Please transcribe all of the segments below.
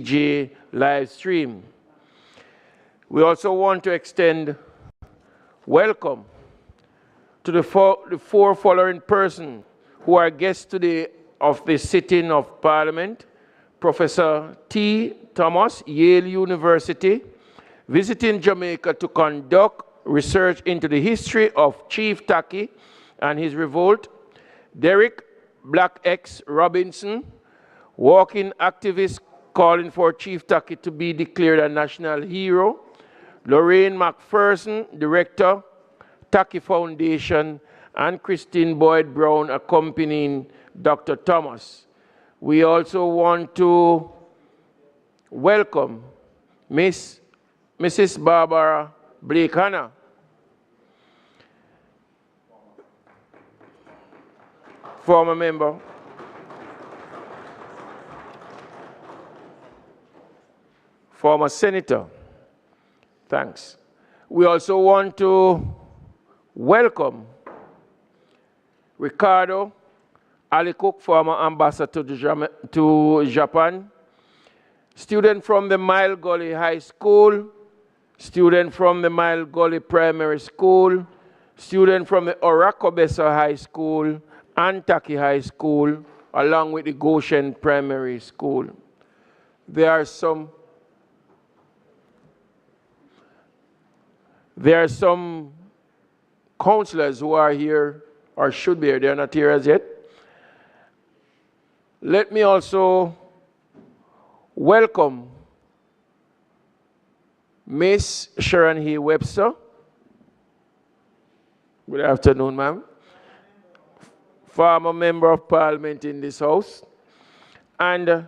DJ live stream. We also want to extend welcome to the four following persons who are guests today of the sitting of Parliament. Professor T. Thomas, Yale University, visiting Jamaica to conduct research into the history of Chief Taki and his revolt. Derek Black X Robinson, walking activist calling for Chief Taki to be declared a national hero. Lorraine McPherson, Director, Taki Foundation, and Christine Boyd Brown accompanying Dr. Thomas. We also want to welcome Mrs. Barbara Blake Hanna, former member, former senator. Thanks. We also want to welcome Ricardo Alikuk, former ambassador to Japan, student from the Mile Gully High School, student from the Mile Gully Primary School, student from the Orakobesa High School and Taki High School, along with the Goshen Primary School. There are some counselors who are here or should be here. They are not here as yet. Let me also welcome Miss Sharon Hay Webster. Good afternoon, ma'am. Former member of Parliament in this house. And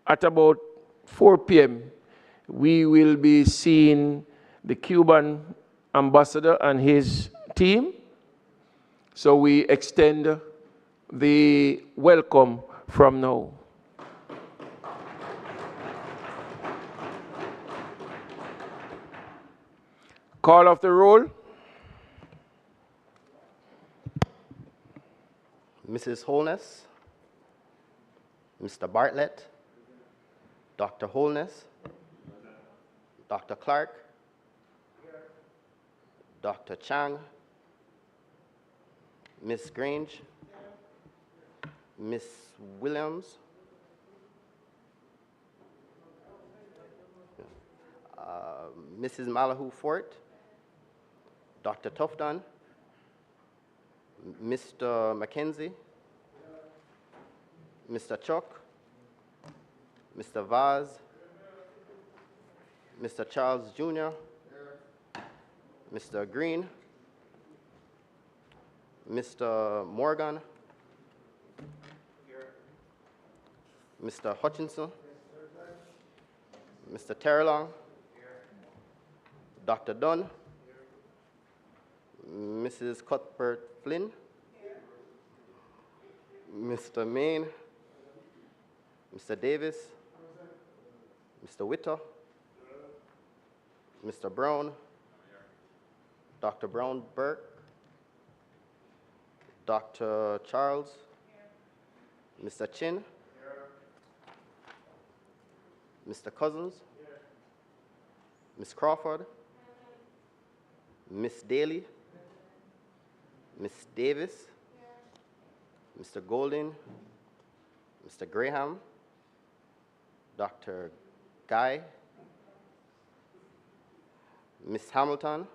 at about 4 p.m., we will be seeing the Cuban ambassador and his team. So we extend the welcome from now. Call of the roll. Mrs. Holness, Mr. Bartlett, Dr. Holness, Dr. Clark, Dr. Chang, Miss Grange, Miss Williams, Mrs. Malahoo Fort, Dr. Tufton, Mr. Mackenzie, Mr. Chuck, Mr. Vaz, Mr. Charles Jr., Mr. Green, Mr. Morgan, Mr. Hutchinson, Mr. Terrelong, Dr. Dunn, Mrs. Cuthbert Flynn, Mr. Main, Mr. Davis, Mr. Witter, Mr. Brown, Dr. Brown Burke, Dr. Charles, Mr. Chin, Mr. Cousins, Ms. Crawford, Miss Daly, Miss Davis, Mr. Golding, Mr. Graham, Dr. Guy, Miss Hamilton,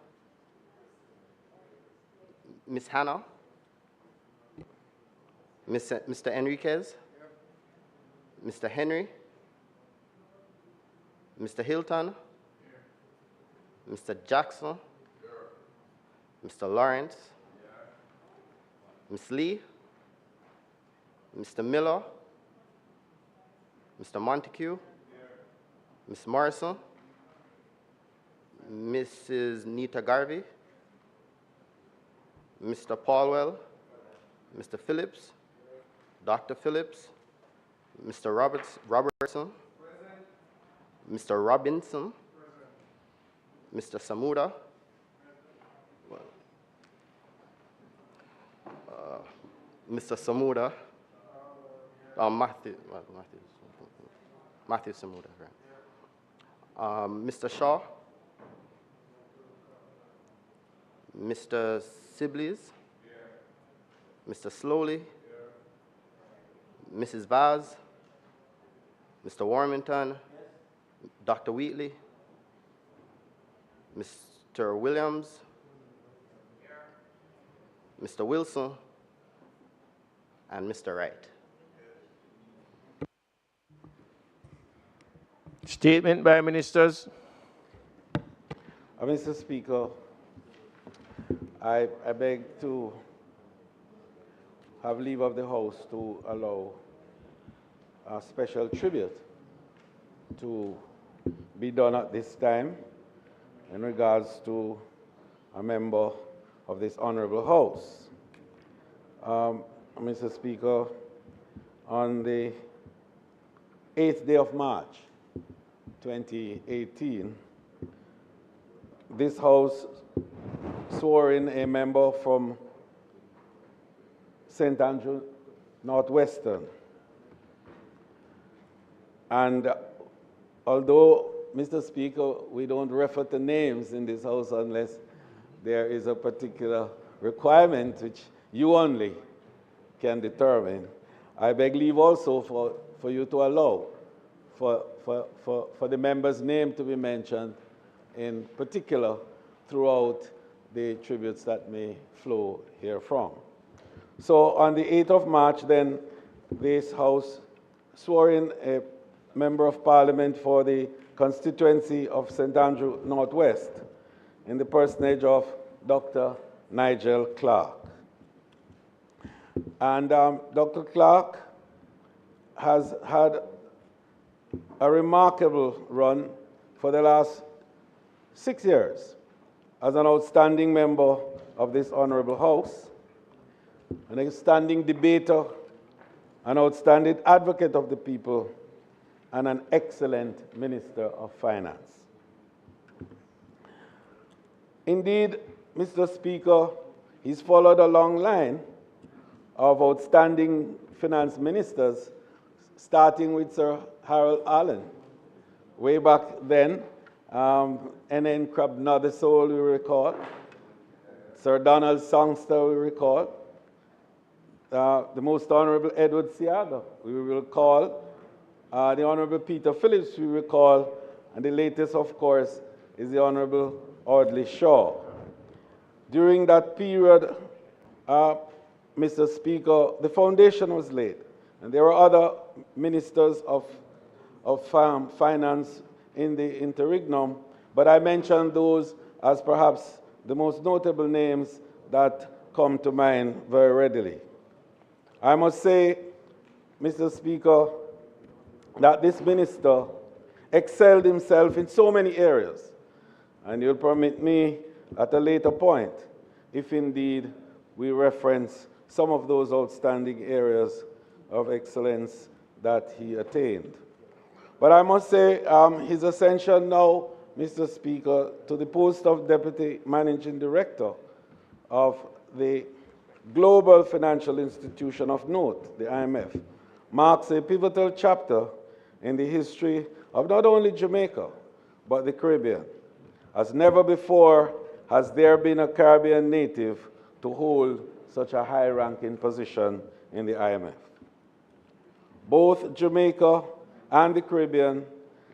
Miss Hannah, Mr. Enriquez, Mr. Henry, Mr. Hilton, Mr. Jackson, Mr. Lawrence, Ms. Lee, Mr. Miller, Mr. Montague, Ms. Morrison, Mrs. Nita Garvey, Mr. Paulwell, Mr. Phillips, Dr. Phillips, Mr. Robertson, Mr. Robinson, Mr. Samuda, Mr. Samuda, Matthews, Matthew Samuda, right? Mr. Shaw, Mr. Sibley's, Mr. Slowly, Mrs. Vaz, Mr. Warmington, Dr. Wheatley, Mr. Williams, Mr. Wilson, and Mr. Wright. Statement by ministers. Mr. Speaker, I beg to have leave of the House to allow a special tribute to be done at this time in regards to a member of this honorable House. Mr. Speaker, on the 8th day of March, 2018, this House swore in a member from St. Andrew Northwestern. And although, Mr. Speaker, we don't refer to names in this House unless there is a particular requirement which you only can determine, I beg leave also for you to allow for the member's name to be mentioned in particular throughout the tributes that may flow herefrom. So on the 8th of March, then, this House swore in a Member of Parliament for the constituency of St. Andrew Northwest in the personage of Dr. Nigel Clark. And Dr. Clark has had a remarkable run for the last 6 years as an outstanding member of this honorable House, an outstanding debater, an outstanding advocate of the people, and an excellent Minister of Finance. Indeed, Mr. Speaker, he's followed a long line of outstanding finance ministers, starting with Sir Harold Allen. Way back then, N.N. Crabnother we recall, Sir Donald Songster we recall, the Most Honorable Edward Seaga we will recall, the Honorable Peter Phillips we recall, and the latest, of course, is the Honorable Audley Shaw. During that period, Mr. Speaker, the foundation was laid, and there were other ministers of finance in the interregnum, but I mentioned those as perhaps the most notable names that come to mind very readily. I must say, Mr. Speaker, that this minister excelled himself in so many areas, and you'll permit me at a later point, if indeed we reference some of those outstanding areas of excellence that he attained. But I must say, his ascension now, Mr. Speaker, to the post of Deputy Managing Director of the global financial institution of note, the IMF, marks a pivotal chapter in the history of not only Jamaica, but the Caribbean. As never before has there been a Caribbean native to hold such a high-ranking position in the IMF. Both Jamaica and the Caribbean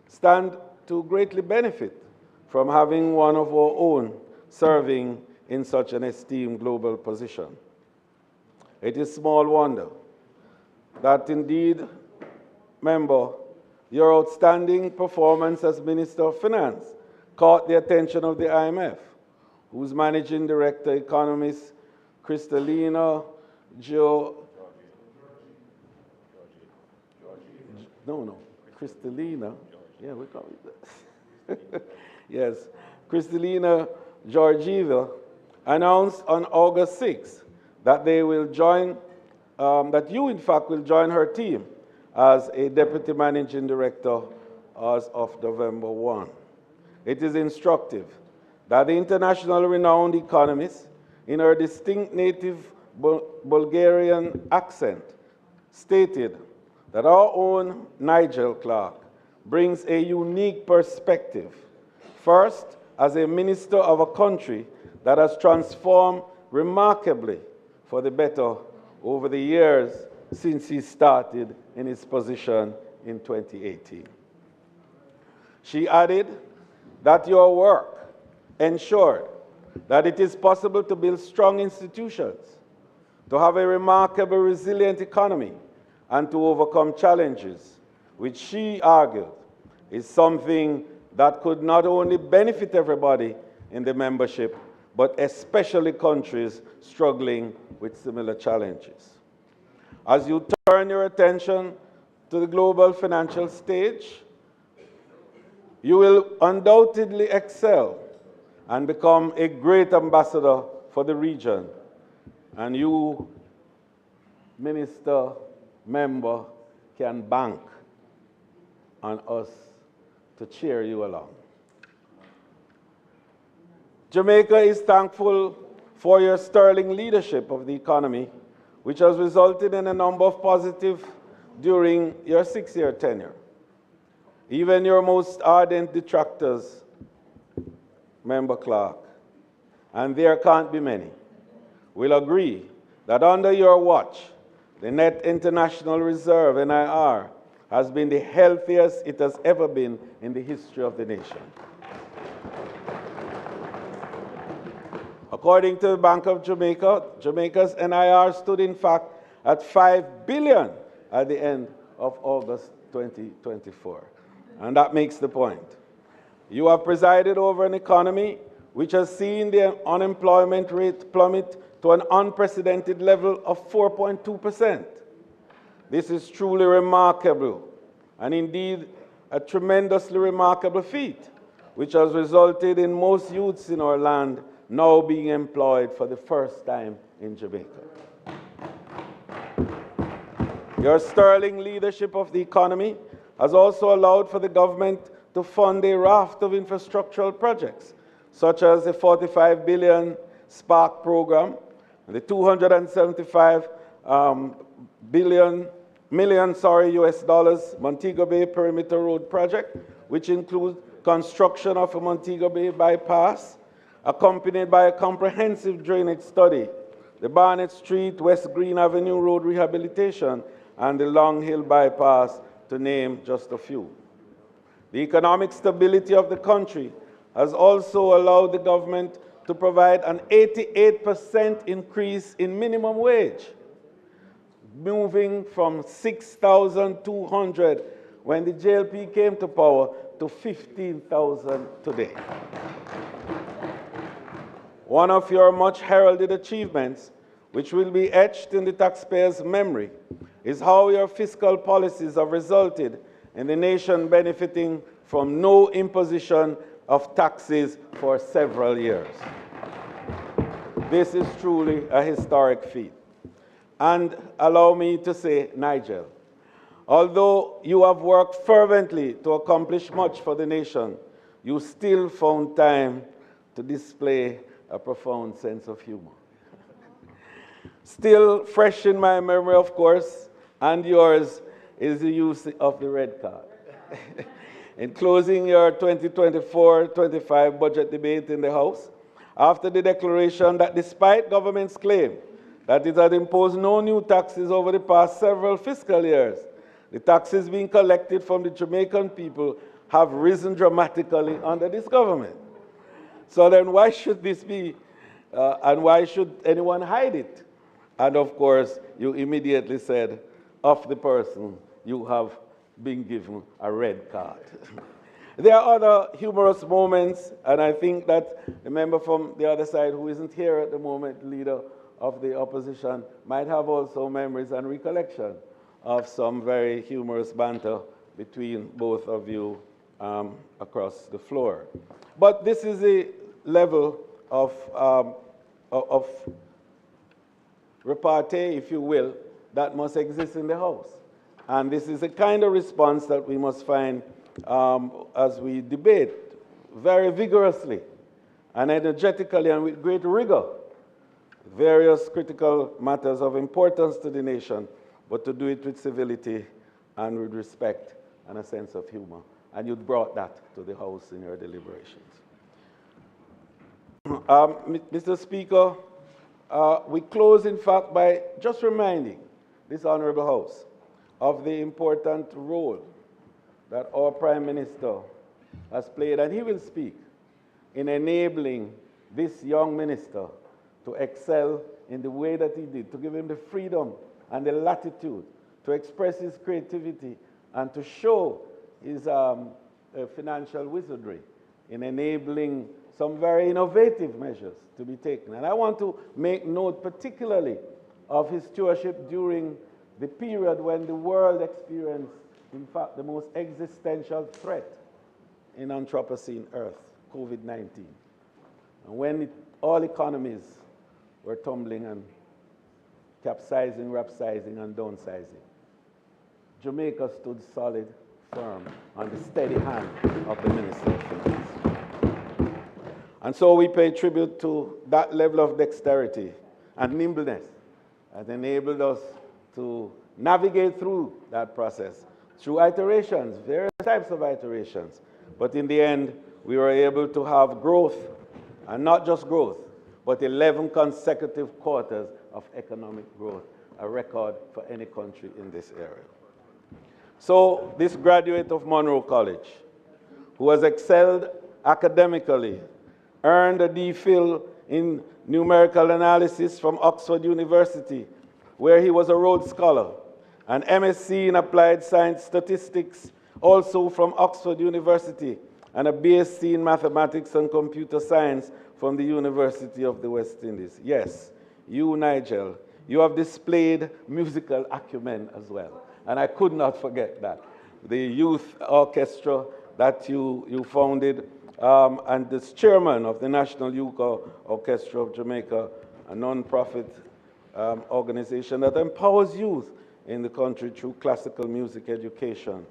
stand to greatly benefit from having one of our own serving in such an esteemed global position. It is small wonder that indeed, member, your outstanding performance as Minister of Finance caught the attention of the IMF, whose Managing Director, economist Kristalina Kristalina, yeah, we call it that. Yes, Kristalina Georgieva announced on August 6th that they will join, that you in fact will join her team as a Deputy Managing Director as of November 1. It is instructive that the internationally renowned economist, in her distinct native Bulgarian accent, stated that our own Nigel Clark brings a unique perspective. First, as a minister of a country that has transformed remarkably for the better over the years since he started in his position in 2018. She added that your work ensured that it is possible to build strong institutions, to have a remarkable resilient economy, and to overcome challenges, which she argued is something that could not only benefit everybody in the membership, but especially countries struggling with similar challenges. As you turn your attention to the global financial stage, you will undoubtedly excel and become a great ambassador for the region. And you, minister, member, can bank on us to cheer you along. Jamaica is thankful for your sterling leadership of the economy, which has resulted in a number of positives during your 6-year tenure. Even your most ardent detractors, Member Clark, and there can't be many, will agree that under your watch, the net international reserve, NIR, has been the healthiest it has ever been in the history of the nation. According to the Bank of Jamaica, Jamaica's NIR stood in fact at $5 billion at the end of August 2024. And that makes the point. You have presided over an economy which has seen the unemployment rate plummet to an unprecedented level of 4.2%. This is truly remarkable, and indeed a tremendously remarkable feat, which has resulted in most youths in our land now being employed for the first time in Jamaica. Your sterling leadership of the economy has also allowed for the government to fund a raft of infrastructural projects, such as the $45 billion Spark program, the $275 million US dollars Montego Bay Perimeter Road project, which includes construction of a Montego Bay bypass, accompanied by a comprehensive drainage study, the Barnett Street, West Green Avenue Road rehabilitation, and the Long Hill bypass, to name just a few. The economic stability of the country has also allowed the government to provide an 88% increase in minimum wage, moving from $6,200 when the JLP came to power to $15,000 today. One of your much heralded achievements, which will be etched in the taxpayers' memory, is how your fiscal policies have resulted in the nation benefiting from no imposition of taxes for several years. This is truly a historic feat. And allow me to say, Nigel, although you have worked fervently to accomplish much for the nation, you still found time to display a profound sense of humor. Still fresh in my memory, of course, and yours, is the use of the red card. In closing your 2024-25 budget debate in the House, after the declaration that despite government's claim that it had imposed no new taxes over the past several fiscal years, the taxes being collected from the Jamaican people have risen dramatically under this government. So then why should this be, and why should anyone hide it? And of course, you immediately said, of the person, you have been given a red card. There are other humorous moments, and I think that the member from the other side who isn't here at the moment, leader of the opposition, might have also memories and recollection of some very humorous banter between both of you across the floor. But this is a level of repartee, if you will, that must exist in the House. And this is the kind of response that we must find as we debate very vigorously and energetically and with great rigor various critical matters of importance to the nation, but to do it with civility and with respect and a sense of humor. and you brought that to the House in your deliberations. Mr. Speaker, we close, in fact, by just reminding this Honorable House of the important role that our Prime Minister has played, and he will speak, in enabling this young minister to excel in the way that he did, to give him the freedom and the latitude to express his creativity and to show his financial wizardry in enabling some very innovative measures to be taken. And I want to make note particularly of his stewardship during the period when the world experienced, in fact, the most existential threat in Anthropocene Earth, COVID-19. And when all economies were tumbling and capsizing, rapsizing, and downsizing, Jamaica stood solid, firm, on the steady hand of the Minister of Finance. And so we pay tribute to that level of dexterity and nimbleness that enabled us to navigate through that process, through iterations, various types of iterations. But in the end, we were able to have growth, and not just growth, but 11 consecutive quarters of economic growth, a record for any country in this area. So this graduate of Monroe College, who has excelled academically, earned a DPhil in numerical analysis from Oxford University, where he was a Rhodes Scholar, an MSc in applied science statistics, also from Oxford University, and a BSc in mathematics and computer science from the University of the West Indies. Yes, you, Nigel, you have displayed musical acumen as well. And I could not forget that. The youth orchestra that you founded, and this chairman of the National Youth Orchestra of Jamaica, a non-profit organization that empowers youth in the country through classical music education.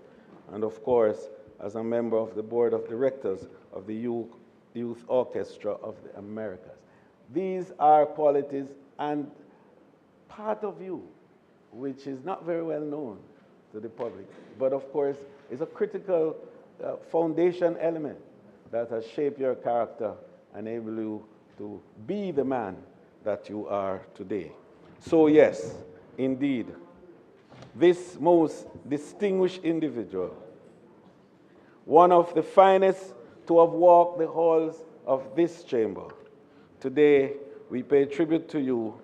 And of course, as a member of the board of directors of the Youth Orchestra of the Americas. These are qualities and part of you, which is not very well known to the public, but of course is a critical foundation element that has shaped your character and enabled you to be the man that you are today. So yes, indeed, this most distinguished individual, one of the finest to have walked the halls of this chamber, today we pay tribute to you.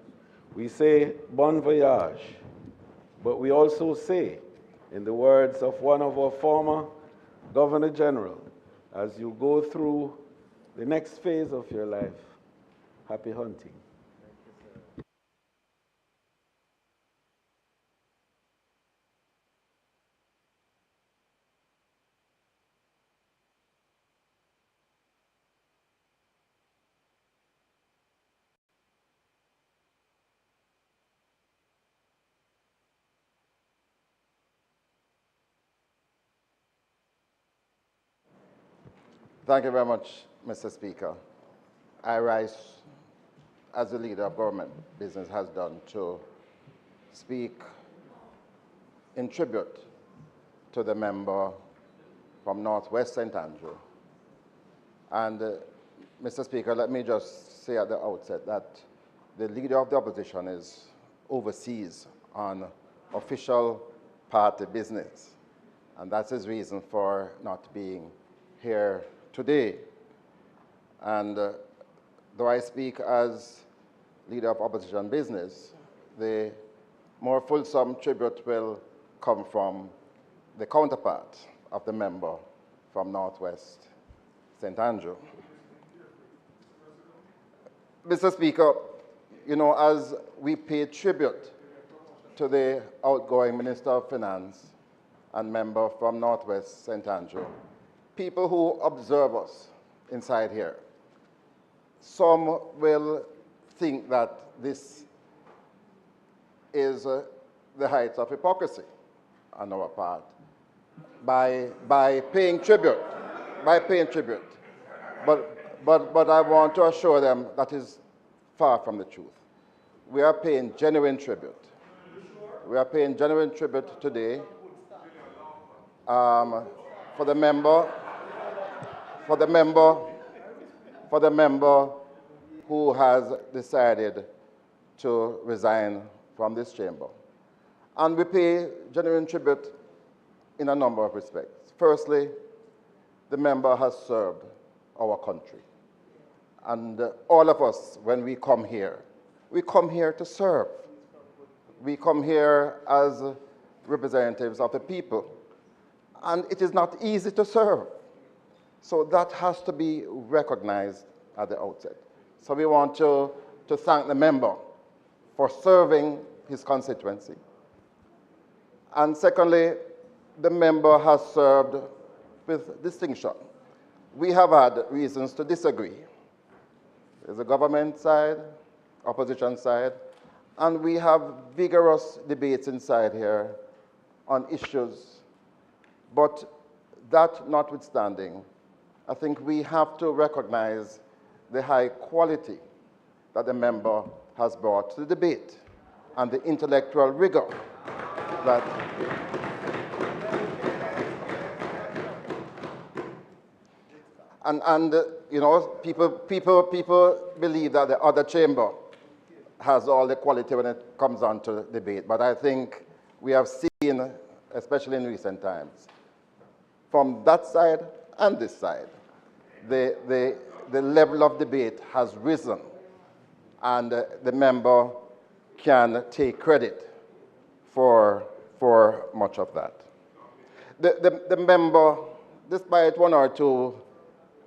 We say bon voyage, but we also say, in the words of one of our former Governor General, as you go through the next phase of your life, happy hunting. Thank you very much, Mr. Speaker. I rise as the leader of government business has done to speak in tribute to the member from Northwest St. Andrew. And Mr. Speaker, let me just say at the outset that the leader of the opposition is overseas on official party business. And that's his reason for not being here today. And though I speak as leader of opposition business, the more fulsome tribute will come from the counterpart of the member from Northwest St. Andrew. Mr. Speaker, you know, as we pay tribute to the outgoing Minister of Finance and member from Northwest St. Andrew, people who observe us inside here, some will think that this is the height of hypocrisy on our part by paying tribute, But I want to assure them that is far from the truth. We are paying genuine tribute. We are paying genuine tribute today for the member, for the member, for the member who has decided to resign from this chamber. And we pay genuine tribute in a number of respects. Firstly, the member has served our country. And all of us, when we come here to serve. We come here as representatives of the people. And it is not easy to serve. So that has to be recognized at the outset. So we want to thank the member for serving his constituency. And secondly, the member has served with distinction. We have had reasons to disagree. There's a government side, opposition side, and we have vigorous debates inside here on issues. But that notwithstanding, I think we have to recognize the high quality that the member has brought to the debate and the intellectual rigor that and you know, people believe that the other chamber has all the quality when it comes on to debate. But I think we have seen, especially in recent times, from that side and this side, the level of debate has risen, and the member can take credit for much of that. The member, despite one or two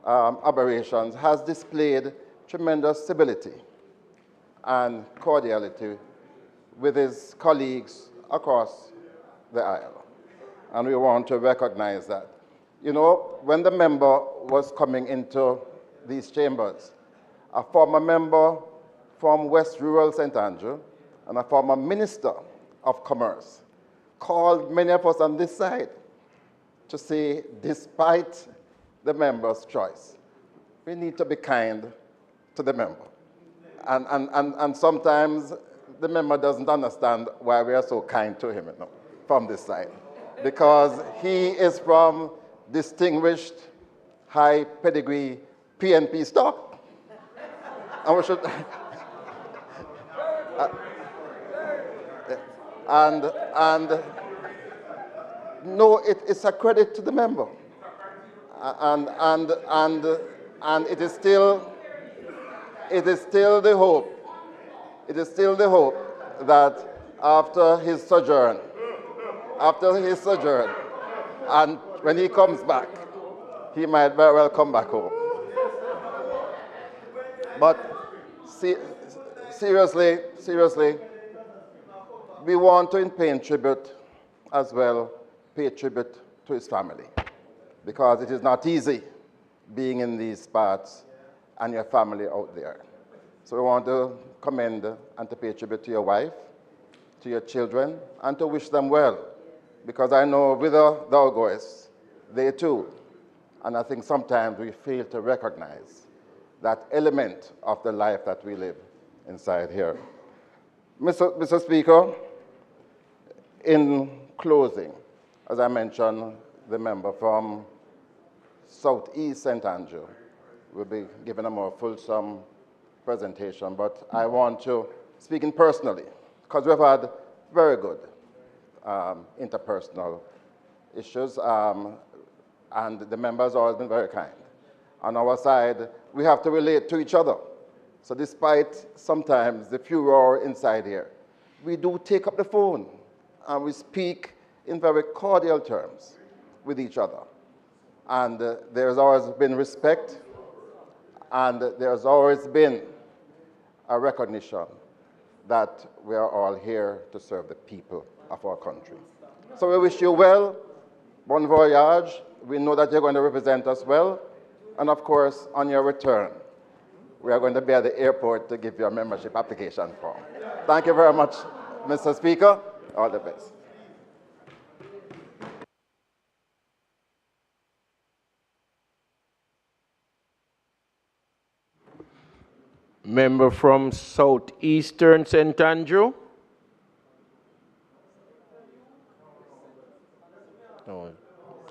aberrations, has displayed tremendous civility and cordiality with his colleagues across the aisle. And we want to recognize that. You know, when the member was coming into these chambers, a former member from West Rural St. Andrew and a former Minister of Commerce called many of us on this side to say, despite the member's choice, we need to be kind to the member. And sometimes the member doesn't understand why we are so kind to him, you know, from this side. Because he is from distinguished, high pedigree PNP stock. And we should... and no, it's a credit to the member. And it is still the hope. It is still the hope that after his sojourn, and when he comes back, he might very well come back home. But seriously, we want to pay tribute as well, pay tribute to his family, because it is not easy being in these parts and your family out there. So we want to commend and to pay tribute to your wife, to your children, and to wish them well, because I know whither thou goest, they too. And I think sometimes we fail to recognize that element of the life that we live inside here. Mr. Speaker, in closing, as I mentioned, the member from Southeast St. Andrew will be given a more fulsome presentation, but I want to speak in personally, because we've had very good interpersonal issues, and the members have always been very kind. On our side, we have to relate to each other. So despite sometimes the furor inside here, we do take up the phone and we speak in very cordial terms with each other. And there's always been respect, and there's always been a recognition that we are all here to serve the people of our country. So we wish you well, bon voyage. We know that you're going to represent us well. And of course, on your return, we are going to be at the airport to give you a membership application form. Thank you very much, Mr. Speaker. All the best. Member from Southeastern St. Andrew. No.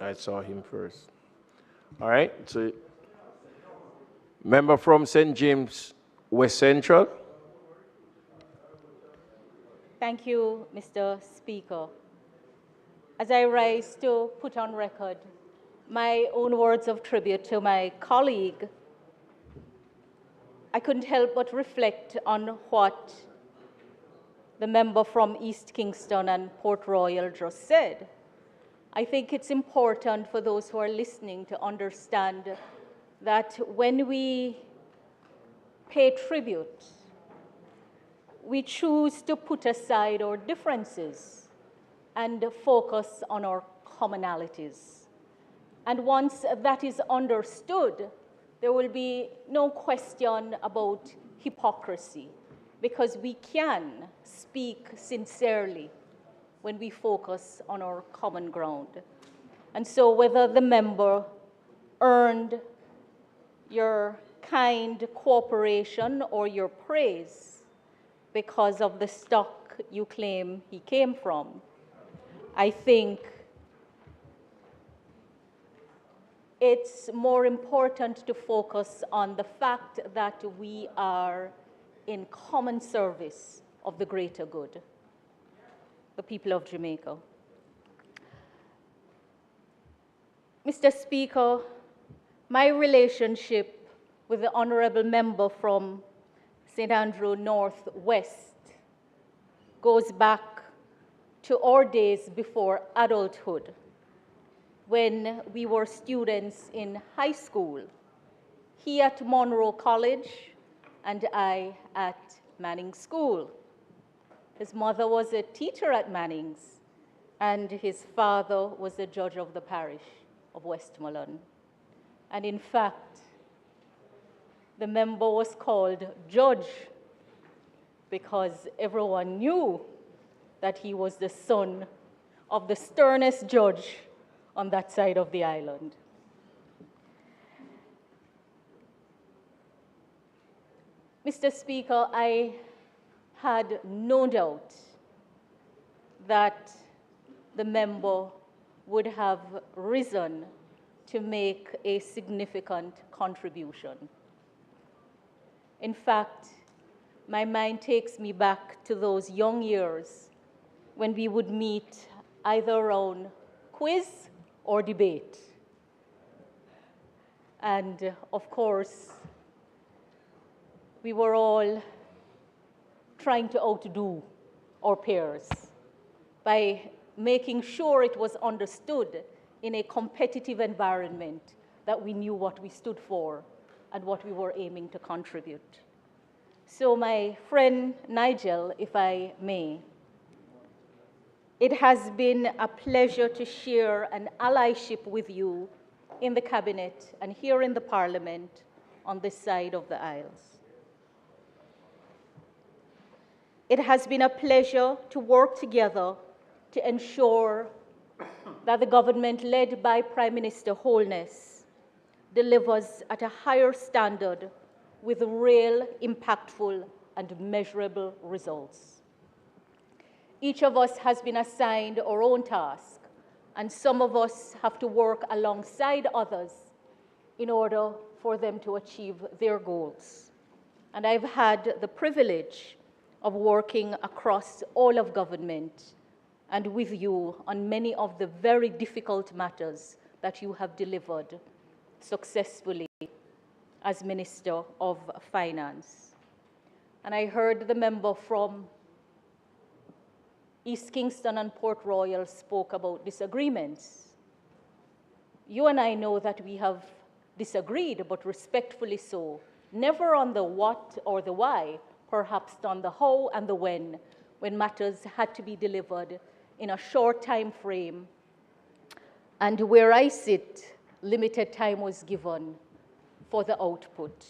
I saw him first. All right, so member from St. James West Central. Thank you, Mr. Speaker. As I rise to put on record my own words of tribute to my colleague, I couldn't help but reflect on what the member from East Kingston and Port Royal just said. I think it's important for those who are listening to understand that when we pay tribute, we choose to put aside our differences and focus on our commonalities. And once that is understood, there will be no question about hypocrisy, because we can speak sincerely when we focus on our common ground. And so whether the member earned your kind cooperation or your praise because of the stock you claim he came from, I think it's more important to focus on the fact that we are in common service of the greater good, the people of Jamaica. Mr. Speaker, my relationship with the honorable member from St. Andrew Northwest goes back to our days before adulthood, when we were students in high school, he at Monroe College and I at Manning School. His mother was a teacher at Manning's, and his father was the judge of the parish of Westmoreland. And in fact, the member was called Judge because everyone knew that he was the son of the sternest judge on that side of the island. Mr. Speaker, I had no doubt that the member would have risen to make a significant contribution. In fact, my mind takes me back to those young years when we would meet either around quiz or debate. And of course, we were all trying to outdo our peers by making sure it was understood in a competitive environment that we knew what we stood for and what we were aiming to contribute. So my friend Nigel, if I may, it has been a pleasure to share an allyship with you in the cabinet and here in the parliament on this side of the aisles. It has been a pleasure to work together to ensure that the government led by Prime Minister Holness delivers at a higher standard with real, impactful, and measurable results. Each of us has been assigned our own task, and some of us have to work alongside others in order for them to achieve their goals. And I've had the privilege of working across all of government and with you on many of the very difficult matters that you have delivered successfully as Minister of Finance. And I heard the member from East Kingston and Port Royal spoke about disagreements. You and I know that we have disagreed, but respectfully so, never on the what or the why, perhaps on the how and the when matters had to be delivered in a short time frame. And where I sit, limited time was given for the output.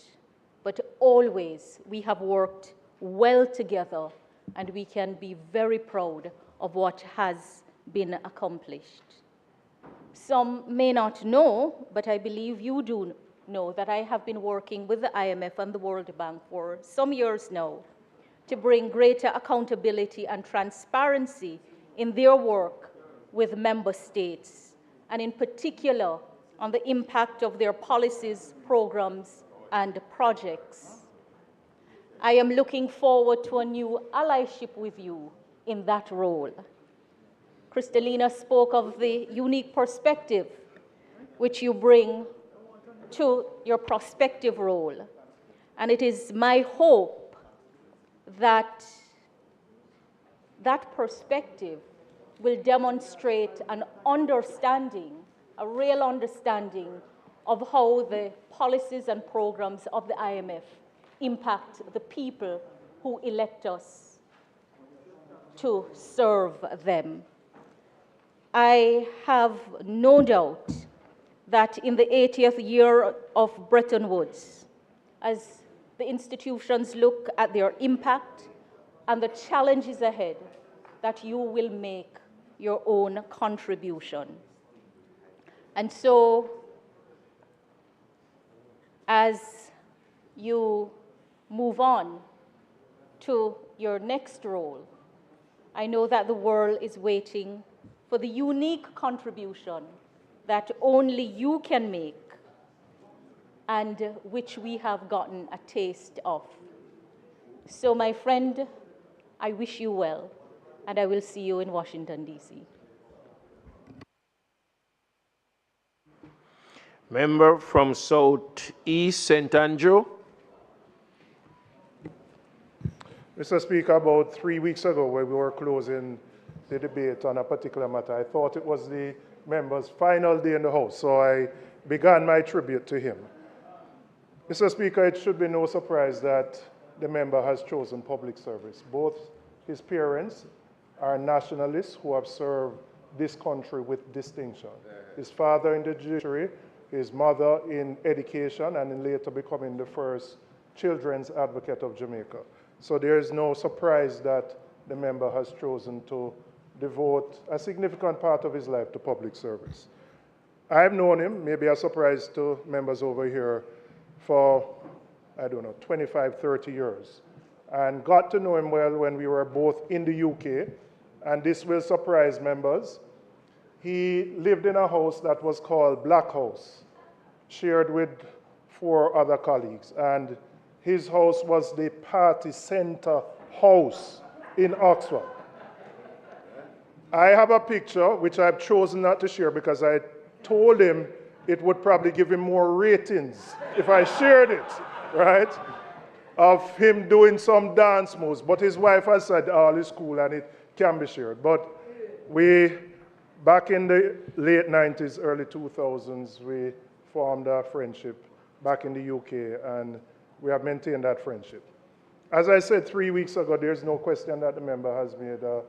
But always we have worked well together, and we can be very proud of what has been accomplished. Some may not know, but I believe you do know that I have been working with the IMF and the World Bank for some years now to bring greater accountability and transparency in their work with member states and in particular on the impact of their policies, programs, and projects. I am looking forward to a new allyship with you in that role. Kristalina spoke of the unique perspective which you bring to your prospective role. And it is my hope that that perspective will demonstrate an understanding, a real understanding of how the policies and programs of the IMF impact the people who elect us to serve them. I have no doubt that in the 80th year of Bretton Woods, as the institutions look at their impact and the challenges ahead, that you will make your own contribution. And so, as you move on to your next role, I know that the world is waiting for the unique contribution that only you can make and which we have gotten a taste of. So, my friend, I wish you well, and I will see you in Washington, D.C. Member from Southeast St. Andrew. Mr. Speaker, about 3 weeks ago, when we were closing the debate on a particular matter, I thought it was the member's final day in the House, so I began my tribute to him. Mr. Speaker, it should be no surprise that the member has chosen public service. Both his parents are nationalists who have served this country with distinction. His father in the judiciary, his mother in education, and in later becoming the first children's advocate of Jamaica. So there is no surprise that the member has chosen to devote a significant part of his life to public service. I've known him, maybe a surprise to members over here, for, 25, 30 years, and got to know him well when we were both in the UK, and this will surprise members. He lived in a house that was called Black House, shared with 4 other colleagues, and his house was the party center house in Oxford. I have a picture, which I've chosen not to share because I told him it would probably give him more ratings if I shared it, right? Of him doing some dance moves. But his wife has said, all is cool and it can be shared. But back in the late 90s, early 2000s, we formed a friendship back in the UK, and we have maintained that friendship. As I said 3 weeks ago, there's no question that the member has made a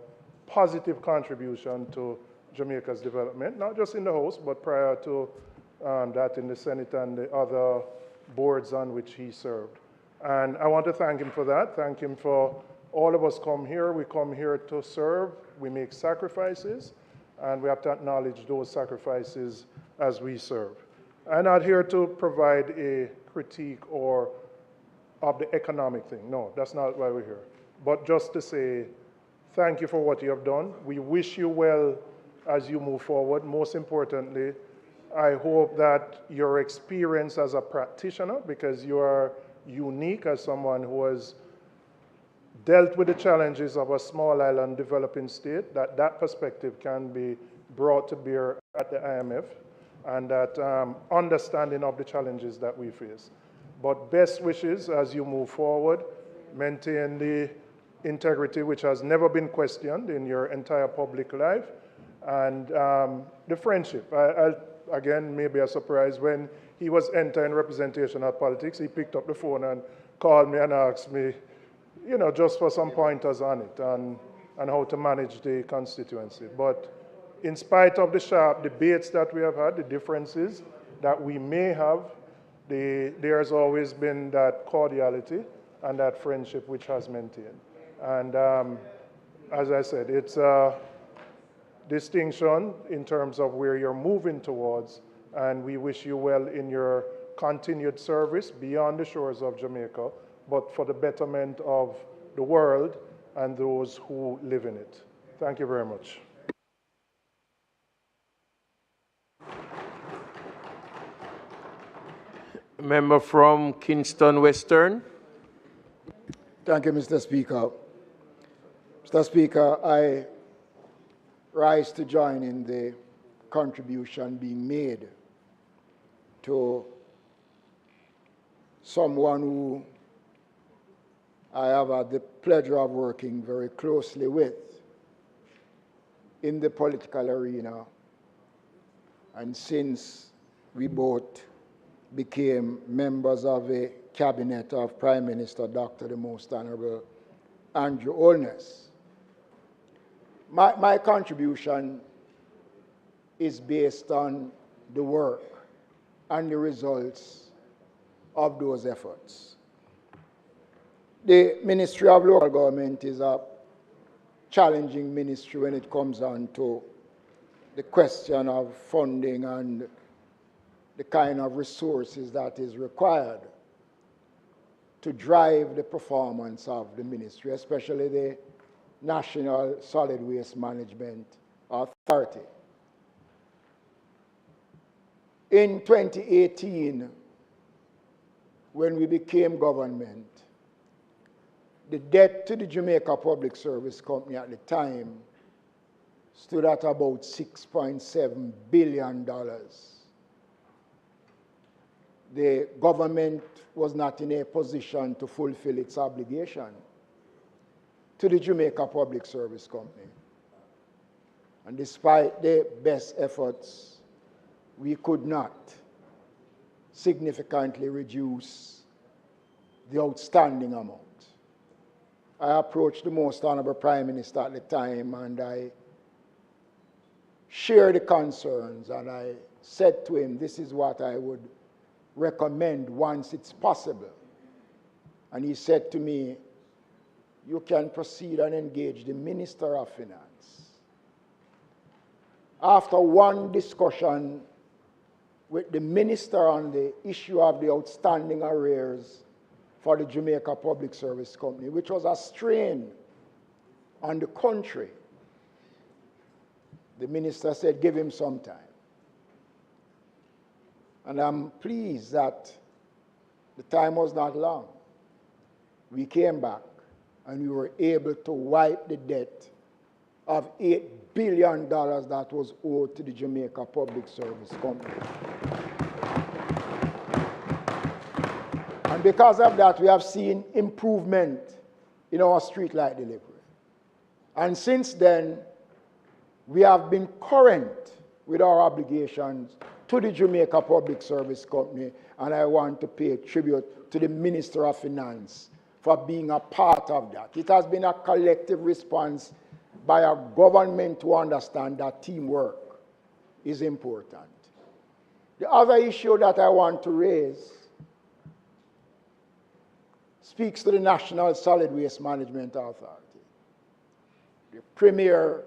positive contribution to Jamaica's development, not just in the House, but prior to that in the Senate and the other boards on which he served. And I want to thank him for that, thank him for all of us come here. We come here to serve, we make sacrifices, and we have to acknowledge those sacrifices as we serve. I'm not here to provide a critique of the economic thing. No, that's not why we're here. But just to say thank you for what you have done. We wish you well as you move forward. Most importantly, I hope that your experience as a practitioner, because you are unique as someone who has dealt with the challenges of a small island developing state, that perspective can be brought to bear at the IMF, and that understanding of the challenges that we face. But best wishes as you move forward, maintain the integrity which has never been questioned in your entire public life, and the friendship. Again, maybe a surprise, when he was entering representational politics, he picked up the phone and called me and asked me, just for some pointers on it and how to manage the constituency. But in spite of the sharp debates that we have had, the differences that we may have, there's always been that cordiality and that friendship which has maintained. And as I said, it's a distinction in terms of where you're moving towards, and we wish you well in your continued service beyond the shores of Jamaica, but for the betterment of the world and those who live in it. Thank you very much. member from Kingston Western. Thank you, Mr. Speaker. Mr. Speaker, I rise to join in the contribution being made to someone who I have had the pleasure of working very closely with in the political arena, and since we both became members of a cabinet of Prime Minister Dr. the Most Honorable Andrew Holness. My contribution is based on the work and the results of those efforts. The Ministry of Local Government is a challenging ministry when it comes on to the question of funding and the kind of resources that is required to drive the performance of the ministry, especially the National Solid Waste Management Authority. In 2018, when we became government, the debt to the Jamaica Public Service Company at the time stood at about $6.7 billion. The government was not in a position to fulfill its obligation to the Jamaica Public Service Company. And despite the best efforts, we could not significantly reduce the outstanding amount. I approached the Most Honorable Prime Minister at the time, and I shared the concerns, and I said to him, this is what I would recommend once it's possible. And he said to me, you can proceed and engage the Minister of Finance. After one discussion with the Minister on the issue of the outstanding arrears for the Jamaica Public Service Company, which was a strain on the country, the Minister said, give him some time. And I'm pleased that the time was not long. We came back and we were able to wipe the debt of $8 billion that was owed to the Jamaica Public Service Company. And because of that, we have seen improvement in our streetlight delivery. And since then, we have been current with our obligations to the Jamaica Public Service Company, and I want to pay tribute to the Minister of Finance for being a part of that. It has been a collective response by a government to understand that teamwork is important. The other issue that I want to raise speaks to the National Solid Waste Management Authority, the premier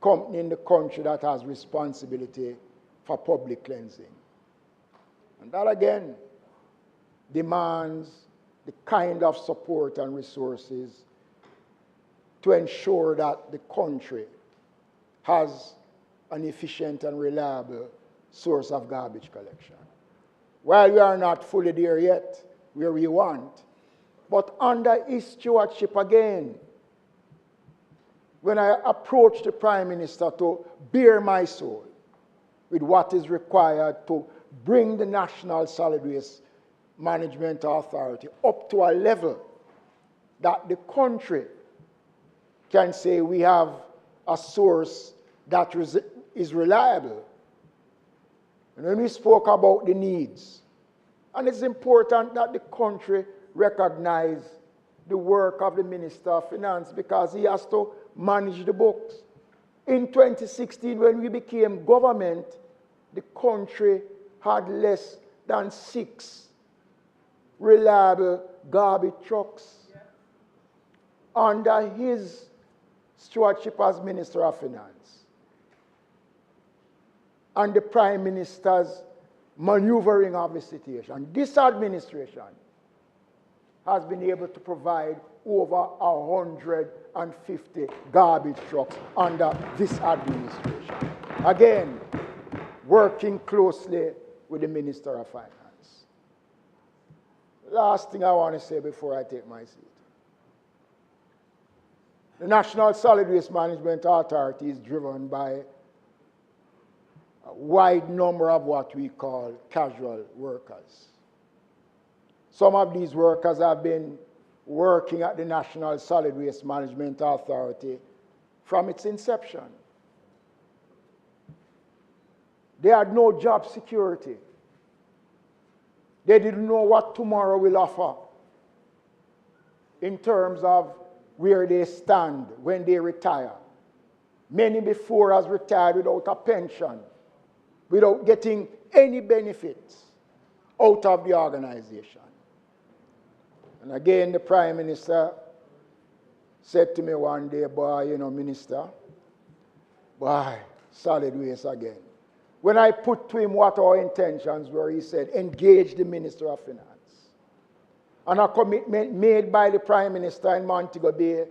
company in the country that has responsibility for public cleansing. And that again demands the kind of support and resources to ensure that the country has an efficient and reliable source of garbage collection. While we are not fully there yet, where we want, but under his stewardship again, when I approached the Prime Minister to bare my soul with what is required to bring the National Solid Waste Management Authority up to a level that the country can say we have a source that is reliable. And when we spoke about the needs, and it's important that the country recognize the work of the Minister of Finance because he has to manage the books. In 2016, when we became government, the country had less than 6 reliable garbage trucks. Under his stewardship as Minister of Finance and the Prime Minister's maneuvering of the situation, this administration has been able to provide over 150 garbage trucks under this administration. Again, working closely with the Minister of Finance. last thing I want to say before I take my seat. The National Solid Waste Management Authority is driven by a wide number of what we call casual workers. Some of these workers have been working at the National Solid Waste Management Authority from its inception. They had no job security. They didn't know what tomorrow will offer in terms of where they stand when they retire. Many before us retired without a pension, without getting any benefits out of the organization. And again, the Prime Minister said to me one day, boy, you know, Minister, boy, solid waste again. When I put to him what our intentions were, he said, engage the Minister of Finance. And a commitment made by the Prime Minister in Montego Bay,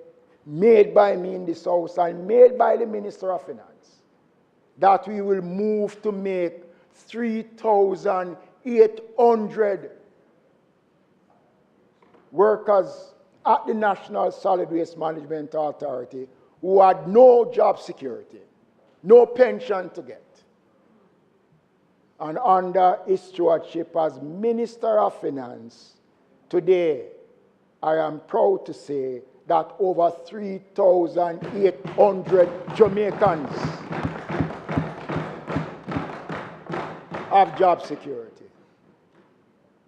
made by me in this House, and made by the Minister of Finance, that we will move to make 3,800 workers at the National Solid Waste Management Authority who had no job security, no pension to get. And under his stewardship as Minister of Finance, today I am proud to say that over 3,800 Jamaicans have job security.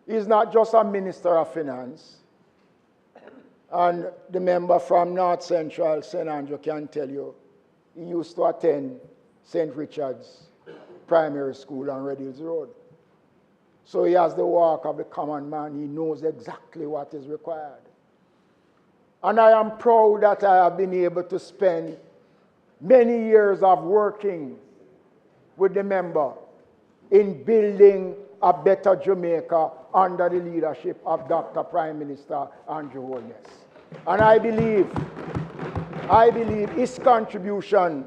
He's not just a Minister of Finance. And the member from North Central, St. Andrew, can tell you, he used to attend St. Richard's Primary School on Red Hills Road. So he has the walk of the common man. He knows exactly what is required. And I am proud that I have been able to spend many years of working with the member in building a better Jamaica under the leadership of Dr. Prime Minister Andrew Holness. And I believe his contribution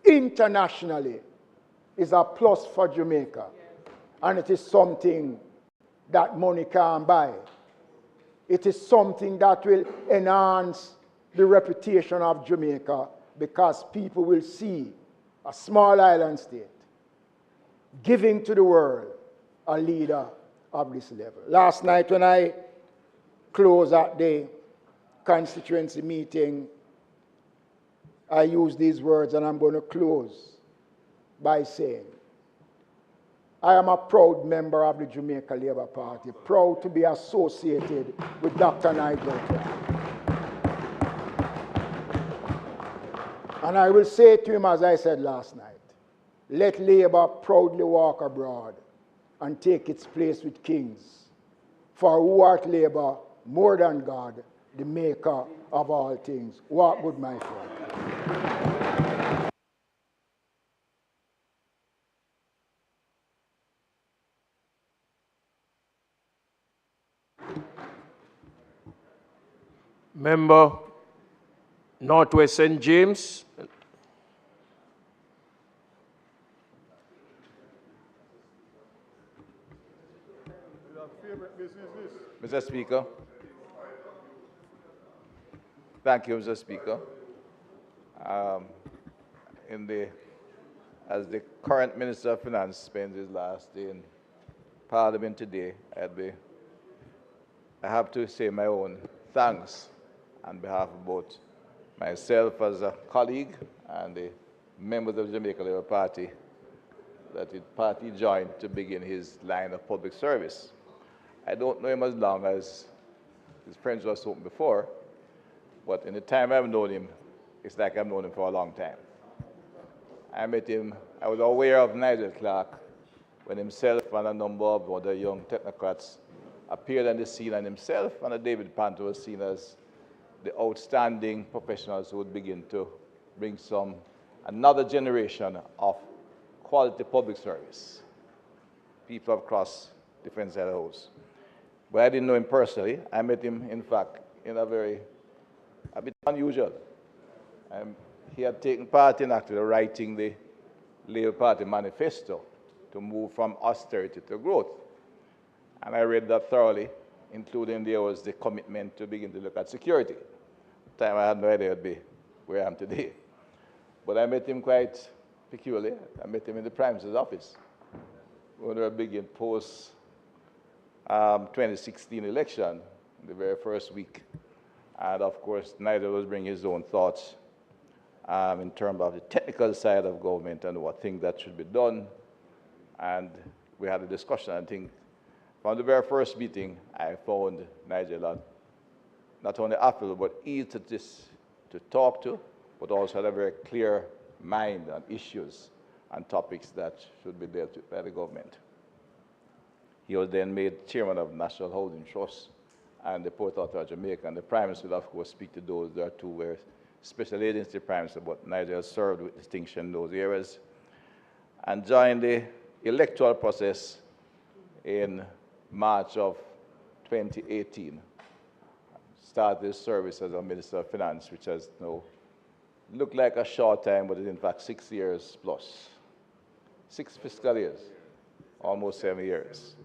internationally is a plus for Jamaica. And it is something that money can't buy. It is something that will enhance the reputation of Jamaica, because people will see a small island state giving to the world a leader of this level. Last night when I closed at the constituency meeting, I used these words, and I'm going to close by saying, I am a proud member of the Jamaica Labour Party, proud to be associated with Dr. Nigel Clark. And I will say to him, as I said last night, let Labour proudly walk abroad and take its place with kings. For who art Labour more than God, the maker of all things? What would my friend? Member Northwest St. James. Mr. Speaker. Thank you, Mr. Speaker. As the current Minister of Finance spends his last day in Parliament today, I have to say my own thanks on behalf of both myself as a colleague and the members of the Jamaica Labour Party that the party joined to begin his line of public service. I don't know him as long as his friends were spoken before, but in the time I've known him, it's like I've known him for a long time. I met him, I was aware of Nigel Clark when himself and a number of other young technocrats appeared on the scene, and himself and David Panto were seen as the outstanding professionals who would begin to bring another generation of quality public service. People across different sides of the house. But I didn't know him personally. I met him, in fact, in a bit unusual. He had taken part in actually writing the Labour Party manifesto to move from austerity to growth. And I read that thoroughly including there was the commitment to begin to look at security. At the time I had no idea I'd be where I am today. But I met him quite peculiar. I met him in the Prime Minister's office when we were beginning post 2016 election, the very first week. And of course, Nigel was bringing his own thoughts in terms of the technical side of government and what things that should be done. And we had a discussion. I think from the very first meeting, I found Nigel not only affable, but easy to talk to, but also had a very clear mind on issues and topics that should be dealt with by the government. He was then made chairman of National Housing Trust and the Port Authority of Jamaica, and the Prime Minister will, of course, speak to those. There are two were special agency Prime Minister, but Nigel served with distinction in those areas. And joined the electoral process in March of 2018. Started his service as a Minister of Finance, which has now looked like a short time, but is in fact 6 years plus. 6 fiscal years, almost 7 years.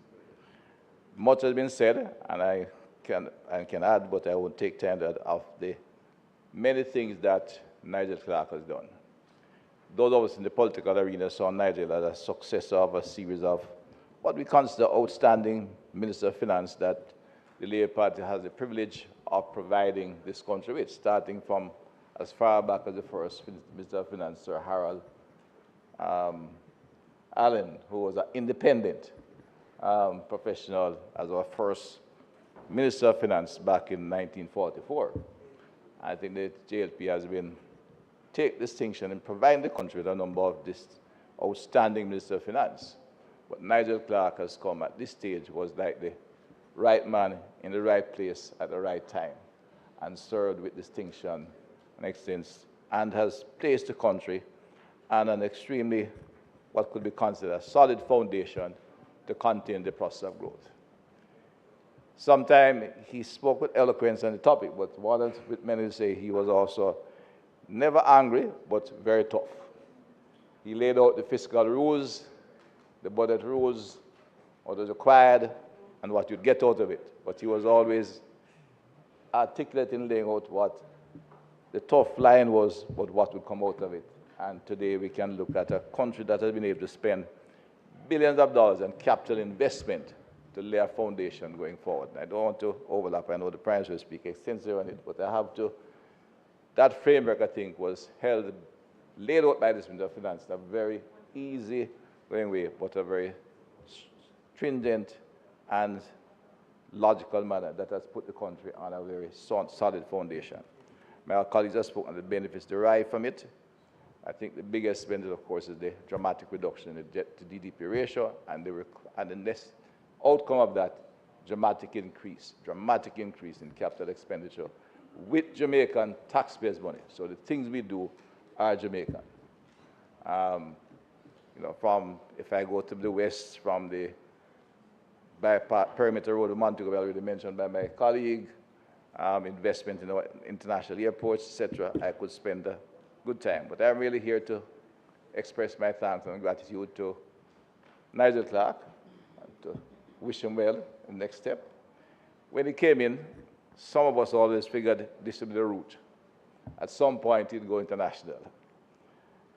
Much has been said, and I can add, but I won't take time to add, of the many things that Nigel Clarke has done. Those of us in the political arena saw Nigel as a successor of a series of what we consider outstanding Minister of Finance that the Labour Party has the privilege of providing this country with, starting from as far back as the first Minister of Finance, Sir Harold Allen, who was an independent professional as our first Minister of Finance back in 1944. I think the JLP has been take distinction in providing the country with a number of this outstanding Minister of Finance. But Nigel Clarke has come at this stage, was like the right man in the right place at the right time, and served with distinction and excellence, and has placed the country on an extremely, what could be considered a solid foundation to contain the process of growth. Sometimes he spoke with eloquence on the topic, but what with many say, he was also never angry, but very tough. He laid out the fiscal rules, the budget rules, what was required, and what you'd get out of it. But he was always articulate in laying out what the tough line was, but what would come out of it. And today we can look at a country that has been able to spend billions of dollars in capital investment to lay a foundation going forward. And I don't want to overlap. I know the Prime Minister will speak extensively on it, but I have to. That framework, I think, was laid out by this Minister of Finance in a very easy going way, but a very stringent and logical manner that has put the country on a very solid foundation. My colleagues have spoken on the benefits derived from it. I think the biggest benefit, of course, is the dramatic reduction in the debt to GDP ratio, and the next outcome of that, dramatic increase in capital expenditure with Jamaican taxpayers' money. So the things we do are Jamaican. If I go to the west, from the perimeter road of Montego, already mentioned by my colleague, investment in international airports, etc., I could spend a good time. But I'm really here to express my thanks and gratitude to Nigel Clarke, and to wish him well in the next step. When he came in, some of us always figured this would be the route. At some point, he'd go international.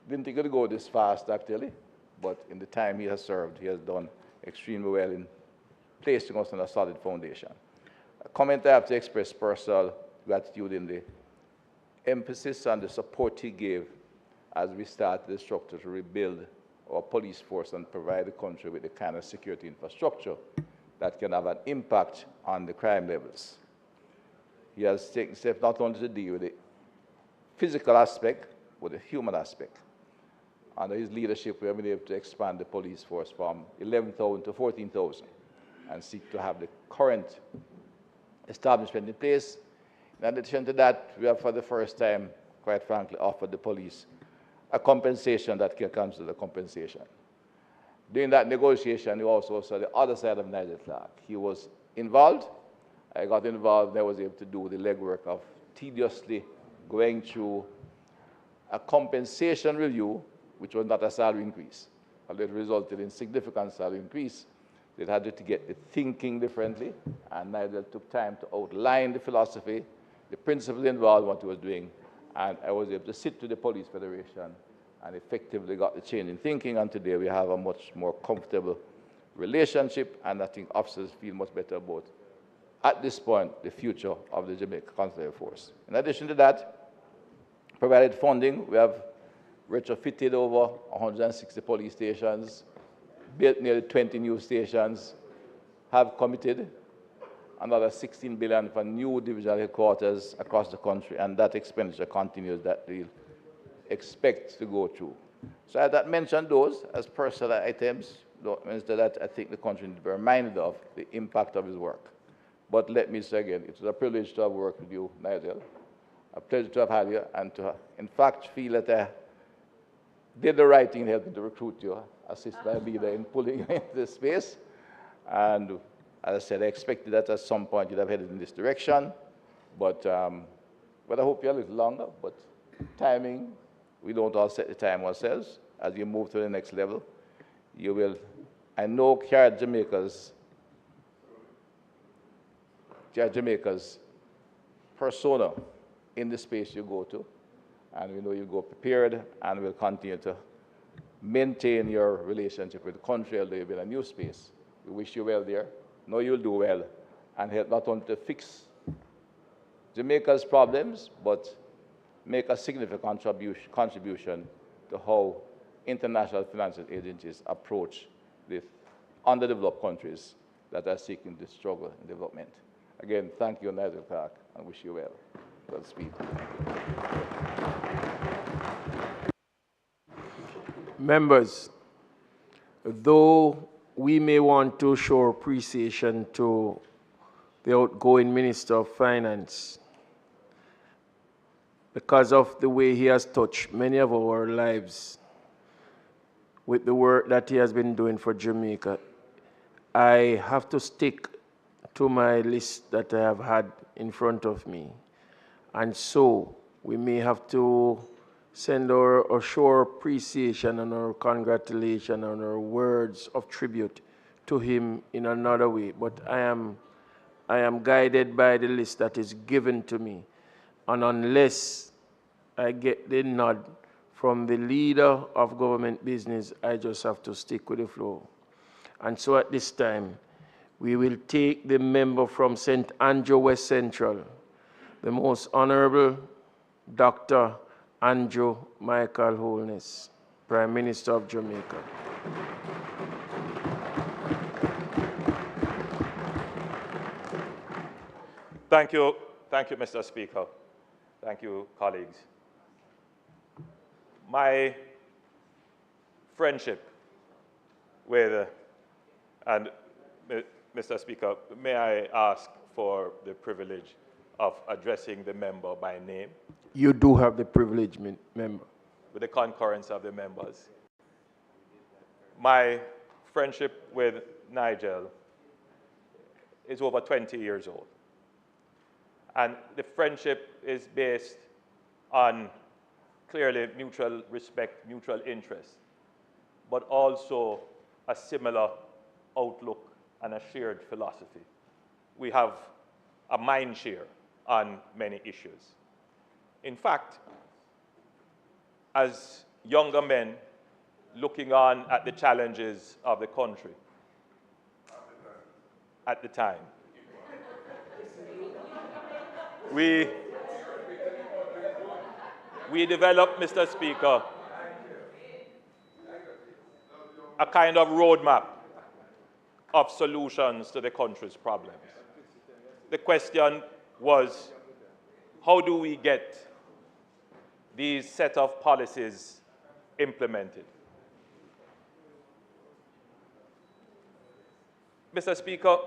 Didn't think he'd go this fast, actually, but in the time he has served, he has done extremely well in placing us on a solid foundation. A comment I have to express personal gratitude in the emphasis and the support he gave as we started the structure to rebuild our police force and provide the country with the kind of security infrastructure that can have an impact on the crime levels. He has taken steps not only to deal with the physical aspect, but the human aspect. Under his leadership, we have been able to expand the police force from 11,000 to 14,000 and seek to have the current establishment in place. In addition to that, we have for the first time, quite frankly, offered the police a compensation that can consider the compensation. During that negotiation, we also saw the other side of Nigel Clarke. He was involved. I got involved, and I was able to do the legwork of tediously going through a compensation review, which was not a salary increase, but it resulted in significant salary increase They had to get the thinking differently, and Nigel took time to outline the philosophy, the principle involved, what he was doing, and I was able to sit to the Police Federation and effectively got the change in thinking, and today we have a much more comfortable relationship, and I think officers feel much better about, at this point, the future of the Jamaica Constituency Force. In addition to that, provided funding, we have retrofitted over 160 police stations, built nearly 20 new stations, have committed another 16 billion for new divisional headquarters across the country, and that expenditure continues that we'll expect to go through. So I had mentioned those as personal items, Minister, that I think the country needs to be reminded of the impact of his work. But let me say again, it was a privilege to have worked with you, Nigel, a pleasure to have had you, and to, in fact, feel that I did the right thing in helping to recruit you, assist my leader in pulling you into this space. And as I said, I expected that at some point you'd have headed in this direction. But I hope you're a little longer. But timing, we don't all set the time ourselves. As you move to the next level, you will, I know, carry Jamaica's persona in the space you go to. And we know you go prepared, and will continue to maintain your relationship with the country, although you'll be in a new space. We wish you well there. Know you'll do well, and help not only to fix Jamaica's problems, but make a significant contribution to how international financial agencies approach the underdeveloped countries that are seeking to struggle in development. Again, thank you, Nigel Clark, and wish you well. Godspeed. Members, though we may want to show appreciation to the outgoing Minister of Finance because of the way he has touched many of our lives with the work that he has been doing for Jamaica, I have to stick to my list that I have had in front of me. And so we may have to send our show appreciation and our congratulation and our words of tribute to him in another way. But I am guided by the list that is given to me. And unless I get the nod from the leader of government business, I just have to stick with the flow. And so at this time, we will take the member from St. Andrew West Central, the Most Honorable Dr. Andrew Michael Holness, Prime Minister of Jamaica. Thank you, Mr. Speaker. Thank you, colleagues. My friendship with, and Mr. Speaker, may I ask for the privilege of addressing the member by name? You do have the privilege, member. With the concurrence of the members. My friendship with Nigel is over 20 years old. And the friendship is based on clearly mutual respect, mutual interest, but also a similar outlook and a shared philosophy. We have a mind share on many issues. In fact, as younger men looking on at the challenges of the country at the time, we developed, Mr. Speaker, a kind of roadmap of solutions to the country's problems. The question was, how do we get these set of policies implemented? Mr. Speaker,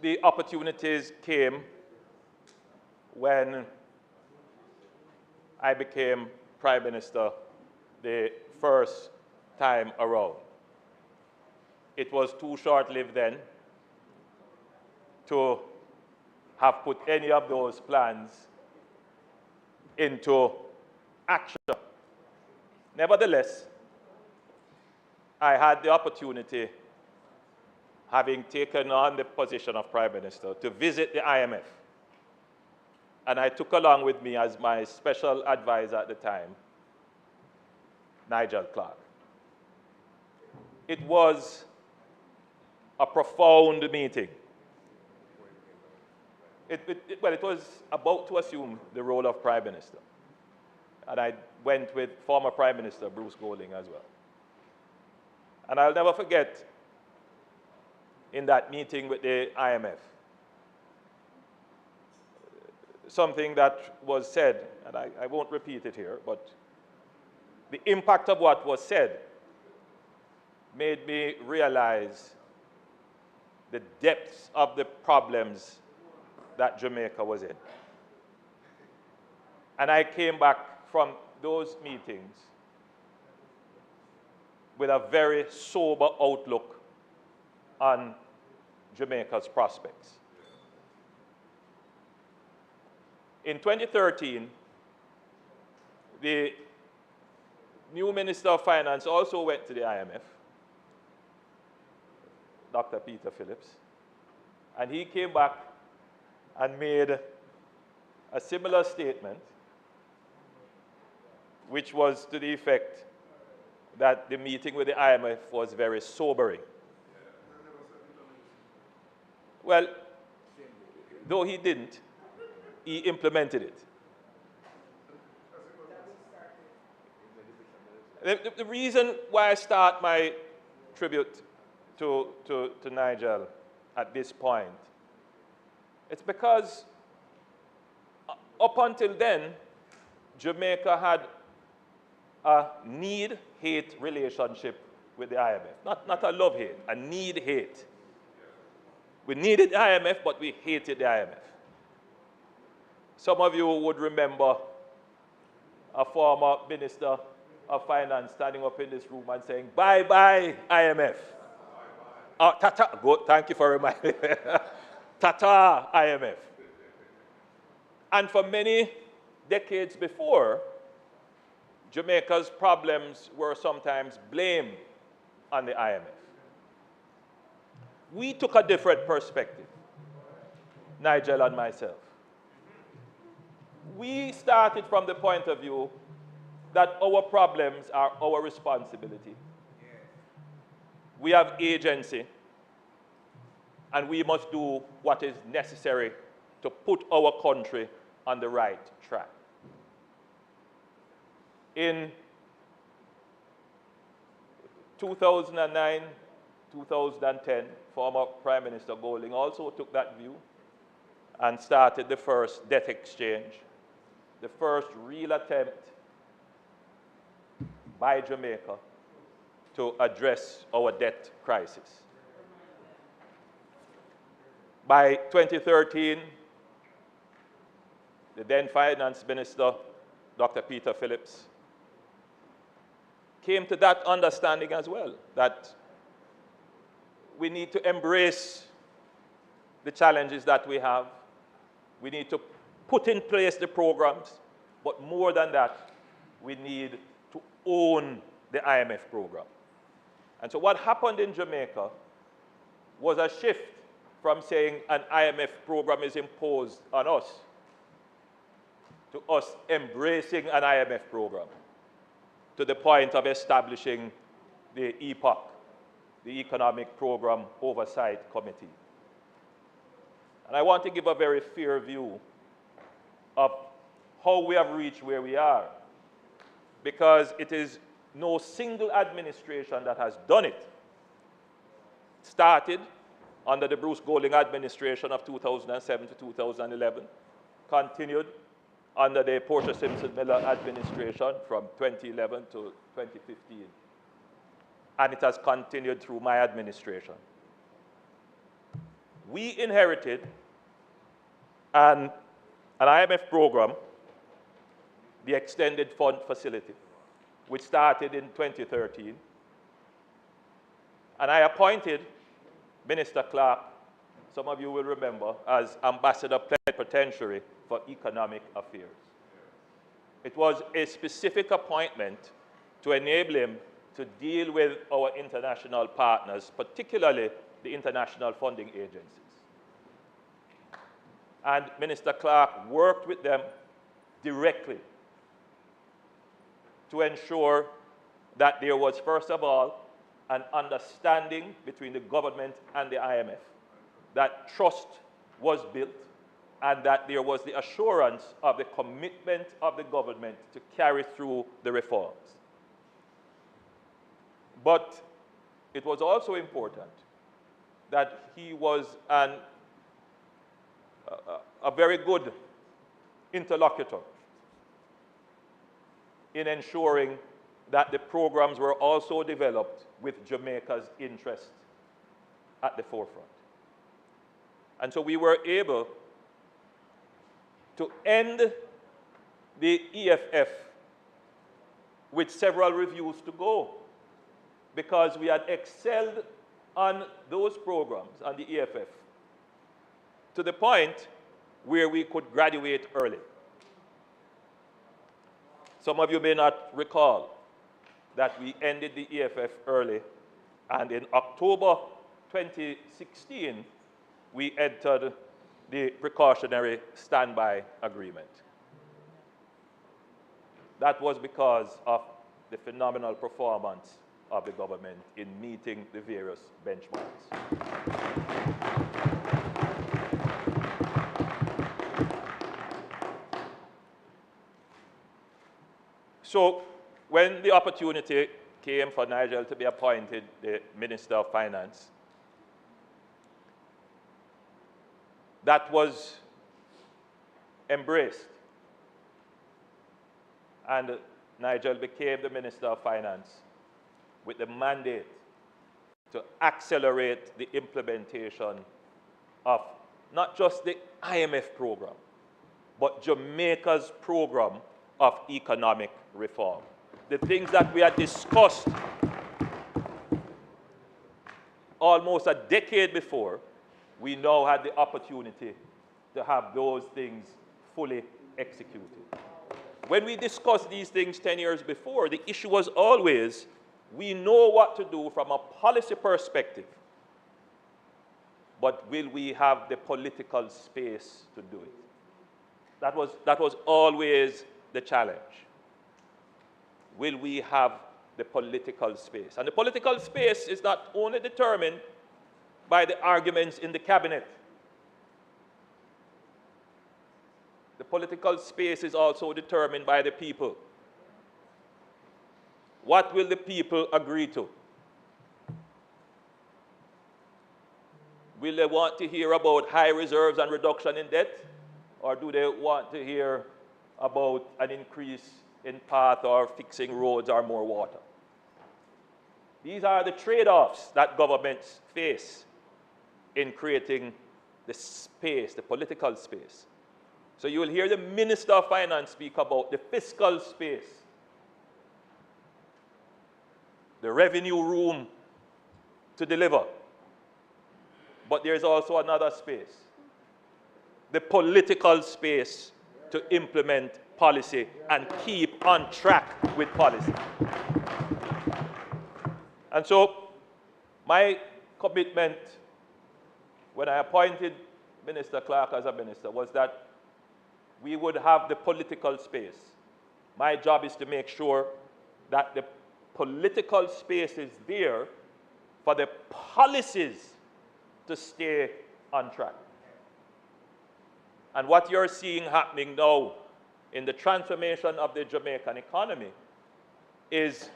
the opportunities came when I became Prime Minister the first time around. It was too short-lived then to have put any of those plans into action. Nevertheless, I had the opportunity having taken on the position of Prime Minister, to visit the IMF. And I took along with me as my special advisor at the time, Nigel Clark. It was a profound meeting. It was about to assume the role of Prime Minister. And I went with former Prime Minister Bruce Golding as well. And I'll never forget, in that meeting with the IMF, something that was said, and I won't repeat it here, but the impact of what was said made me realize the depths of the problems that Jamaica was in. And I came back from those meetings with a very sober outlook on Jamaica's prospects. In 2013, the new Minister of Finance also went to the IMF, Dr. Peter Phillips, and he came back and made a similar statement, which was to the effect that the meeting with the IMF was very sobering. Well, though he didn't, he implemented it. The reason why I start my tribute to Nigel at this point, it's because up until then, Jamaica had a need-hate relationship with the IMF. Not a love-hate, a need-hate. We needed the IMF, but we hated the IMF. Some of you would remember a former Minister of Finance standing up in this room and saying, bye-bye, IMF. Tata, good, thank you for reminding me. Tata, IMF. And for many decades before, Jamaica's problems were sometimes blamed on the IMF. We took a different perspective, Nigel and myself. We started from the point of view that our problems are our responsibility. We have agency, and we must do what is necessary to put our country on the right track. In 2009, 2010, former Prime Minister Golding also took that view and started the first debt exchange, the first real attempt by Jamaica to address our debt crisis. By 2013, the then Finance Minister, Dr. Peter Phillips, came to that understanding as well, that we need to embrace the challenges that we have. We need to put in place the programs, but more than that, we need to own the IMF program. And so what happened in Jamaica was a shift from saying an IMF program is imposed on us to us embracing an IMF program, to the point of establishing the EPOC, the Economic Program Oversight Committee. And I want to give a very fair view of how we have reached where we are, because it is no single administration that has done it. It started under the Bruce Golding administration of 2007 to 2011, continued under the Portia Simpson Miller administration from 2011 to 2015. And it has continued through my administration. We inherited an IMF program, the Extended Fund Facility, which started in 2013. And I appointed Minister Clark, some of you will remember, as Ambassador Plenipotentiary for Economic Affairs. It was a specific appointment to enable him to deal with our international partners, particularly the international funding agencies. And Minister Clark worked with them directly to ensure that there was, first of all, an understanding between the government and the IMF, that trust was built, and that there was the assurance of the commitment of the government to carry through the reforms. But it was also important that he was a very good interlocutor in ensuring that the programs were also developed with Jamaica's interest at the forefront. And so we were able to end the EFF with several reviews to go, because we had excelled on those programs, on the EFF, to the point where we could graduate early. Some of you may not recall that we ended the EFF early, and in October 2016, we entered the precautionary standby agreement. That was because of the phenomenal performance of the government in meeting the various benchmarks. So when the opportunity came for Nigel to be appointed the Minister of Finance, that was embraced. And Nigel became the Minister of Finance with the mandate to accelerate the implementation of not just the IMF program, but Jamaica's program of economic reform. The things that we had discussed almost a decade before, we now had the opportunity to have those things fully executed. When we discussed these things 10 years before, the issue was always, we know what to do from a policy perspective, but will we have the political space to do it? That was always the challenge. Will we have the political space? And the political space is not only determined by the arguments in the cabinet. The political space is also determined by the people. What will the people agree to? Will they want to hear about high reserves and reduction in debt? Or do they want to hear about an increase in path or fixing roads or more water? These are the trade-offs that governments face in creating the space, the political space. So you will hear the Minister of Finance speak about the fiscal space, the revenue room to deliver. But there's also another space, the political space to implement policy and keep on track with policy. And so my commitment when I appointed Minister Clark as a minister was that we would have the political space. My job is to make sure that the political space is there for the policies to stay on track. And what you're seeing happening now in the transformation of the Jamaican economy is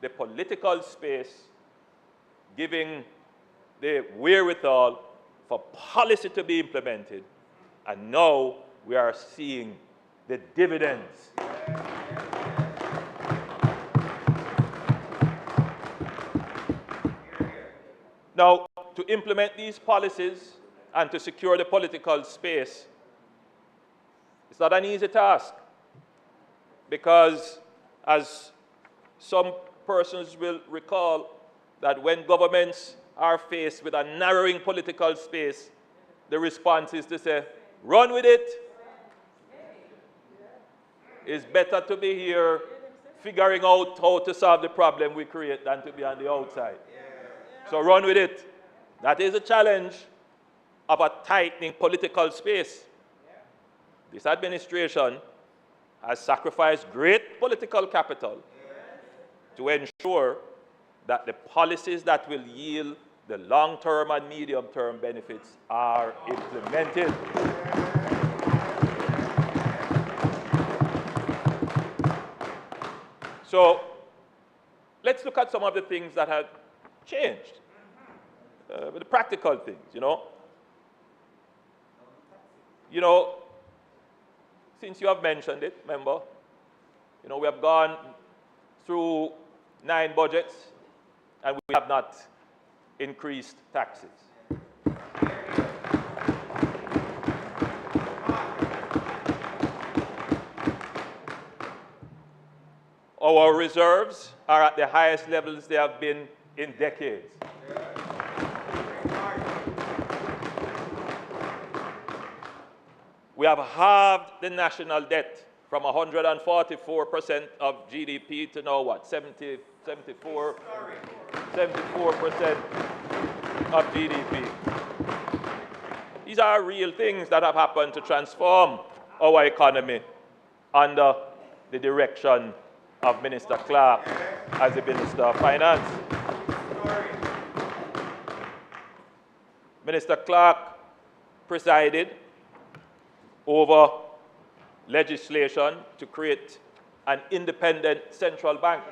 the political space giving the wherewithal for policy to be implemented. And now we are seeing the dividends. Now, to implement these policies and to secure the political space, it's not an easy task, because as some persons will recall, that when governments are faced with a narrowing political space, the response is to say, run with it. It's better to be here figuring out how to solve the problem we create than to be on the outside. So run with it. That is a challenge of a tightening political space. This administration has sacrificed great political capital to ensure that the policies that will yield the long-term and medium-term benefits are implemented. So let's look at some of the things that have changed, the practical things, you know. Since you have mentioned it, member, we have gone through 9 budgets and we have not increased taxes. Our reserves are at the highest levels they have been in decades. We have halved the national debt from 144% of GDP to now what, 74% of GDP. These are real things that have happened to transform our economy under the direction of Minister Clark as the Minister of Finance. Minister Clark presided over legislation to create an independent central bank.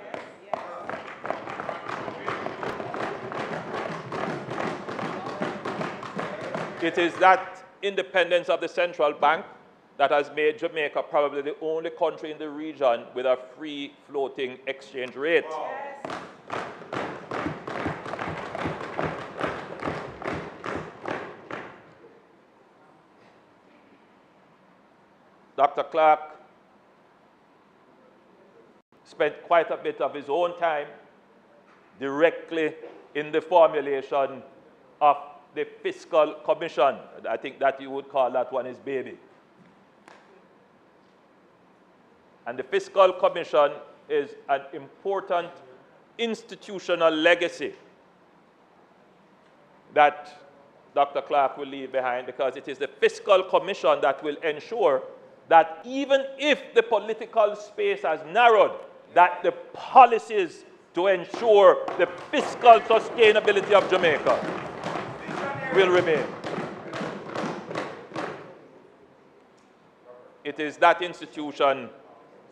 It is that independence of the central bank that has made Jamaica probably the only country in the region with a free floating exchange rate. Dr. Clark spent quite a bit of his own time directly in the formulation of the Fiscal Commission. I think that you would call that one his baby. And the Fiscal Commission is an important institutional legacy that Dr. Clark will leave behind, because it is the Fiscal Commission that will ensure that even if the political space has narrowed, that the policies to ensure the fiscal sustainability of Jamaica will remain. It is that institution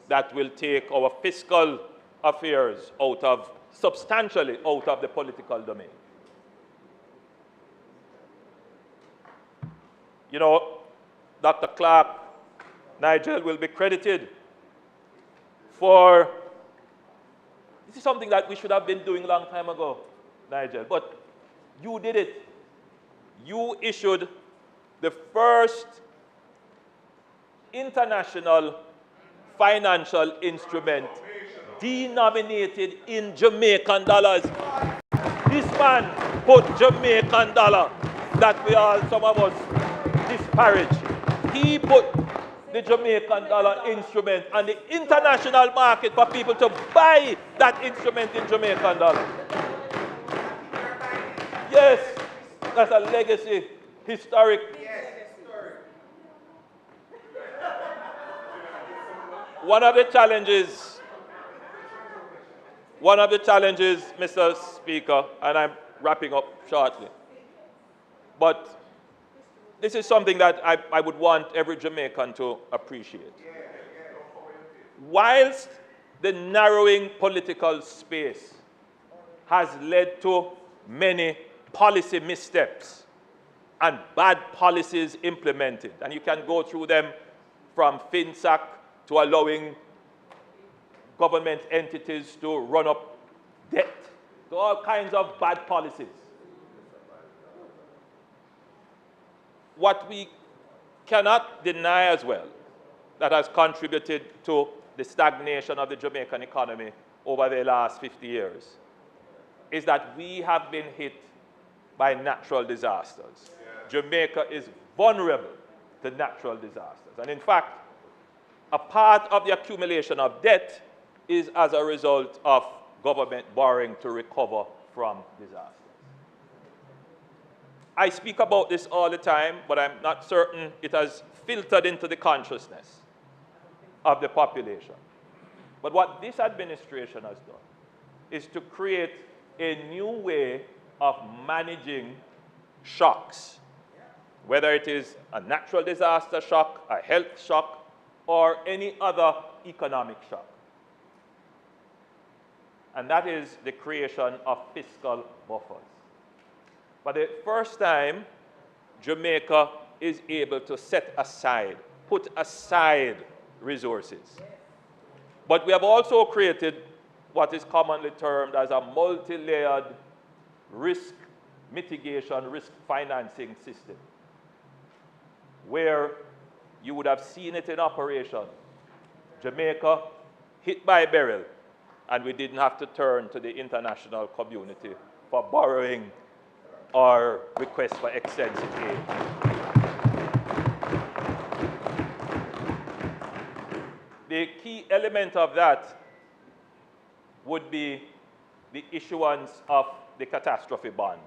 that will take our fiscal affairs substantially out of the political domain. Dr. Clark, Nigel, will be credited for, this is something that we should have been doing a long time ago, Nigel, but you did it. You issued the first international financial instrument denominated in Jamaican dollars. This man put Jamaican dollar that some of us disparage. He put the Jamaican dollar instrument on the international market for people to buy that instrument in Jamaican dollar. Yes, that's a legacy, historic. One of the challenges, Mr. Speaker, and I'm wrapping up shortly, but this is something that I would want every Jamaican to appreciate. Whilst the narrowing political space has led to many policy missteps and bad policies implemented, and you can go through them from FinSAC to allowing government entities to run up debt, to all kinds of bad policies. What we cannot deny as well, that has contributed to the stagnation of the Jamaican economy over the last 50 years, is that we have been hit by natural disasters. Jamaica is vulnerable to natural disasters. And in fact, a part of the accumulation of debt is as a result of government borrowing to recover from disasters. I speak about this all the time, but I'm not certain it has filtered into the consciousness of the population. But what this administration has done is to create a new way of managing shocks, whether it is a natural disaster shock, a health shock, or any other economic shock. And that is the creation of fiscal buffers. For the first time, Jamaica is able to set aside, put aside resources. But we have also created what is commonly termed as a multi-layered risk mitigation, risk financing system, where you would have seen it in operation. Jamaica hit by beryl, and we didn't have to turn to the international community for borrowing or request for extensive aid. The key element of that would be the issuance of the catastrophe bond.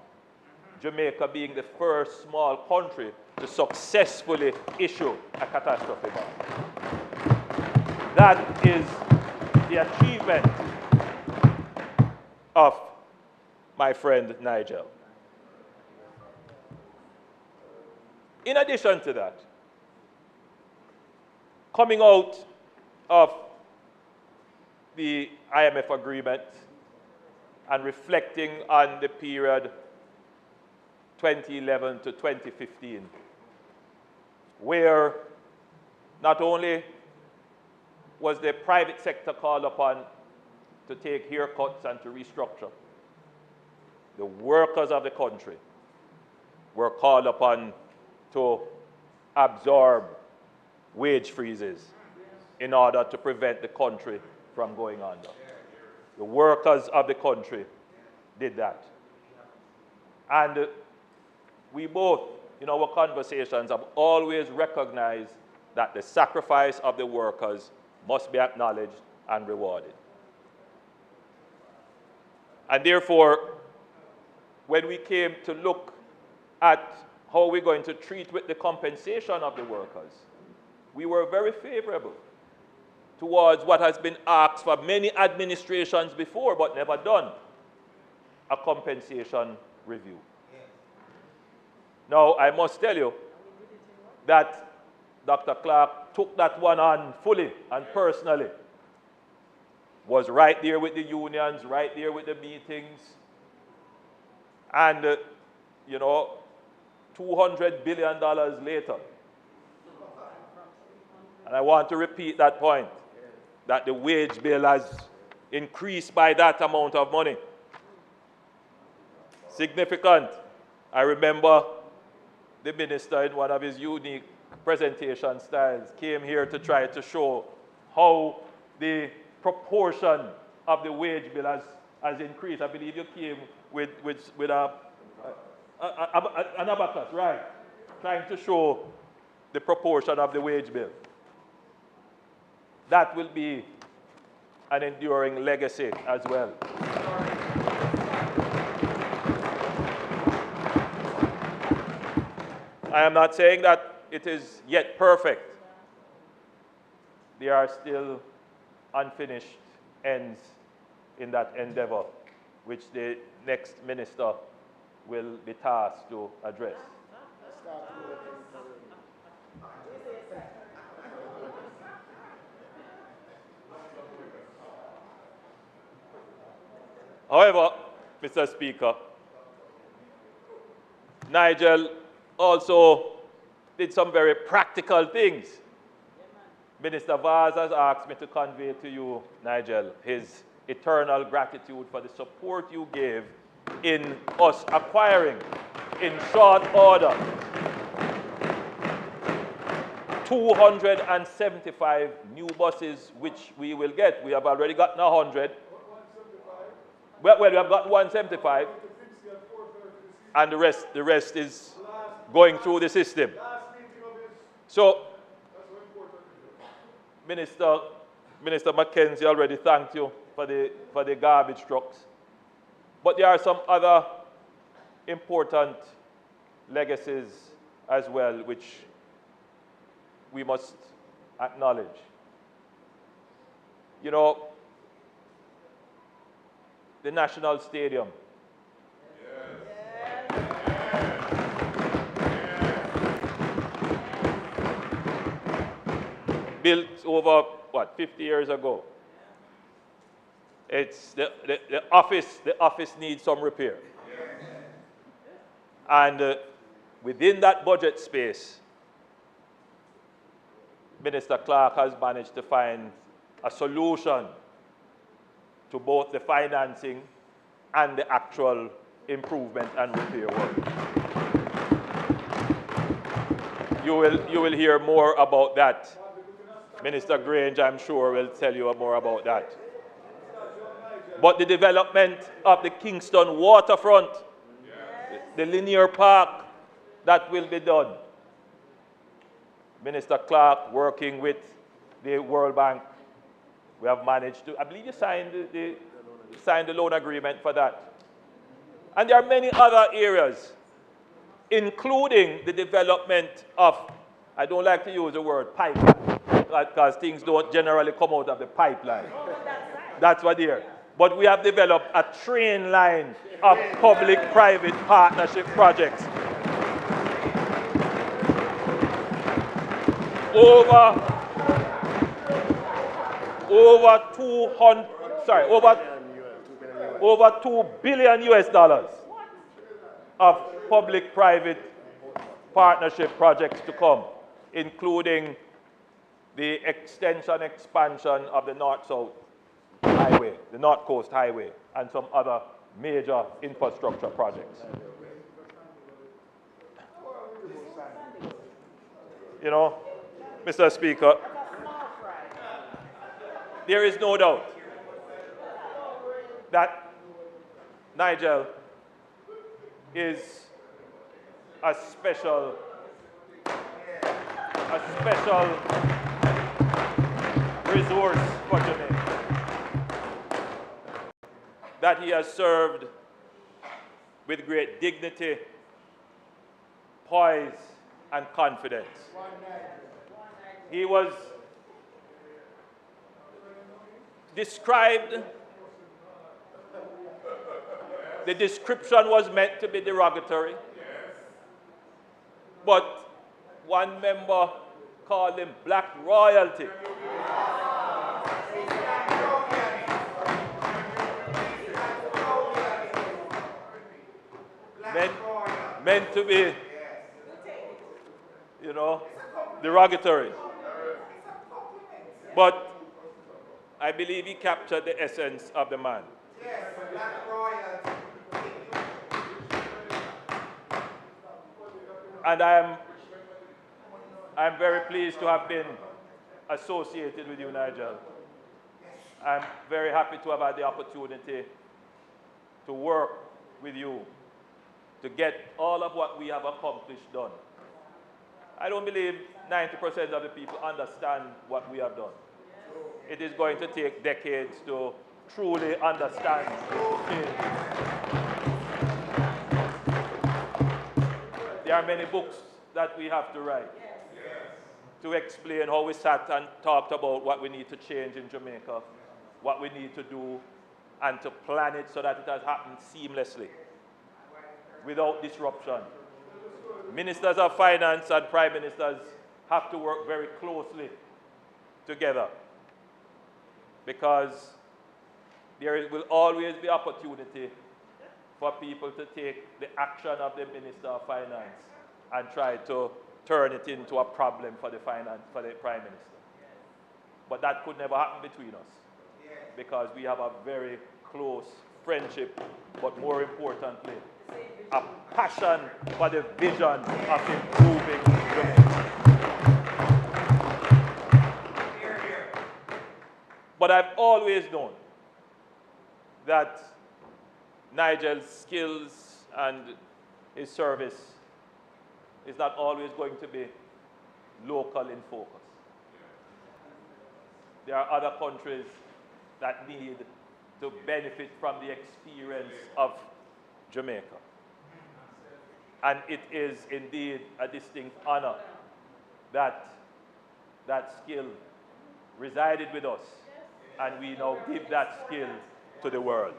Jamaica being the first small country to successfully issue a catastrophe bond. That is the achievement of my friend Nigel. In addition to that, coming out of the IMF agreement and reflecting on the period 2011 to 2015, where not only was the private sector called upon to take haircuts and to restructure, the workers of the country were called upon to absorb wage freezes in order to prevent the country from going under. The workers of the country did that. And we both, in our conversations, have always recognized that the sacrifice of the workers must be acknowledged and rewarded. And therefore, when we came to look at how we're going to treat with the compensation of the workers, we were very favorable towards what has been asked for many administrations before but never done, a compensation review. Now, I must tell you that Dr. Clark took that one on fully and personally, was right there with the unions, right there with the meetings, and, you know, $200 billion later. And I want to repeat that point, that the wage bill has increased by that amount of money. Significant. I remember the minister, in one of his unique presentation styles, came here to try to show how the proportion of the wage bill has increased. I believe you came with an abacus, right? Trying to show the proportion of the wage bill. That will be an enduring legacy as well. I am not saying that it is yet perfect. There are still unfinished ends in that endeavor, which the next minister will be tasked to address. However, Mr. Speaker, Nigel also did some very practical things. Minister Vaz has asked me to convey to you, Nigel, his eternal gratitude for the support you gave in us acquiring, in short order, 275 new buses, which we will get. We have already gotten 100. Well, we have got 175, and the rest is going through the system. So, Minister Mackenzie already thanked you for the garbage trucks. But there are some other important legacies as well, which we must acknowledge. You know, the National Stadium. Built over, 50 years ago. It's the office needs some repair. And within that budget space, Minister Clark has managed to find a solution to both the financing and the actual improvement and repair work. You will hear more about that. Minister Grange, I'm sure, will tell you more about that. But the development of the Kingston waterfront, the linear park, that will be done. Minister Clark, working with the World Bank, we have managed to, I believe you signed the loan agreement for that. And there are many other areas, including the development of, I don't like to use the word pipeline, because things don't generally come out of the pipeline. That's what here. But we have developed a train line of public-private partnership projects. Over $2 billion US of public-private partnership projects to come, including the expansion of the North-South Highway, the North Coast Highway, and some other major infrastructure projects. You know, Mr. Speaker, there is no doubt that Nigel is a special resource for Jamaica, that he has served with great dignity, poise, and confidence. He was described, the description was meant to be derogatory, but one member called him black royalty. Meant to be, you know, derogatory. But I believe he captured the essence of the man. And I'm very pleased to have been associated with you, Nigel. I'm very happy to have had the opportunity to work with you to get all of what we have accomplished done. I don't believe 90% of the people understand what we have done. It is going to take decades to truly understand it. There are many books that we have to write to explain how we sat and talked about what we need to change in Jamaica, what we need to do, and to plan it so that it has happened seamlessly, without disruption. Ministers of finance and prime ministers have to work very closely together, because there will always be opportunity for people to take the action of the Minister of Finance and try to turn it into a problem for the Prime Minister. But that could never happen between us, because we have a very close friendship, but more importantly, a passion for the vision of improving Jamaica. But I've always known that Nigel's skills and his service is not always going to be local in focus. There are other countries that need to benefit from the experience of Jamaica. And it is indeed a distinct honor that that skill resided with us, and we now give that skill to the world.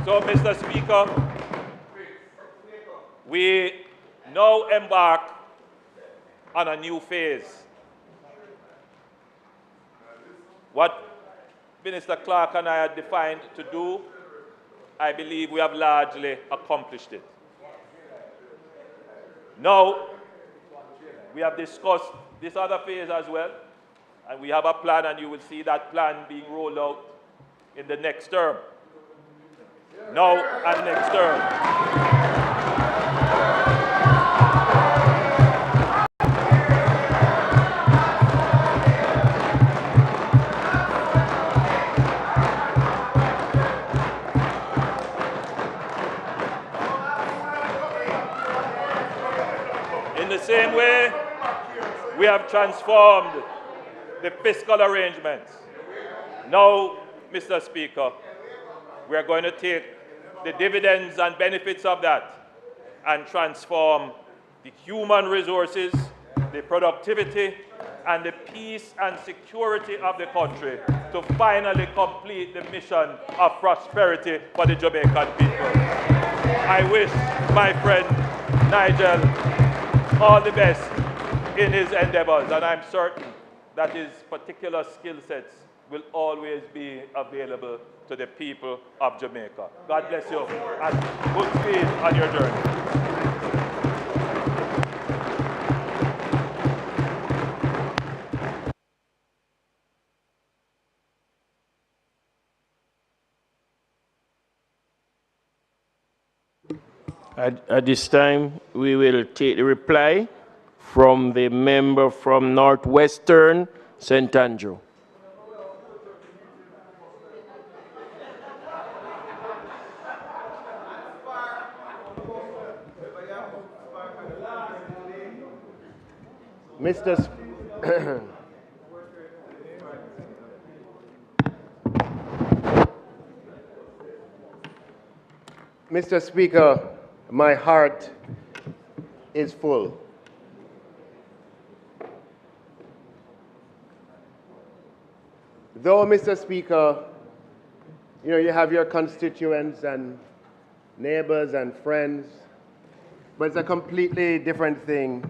So, Mr. Speaker, we now embark on a new phase. What Minister Clark and I had defined to do, I believe we have largely accomplished it. Now, we have discussed this other phase as well, and we have a plan, and you will see that plan being rolled out in the next term. Now and next term. In the same way, we have transformed the fiscal arrangements. Now, Mr. Speaker, we are going to take the dividends and benefits of that and transform the human resources, the productivity, and the peace and security of the country to finally complete the mission of prosperity for the Jamaican people. I wish my friend Nigel all the best in his endeavors, and I'm certain that his particular skill sets will always be available to the people of Jamaica. God bless you, and good speed on your journey. At this time, we will take the reply from the member from Northwestern St. Andrew. Mr. Speaker, my heart is full. Though, Mr. Speaker, you have your constituents and neighbors and friends, but it's a completely different thing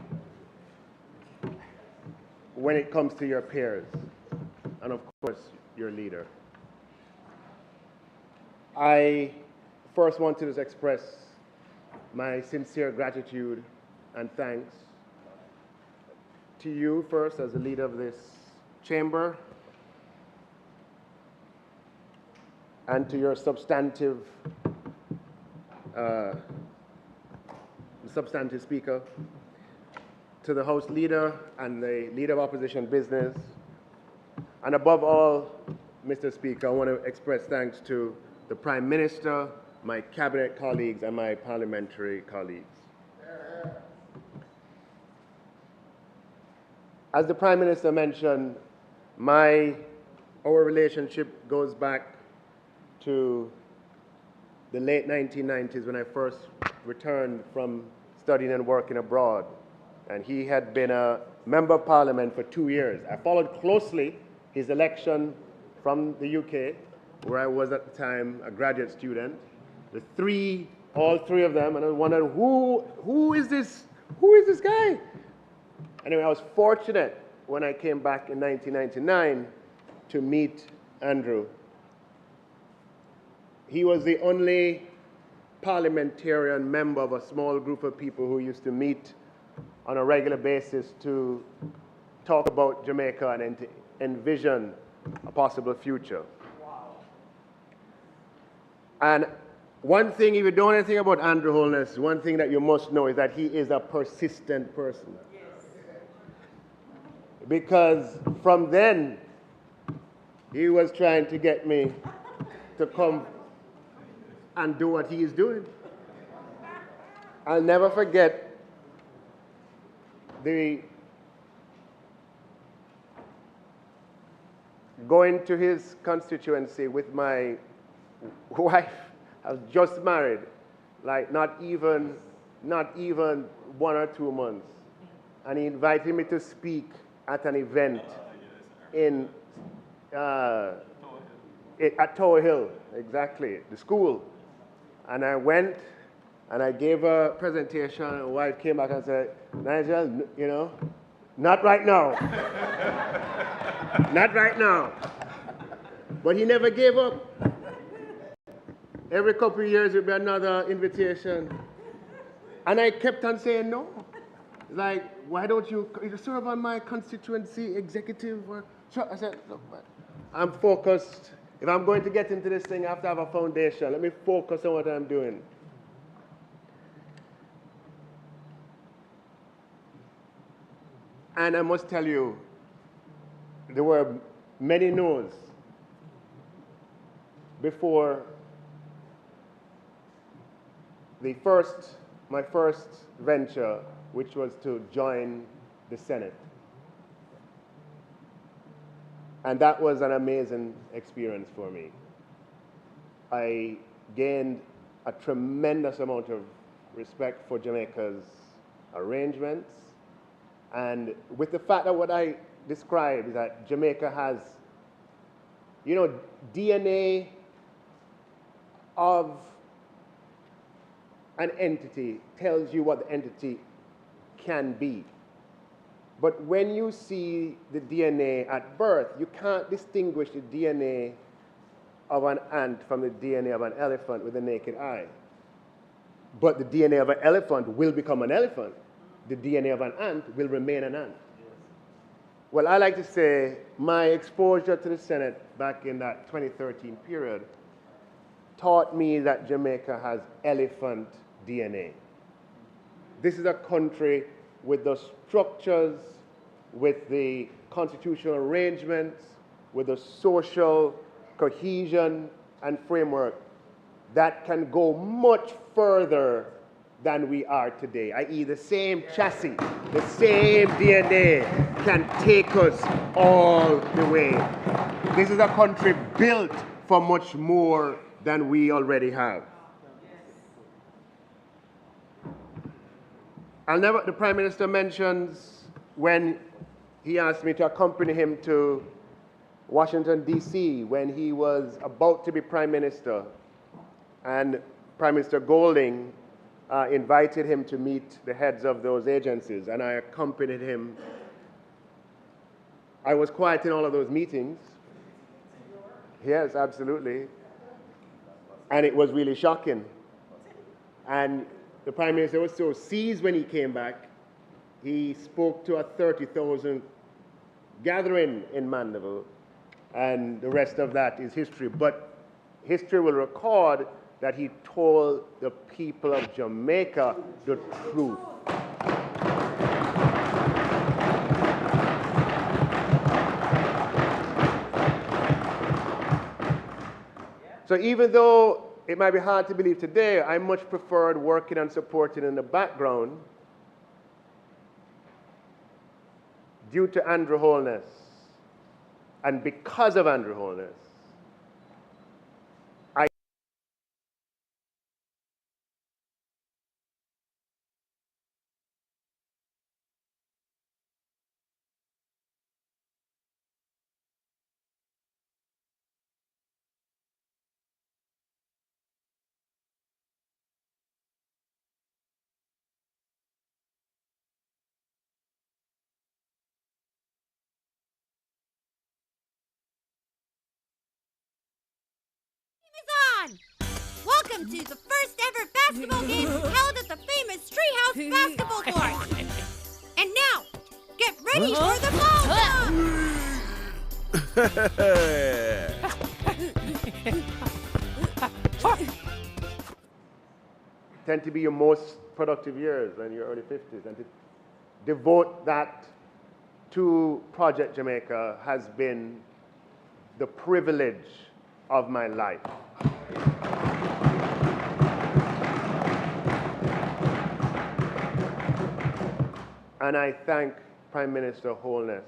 when it comes to your peers and, of course, your leader. I first want to just express my sincere gratitude and thanks to you first as the leader of this chamber, and to your substantive speaker, to the House leader and the leader of opposition business, and above all, Mr. Speaker, I want to express thanks to the Prime Minister, my cabinet colleagues, and my parliamentary colleagues. As the Prime Minister mentioned, our relationship goes back to the late 1990s when I first returned from studying and working abroad. And he had been a member of parliament for 2 years. I followed closely his election from the UK, where I was at the time a graduate student. All three of them, and I wondered, who is this guy? Anyway, I was fortunate when I came back in 1999 to meet Andrew. He was the only parliamentarian member of a small group of people who used to meet on a regular basis to talk about Jamaica and to envision a possible future. Wow. And one thing, if you don't know anything about Andrew Holness, one thing that you must know is that he is a persistent person. Yes. Because from then, he was trying to get me to come and do what he is doing. I'll never forget the going to his constituency with my wife. I was just married, like not even 1 or 2 months. And he invited me to speak at an event in at Tower Hill, exactly, the school. And I went and I gave a presentation, and my wife came back and said, Nigel, you know, not right now. Not right now. But he never gave up. Every couple of years there'd be another invitation. And I kept on saying no. Like, why don't you serve on my constituency executive? Sure. I said, look, man, I'm focused. If I'm going to get into this thing, I have to have a foundation. Let me focus on what I'm doing. And I must tell you, there were many no's before my first venture, which was to join the Senate. And that was an amazing experience for me. I gained a tremendous amount of respect for Jamaica's arrangements. And with the fact that what I described is that Jamaica has, you know, DNA of an entity tells you what the entity can be. But when you see the DNA at birth, you can't distinguish the DNA of an ant from the DNA of an elephant with the naked eye. But the DNA of an elephant will become an elephant. The DNA of an ant will remain an ant. Well, I like to say my exposure to the Senate back in that 2013 period taught me that Jamaica has elephant DNA. This is a country with the structures, with the constitutional arrangements, with the social cohesion and framework that can go much further than we are today, i.e. the same chassis, the same DNA can take us all the way. This is a country built for much more than we already have. The Prime Minister mentions when he asked me to accompany him to Washington, D.C. when he was about to be Prime Minister, and Prime Minister Golding invited him to meet the heads of those agencies, and I accompanied him. I was quiet in all of those meetings. Yes, absolutely. And it was really shocking. And the Prime Minister was so seized when he came back. He spoke to a 30,000 gathering in Mandeville, and the rest of that is history. But history will record that he told the people of Jamaica the truth. So even though it might be hard to believe today, I much preferred working and supporting in the background due to Andrew Holness. And because of Andrew Holness, Welcome to the first ever basketball game held at the famous Treehouse Basketball Court. And now, get ready for the ball jump! Tend to be your most productive years in your early 50s, and to devote that to Project Jamaica has been the privilege of my life. And I thank Prime Minister Holness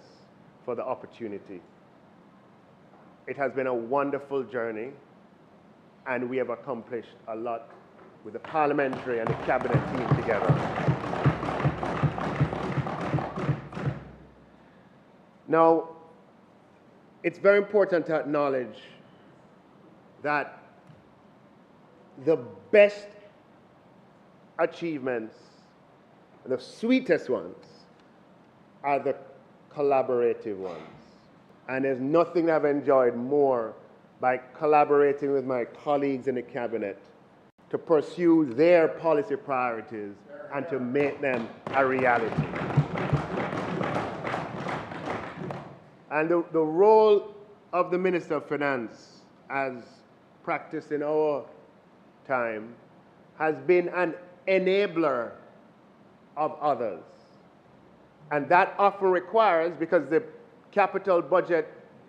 for the opportunity. It has been a wonderful journey, and we have accomplished a lot with the parliamentary and the cabinet team together. Now, it's very important to acknowledge that the best achievements, the sweetest ones, are the collaborative ones. And there's nothing I've enjoyed more by collaborating with my colleagues in the cabinet to pursue their policy priorities and to make them a reality. And the role of the Minister of Finance, as practiced in our time, has been an enabler of others. And that often requires, because the capital budget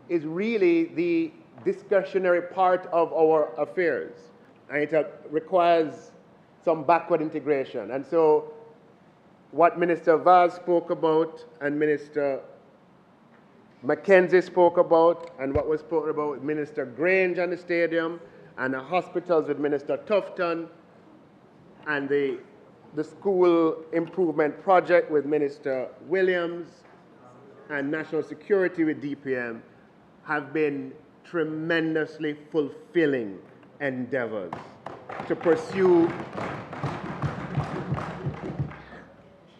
is really the discretionary part of our affairs, and it requires some backward integration. And so what Minister Vaz spoke about and Minister Mackenzie spoke about, and what was spoken about with Minister Grange and the stadium, and the hospitals with Minister Tufton, and the school improvement project with Minister Williams, and national security with DPM, have been tremendously fulfilling endeavors to pursue.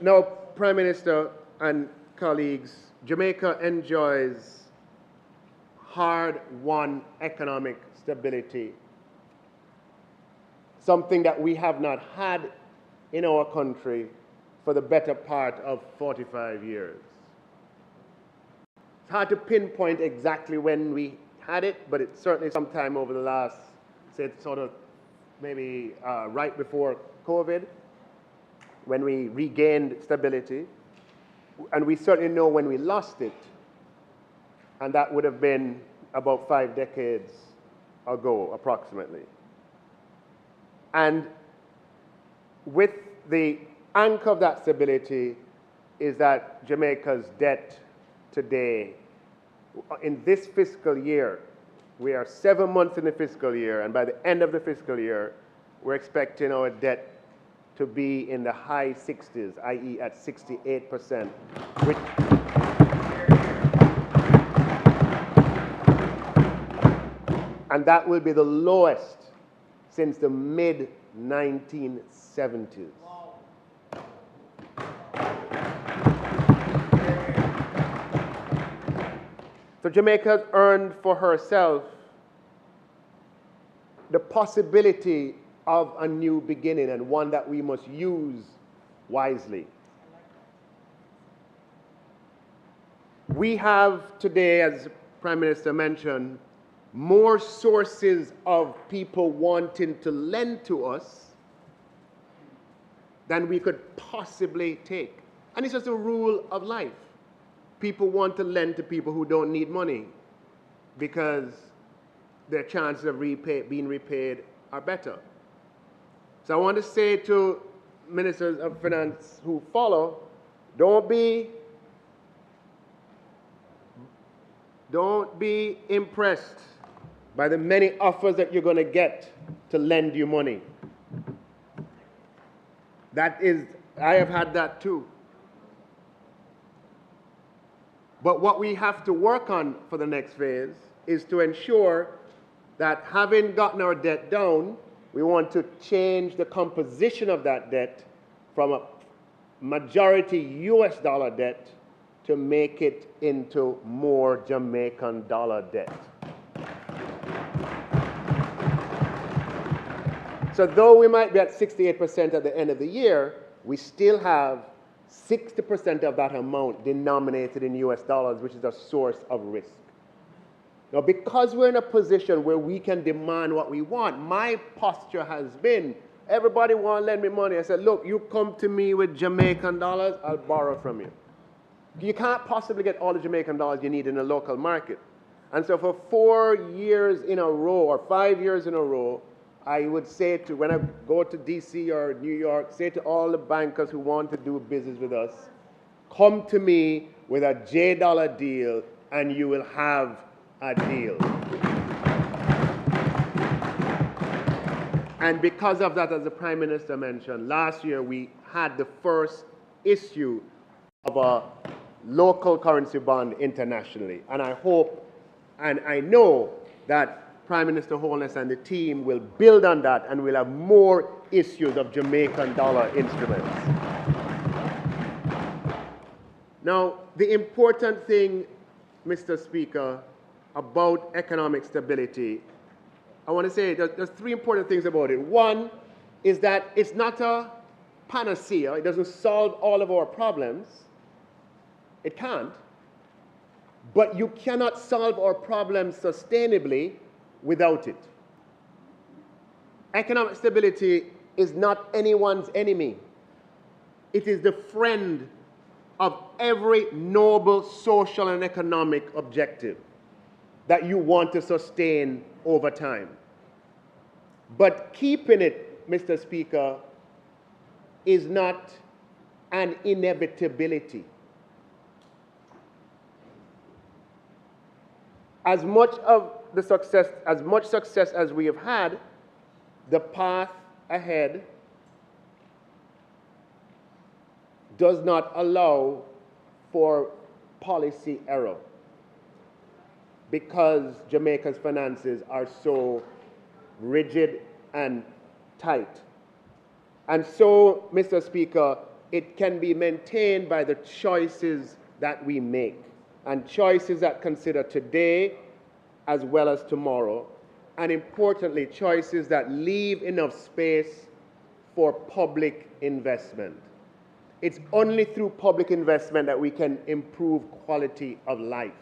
Now, Prime Minister and colleagues, Jamaica enjoys hard-won economic stability, something that we have not had in our country for the better part of 45 years. It's hard to pinpoint exactly when we had it, but it's certainly sometime over the last, say, sort of maybe right before COVID, when we regained stability. And we certainly know when we lost it, and that would have been about 5 decades ago, approximately. And with the anchor of that stability is that Jamaica's debt today, in this fiscal year, we are 7 months in the fiscal year, and by the end of the fiscal year, we're expecting our debt to be in the high 60s, i.e. at 68%, which and that will be the lowest since the mid-1970s. So Jamaica has earned for herself the possibility of a new beginning, and one that we must use wisely. We have today, as the Prime Minister mentioned, more sources of people wanting to lend to us than we could possibly take. And it's just a rule of life. People want to lend to people who don't need money because their chances of being repaid are better. So I want to say to ministers of finance who follow, don't be impressed by the many offers that you're going to get to lend you money. I have had that too. But what we have to work on for the next phase is to ensure that, having gotten our debt down, we want to change the composition of that debt from a majority US dollar debt to make it into more Jamaican dollar debt. So though we might be at 68% at the end of the year, we still have 60% of that amount denominated in US dollars, which is a source of risk. Now, because we're in a position where we can demand what we want, my posture has been, everybody want to lend me money. I said, look, you come to me with Jamaican dollars, I'll borrow from you. You can't possibly get all the Jamaican dollars you need in the local market. And so for 4 years in a row, or 5 years in a row, I would say to, when I go to DC or New York, say to all the bankers who want to do business with us, come to me with a J dollar deal and you will have a deal. And because of that, as the Prime Minister mentioned, last year we had the first issue of a local currency bond internationally. And I hope and I know that Prime Minister Holness and the team will build on that and we'll have more issues of Jamaican dollar instruments. Now, the important thing, Mr. Speaker, about economic stability, I want to say there's three important things about it. One is that it's not a panacea. It doesn't solve all of our problems. It can't. But you cannot solve our problems sustainably without it. Economic stability is not anyone's enemy. It is the friend of every noble social and economic objective that you want to sustain over time. But keeping it, Mr. Speaker, is not an inevitability. As much success as we have had, the path ahead does not allow for policy error because Jamaica's finances are so rigid and tight. And so, Mr. Speaker, it can be maintained by the choices that we make, and choices that consider today as well as tomorrow, and importantly, choices that leave enough space for public investment. It's only through public investment that we can improve quality of life.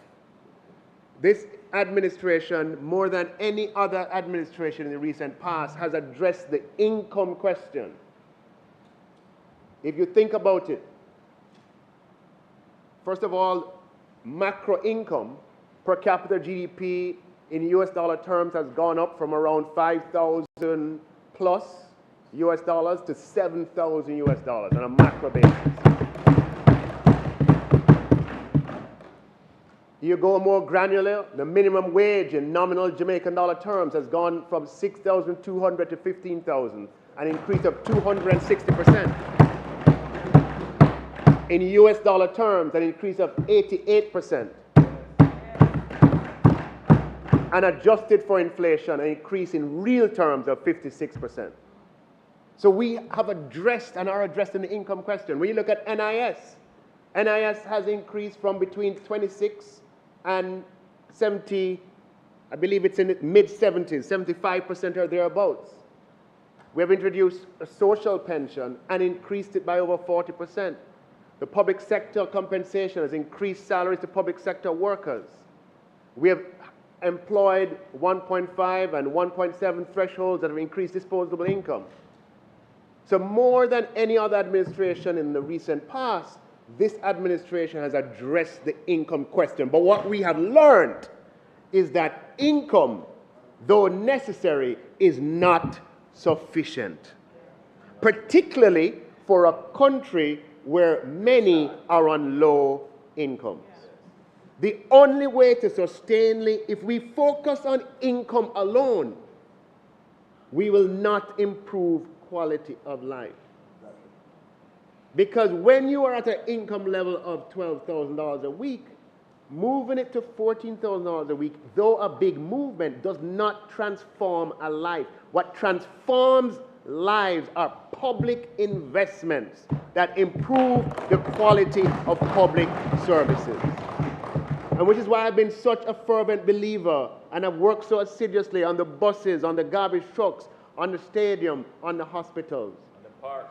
This administration, more than any other administration in the recent past, has addressed the income question. If you think about it, first of all, macro income per capita GDP in US dollar terms has gone up from around 5,000 plus US dollars to 7,000 US dollars on a macro basis. You go more granular, the minimum wage in nominal Jamaican dollar terms has gone from 6,200 to 15,000, an increase of 260%. In US dollar terms, an increase of 88%. And adjusted for inflation, an increase in real terms of 56%. So we have addressed and are addressing the income question. When you look at NIS, NIS has increased from between 26 and 70, I believe it's in the mid-70s, 75% or thereabouts. We have introduced a social pension and increased it by over 40%. The public sector compensation has increased salaries to public sector workers. We have employed 1.5 and 1.7 thresholds that have increased disposable income. So more than any other administration in the recent past, this administration has addressed the income question. But what we have learned is that income, though necessary, is not sufficient, particularly for a country where many are on low incomes. The only way to sustainably, if we focus on income alone, we will not improve quality of life. Because when you are at an income level of $12,000 a week, moving it to $14,000 a week, though a big movement, does not transform a life. What transforms lives are public investments that improve the quality of public services. And which is why I've been such a fervent believer and I've worked so assiduously on the buses, on the garbage trucks, on the stadium, on the hospitals,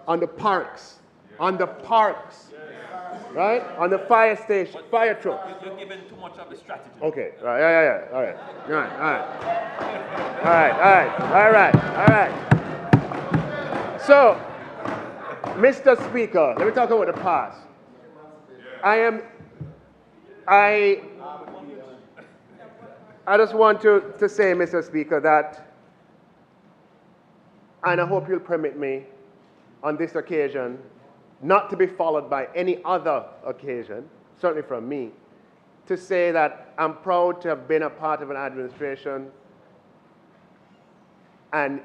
on the parks, on the parks, right? On the fire station, fire trucks. You're giving too much of a strategy. Okay, right, yeah, all right, all right. So, Mr. Speaker, let me talk about the past. I just want to say, Mr. Speaker, that, and I hope you'll permit me on this occasion, not to be followed by any other occasion, certainly from me, to say that I'm proud to have been a part of an administration and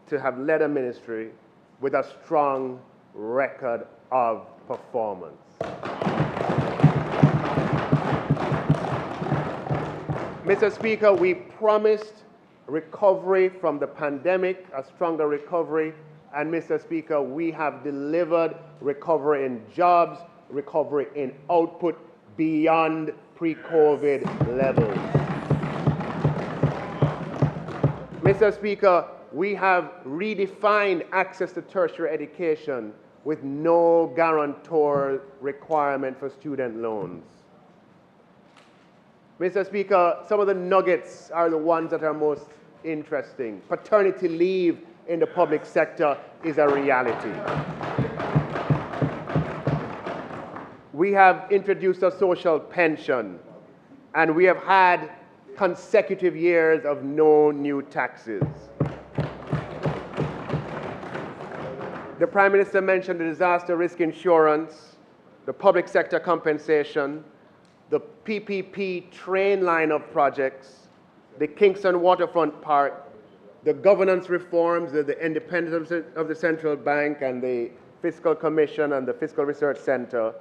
to have led a ministry with a strong record of performance. Mr. Speaker, we promised recovery from the pandemic, a stronger recovery, and Mr. Speaker, we have delivered recovery in jobs, recovery in output beyond pre-COVID levels. Mr. Speaker, we have redefined access to tertiary education with no guarantor requirement for student loans. Mr. Speaker, some of the nuggets are the ones that are most interesting. Paternity leave in the public sector is a reality. We have introduced a social pension, and we have had consecutive years of no new taxes. The Prime Minister mentioned the disaster risk insurance, the public sector compensation, the PPP train line of projects, the Kingston Waterfront Park, the governance reforms, the independence of the central bank and the Fiscal Commission and the Fiscal Research Center,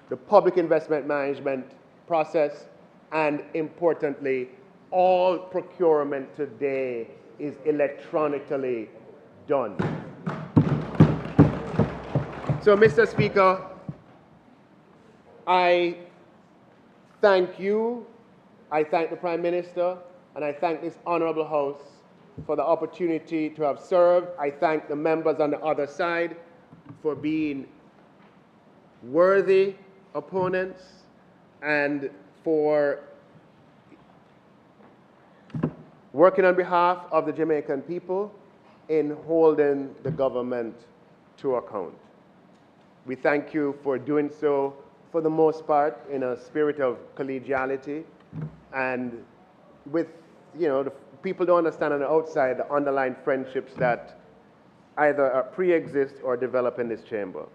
the public investment management process, and importantly, all procurement today is electronically done. So, Mr. Speaker, I thank you, I thank the Prime Minister, and I thank this Honourable House for the opportunity to have served. I thank the members on the other side for being worthy opponents and for working on behalf of the Jamaican people in holding the government to account. We thank you for doing so, for the most part, in a spirit of collegiality and with, the people don't understand on the outside the underlying friendships that either pre-exist or develop in this chamber.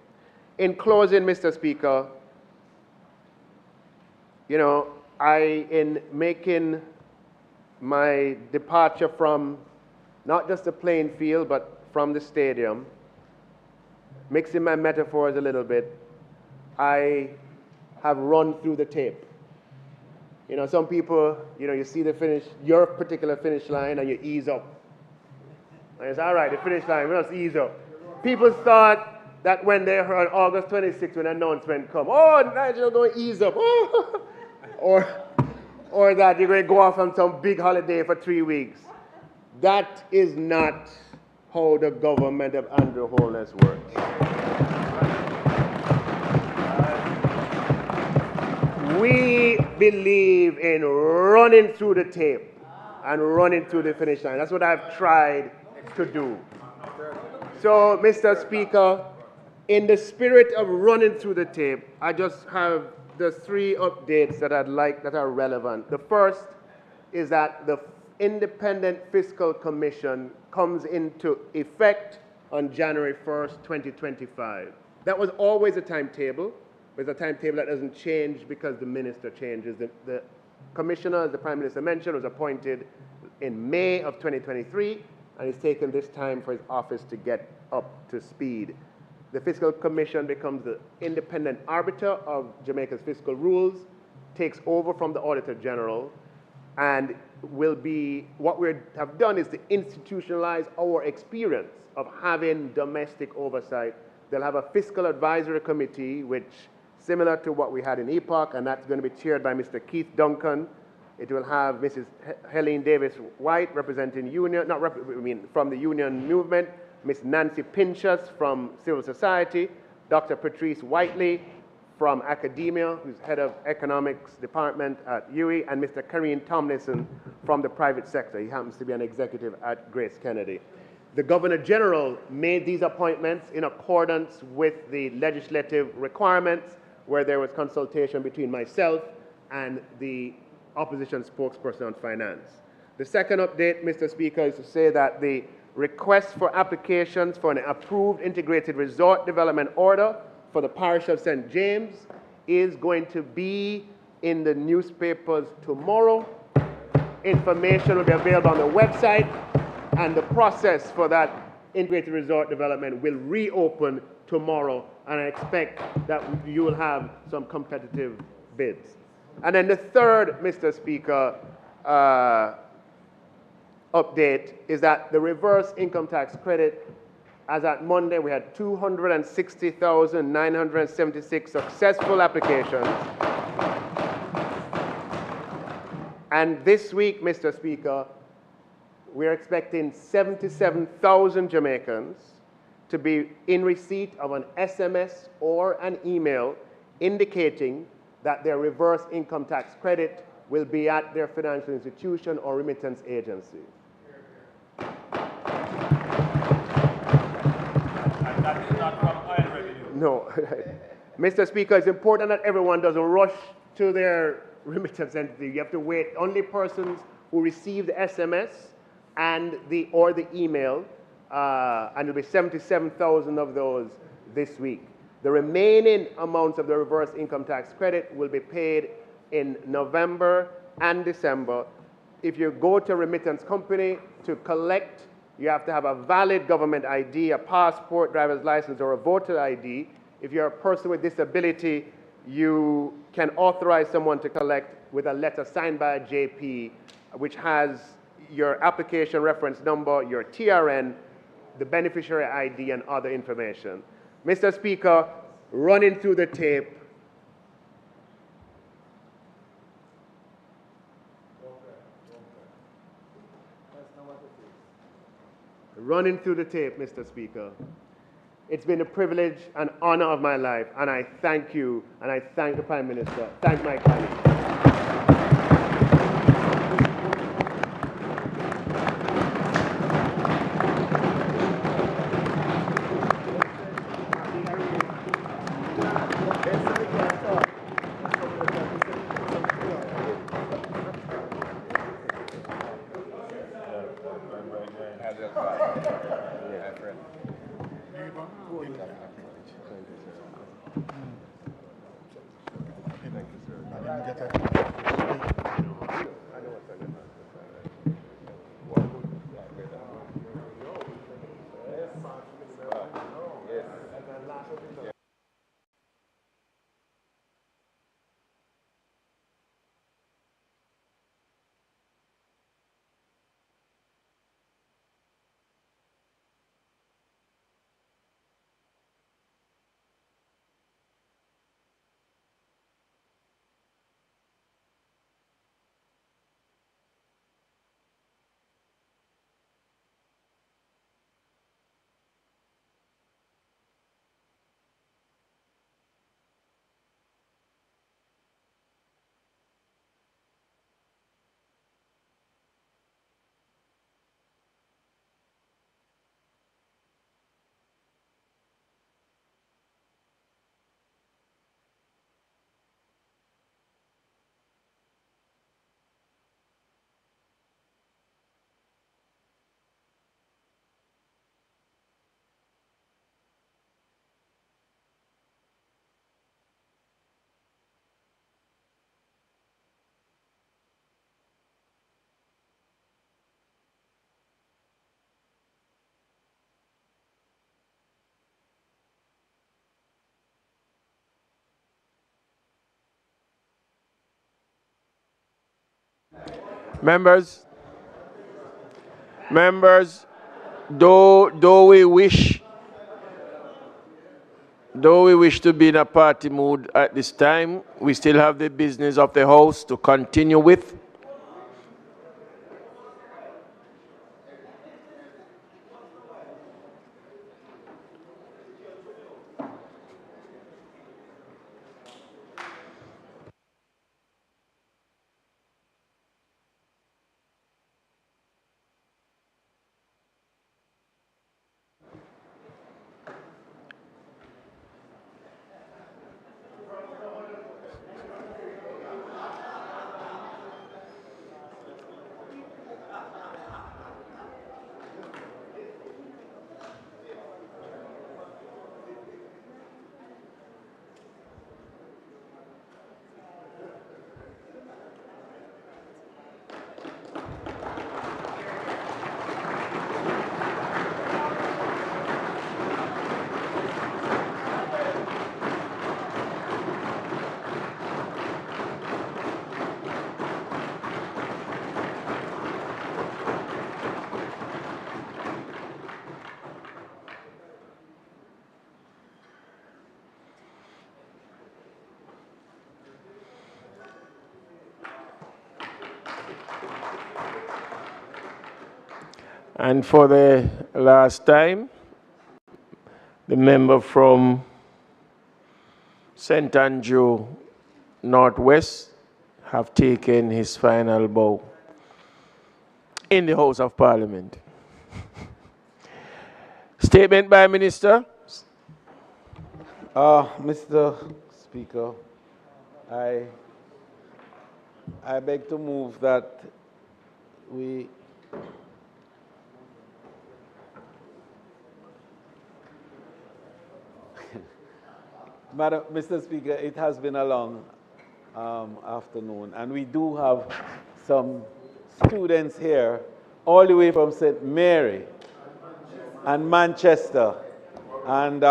In closing, Mr. Speaker, in making my departure from not just the playing field, but from the stadium, mixing my metaphors a little bit, I have run through the tape. Some people, you see the finish, your particular finish line, and you ease up. And it's all right, the finish line, we must ease up. People thought that when they heard August 26th, when the announcement come, oh, Nigel going to ease up, oh. or that you're going to go off on some big holiday for 3 weeks. That is not how the government of Andrew Holness works. We believe in running through the tape and running through the finish line. That's what I've tried to do. So, Mr. Speaker, in the spirit of running through the tape, I just have the 3 updates that I'd like that are relevant. The first is that the Independent Fiscal Commission comes into effect on January 1st, 2025. That was always a timetable. It's a timetable that doesn't change because the minister changes. The commissioner, as the Prime Minister mentioned, was appointed in May of 2023, and it's taken this time for his office to get up to speed. The Fiscal Commission becomes the independent arbiter of Jamaica's fiscal rules, takes over from the Auditor General, and will be, what we have done is to institutionalize our experience of having domestic oversight. They'll have a fiscal advisory committee, which similar to what we had in EPOC, and that's going to be chaired by Mr. Keith Duncan. It will have Mrs. Helene Davis-White representing union, from the union movement, Ms. Nancy Pinchas from civil society, Dr. Patrice Whiteley from academia, who's head of economics department at UWI, and Mr. Kareem Tomlinson from the private sector. He happens to be an executive at Grace Kennedy. The Governor General made these appointments in accordance with the legislative requirements, where there was consultation between myself and the opposition spokesperson on finance. The second update, Mr. Speaker, is to say that the request for applications for an approved integrated resort development order for the parish of St. James is going to be in the newspapers tomorrow. Information will be available on the website, and the process for that integrated resort development will reopen tomorrow, and I expect that you will have some competitive bids. And then the third, Mr. Speaker, update is that the reverse income tax credit, as at Monday, we had 260,976 successful applications. And this week, Mr. Speaker, we're expecting 77,000 Jamaicans to be in receipt of an SMS or an email indicating that their reverse income tax credit will be at their financial institution or remittance agency. And that is not from oil revenue. No. Mr. Speaker, it's important that everyone doesn't rush to their remittance entity. You have to wait. Only persons who receive the SMS and or the email, and there'll be 77,000 of those this week. The remaining amounts of the reverse income tax credit will be paid in November and December. If you go to a remittance company to collect, you have to have a valid government ID, a passport, driver's license, or a voter ID. If you're a person with disability, you can authorize someone to collect with a letter signed by a JP, which has your application reference number, your TRN, the beneficiary ID, and other information. Mr. Speaker, running through the tape, Mr. Speaker, it's been a privilege and honor of my life, and I thank you, and I thank the Prime Minister. Thank my colleagues. Members, though we wish to be in a party mood at this time, we still have the business of the House to continue with. And for the last time, the member from St. Andrew Northwest have taken his final bow in the House of Parliament. Statement by Minister. Mr. Speaker, I beg to move that we Mr. Speaker, it has been a long afternoon, and we do have some students here all the way from St. Mary and Manchester, and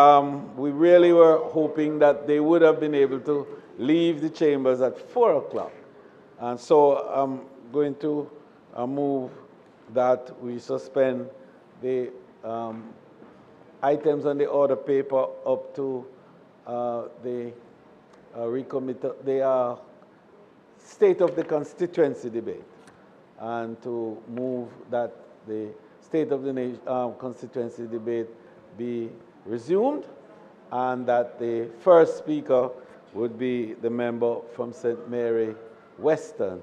we really were hoping that they would have been able to leave the chambers at 4 o'clock. And so I'm going to move that we suspend the items on the order paper up to the state of the constituency debate, and to move that the state of the constituency debate be resumed, and that the first speaker would be the member from St. Mary Western,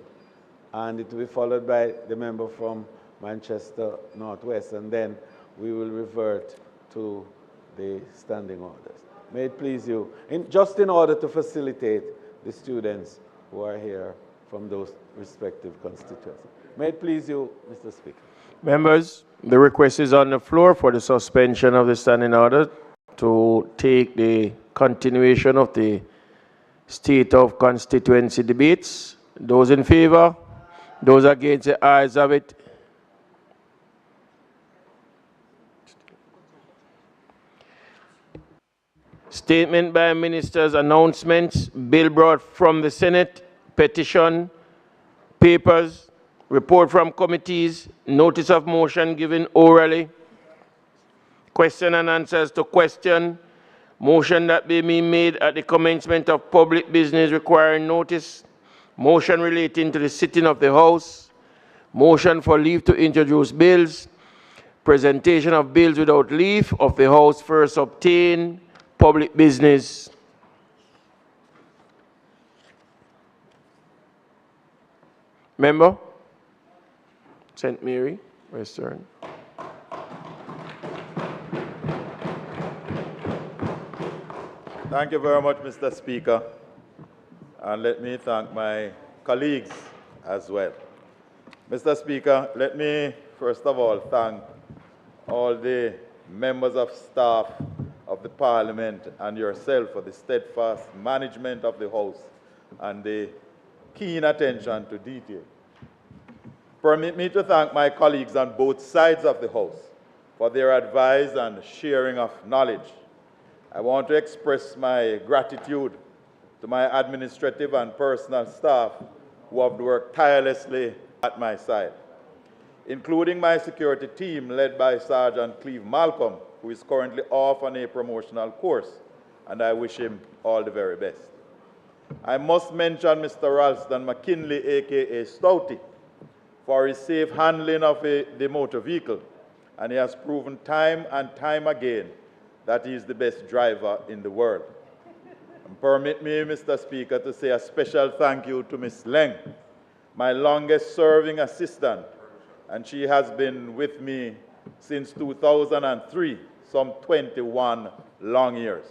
and it will be followed by the member from Manchester Northwest, and then we will revert to the standing orders. May it please you, just in order to facilitate the students who are here from those respective constituencies. May it please you, Mr. Speaker. Members, the request is on the floor for the suspension of the standing order to take the continuation of the state of constituency debates. Those in favor? Those against, the ayes have it. Statement by ministers, announcements, bill brought from the Senate, petition, papers, report from committees, notice of motion given orally, question and answers to question, motion that may be made at the commencement of public business requiring notice, motion relating to the sitting of the House, motion for leave to introduce bills, presentation of bills without leave of the House first obtained, public business. Member? St. Mary, Western. Thank you very much, Mr. Speaker. And let me thank my colleagues as well. Mr. Speaker, let me first of all thank all the members of staff of the Parliament and yourself for the steadfast management of the House and the keen attention to detail. Permit me to thank my colleagues on both sides of the House for their advice and sharing of knowledge. I want to express my gratitude to my administrative and personal staff who have worked tirelessly at my side, including my security team led by Sergeant Cleve Malcolm, who is currently off on a promotional course, and I wish him all the very best. I must mention Mr. Ralston McKinley, a.k.a. Stouty, for his safe handling of the motor vehicle, and he has proven time and time again that he is the best driver in the world. And permit me, Mr. Speaker, to say a special thank you to Ms. Leng, my longest-serving assistant, and she has been with me since 2003, some 21 long years.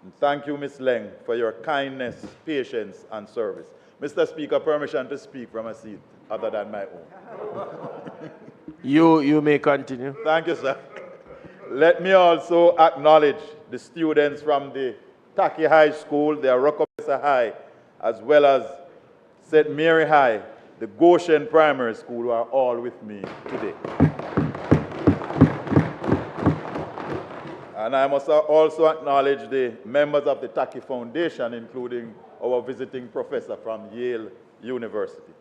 And thank you, Ms. Leng, for your kindness, patience, and service. Mr. Speaker, permission to speak from a seat other than my own. You may continue. Thank you, sir. Let me also acknowledge the students from the Taki High School, the Arokopesa High, as well as St. Mary High, the Goshen Primary School, who are all with me today. And I must also acknowledge the members of the Taki Foundation, including our visiting professor from Yale University.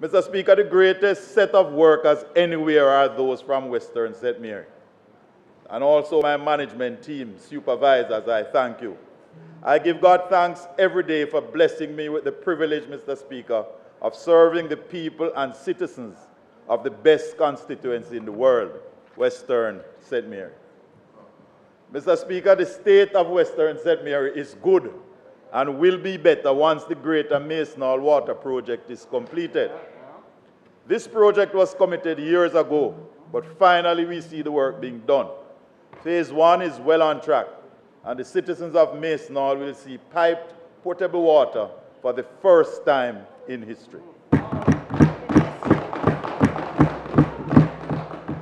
Mr. Speaker, the greatest set of workers anywhere are those from Western St. Mary. And also my management team, supervisors, I thank you. I give God thanks every day for blessing me with the privilege, Mr. Speaker, of serving the people and citizens of the best constituency in the world, Western St. Mary. Mr. Speaker, the state of Western St. Mary is good and will be better once the Greater Mason Hall Water Project is completed. This project was committed years ago, but finally we see the work being done. Phase 1 is well on track, and the citizens of Mason Hall will see piped potable water for the first time in history.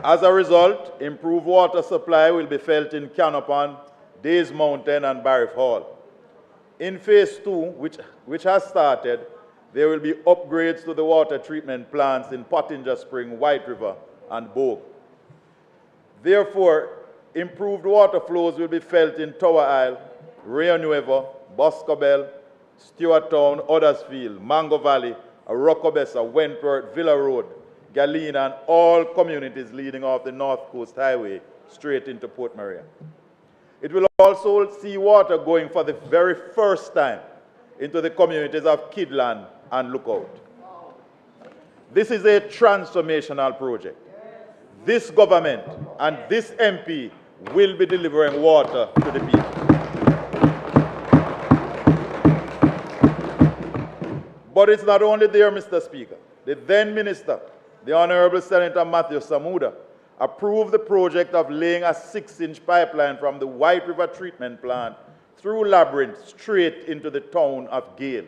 As a result, improved water supply will be felt in Canopon, Days Mountain, and Barriff Hall. In Phase 2, which has started, there will be upgrades to the water treatment plants in Pottinger Spring, White River, and Bogue. Therefore, improved water flows will be felt in Tower Isle, Rio Nuevo, Boscobel, Stewarttown, Huddersfield, Mango Valley, Arocobessa, Wentworth, Villa Road, Galena, and all communities leading off the North Coast Highway straight into Port Maria. It will also see water going for the very first time into the communities of Kidland and Lookout. This is a transformational project. This government and this MP will be delivering water to the people. But it's not only there, Mr. Speaker. The then Minister, the Honorable Senator Matthew Samuda, approved the project of laying a 6-inch pipeline from the White River treatment plant through Labyrinth straight into the town of Gale,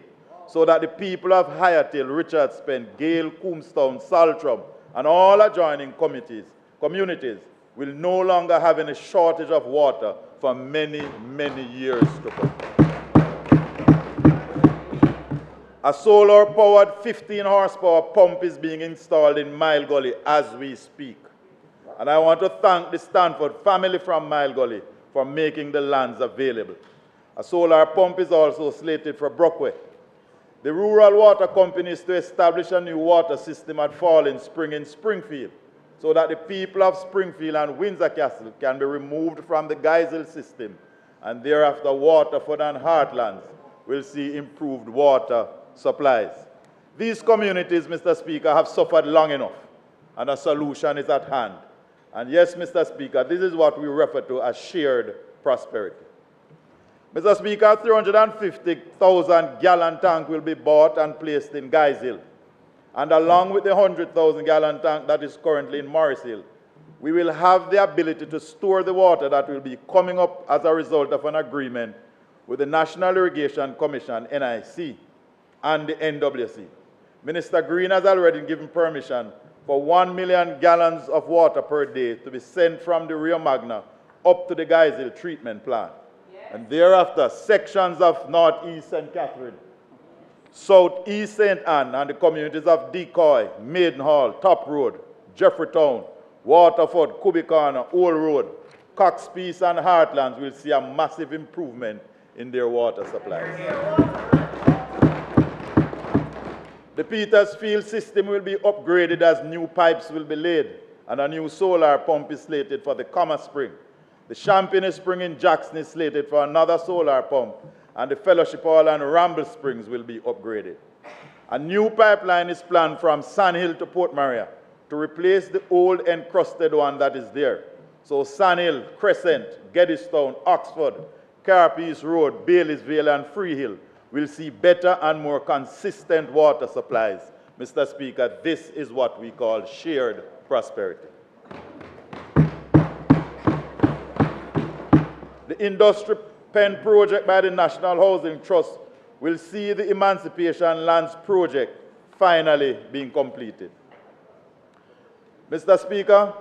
so that the people of Hyathill, Richards Bend, Gale, Coombstown, Saltram, and all adjoining communities will no longer have any shortage of water for many, many years to come. A solar-powered 15-horsepower pump is being installed in Mile Gully as we speak. And I want to thank the Stanford family from Mile Gully for making the lands available. A solar pump is also slated for Brockway. The Rural Water Company is to establish a new water system at Falling Spring in Springfield, so that the people of Springfield and Windsor Castle can be removed from the Geisel system, and thereafter Waterford and Heartlands will see improved water supplies. These communities, Mr. Speaker, have suffered long enough, and a solution is at hand. And yes, Mr. Speaker, this is what we refer to as shared prosperity. Mr. Speaker, a 350,000-gallon tank will be bought and placed in Geisel. And along with the 100,000-gallon tank that is currently in Morris Hill, we will have the ability to store the water that will be coming up as a result of an agreement with the National Irrigation Commission, NIC, and the NWC. Minister Green has already given permission for 1 million gallons of water per day to be sent from the Rio Magna up to the Geisel treatment plant. Yes. And thereafter, sections of Northeast St. Catherine, Southeast St. Anne, and the communities of Decoy, Maidenhall, Top Road, Jeffreytown, Waterford, Kubi Corner, Old Road, Cox Peace, and Heartlands will see a massive improvement in their water supplies. The Petersfield system will be upgraded as new pipes will be laid, and a new solar pump is slated for the Commerce Spring. The Champagne Spring in Jackson is slated for another solar pump, and the Fellowship Hall and Ramble Springs will be upgraded. A new pipeline is planned from Sandhill to Port Maria to replace the old encrusted one that is there. So Sandhill, Crescent, Geddestown, Oxford, Carpeace Road, Baileysville, and Freehill will see better and more consistent water supplies. Mr. Speaker, this is what we call shared prosperity. The Industry Pen project by the National Housing Trust will see the Emancipation Lands project finally being completed. Mr. Speaker,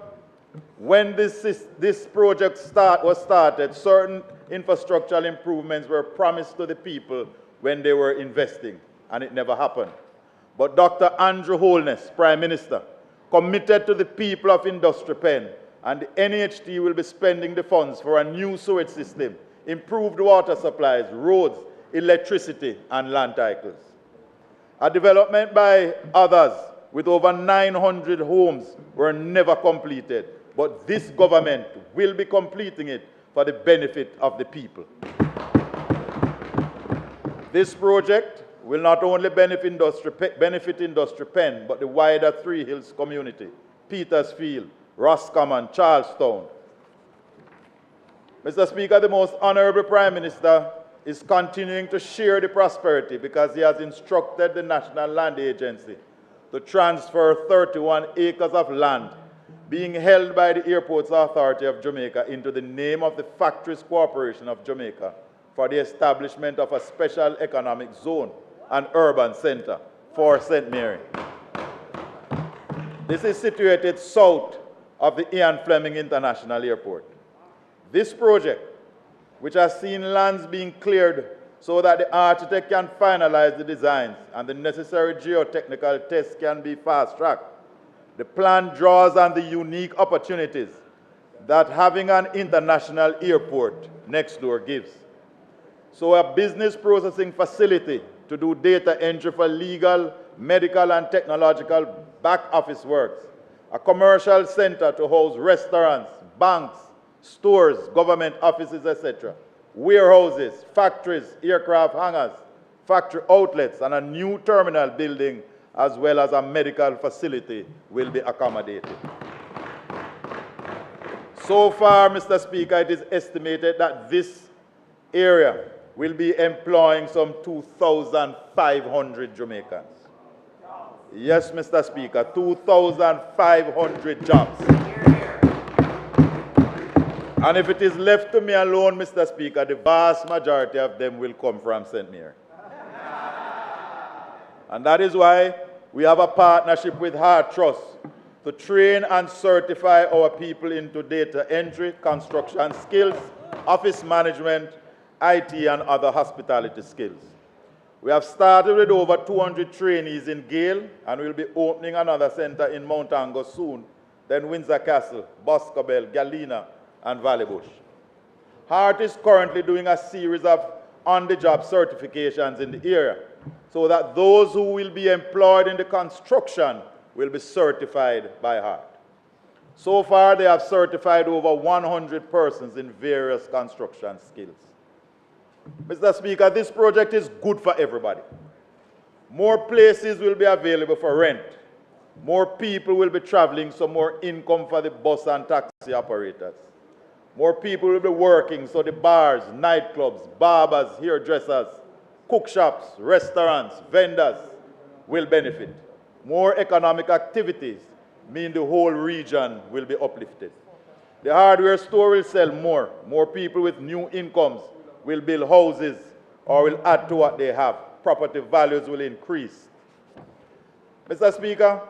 when this project was started, certain infrastructural improvements were promised to the people when they were investing, and it never happened. But Dr. Andrew Holness, Prime Minister, committed to the people of Industry Pen, and the NHT will be spending the funds for a new sewage system, improved water supplies, roads, electricity, and land titles. A development by others with over 900 homes were never completed, but this government will be completing it for the benefit of the people. This project will not only benefit Industry Pen, but the wider Three Hills community, Petersfield, Roscommon, Charlestown. Mr. Speaker, the Most Honorable Prime Minister is continuing to share the prosperity because he has instructed the National Land Agency to transfer 31 acres of land being held by the Airports Authority of Jamaica into the name of the Factories Corporation of Jamaica for the establishment of a special economic zone and urban center for St. Mary. This is situated south of the Ian Fleming International Airport. This project, which has seen lands being cleared so that the architect can finalize the designs and the necessary geotechnical tests can be fast-tracked, the plan draws on the unique opportunities that having an international airport next door gives. So a business processing facility to do data entry for legal, medical, and technological back office works, a commercial center to house restaurants, banks, stores, government offices, etc., warehouses, factories, aircraft hangars, factory outlets, and a new terminal building, as well as a medical facility, will be accommodated. So far, Mr. Speaker, it is estimated that this area will be employing some 2,500 Jamaicans. Yes, Mr. Speaker, 2,500 jobs. And if it is left to me alone, Mr. Speaker, the vast majority of them will come from St. Mary. And that is why we have a partnership with Hard Trust to train and certify our people into data entry, construction skills, office management, IT, and other hospitality skills. We have started with over 200 trainees in Gale, and we'll be opening another center in Mount Angus soon, then Windsor Castle, Boscobel, Galena, and Valley Bush. Hart is currently doing a series of on-the-job certifications in the area so that those who will be employed in the construction will be certified by Hart. So far, they have certified over 100 persons in various construction skills. Mr. Speaker, this project is good for everybody. More places will be available for rent. More people will be traveling, so more income for the bus and taxi operators. More people will be working, so the bars, nightclubs, barbers, hairdressers, cook shops, restaurants, vendors will benefit. More economic activities mean the whole region will be uplifted. The hardware store will sell more. More people with new incomes will build houses or will add to what they have. Property values will increase. Mr. Speaker,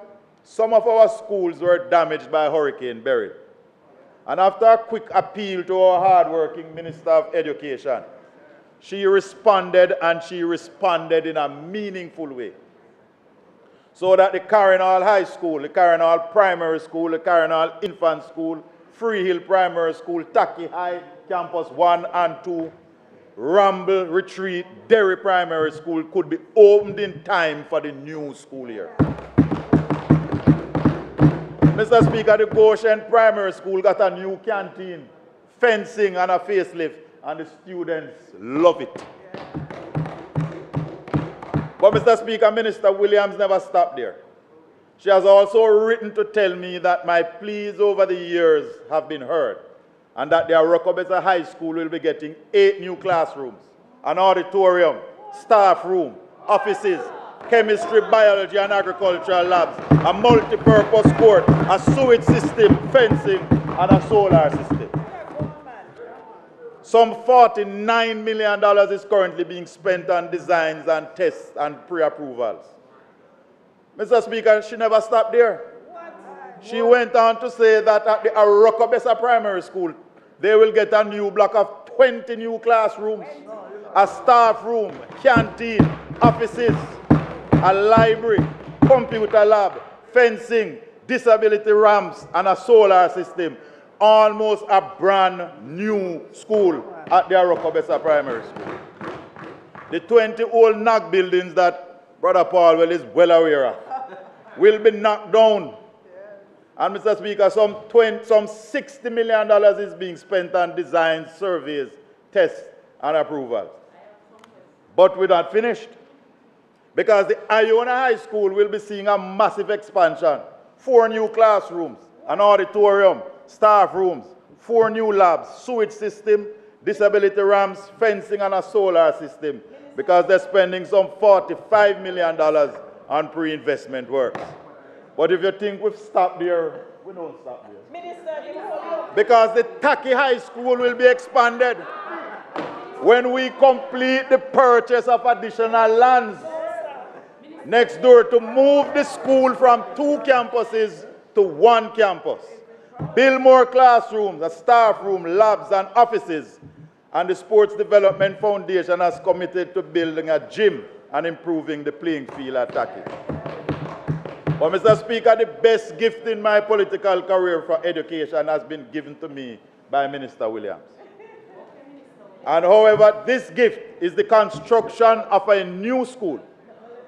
some of our schools were damaged by Hurricane Beryl. And after a quick appeal to our hard-working Minister of Education, she responded, and she responded in a meaningful way. So that the Carrinal High School, the Carrinal Primary School, the Carrinal Infant School, Free Hill Primary School, Taki High, Campus 1 and 2, Ramble, Retreat, Derry Primary School could be opened in time for the new school year. Mr. Speaker, the Goshen Primary School got a new canteen, fencing, and a facelift, and the students love it. But Mr. Speaker, Minister Williams never stopped there. She has also written to tell me that my pleas over the years have been heard, and that the Arokobesa High School will be getting 8 new classrooms, an auditorium, staff room, offices, chemistry, biology, and agricultural labs, a multi-purpose court, a sewage system, fencing, and a solar system. Some $49 million is currently being spent on designs and tests and pre-approvals. Mr. Speaker, she never stopped there. She went on to say that at the Arokobesa Primary School, they will get a new block of 20 new classrooms, a staff room, canteen, offices, a library, computer lab, fencing, disability ramps, and a solar system. Almost a brand new school at the Arokobesa Primary School. The 20 old NAC buildings that Brother Paul is well aware of will be knocked down. And Mr. Speaker, some $60 million is being spent on designs, surveys, tests, and approvals. But we're not finished. because the Iona High School will be seeing a massive expansion. 4 new classrooms, an auditorium, staff rooms, 4 new labs, sewage system, disability ramps, fencing, and a solar system, because they're spending some $45 million on pre-investment works. But if you think we've stopped there, we don't stop there. Because the Taki High School will be expanded when we complete the purchase of additional lands next door to move the school from 2 campuses to 1 campus. Build more classrooms, a staff room, labs, and offices. And the Sports Development Foundation has committed to building a gym and improving the playing field at Taki. But Mr. Speaker, the best gift in my political career for education has been given to me by Minister Williams. And however, this gift is the construction of a new school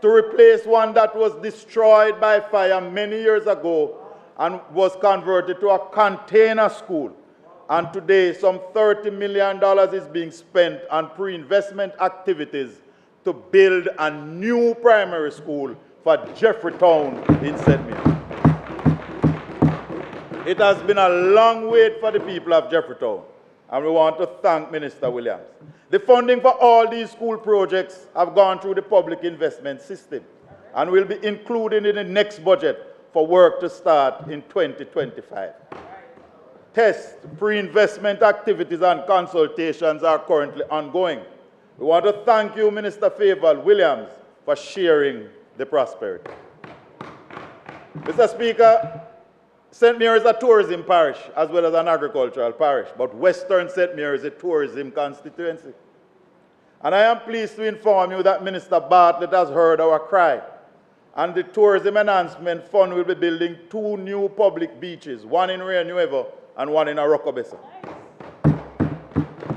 to replace one that was destroyed by fire many years ago and was converted to a container school. And today, some $30 million is being spent on pre-investment activities to build a new primary school for Jeffreytown in St. Mary. It has been a long wait for the people of Jeffreytown, and we want to thank Minister Williams. The funding for all these school projects have gone through the public investment system and will be included in the next budget for work to start in 2025. Test, pre-investment activities and consultations are currently ongoing. We want to thank you, Minister Favour Williams, for sharing the prosperity. Mr. Speaker, St. Mary is a tourism parish as well as an agricultural parish, but Western St. Mary is a tourism constituency. And I am pleased to inform you that Minister Bartlett has heard our cry, and the Tourism Enhancement Fund will be building 2 new public beaches, one in Renuevo and one in Arokobesa,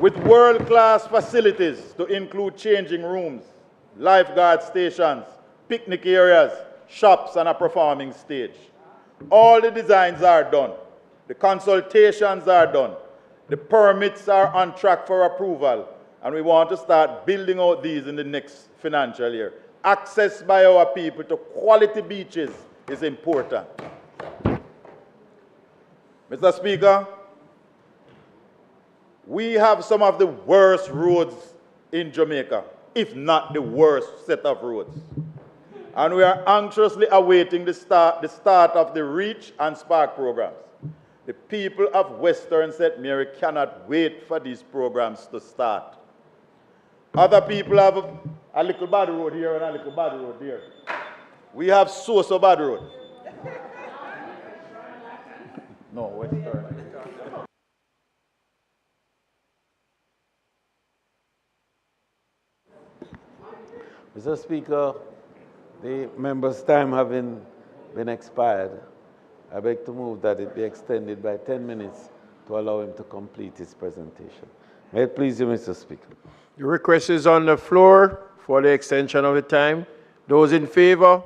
with world-class facilities to include changing rooms, lifeguard stations, picnic areas, shops, and a performing stage. All the designs are done. The consultations are done. The permits are on track for approval, and we want to start building out these in the next financial year. Access by our people to quality beaches is important. Mr. Speaker, we have some of the worst roads in Jamaica, if not the worst set of roads. And we are anxiously awaiting the start of the REACH and SPARK programs. The people of Western St. Mary cannot wait for these programs to start. Other people have a little bad road here and a little bad road there. We have so bad road. No, Western. Mr. Speaker, the member's time having been expired, I beg to move that it be extended by 10 minutes to allow him to complete his presentation. May it please you, Mr. Speaker. The request is on the floor for the extension of the time. Those in favor?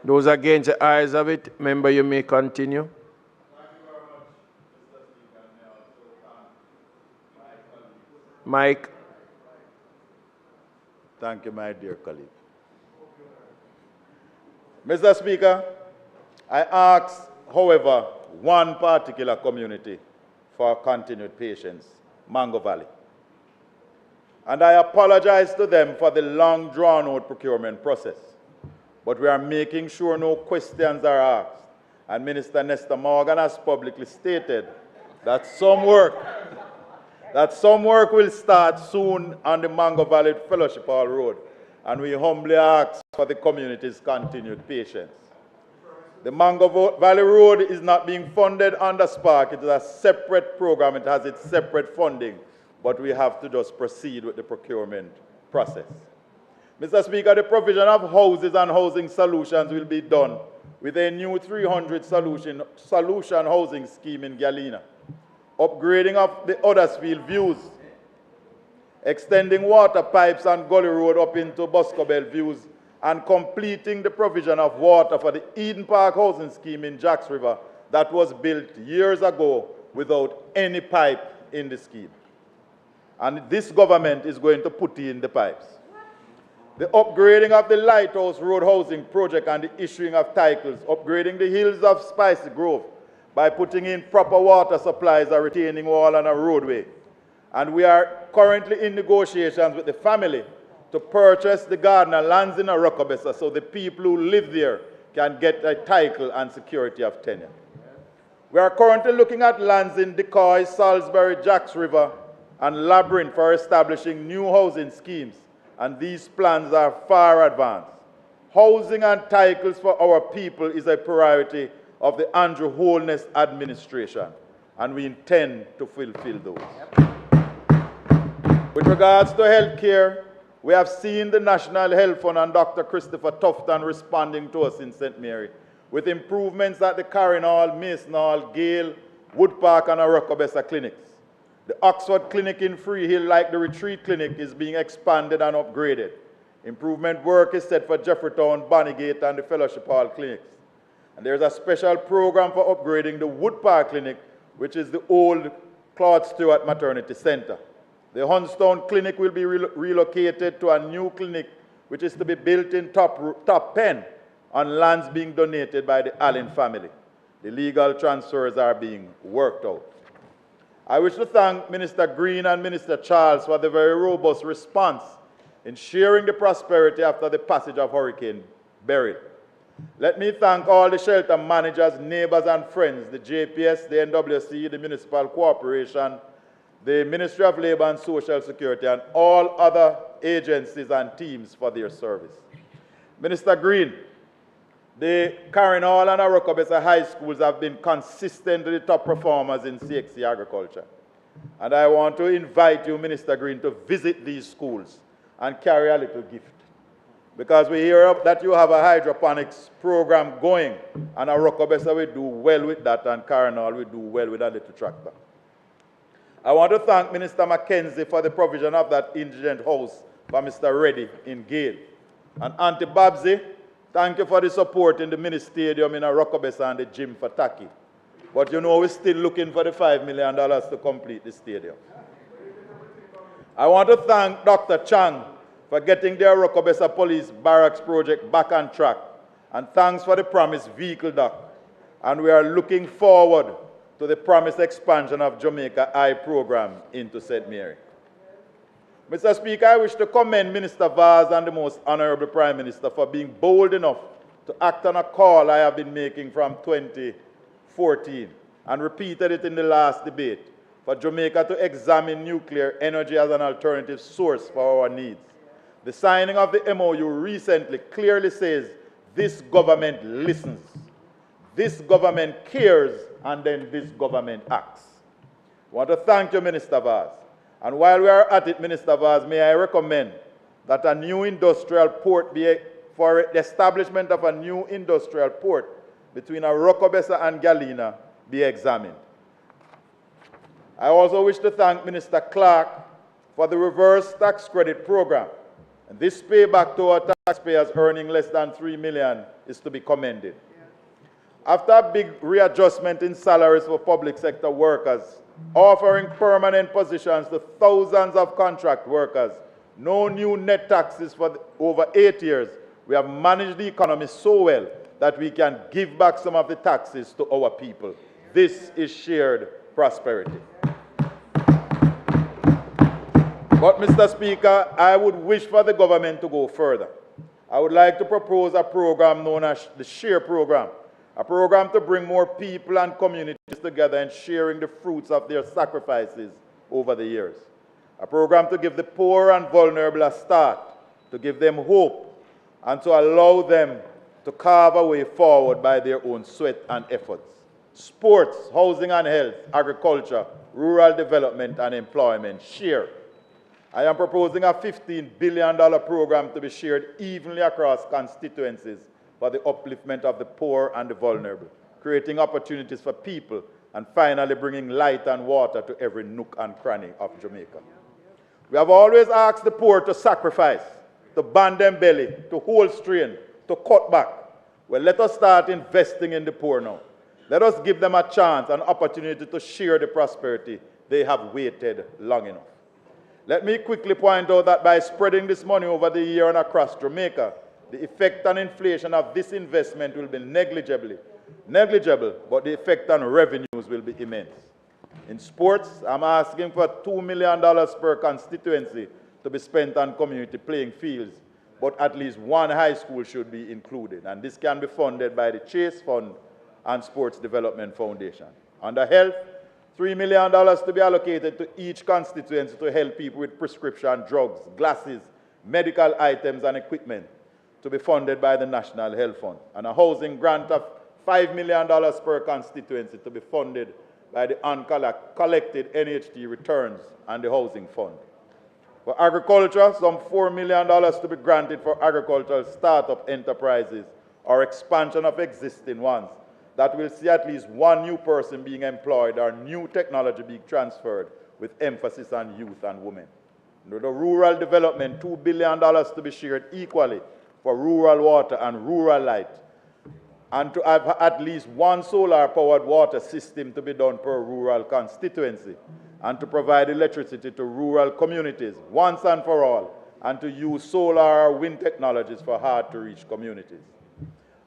Those against, the ayes of it. Member, you may continue. Mike. Thank you, my dear colleague. Mr. Speaker, I ask, however, one particular community for continued patience, Mango Valley. And I apologize to them for the long drawn-out procurement process. But we are making sure no questions are asked. And Minister Nestor Morgan has publicly stated that some work will start soon on the Mango Valley Fellowship Hall Road. And we humbly ask for the community's continued patience. The Mango Valley Road is not being funded under SPARK. It is a separate program. It has its separate funding. But we have to just proceed with the procurement process. Mr. Speaker, the provision of houses and housing solutions will be done with a new 300 solution housing scheme in Galena, upgrading of the Huddersfield views, extending water pipes and Gully Road up into Boscobel views, and completing the provision of water for the Eden Park housing scheme in Jacks River that was built years ago without any pipe in the scheme. And this government is going to put in the pipes. the upgrading of the Lighthouse Road housing project and the issuing of titles, upgrading the hills of Spicy Grove by putting in proper water supplies, a retaining wall and a roadway. And we are currently in negotiations with the family to purchase the Gardner lands in Arokobesa so the people who live there can get a title and security of tenure. We are currently looking at lands in Decoy, Salisbury, Jacks River, and Labyrinth for establishing new housing schemes, and these plans are far advanced. Housing and titles for our people is a priority of the Andrew Holness administration, and we intend to fulfill those. With regards to health care, we have seen the National Health Fund and Dr. Christopher Tufton responding to us in St. Mary with improvements at the Carrin Hall, Mason Hall, Gale, Wood Park, and Arokobesa clinics. The Oxford Clinic in Freehill, like the Retreat Clinic, is being expanded and upgraded. Improvement work is set for Jeffreytown, Bonnygate, and the Fellowship Hall clinics. And there's a special program for upgrading the Wood Park Clinic, which is the old Claude Stewart Maternity Center. The Hunstown Clinic will be relocated to a new clinic, which is to be built in top pen on lands being donated by the Allen family. The legal transfers are being worked out. I wish to thank Minister Green and Minister Charles for the very robust response in sharing the prosperity after the passage of Hurricane Beryl. Let me thank all the shelter managers, neighbors, and friends, the JPS, the NWC, the Municipal Corporation, the Ministry of Labor and Social Security, and all other agencies and teams for their service. Minister Green, the Carrin Hall and Arokobesa High Schools have been consistently the top performers in CXC agriculture. And I want to invite you, Minister Green, to visit these schools and carry a little gift. Because we hear that you have a hydroponics program going, and Arokobesa will do well with that, and Carrin Hall will do well with a little tractor. I want to thank Minister Mackenzie for the provision of that indigent house for Mr. Reddy in Gale. And Auntie Babsy, thank you for the support in the mini stadium in Arokobesa and the gym for Taki. But you know we're still looking for the $5 million to complete the stadium. I want to thank Dr. Chang for getting the Arokobesa Police Barracks project back on track. And thanks for the promised vehicle dock. And we are looking forward to the promised expansion of Jamaica Eye program into St. Mary. Mr. Speaker, I wish to commend Minister Vaz and the Most Honorable Prime Minister for being bold enough to act on a call I have been making from 2014 and repeated it in the last debate for Jamaica to examine nuclear energy as an alternative source for our needs. The signing of the MOU recently clearly says this government listens, this government cares, and then this government acts. I want to thank you, Minister Vaz. And while we are at it, Minister Vaz, may I recommend that a new industrial port for the establishment of a new industrial port between Arokobesa and Galena be examined. I also wish to thank Minister Clark for the reverse tax credit program. And this payback to our taxpayers earning less than $3 million is to be commended. After a big readjustment in salaries for public sector workers, offering permanent positions to thousands of contract workers, no new net taxes for over 8 years, we have managed the economy so well that we can give back some of the taxes to our people. This is shared prosperity. But, Mr. Speaker, I would wish for the government to go further. I would like to propose a program known as the SHARE program, a program to bring more people and communities together and sharing the fruits of their sacrifices over the years. A program to give the poor and vulnerable a start, to give them hope, and to allow them to carve a way forward by their own sweat and efforts. Sports, housing and health, agriculture, rural development and employment, share. I am proposing a $15 billion program to be shared evenly across constituencies for the upliftment of the poor and the vulnerable, creating opportunities for people, and finally bringing light and water to every nook and cranny of Jamaica. We have always asked the poor to sacrifice, to band them belly, to hold strain, to cut back. Well, let us start investing in the poor now. Let us give them a chance, an opportunity to share the prosperity they have waited long enough. Let me quickly point out that by spreading this money over the year and across Jamaica, the effect on inflation of this investment will be negligible, but the effect on revenues will be immense. In sports, I'm asking for $2 million per constituency to be spent on community playing fields, but at least one high school should be included, and this can be funded by the Chase Fund and Sports Development Foundation. Under health, $3 million to be allocated to each constituency to help people with prescription drugs, glasses, medical items, and equipment to be funded by the National Health Fund, and a housing grant of $5 million per constituency to be funded by the uncollected NHT returns and the Housing Fund. For agriculture, some $4 million to be granted for agricultural startup enterprises or expansion of existing ones that will see at least one new person being employed or new technology being transferred with emphasis on youth and women. Under the rural development, $2 billion to be shared equally for rural water and rural light, and to have at least one solar-powered water system to be done per rural constituency, and to provide electricity to rural communities once and for all, and to use solar or wind technologies for hard-to-reach communities.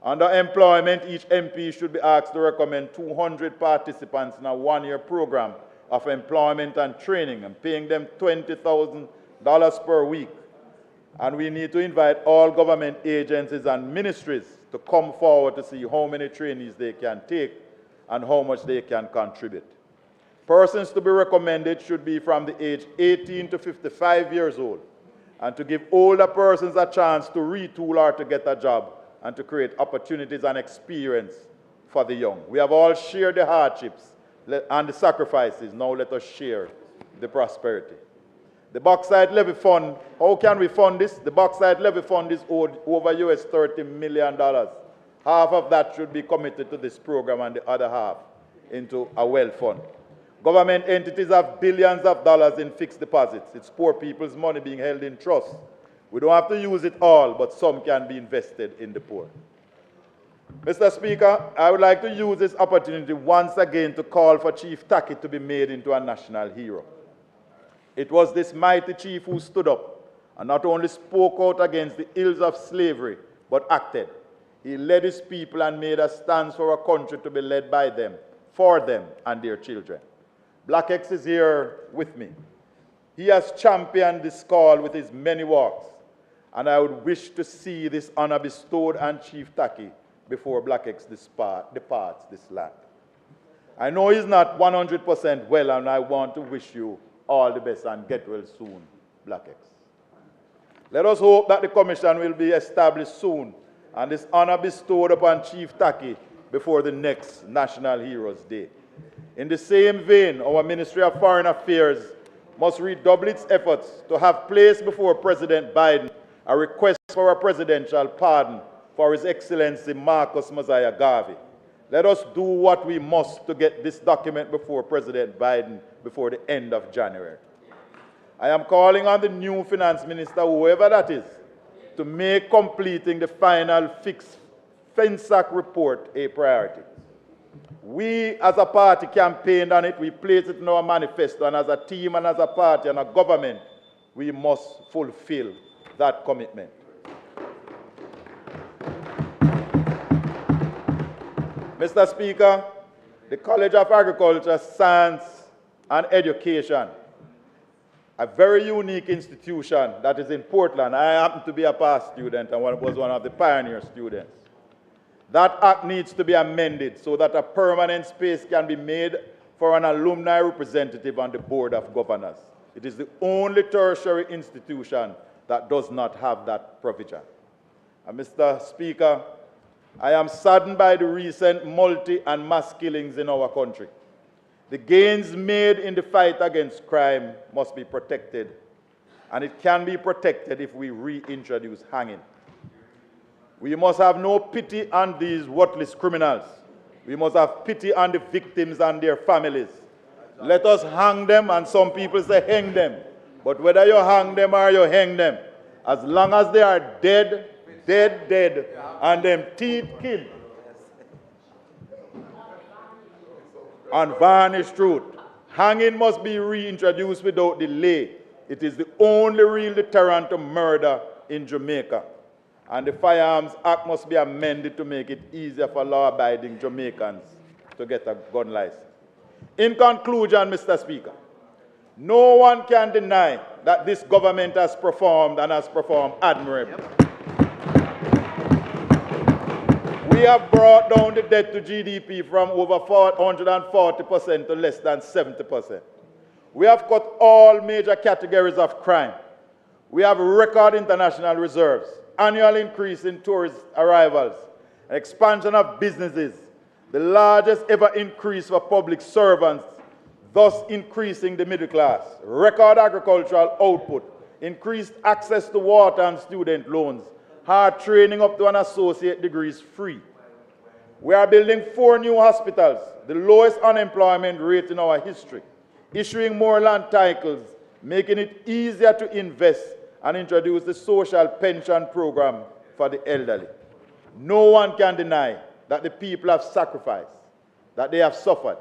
Under employment, each MP should be asked to recommend 200 participants in a one-year program of employment and training and paying them $20,000 per week. And we need to invite all government agencies and ministries to come forward to see how many trainees they can take and how much they can contribute. Persons to be recommended should be from the age 18 to 55 years old, and to give older persons a chance to retool or to get a job, and to create opportunities and experience for the young. We have all shared the hardships and the sacrifices. Now let us share the prosperity. The Bauxite Levy Fund, how can we fund this? The Bauxite Levy Fund is owed over US $30 million. Half of that should be committed to this program and the other half into a well fund. Government entities have billions of dollars in fixed deposits. It's poor people's money being held in trust. We don't have to use it all, but some can be invested in the poor. Mr. Speaker, I would like to use this opportunity once again to call for Chief Tackett to be made into a national hero. It was this mighty chief who stood up and not only spoke out against the ills of slavery, but acted. He led his people and made a stance for a country to be led by them, for them, and their children. Black X is here with me. He has championed this call with his many walks, and I would wish to see this honor bestowed on Chief Tackett before Black X departs this land. I know he's not 100% well, and I want to wish you all the best and get well soon, Black X. Let us hope that the commission will be established soon and this honor bestowed upon Chief Tackett before the next National Heroes Day. In the same vein, our Ministry of Foreign Affairs must redouble its efforts to have placed before President Biden a request for a presidential pardon for His Excellency Marcus Mosiah Garvey. Let us do what we must to get this document before President Biden before the end of January. I am calling on the new finance minister, whoever that is, to make completing the final fixed FinSAC report a priority. We as a party campaigned on it, we placed it in our manifesto, and as a team and as a party and a government, we must fulfill that commitment. Mr. Speaker, the College of Agriculture, Science and Education, a very unique institution that is in Portland. I happen to be a past student and was one of the pioneer students. That act needs to be amended so that a permanent space can be made for an alumni representative on the Board of Governors. It is the only tertiary institution that does not have that provision. And Mr. Speaker, I am saddened by the recent multi and mass killings in our country. The gains made in the fight against crime must be protected, and it can be protected if we reintroduce hanging. We must have no pity on these worthless criminals. We must have pity on the victims and their families. Let us hang them, and some people say hang them. But whether you hang them or you hang them, as long as they are dead, dead, dead, and them teeth killed, and varnished truth, hanging must be reintroduced without delay It is the only real deterrent to murder in Jamaica. And the Firearms Act must be amended to make it easier for law-abiding Jamaicans to get a gun license. In conclusion, Mr. Speaker, no one can deny that this government has performed and has performed admirably. We have brought down the debt to GDP from over 140% to less than 70%. We have cut all major categories of crime. We have record international reserves, annual increase in tourist arrivals, expansion of businesses, the largest ever increase for public servants, thus increasing the middle class, record agricultural output, increased access to water and student loans, hard training up to an associate degree is free. We are building 4 new hospitals, the lowest unemployment rate in our history, issuing more land titles, making it easier to invest and introduce the social pension program for the elderly. No one can deny that the people have sacrificed, that they have suffered,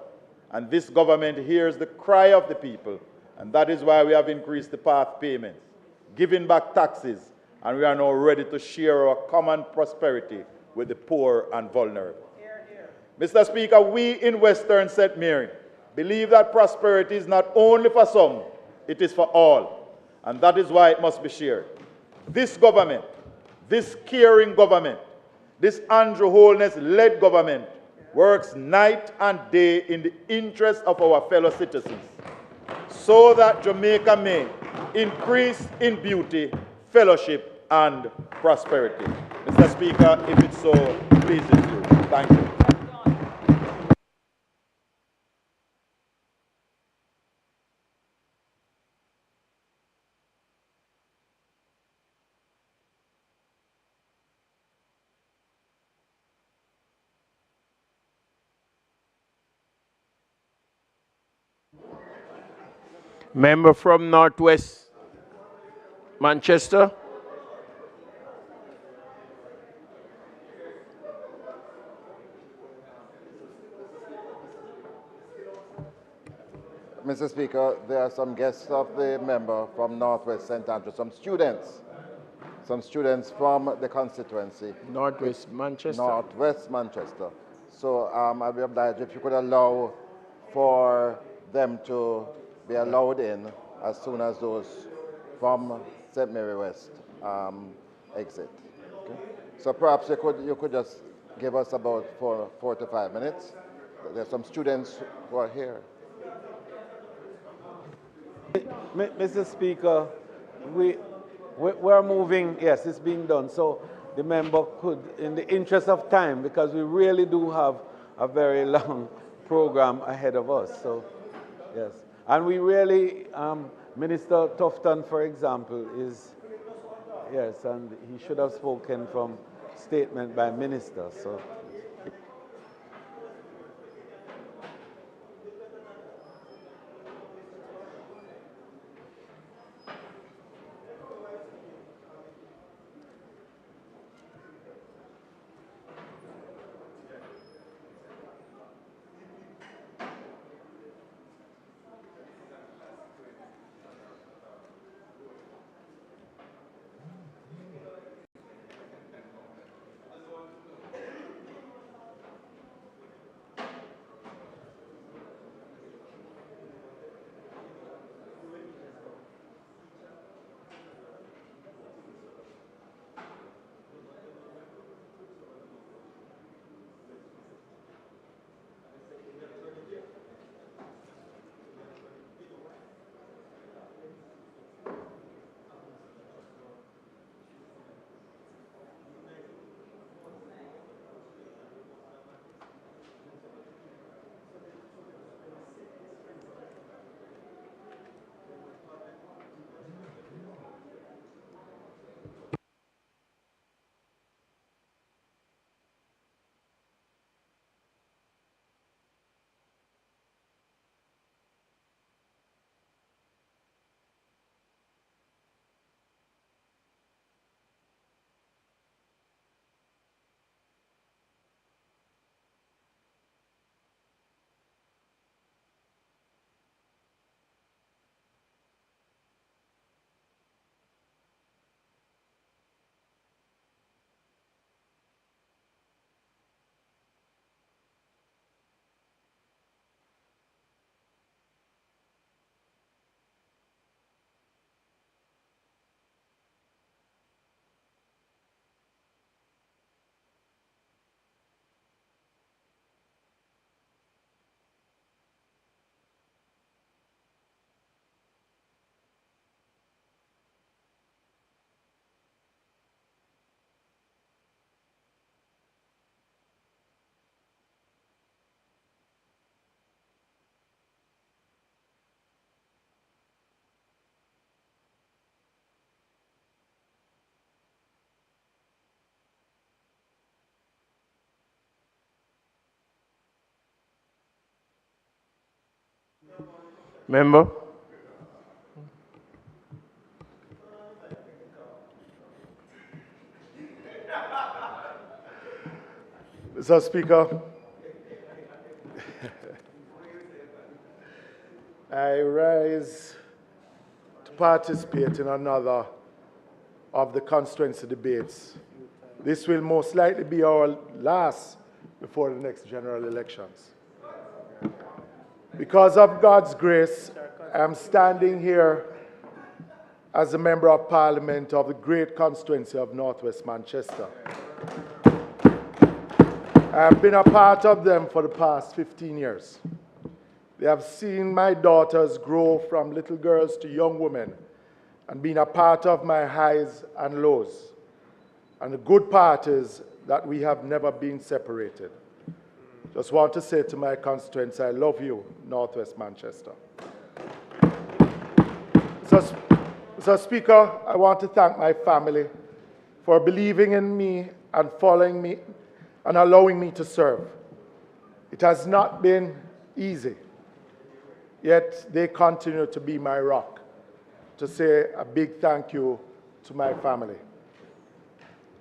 and this government hears the cry of the people, and that is why we have increased the path payments, giving back taxes, and we are now ready to share our common prosperity with the poor and vulnerable. Mr. Speaker, we in Western St. Mary believe that prosperity is not only for some, it is for all, and that is why it must be shared. This government, this caring government, this Andrew Holness-led government works night and day in the interest of our fellow citizens so that Jamaica may increase in beauty, fellowship, and prosperity. Mr. Speaker, if it so pleases you. Thank you. Member from Northwest Manchester. Mr. Speaker, there are some guests of the member from Northwest St. Andrews, some students from the constituency. Northwest Manchester. Northwest Manchester. So I'll be obliged if you could allow for them to be allowed in as soon as those from St. Mary West exit. Okay? So perhaps you could just give us about 4 to 5 minutes. There's some students who are here. Mr. Speaker, we're moving, yes, it's being done. So the member could, in the interest of time, because we really do have a very long program ahead of us. So, yes. And we really, Minister Tufton, for example, is, yes, and he should have spoken from statement by minister. So. Member? Mr. Speaker, I rise to participate in another of the constituency debates. This will most likely be our last before the next general elections. Because of God's grace, I am standing here as a member of Parliament of the great constituency of Northwest Manchester. I have been a part of them for the past 15 years. They have seen my daughters grow from little girls to young women and been a part of my highs and lows. And the good part is that we have never been separated. Just want to say to my constituents, I love you, Northwest Manchester. Mr. Speaker, I want to thank my family for believing in me and following me and allowing me to serve. It has not been easy, yet they continue to be my rock. To say a big thank you to my family.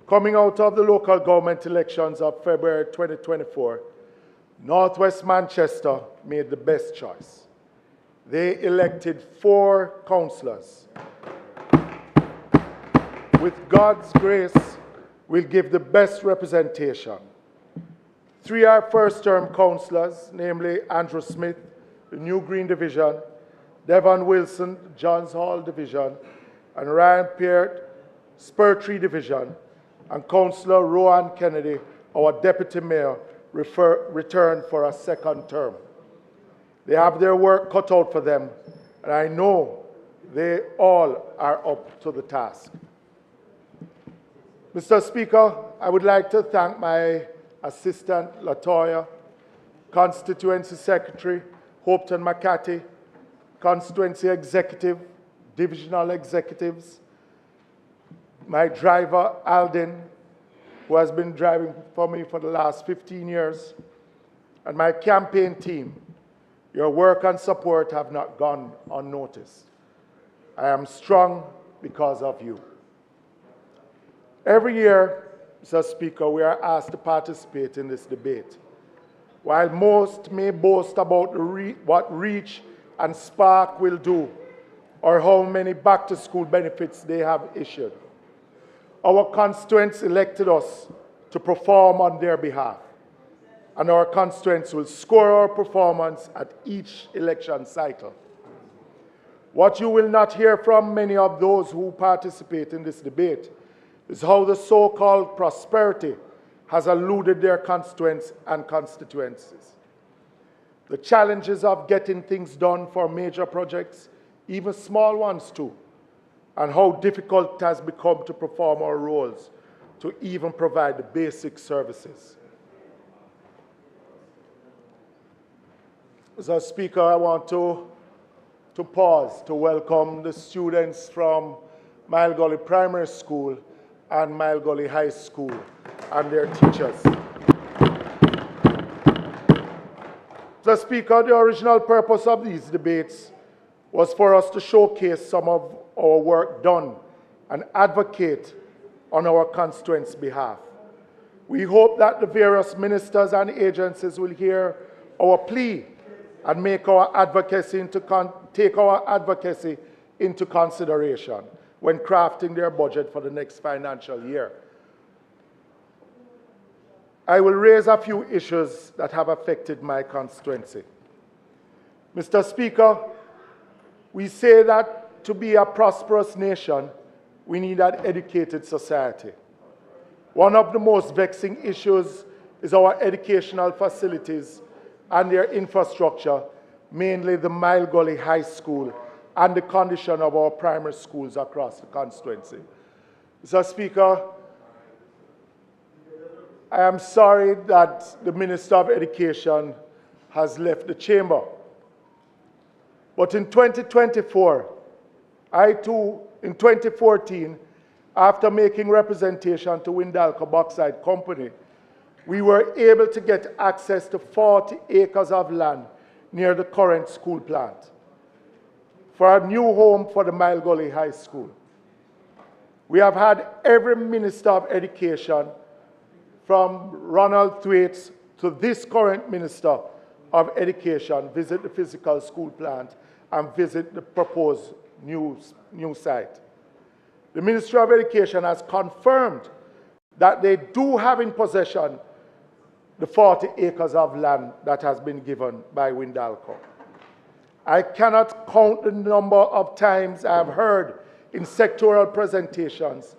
Coming out of the local government elections of February 2024, Northwest Manchester made the best choice. They elected 4 councillors. With God's grace, we'll give the best representation. 3 are first-term councillors, namely Andrew Smith, the New Green Division, Devon Wilson, Johns Hall Division, and Ryan Peart, Spur-Tree Division, and Councillor Rowan Kennedy, our Deputy Mayor, returned for a 2nd term. They have their work cut out for them, and I know they all are up to the task. Mr. Speaker, I would like to thank my Assistant Latoya, Constituency Secretary Hopton McCarthy, Constituency Executive, Divisional Executives, my driver Alden, who has been driving for me for the last 15 years, and my campaign team. Your work and support have not gone unnoticed. I am strong because of you. Every year, Mr. Speaker, we are asked to participate in this debate. While most may boast about what REACH and Spark will do, or how many back-to-school benefits they have issued, our constituents elected us to perform on their behalf, and our constituents will score our performance at each election cycle. What you will not hear from many of those who participate in this debate is how the so-called prosperity has eluded their constituents and constituencies. The challenges of getting things done for major projects, even small ones too, and how difficult it has become to perform our roles, to even provide the basic services. Mr. Speaker, I want to pause to welcome the students from Mile Gully Primary School and Mile Gully High School and their teachers. Mr. Speaker, the original purpose of these debates was for us to showcase some of our work done and advocate on our constituents' behalf. We hope that the various ministers and agencies will hear our plea and make our advocacy take our advocacy into consideration when crafting their budget for the next financial year. I will raise a few issues that have affected my constituency. Mr. Speaker, we say that to be a prosperous nation, we need an educated society. One of the most vexing issues is our educational facilities and their infrastructure, mainly the Mile Gully High School and the condition of our primary schools across the constituency. Mr. Speaker, I am sorry that the Minister of Education has left the chamber. But in 2024, I too, in 2014, after making representation to Windalco Bauxite Company, we were able to get access to 40 acres of land near the current school plant. for a new home for the Mile Gully High School. We have had every Minister of Education, from Ronald Thwaites to this current Minister of Education, visit the physical school plant and visit the proposed new site. The Ministry of Education has confirmed that they do have in possession the 40 acres of land that has been given by Windalco. I cannot count the number of times I have heard in sectoral presentations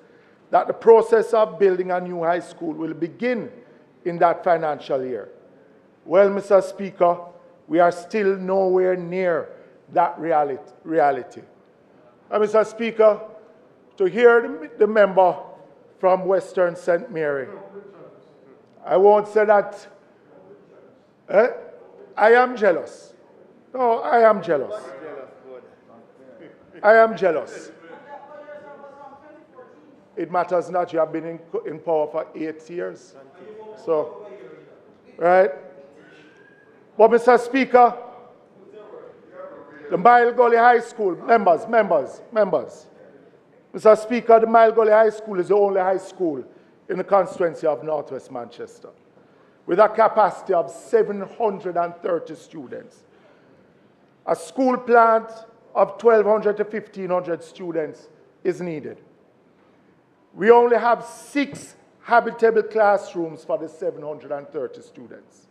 that the process of building a new high school will begin in that financial year. Well, Mr. Speaker, we are still nowhere near that reality. And Mr. Speaker, to hear the member from Western St. Mary, I won't say that I am jealous. No, I am jealous. I am jealous. It matters not. You have been in power for 8 years. So, right? But Mr. Speaker, the Mile Gully High School, members. Mr. Speaker, the Mile Gully High School is the only high school in the constituency of Northwest Manchester, with a capacity of 730 students. A school plant of 1,200 to 1,500 students is needed. We only have 6 habitable classrooms for the 730 students.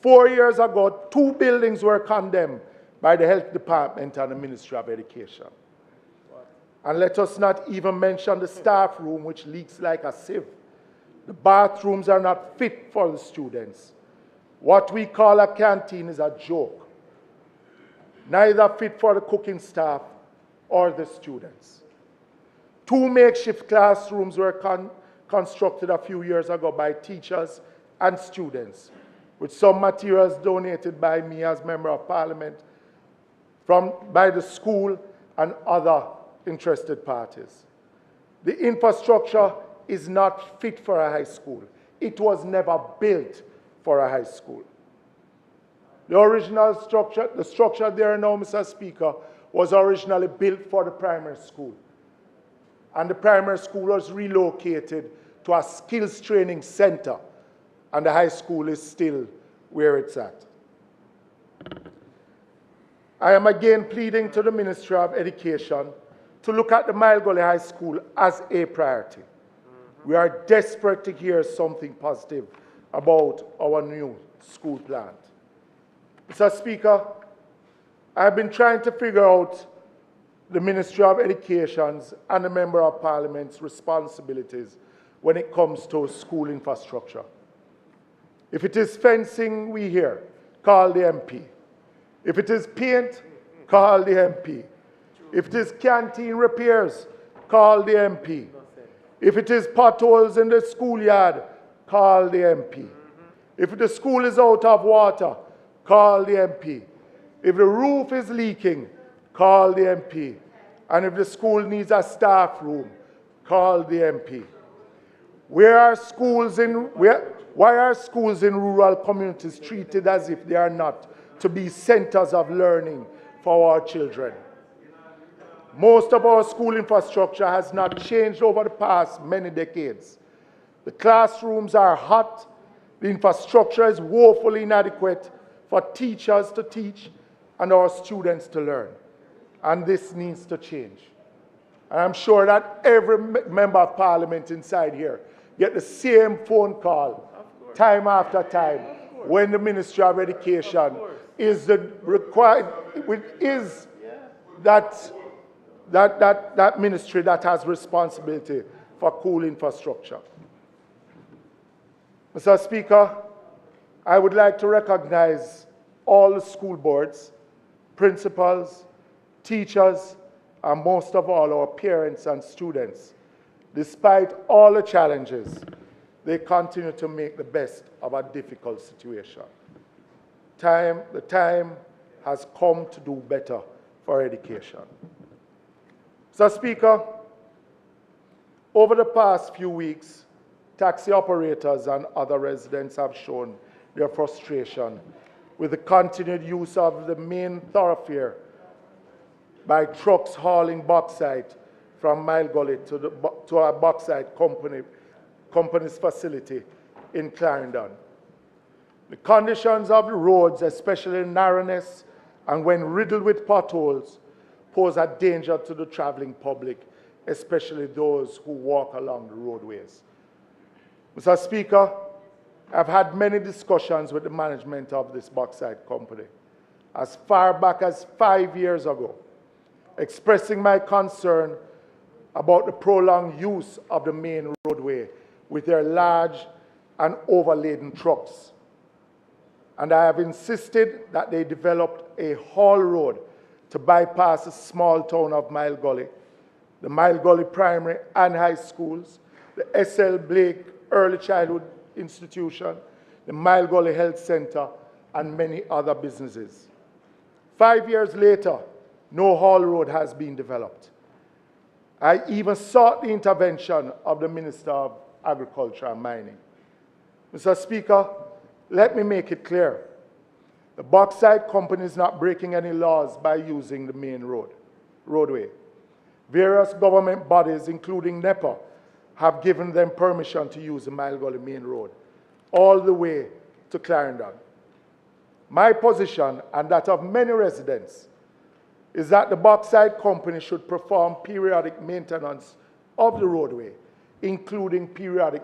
4 years ago, 2 buildings were condemned by the Health Department and the Ministry of Education. And let us not even mention the staff room, which leaks like a sieve. The bathrooms are not fit for the students. What we call a canteen is a joke. Neither fit for the cooking staff or the students. 2 makeshift classrooms were constructed a few years ago by teachers and students, with some materials donated by me as Member of Parliament, by the school and other interested parties. The infrastructure is not fit for a high school. It was never built for a high school. The original structure, the structure there now, Mr. Speaker, was originally built for the primary school. And the primary school was relocated to a skills training center, and the high school is still where it's at. I am again pleading to the Ministry of Education to look at the Mile Gully High School as a priority. We are desperate to hear something positive about our new school plant. Mr. Speaker, I've been trying to figure out the Ministry of Education's and the Member of Parliament's responsibilities when it comes to school infrastructure. If it is fencing, we hear, call the MP. If it is paint, call the MP. If it is canteen repairs, call the MP. If it is potholes in the schoolyard, call the MP. If the school is out of water, call the MP. If the roof is leaking, call the MP. And if the school needs a staff room, call the MP. Why are schools in rural communities treated as if they are not to be centers of learning for our children? Most of our school infrastructure has not changed over the past many decades. The classrooms are hot, the infrastructure is woefully inadequate for teachers to teach and our students to learn. And this needs to change. And I'm sure that every member of Parliament inside here get the same phone call time after time when the Ministry of Education is that ministry that has responsibility for school infrastructure. Mr. Speaker, I would like to recognize all the school boards, principals, teachers, and most of all our parents and students. Despite all the challenges, they continue to make the best of a difficult situation. The time has come to do better for education. Mr. Speaker, over the past few weeks, taxi operators and other residents have shown their frustration with the continued use of the main thoroughfare by trucks hauling bauxite from Mile Gully to our bauxite company's facility in Clarendon. The conditions of the roads, especially narrowness and when riddled with potholes, pose a danger to the traveling public, especially those who walk along the roadways. Mr. Speaker, I've had many discussions with the management of this bauxite company as far back as 5 years ago, expressing my concern about the prolonged use of the main roadway with their large and overladen trucks. And I have insisted that they developed a haul road to bypass the small town of Mile Gully, the Mile Gully Primary and High Schools, the S.L. Blake Early Childhood Institution, the Mile Gully Health Center, and many other businesses. 5 years later, no haul road has been developed. I even sought the intervention of the Minister of Agriculture and Mining. Mr. Speaker, let me make it clear. The bauxite company is not breaking any laws by using the main roadway. Various government bodies, including NEPA, have given them permission to use the Mile Gully main road all the way to Clarendon. My position, and that of many residents, is that the bauxite company should perform periodic maintenance of the roadway, including periodic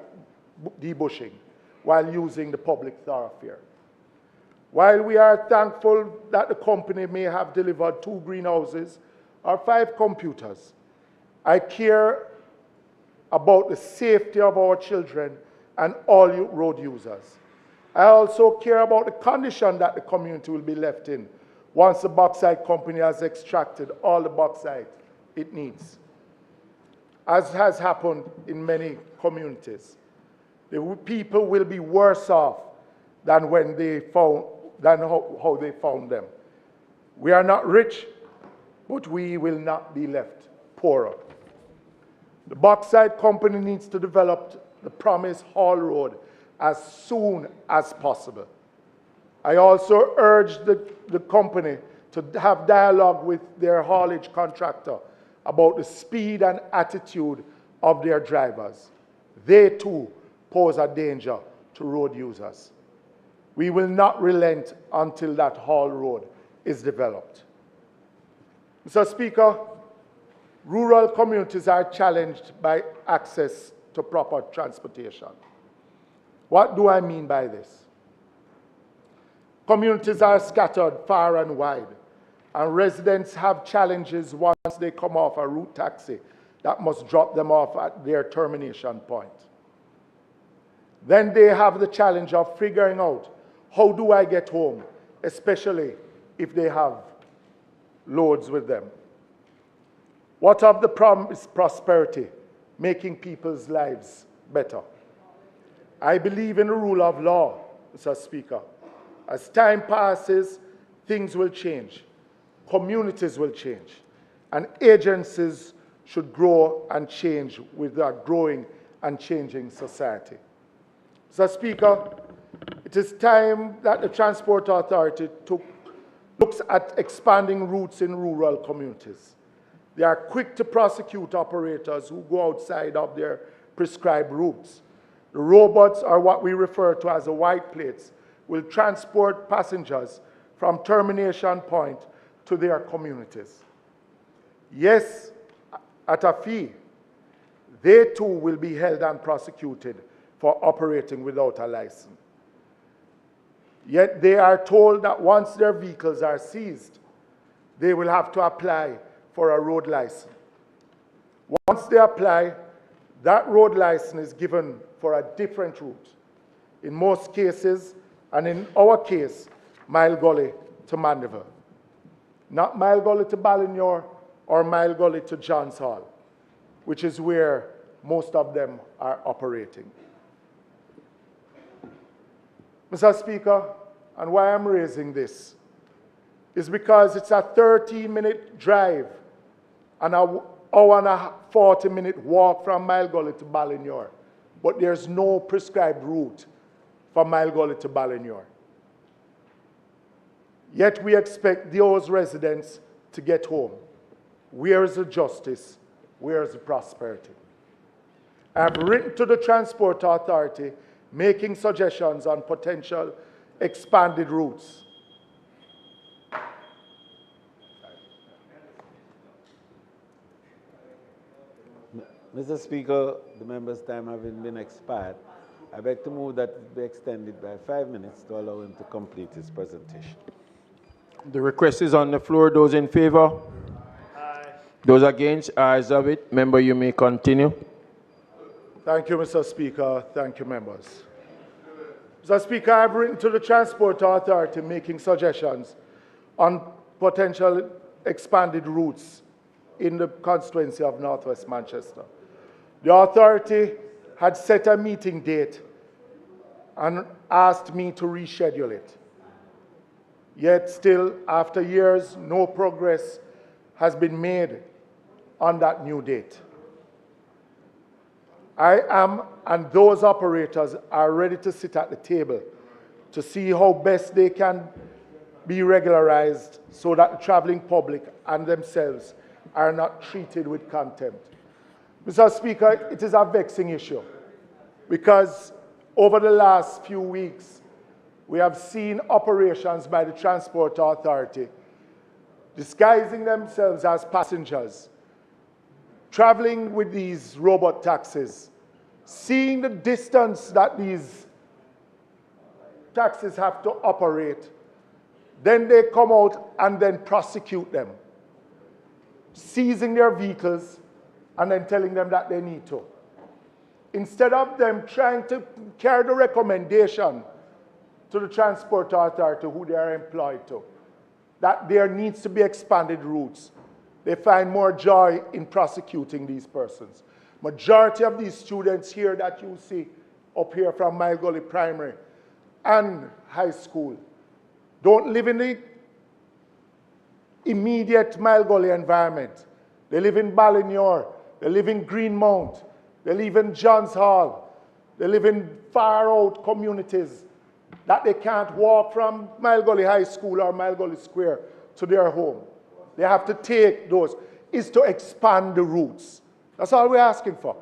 debushing, while using the public thoroughfare. While we are thankful that the company may have delivered 2 greenhouses or 5 computers, I care about the safety of our children and all road users. I also care about the condition that the community will be left in once the bauxite company has extracted all the bauxite it needs, as has happened in many communities. The people will be worse off than when they found, how they found them. We are not rich, but we will not be left poorer. The bauxite company needs to develop the promised haul road as soon as possible. I also urge the company to have dialogue with their haulage contractor about the speed and attitude of their drivers. They too pose a danger to road users. We will not relent until that haul road is developed. Mr. Speaker, rural communities are challenged by access to proper transportation. What do I mean by this? Communities are scattered far and wide, and residents have challenges once they come off a route taxi that must drop them off at their termination point. Then they have the challenge of figuring out, how do I get home, especially if they have loads with them? What of the promised prosperity, making people's lives better? I believe in the rule of law, Mr. Speaker. As time passes, things will change, communities will change, and agencies should grow and change with our growing and changing society. Mr. Speaker, it is time that the Transport Authority looks at expanding routes in rural communities. They are quick to prosecute operators who go outside of their prescribed routes. The robots, or what we refer to as the white plates, will transport passengers from termination point to their communities. Yes, at a fee, they too will be held and prosecuted for operating without a license. Yet they are told that once their vehicles are seized, they will have to apply for a road license. Once they apply, that road license is given for a different route. In most cases, and in our case, Mile Gully to Mandeville. Not Mile Gully to Ballignor or Mile Gully to Johns Hall, which is where most of them are operating. Mr. Speaker, and why I'm raising this is because it's a 13-minute drive and an hour and a 40-minute walk from Mile Gully to Ballignor, but there's no prescribed route from Mile Gully to Ballignor. Yet we expect those residents to get home. where is the justice? Where is the prosperity? I've written to the Transport Authority making suggestions on potential expanded routes. Mr. Speaker, the member's time having been expired, I beg to move that it be extended by 5 minutes to allow him to complete his presentation. The request is on the floor. Those in favor? Aye. Those against? Ayes have it. Member, you may continue. Thank you, Mr. Speaker. Thank you, members. Mr. Speaker, I have written to the Transport Authority making suggestions on potential expanded routes in the constituency of Northwest Manchester. The authority had set a meeting date and asked me to reschedule it. Yet still, after years, no progress has been made on that new date. I am, and those operators are ready to sit at the table to see how best they can be regularized so that the traveling public and themselves are not treated with contempt. Mr. Speaker, it is a vexing issue because over the last few weeks, we have seen operations by the Transport Authority disguising themselves as passengers, traveling with these robot taxis, seeing the distance that these taxis have to operate, then they come out and then prosecute them, seizing their vehicles and then telling them that they need to. Instead of them trying to carry the recommendation to the Transport Authority, who they are employed to, that there needs to be expanded routes, they find more joy in prosecuting these persons. Majority of these students here that you see up here from Mile Gully Primary and high school don't live in the immediate Mile Gully environment. They live in Ballinure, they live in Greenmount, they live in Johns Hall, they live in far out communities that they can't walk from Mile Gully High School or Mile Gully Square to their home. They have to take those, is to expand the routes. That's all we're asking for.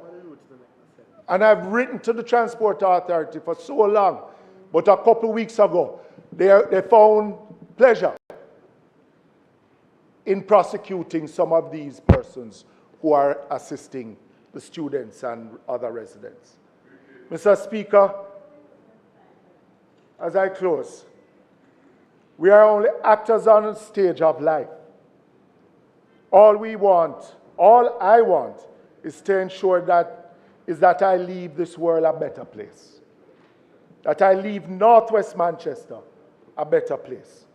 And I've written to the Transport Authority for so long, but a couple of weeks ago, they found pleasure in prosecuting some of these persons who are assisting the students and other residents. Mr. Speaker, as I close, we are only actors on the stage of life. All we want, all I want, is to ensure that I leave this world a better place. That I leave Northwest Manchester a better place.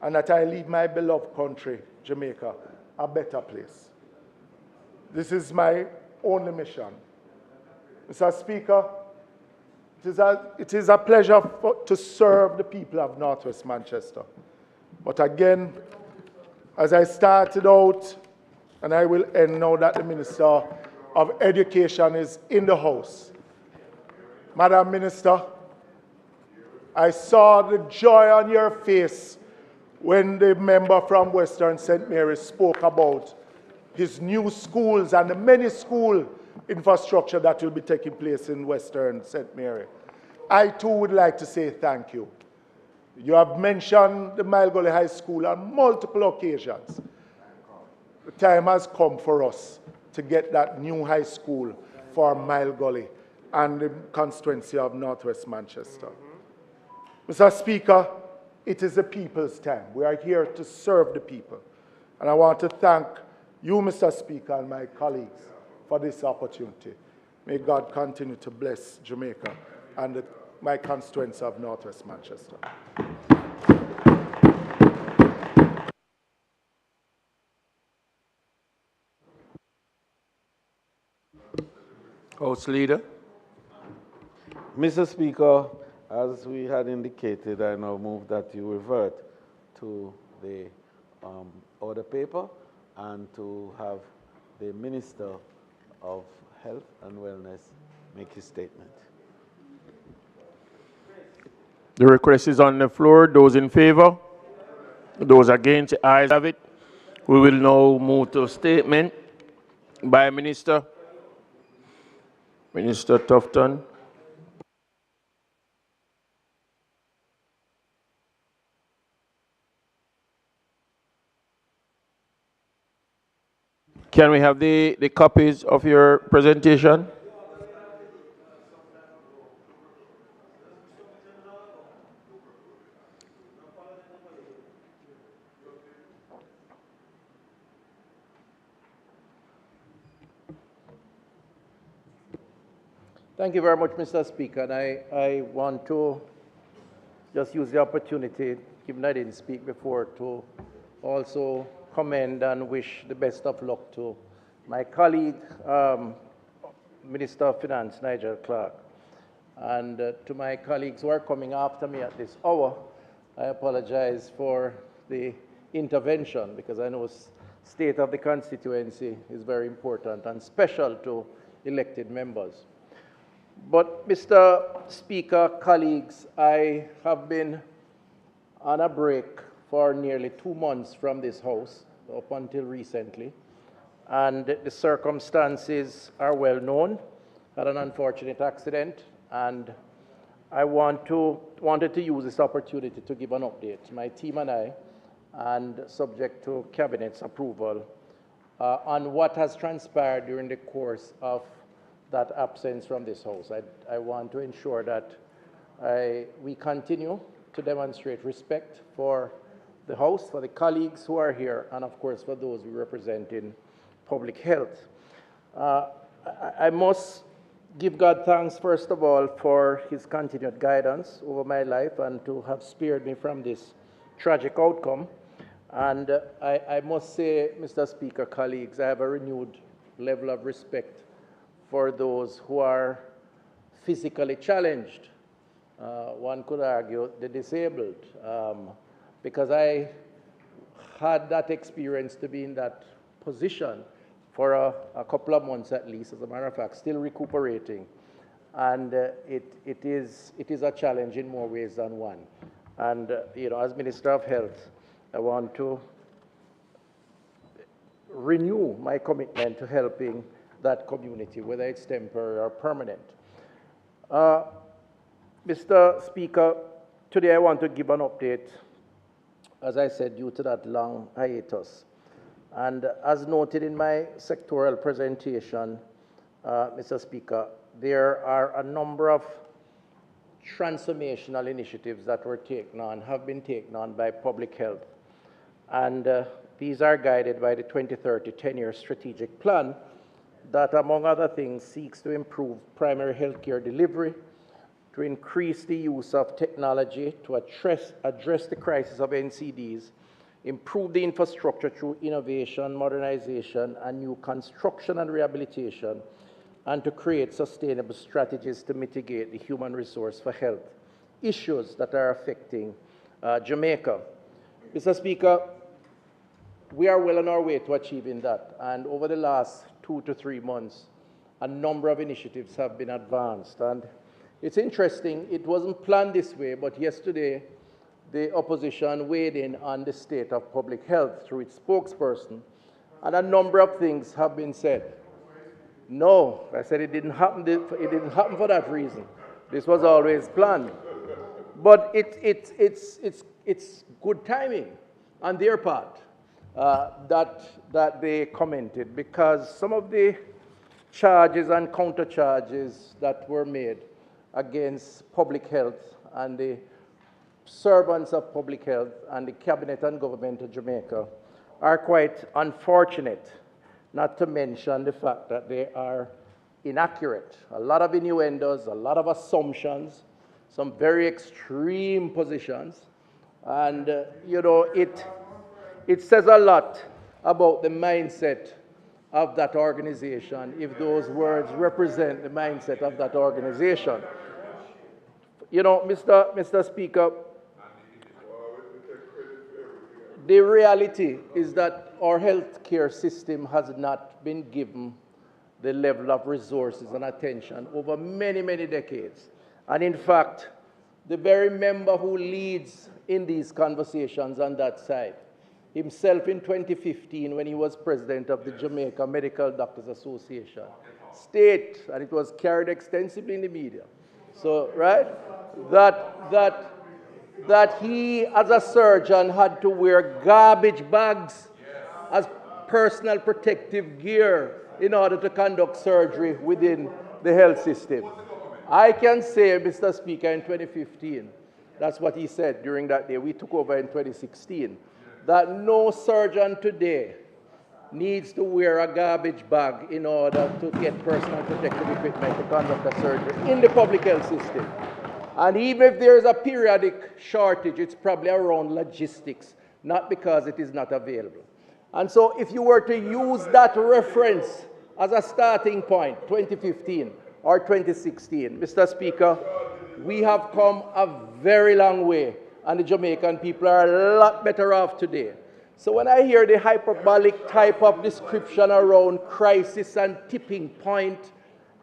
And that I leave my beloved country, Jamaica, a better place. This is my only mission. Mr. Speaker, it is a pleasure to serve the people of Northwest Manchester. But again, as I started out, and I will end now that the Minister of Education is in the House. Madam Minister, I saw the joy on your face when the member from Western St. Mary's spoke about his new schools and the many school infrastructure that will be taking place in Western St. Mary. I too would like to say thank you. You have mentioned the Mile Gully High School on multiple occasions. The time has come for us to get that new high school for Mile Gully and the constituency of Northwest Manchester. Mr. Speaker, it is the people's time. We are here to serve the people. And I want to thank you, Mr. Speaker, and my colleagues for this opportunity. May God continue to bless Jamaica and my constituency of Northwest Manchester. House Leader. Mr. Speaker, as we had indicated, I now move that you revert to the order paper and to have the Minister of Health and Wellness make his statement. The request is on the floor. Those in favor? Those against? Ayes have it. We will now move to a statement by Minister Tufton. Can we have the copies of your presentation? Thank you very much, Mr. Speaker. And I want to just use the opportunity, given I didn't speak before, to also commend and wish the best of luck to my colleague, Minister of Finance, Nigel Clark. And to my colleagues who are coming after me at this hour, I apologize for the intervention, because I know state of the constituency is very important and special to elected members. But, Mr. Speaker, colleagues, I have been on a break for nearly 2 months from this House, up until recently, and the circumstances are well known. I had an unfortunate accident, and I wanted to use this opportunity to give an update. My team and I, and subject to Cabinet's approval, on what has transpired during the course of that absence from this House. I want to ensure that we continue to demonstrate respect for the House, for the colleagues who are here, and of course for those we represent in public health. I must give God thanks, first of all, for his continued guidance over my life and to have spared me from this tragic outcome. And I must say, Mr. Speaker, colleagues, I have a renewed level of respect for those who are physically challenged. One could argue the disabled, because I had that experience to be in that position for a couple of months at least, as a matter of fact, still recuperating. And it is a challenge in more ways than one. And as Minister of Health, I want to renew my commitment to helping that community, whether it's temporary or permanent. Mr. Speaker, today I want to give an update, as I said, due to that long hiatus. And as noted in my sectoral presentation, Mr. Speaker, there are a number of transformational initiatives that were have been taken on by public health. And these are guided by the 2030 10-year strategic plan that, among other things, seeks to improve primary healthcare delivery, to increase the use of technology to address the crisis of NCDs, improve the infrastructure through innovation, modernization, and new construction and rehabilitation, and to create sustainable strategies to mitigate the human resource for health issues that are affecting Jamaica. Mr. Speaker, we are well on our way to achieving that, and over the last 2 to 3 months, a number of initiatives have been advanced. And it's interesting, it wasn't planned this way, but yesterday, the opposition weighed in on the state of public health through its spokesperson, and a number of things have been said. No, I said it didn't happen for that reason. This was always planned. But it's good timing on their part that they commented, because some of the charges and counter charges that were made against public health and the servants of public health and the cabinet and government of Jamaica are quite unfortunate, not to mention the fact that they are inaccurate. A lot of innuendos, a lot of assumptions, some very extreme positions, and it says a lot about the mindset of that organization if those words represent the mindset of that organization. Mr. Speaker, the reality is that our healthcare system has not been given the level of resources and attention over many, many decades. And in fact, the very member who leads in these conversations on that side himself in 2015 when he was president of the Jamaica Medical Doctors Association, state, and it was carried extensively in the media, so, right, that he, as a surgeon, had to wear garbage bags as personal protective gear in order to conduct surgery within the health system. I can say, Mr. Speaker, in 2015, that's what he said during that day. We took over in 2016, that no surgeon today needs to wear a garbage bag in order to get personal protective equipment to conduct a surgery in the public health system. And even if there is a periodic shortage, it's probably around logistics, not because it is not available. And so if you were to use that reference as a starting point, 2015 or 2016, Mr. Speaker, we have come a very long way, and the Jamaican people are a lot better off today. So when I hear the hyperbolic type of description around crisis and tipping point,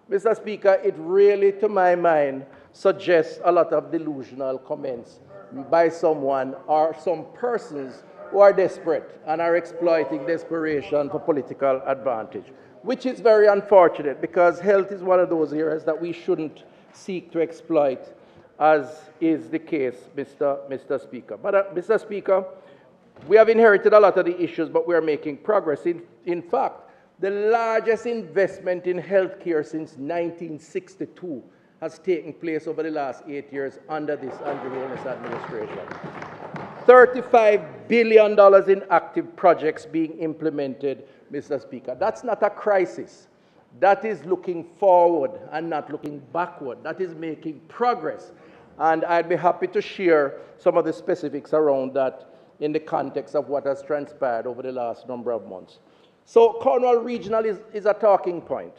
Mr. Speaker, it really, to my mind, suggests a lot of delusional comments by someone or some persons who are desperate and are exploiting desperation for political advantage, which is very unfortunate because health is one of those areas that we shouldn't seek to exploit, as is the case, Mr. Speaker. But, Mr. Speaker, we have inherited a lot of the issues, but we are making progress. In fact, the largest investment in healthcare since 1962 has taken place over the last 8 years under this Andrew Holness administration. $35 billion in active projects being implemented, Mr. Speaker. That's not a crisis. That is looking forward and not looking backward. That is making progress. And I'd be happy to share some of the specifics around that in the context of what has transpired over the last number of months. So Cornwall Regional is a talking point.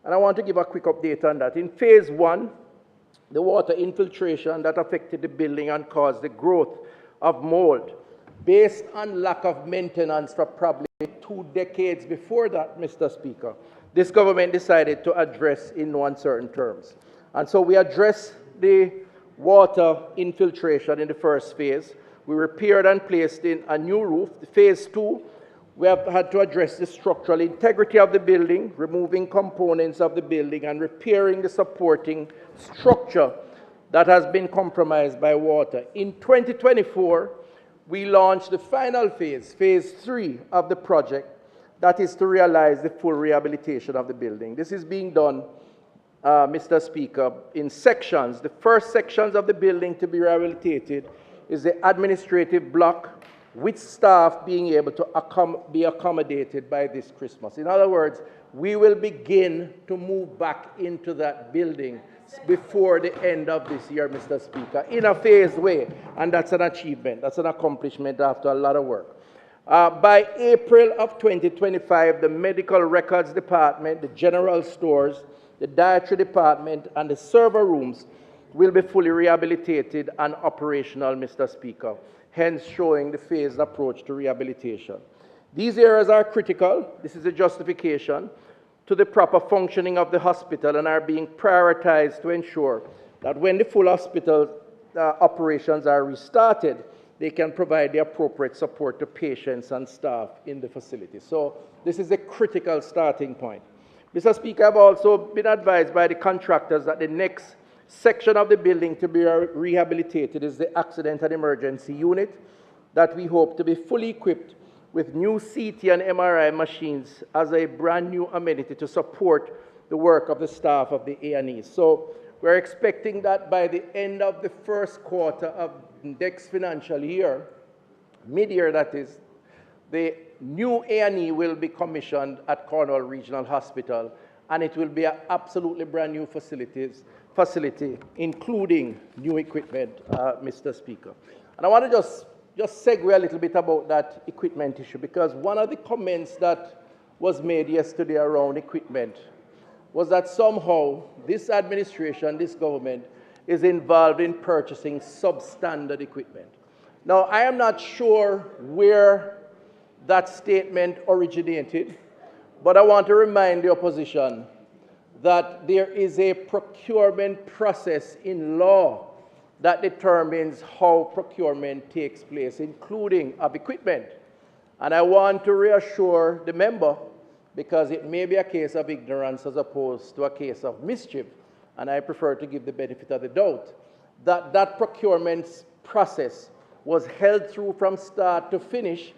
And I want to give a quick update on that. In phase 1, the water infiltration that affected the building and caused the growth of mold, based on lack of maintenance for probably 2 decades before that, Mr. Speaker, this government decided to address in no uncertain terms. And so we addressed the water infiltration in the first phase. We repaired and placed in a new roof. Phase 2, we have had to address the structural integrity of the building, removing components of the building and repairing the supporting structure that has been compromised by water. In 2024, we launched the final phase, phase 3 of the project, that is to realize the full rehabilitation of the building. This is being done, Mr. Speaker, in sections. The first sections of the building to be rehabilitated is the administrative block, with staff being able to be accommodated by this Christmas. In other words, we will begin to move back into that building before the end of this year, Mr. Speaker, in a phased way, and that's an achievement, that's an accomplishment after a lot of work. By April of 2025, the Medical Records Department, the General Stores, the Dietary Department, and the server rooms will be fully rehabilitated and operational, Mr. Speaker, hence showing the phased approach to rehabilitation. These areas are critical, this is a justification, to the proper functioning of the hospital and are being prioritized to ensure that when the full hospital operations are restarted, they can provide the appropriate support to patients and staff in the facility. So this is a critical starting point. Mr. Speaker, I've also been advised by the contractors that the next section of the building to be rehabilitated is the accident and emergency unit that we hope to be fully equipped with new CT and MRI machines as a brand new amenity to support the work of the staff of the A&E. So we're expecting that by the end of the first quarter of next financial year, mid-year that is, the new A&E will be commissioned at Cornwall Regional Hospital, and it will be an absolutely brand new facility, including new equipment, Mr. Speaker. And I want to just segue a little bit about that equipment issue, because one of the comments that was made yesterday around equipment was that somehow this administration, this government, is involved in purchasing substandard equipment. Now, I am not sure where that statement originated, but I want to remind the opposition that there is a procurement process in law that determines how procurement takes place, including of equipment. And I want to reassure the member, because it may be a case of ignorance as opposed to a case of mischief, and I prefer to give the benefit of the doubt, that that procurement process was held through from start to finish,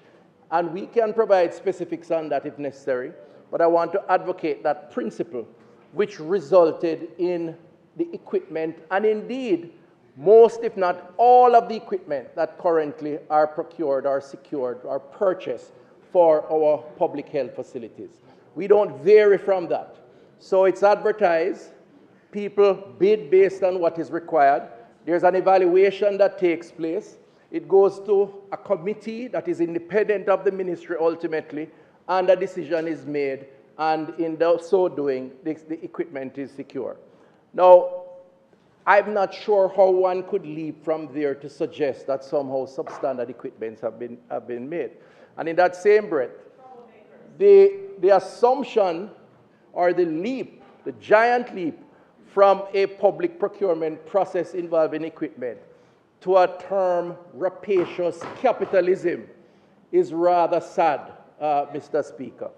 and we can provide specifics on that if necessary, but I want to advocate that principle, which resulted in the equipment, and indeed, most, if not all of the equipment that currently are procured or secured or purchased for our public health facilities. We don't vary from that. So it's advertised, people bid based on what is required. There's an evaluation that takes place. It goes to a committee that is independent of the ministry ultimately, and a decision is made, and in so doing, the equipment is secure. Now, I'm not sure how one could leap from there to suggest that somehow substandard equipments have been made. And in that same breath, the assumption or the leap, the giant leap from a public procurement process involving equipment to a term rapacious capitalism is rather sad, Mr. Speaker.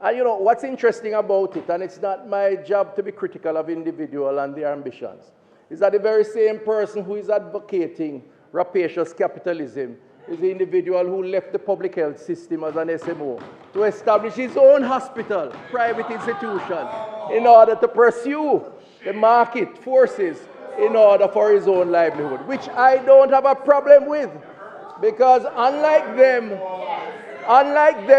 And you know, what's interesting about it, and it's not my job to be critical of individuals and their ambitions, is that the very same person who is advocating rapacious capitalism is the individual who left the public health system as an SMO to establish his own hospital, private institution, in order to pursue the market forces in order for his own livelihood, which I don't have a problem with, because unlike them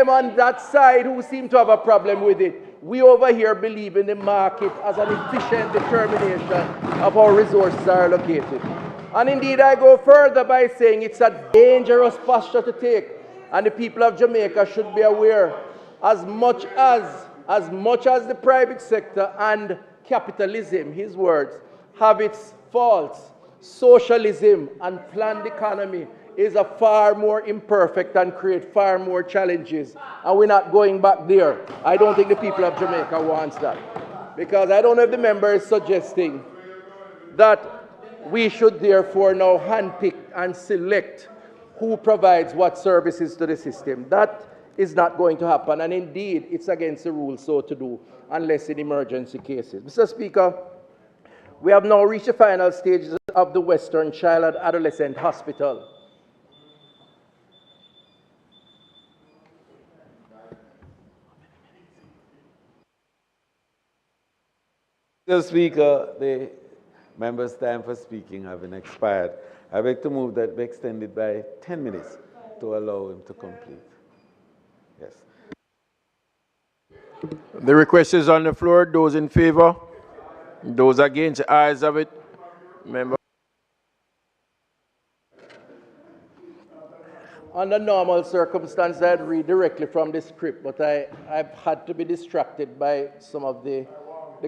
on that side who seem to have a problem with it, we over here believe in the market as an efficient determination of how resources are allocated. And indeed, I go further by saying it's a dangerous posture to take, and the people of Jamaica should be aware, as much as the private sector and capitalism, his words, have its faults, socialism and planned economy is a far more imperfect and create far more challenges. And we're not going back there. I don't think the people of Jamaica wants that. Because I don't know if the member is suggesting that we should therefore now handpick and select who provides what services to the system. That is not going to happen. And indeed, it's against the rules so to do, unless in emergency cases. Mr. Speaker, we have now reached the final stages of the Western Child and Adolescent Hospital. Mr. Speaker, the member's time for speaking having expired, I beg to move that be extended by 10 minutes to allow him to complete. Yes. The request is on the floor. Those in favor? Those against? Ayes have it. Member. Under normal circumstances, I'd read directly from the script, but I've had to be distracted by some of the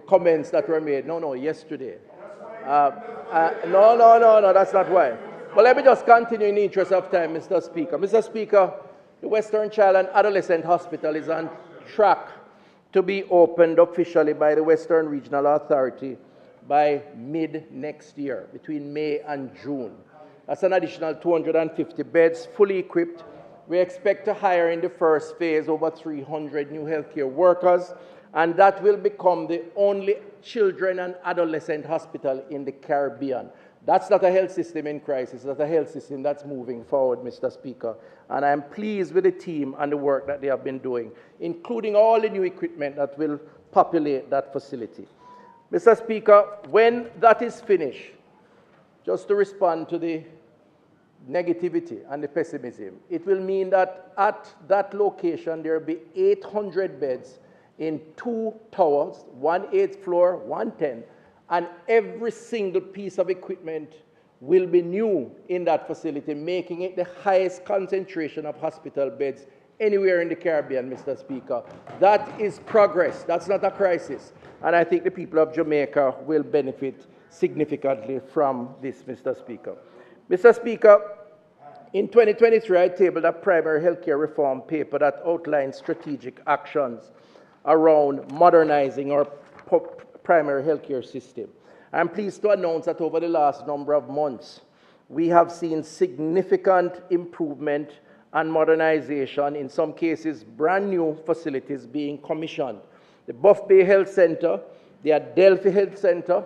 comments that were made. No, yesterday. No, that's not why. But let me just continue in the interest of time, Mr. Speaker. Mr. Speaker, the Western Child and Adolescent Hospital is on track to be opened officially by the Western Regional Authority by mid-next year, between May and June. That's an additional 250 beds, fully equipped. We expect to hire in the first phase over 300 new healthcare workers, and that will become the only children and adolescent hospital in the Caribbean. That's not a health system in crisis. That's a health system that's moving forward, Mr. Speaker. And I'm pleased with the team and the work that they have been doing, including all the new equipment that will populate that facility. Mr. Speaker, when that is finished, just to respond to the negativity and the pessimism, it will mean that at that location there will be 800 beds in 2 towers, 1 8th floor, 1 10th, and every single piece of equipment will be new in that facility, making it the highest concentration of hospital beds anywhere in the Caribbean, Mr. Speaker. That is progress. That's not a crisis. And I think the people of Jamaica will benefit significantly from this, Mr. Speaker. Mr. Speaker, in 2023, I tabled a primary healthcare reform paper that outlines strategic actions around modernizing our primary healthcare system. I'm pleased to announce that over the last number of months, we have seen significant improvement and modernization, in some cases brand new facilities being commissioned. The Buff Bay Health Center, the Adelphi Health Center,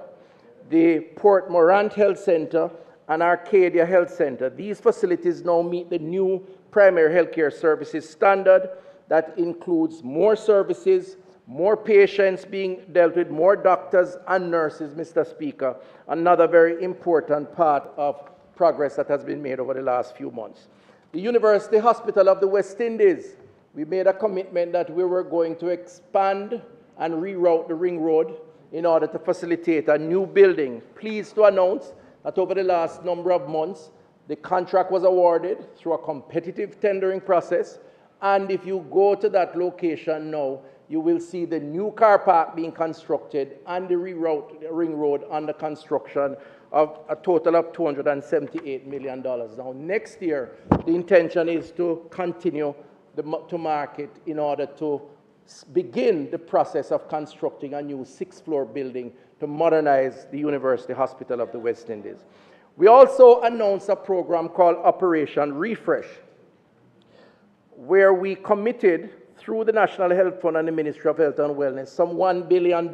the Port Morant Health Center, and Arcadia Health Center. These facilities now meet the new primary healthcare services standard that includes more services, more patients being dealt with, more doctors and nurses, Mr. Speaker. Another very important part of progress that has been made over the last few months. The University Hospital of the West Indies, we made a commitment that we were going to expand and reroute the Ring Road in order to facilitate a new building. Pleased to announce that over the last number of months, the contract was awarded through a competitive tendering process. And if you go to that location now, you will see the new car park being constructed and the reroute Ring Road under construction of a total of $278 million. Now, next year, the intention is to continue to market in order to begin the process of constructing a new 6th-floor building to modernize the University Hospital of the West Indies. We also announced a program called Operation Refresh, where we committed through the National Health Fund and the Ministry of Health and Wellness some $1 billion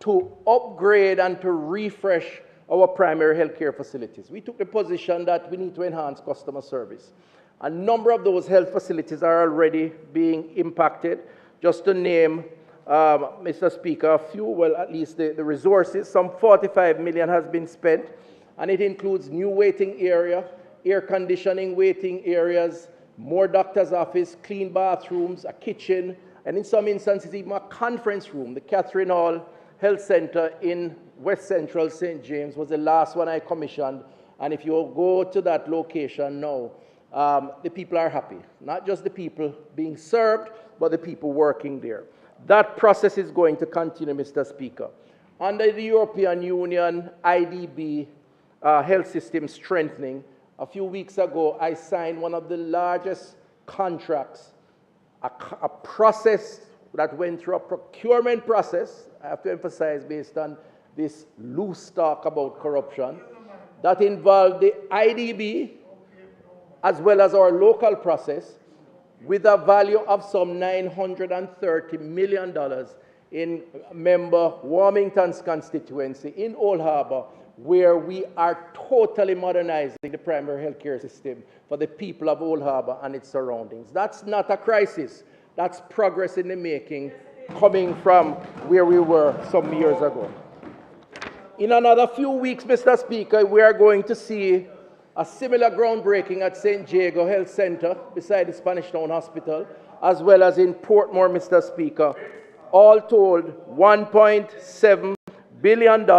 to upgrade and to refresh our primary healthcare facilities. We took the position that we need to enhance customer service. A number of those health facilities are already being impacted. Just to name, Mr. Speaker, a few, well, at least the resources, some $45 million has been spent, and it includes new waiting area, air conditioning waiting areas, more doctor's office, clean bathrooms, a kitchen, and in some instances even a conference room. The Catherine Hall Health Center in West Central St. James was the last one I commissioned, and if you go to that location now, the people are happy. Not just the people being served, but the people working there. That process is going to continue, Mr. Speaker. Under the European Union IDB health system strengthening, a few weeks ago, I signed one of the largest contracts, a process that went through a procurement process, I have to emphasize based on this loose talk about corruption, that involved the IDB as well as our local process with a value of some $930 million in member Warmington's constituency in Old Harbour, where we are totally modernizing the primary healthcare system for the people of Old Harbour and its surroundings. That's not a crisis. That's progress in the making, coming from where we were some years ago. In another few weeks, Mr. Speaker, we are going to see a similar groundbreaking at St. Diego Health Center beside the Spanish Town Hospital, as well as in Portmore, Mr. Speaker. All told, $1.7 billion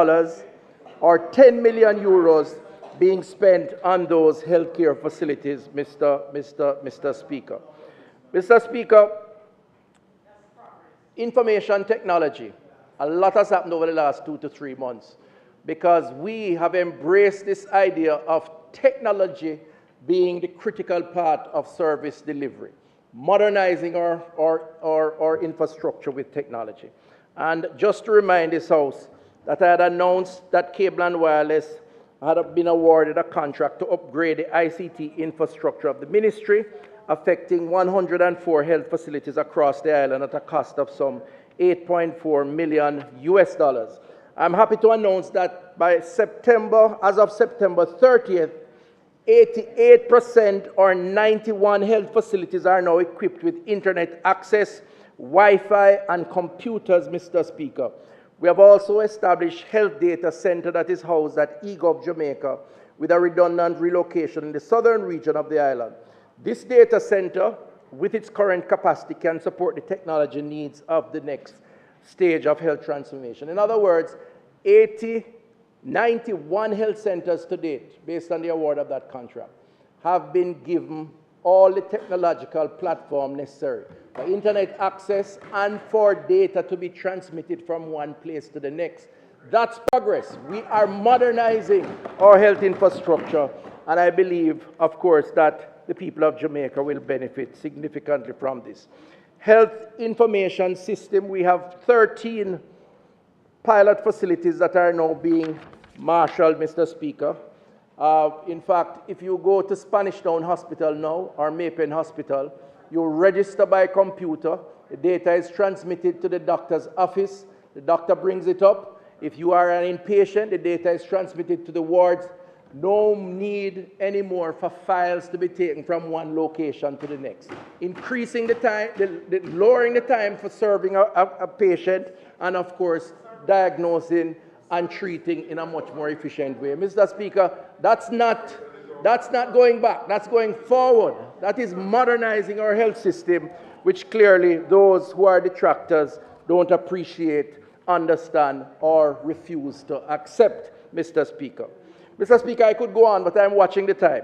or 10 million euros being spent on those healthcare facilities, Mr. Speaker. Mr. Speaker, information technology. A lot has happened over the last 2 to 3 months because we have embraced this idea of technology being the critical part of service delivery, modernizing our infrastructure with technology. And just to remind this House that I had announced that Cable and Wireless had been awarded a contract to upgrade the ICT infrastructure of the ministry, affecting 104 health facilities across the island at a cost of some $8.4 million US. I'm happy to announce that by September, as of September 30th, 88% or 91 health facilities are now equipped with internet access, Wi-Fi, and computers, Mr. Speaker. We have also established health data center that is housed at eGov Jamaica with a redundant relocation in the southern region of the island. This data center, with its current capacity, can support the technology needs of the next stage of health transformation. In other words, 91 health centers to date, based on the award of that contract, have been given all the technological platform necessary for internet access and for data to be transmitted from one place to the next. That's progress. We are modernizing our health infrastructure, and I believe, of course, that the people of Jamaica will benefit significantly from this. Health information system, we have 13 pilot facilities that are now being marshaled, Mr. Speaker. In fact, if you go to Spanish Town Hospital now, or Maypen Hospital, you register by computer. The data is transmitted to the doctor's office. The doctor brings it up. If you are an inpatient, the data is transmitted to the wards. No need anymore for files to be taken from one location to the next. Increasing the time, lowering the time for serving a patient, and of course, diagnosing and treating in a much more efficient way. Mr. Speaker, that's not going back, that's going forward. That is modernizing our health system, which clearly those who are detractors don't appreciate, understand, or refuse to accept, Mr. Speaker. Mr. Speaker, I could go on, but I'm watching the time.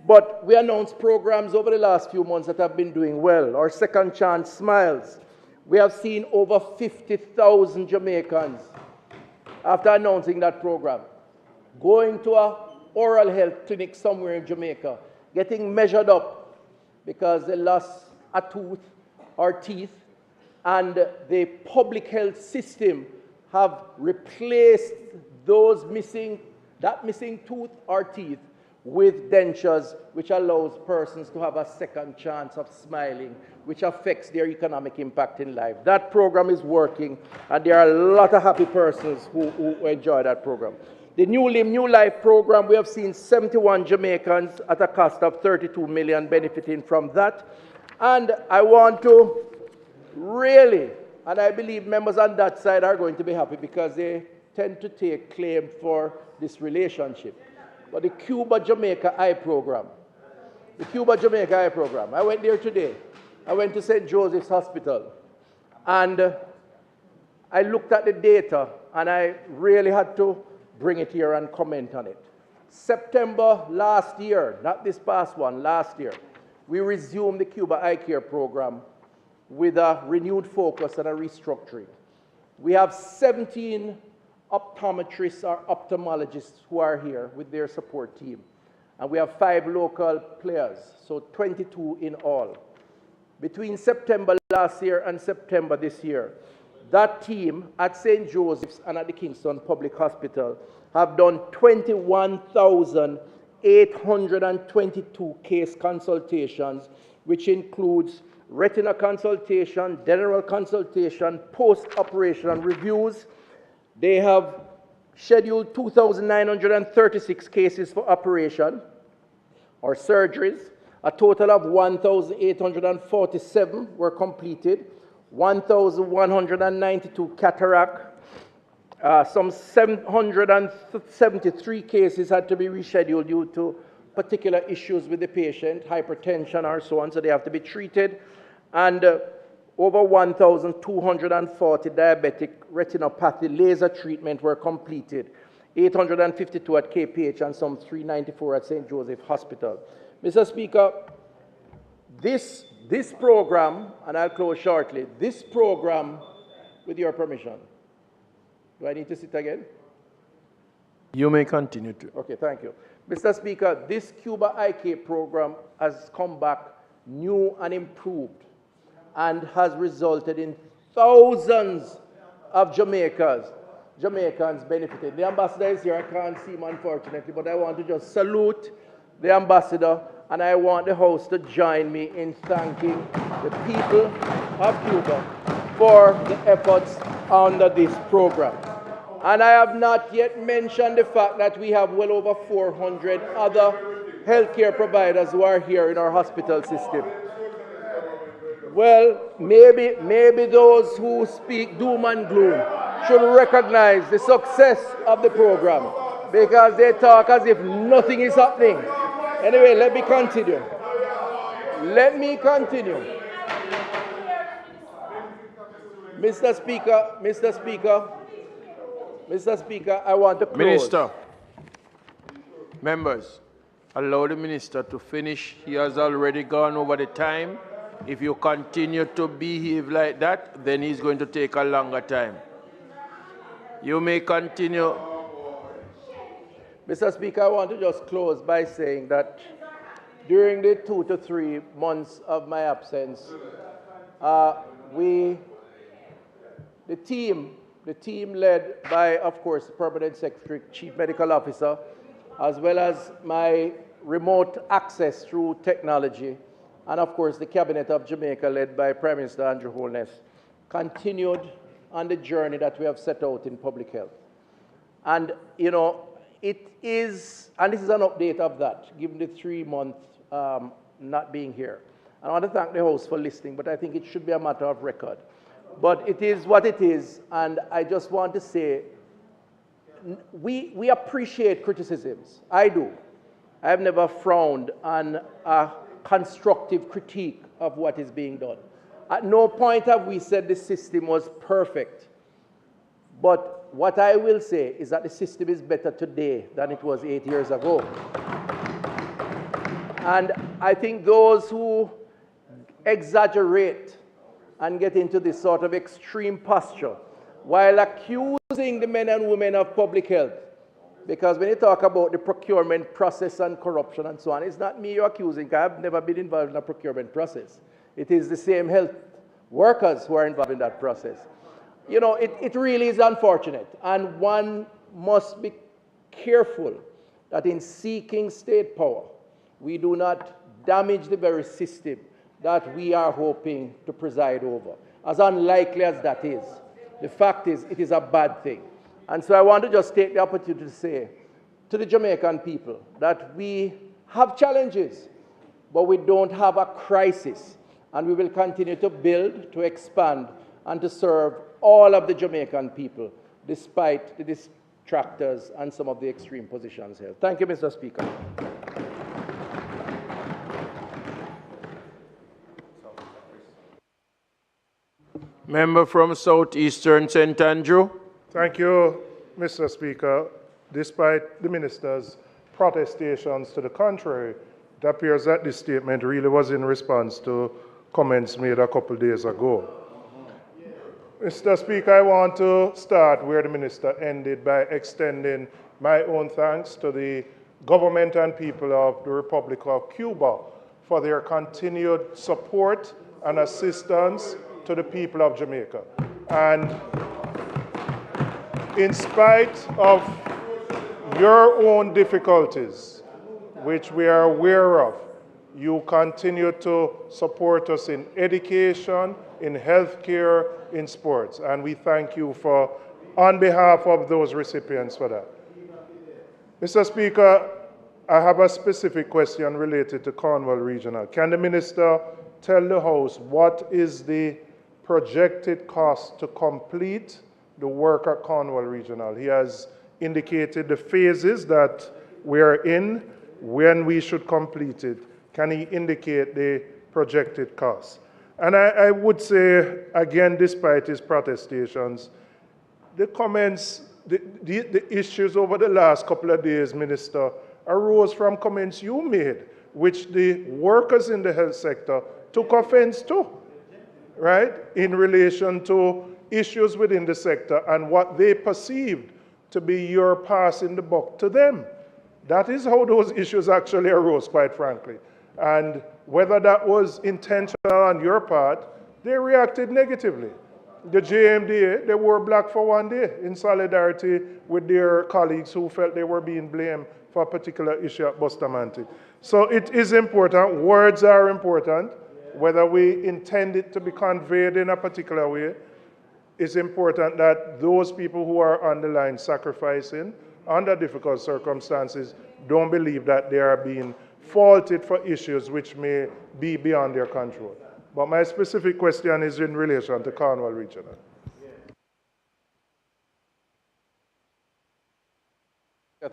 But we announced programs over the last few months that have been doing well. Our Second Chance Smiles. We have seen over 50,000 Jamaicans, after announcing that program, going to an oral health clinic somewhere in Jamaica, getting measured up because they lost a tooth or teeth, and the public health system have replaced that missing tooth or teeth with dentures, which allows persons to have a second chance of smiling, which affects their economic impact in life. That program is working, and there are a lot of happy persons who enjoy that program. The New Limb, New Life program, we have seen 71 Jamaicans at a cost of 32 million benefiting from that. And I want to really, and I believe members on that side are going to be happy because they tend to take claim for this relationship. But the Cuba-Jamaica Eye program, I went there today. I went to St. Joseph's Hospital, and I looked at the data, and I really had to bring it here and comment on it. September last year, not this past one, last year, we resumed the Cuba Eye Care program with a renewed focus and a restructuring. We have 17 optometrists or ophthalmologists who are here with their support team. And we have 5 local players, so 22 in all. Between September last year and September this year, that team at St. Joseph's and at the Kingston Public Hospital have done 21,822 case consultations, which includes retina consultation, general consultation, post-operation reviews. They have scheduled 2,936 cases for operation or surgeries. A total of 1,847 were completed, 1,192 cataract, some 773 cases had to be rescheduled due to particular issues with the patient, hypertension or so on, so they have to be treated, and over 1,240 diabetic retinopathy laser treatment were completed, 852 at KPH and some 394 at St. Joseph Hospital. Mr. Speaker, this program, and I'll close shortly, this program, with your permission, do I need to sit again? You may continue to. Okay, thank you. Mr. Speaker, this Cuba IK program has come back new and improved and has resulted in thousands of Jamaicans benefited. The ambassador is here. I can't see him, unfortunately, but I want to just salute the ambassador, and I want the House to join me in thanking the people of Cuba for the efforts under this program. And I have not yet mentioned the fact that we have well over 400 other healthcare providers who are here in our hospital system. Well, maybe those who speak doom and gloom should recognize the success of the program, because they talk as if nothing is happening. Anyway, let me continue. Mr. Speaker, I want to close. Minister, members, allow the minister to finish. He has already gone over the time. If you continue to behave like that, then he's going to take a longer time. You may continue. Mr. Speaker, I want to just close by saying that during the 2 to 3 months of my absence, the team led by, of course, the Permanent Secretary, Chief Medical Officer, as well as my remote access through technology, and of course the Cabinet of Jamaica led by Prime Minister Andrew Holness, continued on the journey that we have set out in public health. And, you know, it is, and this is an update of that, given the 3 month not being here. And I want to thank the House for listening, but I think it should be a matter of record. But it is what it is, and I just want to say, we appreciate criticisms. I do. I have never frowned on a constructive critique of what is being done. At no point have we said the system was perfect. But what I will say is that the system is better today than it was 8 years ago. And I think those who exaggerate and get into this sort of extreme posture while accusing the men and women of public health, because when you talk about the procurement process and corruption and so on, it's not me you're accusing. I've never been involved in a procurement process. It is the same health workers who are involved in that process. You know, it really is unfortunate, and one must be careful that in seeking state power, we do not damage the very system that we are hoping to preside over. As unlikely as that is, the fact is it is a bad thing. And so I want to just take the opportunity to say to the Jamaican people that we have challenges, but we don't have a crisis. And we will continue to build, to expand, and to serve all of the Jamaican people, despite the distractors and some of the extreme positions here. Thank you, Mr. Speaker. Member from Southeastern St. Andrew. Thank you, Mr. Speaker. Despite the minister's protestations to the contrary, it appears that this statement really was in response to comments made a couple days ago. Mr. Speaker, I want to start where the minister ended by extending my own thanks to the government and people of the Republic of Cuba for their continued support and assistance to the people of Jamaica. And in spite of your own difficulties, which we are aware of, you continue to support us in education, in healthcare, in sports. And we thank you for, on behalf of those recipients, for that. Mr. Speaker, I have a specific question related to Cornwall Regional. Can the minister tell the House what is the projected cost to complete the work at Cornwall Regional? He has indicated the phases that we're in, when we should complete it. Can he indicate the projected cost? And I would say, again, despite his protestations, the comments, the issues over the last couple of days, Minister, arose from comments you made, which the workers in the health sector took offense to, right, in relation to issues within the sector and what they perceived to be your passing the buck to them. That is how those issues actually arose, quite frankly. And whether that was intentional on your part, they reacted negatively. The JMDA, they wore black for one day in solidarity with their colleagues who felt they were being blamed for a particular issue at Bustamante. So it is important. Words are important. Whether we intend it to be conveyed in a particular way, it's important that those people who are on the line sacrificing under difficult circumstances don't believe that they are being faulted for issues which may be beyond their control. But my specific question is in relation to Cornwall Regional.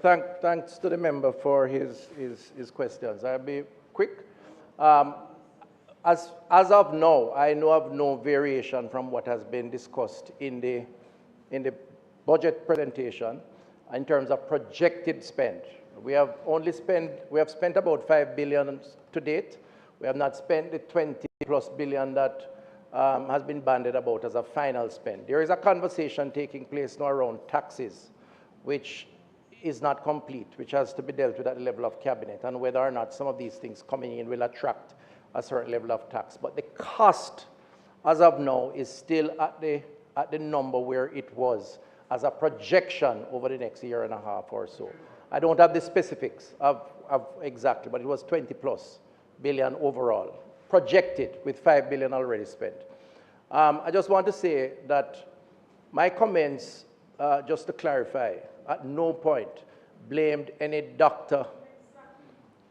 Thanks to the member for his questions. I'll be quick. As of now, I know of no variation from what has been discussed in the budget presentation in terms of projected spend. We have spent about 5 billion to date. We have not spent the 20+ billion that has been bandied about as a final spend. There is a conversation taking place now around taxes, which is not complete, which has to be dealt with at the level of cabinet, and whether or not some of these things coming in will attract a certain level of tax. But the cost, as of now, is still at the number where it was as a projection over the next year and a half or so. I don't have the specifics of exactly, but it was 20+ billion overall, projected with 5 billion already spent. I just want to say that my comments, just to clarify, at no point blamed any doctor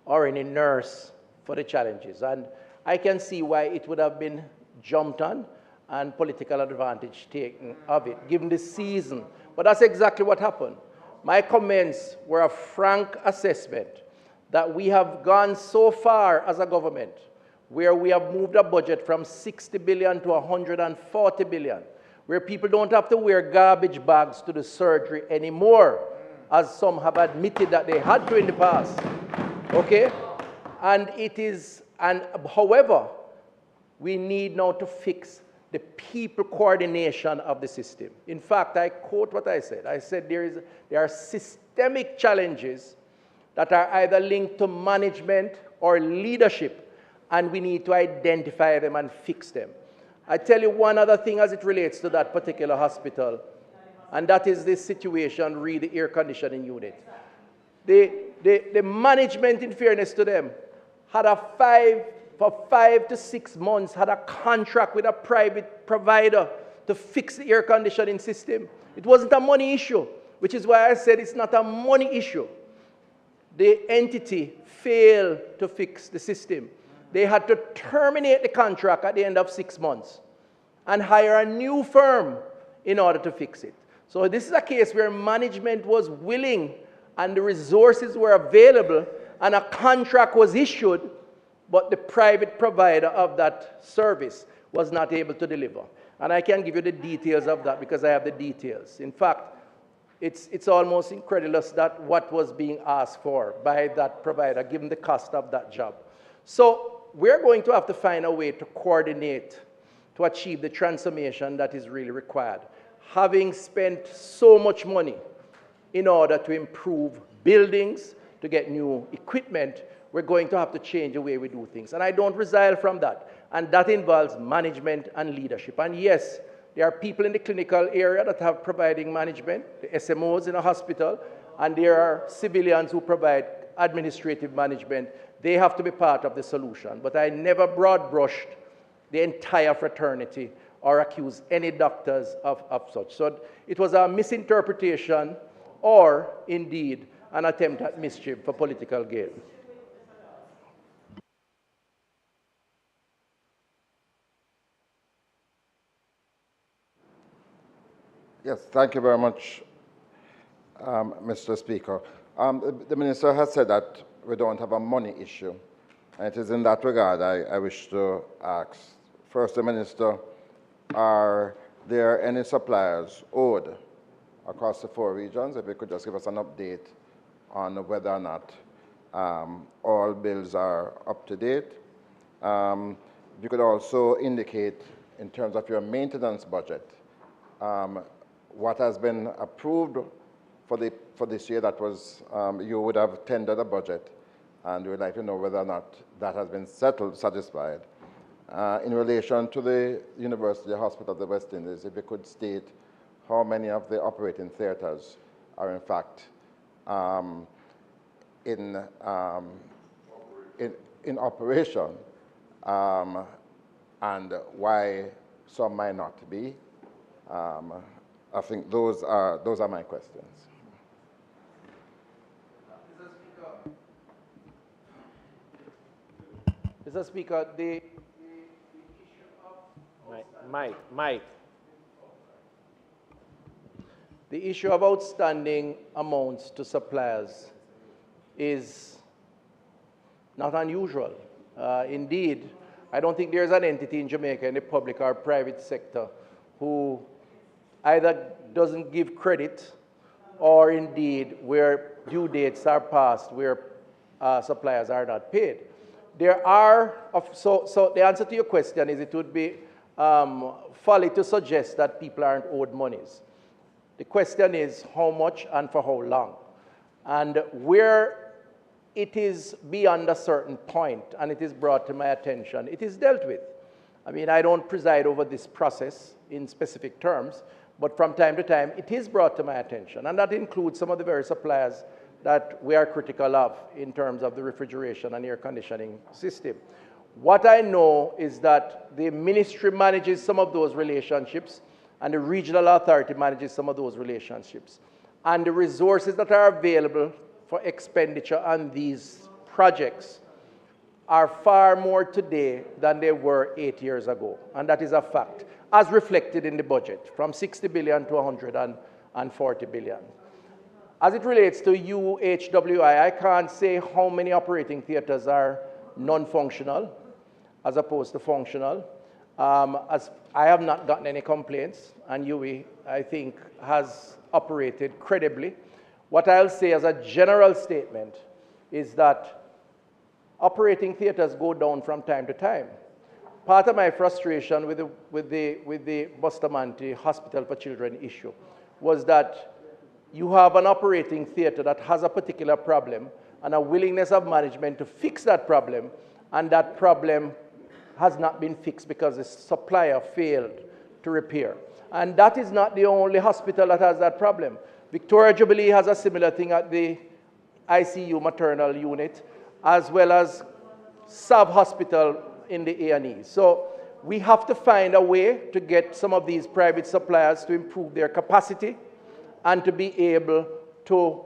or any nurse for the challenges. And I can see why it would have been jumped on and political advantage taken of it, given the season. But that's exactly what happened. My comments were a frank assessment that we have gone so far as a government where we have moved a budget from 60 billion to 140 billion, where people don't have to wear garbage bags to the surgery anymore, as some have admitted that they had to in the past. Okay? And however, we need now to fix the people coordination of the system. In fact, I quote what I said. I said there are systemic challenges that are either linked to management or leadership, and we need to identify them and fix them. I tell you one other thing as it relates to that particular hospital, and that is this situation, re the air conditioning unit. The management, in fairness to them, had for 5 to 6 months, had a contract with a private provider to fix the air conditioning system. It wasn't a money issue, which is why I said it's not a money issue. The entity failed to fix the system. They had to terminate the contract at the end of 6 months and hire a new firm in order to fix it. So this is a case where management was willing and the resources were available and a contract was issued, but the private provider of that service was not able to deliver. And I can give you the details of that because I have the details. In fact, it's almost incredulous that what was being asked for by that provider, given the cost of that job. So we're going to have to find a way to coordinate to achieve the transformation that is really required. Having spent so much money in order to improve buildings, to get new equipment, we're going to have to change the way we do things. And I don't resile from that. And that involves management and leadership. And yes, there are people in the clinical area that have providing management, the SMOs in a hospital, and there are civilians who provide administrative management. They have to be part of the solution. But I never broad brushed the entire fraternity or accused any doctors of such. So it was a misinterpretation or indeed an attempt at mischief for political gain. Yes, thank you very much, Mr. Speaker. The Minister has said that we don't have a money issue, and it is in that regard I wish to ask. First, the Minister, are there any suppliers owed across the 4 regions? If you could just give us an update on whether or not all bills are up to date. If you could also indicate, in terms of your maintenance budget, what has been approved for this year that was, you would have tendered a budget, and we would like to know whether or not that has been settled, satisfied. In relation to the University Hospital of the West Indies, if you could state how many of the operating theaters are in fact in operation, and why some might not be. I think those are my questions. Mr. Speaker, the issue of Mike. The issue of outstanding amounts to suppliers is not unusual. Indeed, I don't think there's an entity in Jamaica in the public or private sector who either doesn't give credit or indeed where due dates are passed where suppliers are not paid. There are, so the answer to your question is it would be folly to suggest that people aren't owed monies. The question is how much and for how long. And where it is beyond a certain point and it is brought to my attention, it is dealt with. I mean, I don't preside over this process in specific terms, but from time to time, it is brought to my attention. And that includes some of the very suppliers that we are critical of in terms of the refrigeration and air conditioning system. What I know is that the ministry manages some of those relationships and the regional authority manages some of those relationships. And the resources that are available for expenditure on these projects are far more today than they were 8 years ago. And that is a fact, as reflected in the budget, from 60 billion to 140 billion. As it relates to UHWI, I can't say how many operating theaters are non-functional as opposed to functional. As I have not gotten any complaints, and UE, I think, has operated credibly. What I'll say as a general statement is that operating theaters go down from time to time. Part of my frustration with the Bustamante Hospital for Children issue was that you have an operating theater that has a particular problem and a willingness of management to fix that problem, and that problem has not been fixed because the supplier failed to repair. And that is not the only hospital that has that problem. Victoria Jubilee has a similar thing at the ICU maternal unit, as well as Sub Hospital in the A&E. So we have to find a way to get some of these private suppliers to improve their capacity and to be able to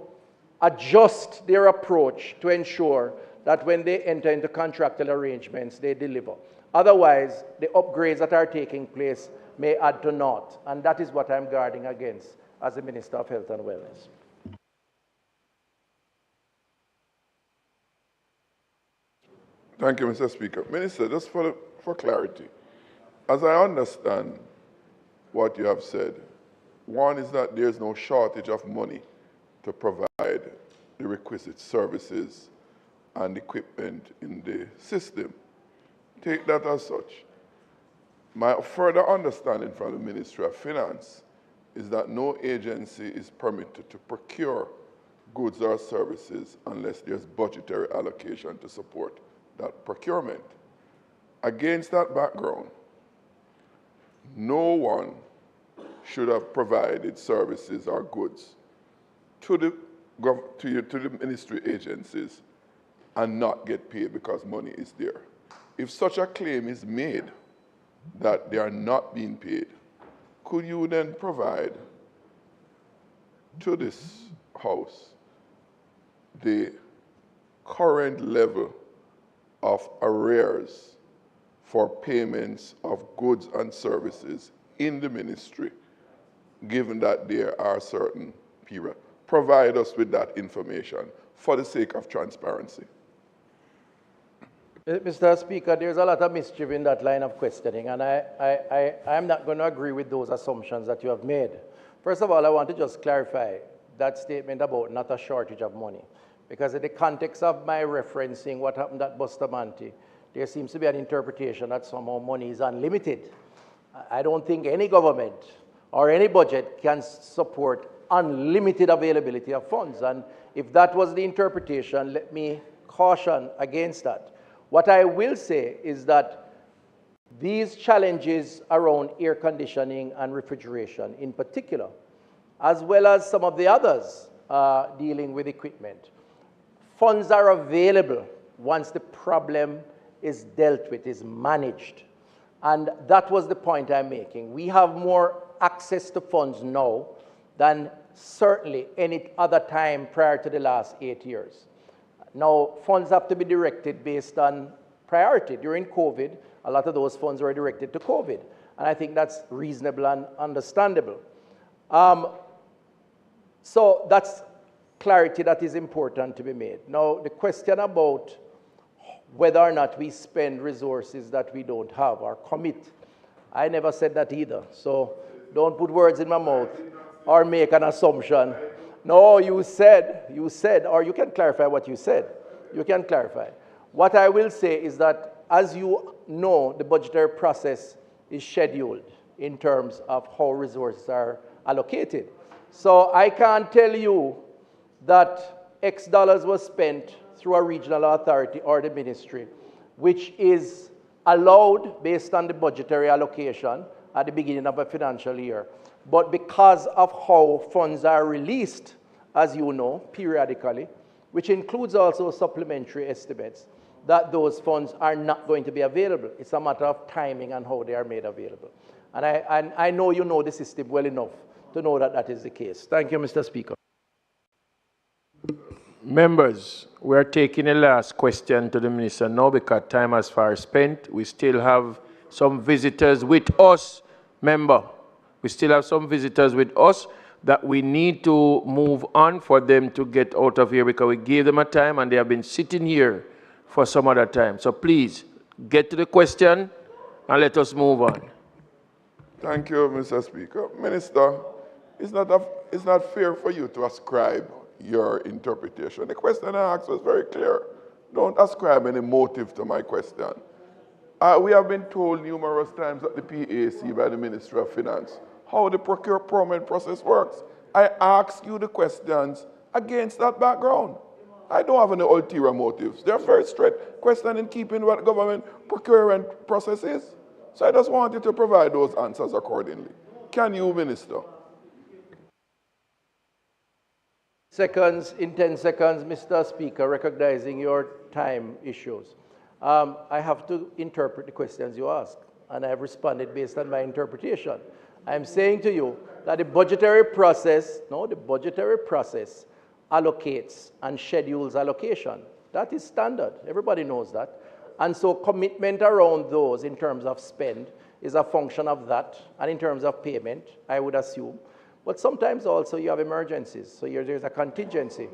adjust their approach to ensure that when they enter into contractual arrangements, they deliver. Otherwise, the upgrades that are taking place may add to naught, and that is what I'm guarding against as the Minister of Health and Wellness. Thank you, Mr. Speaker. Minister, just for clarity, as I understand what you have said, one is that there's no shortage of money to provide the requisite services and equipment in the system. Take that as such. My further understanding from the Ministry of Finance is that no agency is permitted to procure goods or services unless there's budgetary allocation to support that procurement. Against that background, no one should have provided services or goods to the ministry agencies and not get paid because money is there. If such a claim is made that they are not being paid, could you then provide to this House the current level of arrears for payments of goods and services in the ministry, given that there are certain periods? Provide us with that information for the sake of transparency. Mr. Speaker, there's a lot of mischief in that line of questioning, and I'm not going to agree with those assumptions that you have made. First of all, I want to just clarify that statement about not a shortage of money, because in the context of my referencing what happened at Bustamante, there seems to be an interpretation that somehow money is unlimited. I don't think any government or any budget can support unlimited availability of funds, and if that was the interpretation, let me caution against that. What I will say is that these challenges around air conditioning and refrigeration in particular, as well as some of the others dealing with equipment, funds are available once the problem is dealt with, is managed. And that was the point I'm making. We have more access to funds now than certainly any other time prior to the last 8 years. Now, funds have to be directed based on priority. During COVID, a lot of those funds were directed to COVID, and I think that's reasonable and understandable. So that's clarity that is important to be made. Now, the question about whether or not we spend resources that we don't have or commit, I never said that either. So don't put words in my mouth or make an assumption. No, you said, or you can clarify what you said. You can clarify. What I will say is that, as you know, the budgetary process is scheduled in terms of how resources are allocated. So I can't tell you that X dollars was spent through a regional authority or the ministry, which is allowed based on the budgetary allocation at the beginning of a financial year. But because of how funds are released as you know, periodically, which includes also supplementary estimates, that those funds are not going to be available. It's a matter of timing and how they are made available. And I know you know the system well enough to know that that is the case. Thank you, Mr. Speaker. Members, we are taking a last question to the minister now because time has far spent. We still have some visitors with us, member. We still have some visitors with us that we need to move on for them to get out of here because we gave them a time and they have been sitting here for some other time. So please, get to the question and let us move on. Thank you, Mr. Speaker. Minister, it's not fair for you to ascribe your interpretation. The question I asked was very clear. Don't ascribe any motive to my question. We have been told numerous times at the PAC by the Ministry of Finance how the procurement process works. I ask you the questions against that background. I don't have any ulterior motives. They're very straight questions in keeping what government procurement process is. So I just want you to provide those answers accordingly. Can you, Minister? In 10 seconds, Mr. Speaker, recognizing your time issues. I have to interpret the questions you ask, and I have responded based on my interpretation. I'm saying to you that the budgetary process allocates and schedules allocation. That is standard. Everybody knows that. And so commitment around those in terms of spend is a function of that, and in terms of payment, I would assume. But sometimes also you have emergencies, so there's a contingency.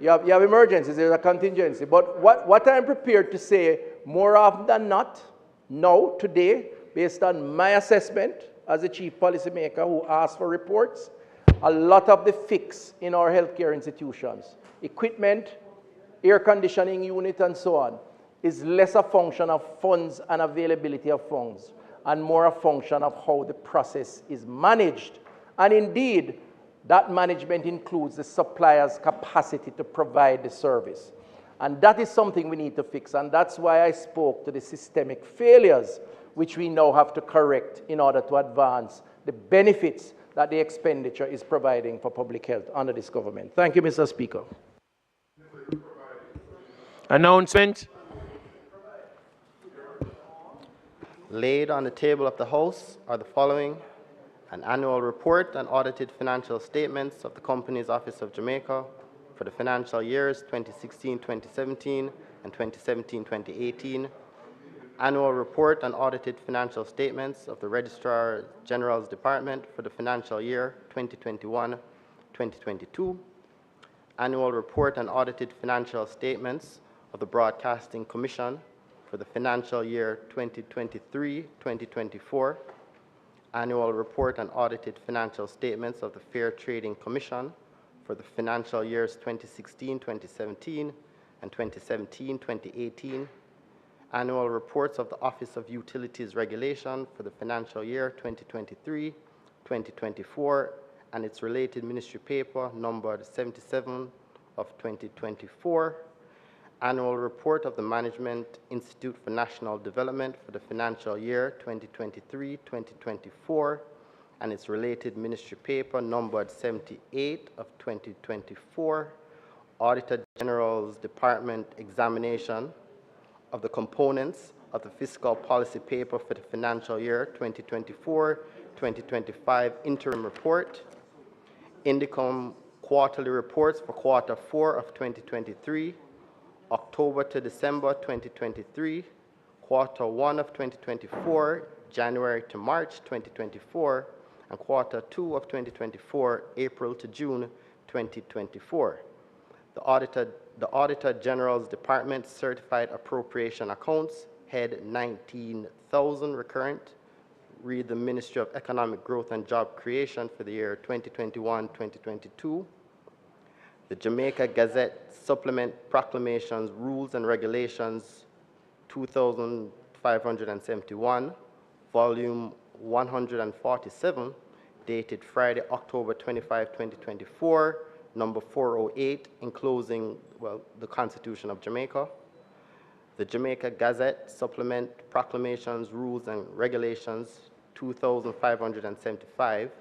You have emergencies, there's a contingency. But what I'm prepared to say more often than not, now, today, based on my assessment as a chief policymaker who asked for reports, a lot of the fix in our healthcare institutions, equipment, air conditioning unit, and so on, is less a function of funds and availability of funds, and more a function of how the process is managed. And indeed, that management includes the supplier's capacity to provide the service. And that is something we need to fix. And that's why I spoke to the systemic failures, which we now have to correct in order to advance the benefits that the expenditure is providing for public health under this government. Thank you, Mr. Speaker. Announcement. Laid on the table of the House are the following: an annual report and audited financial statements of the Company's Office of Jamaica for the financial years 2016-2017 and 2017-2018, annual report and audited financial statements of the Registrar General's Department for the financial year 2021-2022, annual report and audited financial statements of the Broadcasting Commission for the financial year 2023-2024, annual report and audited financial statements of the Fair Trading Commission for the financial years 2016-2017 and 2017-2018, annual reports of the Office of Utilities Regulation for the financial year 2023-2024 and its related ministry paper numbered 77 of 2024, annual report of the Management Institute for National Development for the financial year 2023-2024 and its related ministry paper numbered 78 of 2024, Auditor General's Department examination of the components of the fiscal policy paper for the financial year 2024-2025 interim report, Indicom quarterly reports for quarter 4 of 2023, October to December 2023, quarter 1 of 2024, January to March 2024, and quarter 2 of 2024, April to June 2024. The Auditor General's Department certified appropriation accounts, head 19,000 recurrent, read the Ministry of Economic Growth and Job Creation for the year 2021-2022. The Jamaica Gazette Supplement Proclamations, Rules and Regulations 2571, volume 147, dated Friday, October 25, 2024, number 408, enclosing, the Constitution of Jamaica. The Jamaica Gazette Supplement Proclamations, Rules and Regulations 2575,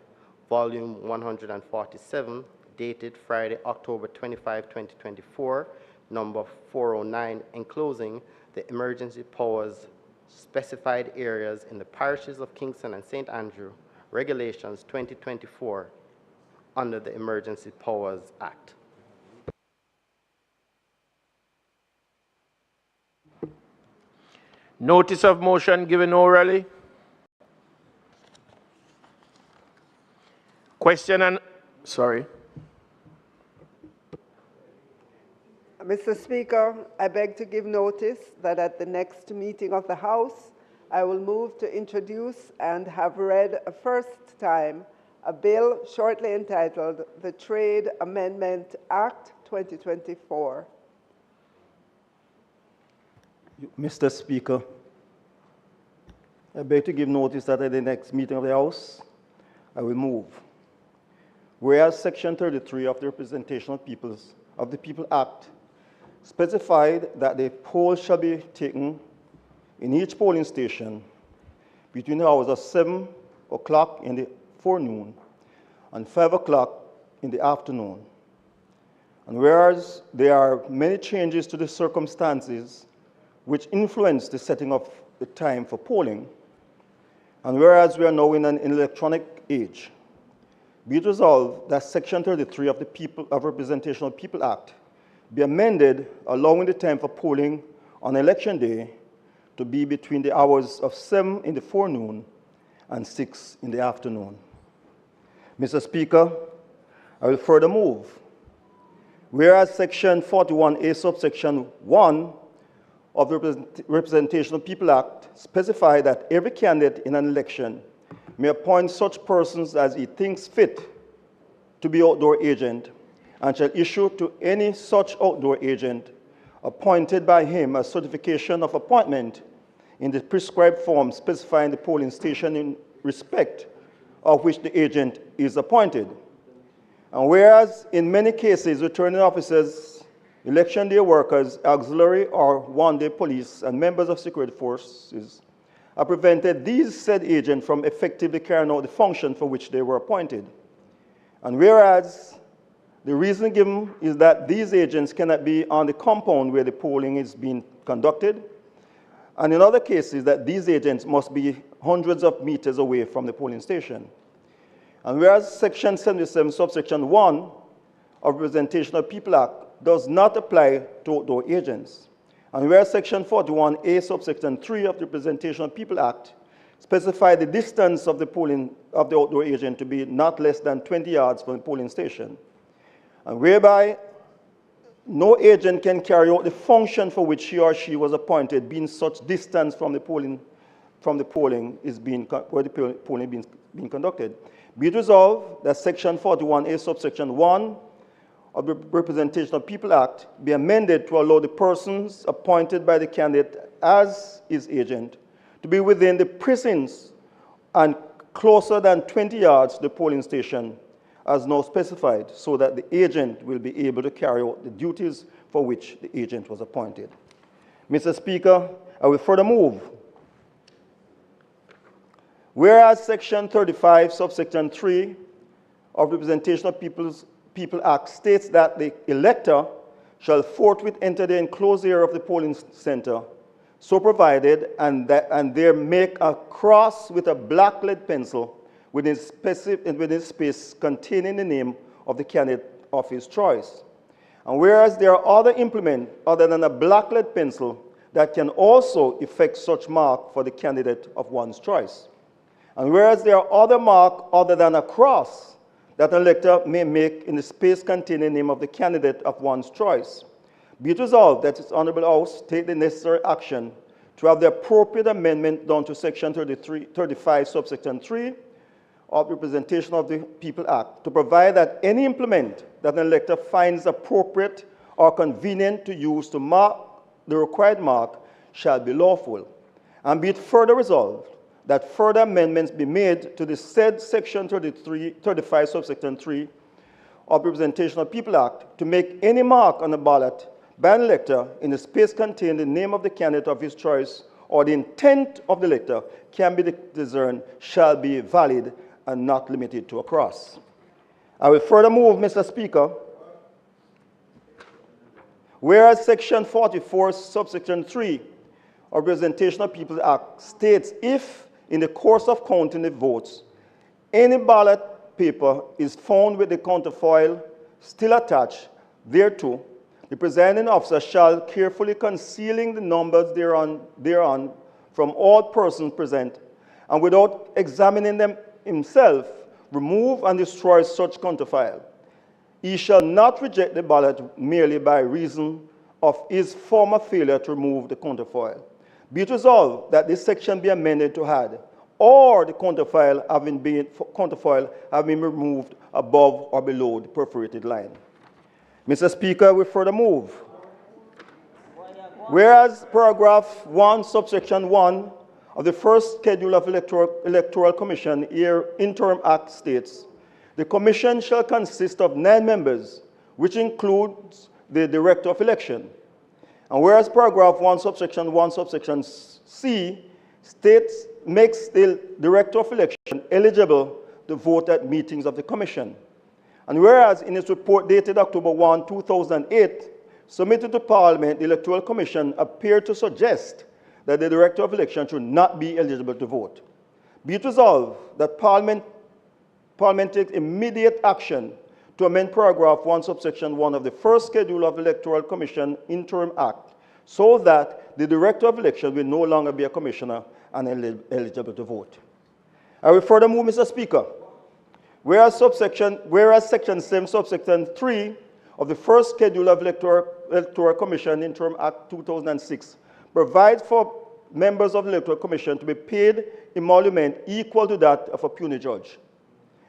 volume 147, dated Friday, October 25, 2024, number 409, enclosing the emergency powers specified areas in the parishes of Kingston and St. Andrew, Regulations 2024, under the Emergency Powers Act. Notice of motion given orally. Question and, sorry. Mr. Speaker, I beg to give notice that at the next meeting of the House, I will move to introduce and have read a first time a bill shortly entitled the Trade Amendment Act 2024. Mr. Speaker, I beg to give notice that at the next meeting of the House, I will move. Whereas Section 33 of the Representation of the People Act specified that the poll shall be taken in each polling station between the hours of 7 o'clock in the forenoon and 5 o'clock in the afternoon. And whereas there are many changes to the circumstances which influence the setting of the time for polling, and whereas we are now in an electronic age, be it resolved that Section 33 of the Representation of the People Act be amended, allowing the time for polling on election day to be between the hours of 7 in the forenoon and 6 in the afternoon. Mr. Speaker, I will further move. Whereas Section 41A, subsection 1 of the Representation of People Act specify that every candidate in an election may appoint such persons as he thinks fit to be outdoor agent and shall issue to any such outdoor agent appointed by him a certification of appointment in the prescribed form specifying the polling station in respect of which the agent is appointed. And whereas in many cases returning officers, election day workers, auxiliary or one-day police, and members of security forces have prevented these said agents from effectively carrying out the function for which they were appointed. And whereas the reason given is that these agents cannot be on the compound where the polling is being conducted, and in other cases that these agents must be hundreds of meters away from the polling station. And whereas Section 77, subsection 1 of Representation of People Act does not apply to outdoor agents, and whereas Section 41A, subsection 3 of the Representation of People Act specify the distance of the outdoor agent to be not less than 20 yards from the polling station, and whereby no agent can carry out the function for which he or she was appointed, being such distance from the polling is where the polling being conducted. Be it resolved that Section 41A, subsection 1 of the Representation of People Act be amended to allow the persons appointed by the candidate as his agent to be within the precincts and closer than 20 yards to the polling station as now specified, so that the agent will be able to carry out the duties for which the agent was appointed. Mr. Speaker, I will further move. Whereas Section 35, subsection 3 of the Representation of People Act states that the elector shall forthwith enter the enclosed area of the polling center, so provided, and there make a cross with a black lead pencil within space containing the name of the candidate of his choice. And whereas there are other implements other than a black lead pencil that can also effect such mark for the candidate of one's choice. And whereas there are other marks other than a cross that an elector may make in the space containing the name of the candidate of one's choice, be it resolved that its Honorable House take the necessary action to have the appropriate amendment done to Section 35, subsection 3 of the Representation of the People Act to provide that any implement that an elector finds appropriate or convenient to use to mark the required mark shall be lawful. And be it further resolved that further amendments be made to the said Section 35, subsection 3 of the Representation of People Act to make any mark on the ballot by an elector in the space containing the name of the candidate of his choice or the intent of the elector can be discerned shall be valid and not limited to a cross. I will further move, Mr. Speaker, whereas Section 44, subsection 3 of the Representation of People's Act states if, in the course of counting the votes, any ballot paper is found with the counterfoil still attached thereto, the presiding officer shall, carefully concealing the numbers thereon from all persons present, and without examining them himself, remove and destroy such counterfoil. He shall not reject the ballot merely by reason of his former failure to remove the counterfoil. Be it resolved that this section be amended to add, or the counterfoil having been removed above or below the perforated line. Mr. Speaker, we further move. Whereas paragraph 1, subsection 1 of the first schedule of Electoral Commission Interim Act states, the commission shall consist of 9 members, which includes the Director of Election. And whereas paragraph 1, subsection C states, makes the Director of Election eligible to vote at meetings of the commission. And whereas in its report dated October 1, 2008, submitted to Parliament, the Electoral Commission appeared to suggest that the Director of Election should not be eligible to vote. Be it resolved that Parliament takes immediate action to amend paragraph 1, subsection 1 of the first schedule of Electoral Commission Interim Act so that the Director of Election will no longer be a commissioner and eligible to vote. I will further move, Mr. Speaker, whereas section 7, subsection 3 of the first schedule of Electoral Commission Interim Act 2006 provides for members of the Electoral Commission to be paid emolument equal to that of a puisne judge.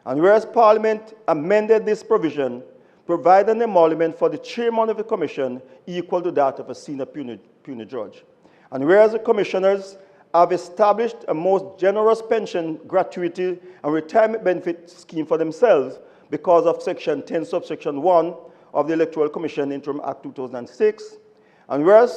And whereas Parliament amended this provision, provided an emolument for the chairman of the commission equal to that of a senior puisne judge. And whereas the commissioners have established a most generous pension, gratuity, and retirement benefit scheme for themselves because of section 10, subsection 1 of the Electoral Commission Interim Act 2006, and whereas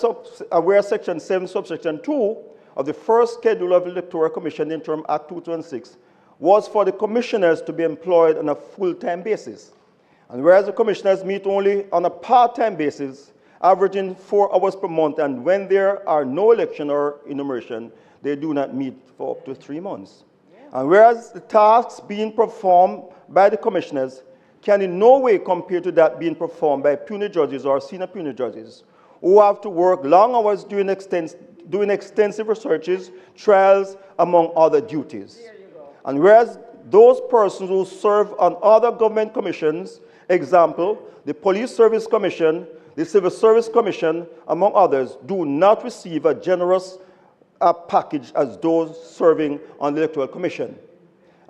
section 7, subsection 2 of the first schedule of the Electoral Commission Interim Act 2006 was for the commissioners to be employed on a full-time basis. And whereas the commissioners meet only on a part-time basis, averaging 4 hours per month, and when there are no election or enumeration, they do not meet for up to 3 months. And whereas the tasks being performed by the commissioners can in no way compare to that being performed by puisne judges or senior puisne judges, who have to work long hours doing extensive researches, trials, among other duties. And whereas those persons who serve on other government commissions, example, the Police Service Commission, the Civil Service Commission, among others, do not receive a generous package as those serving on the Electoral Commission.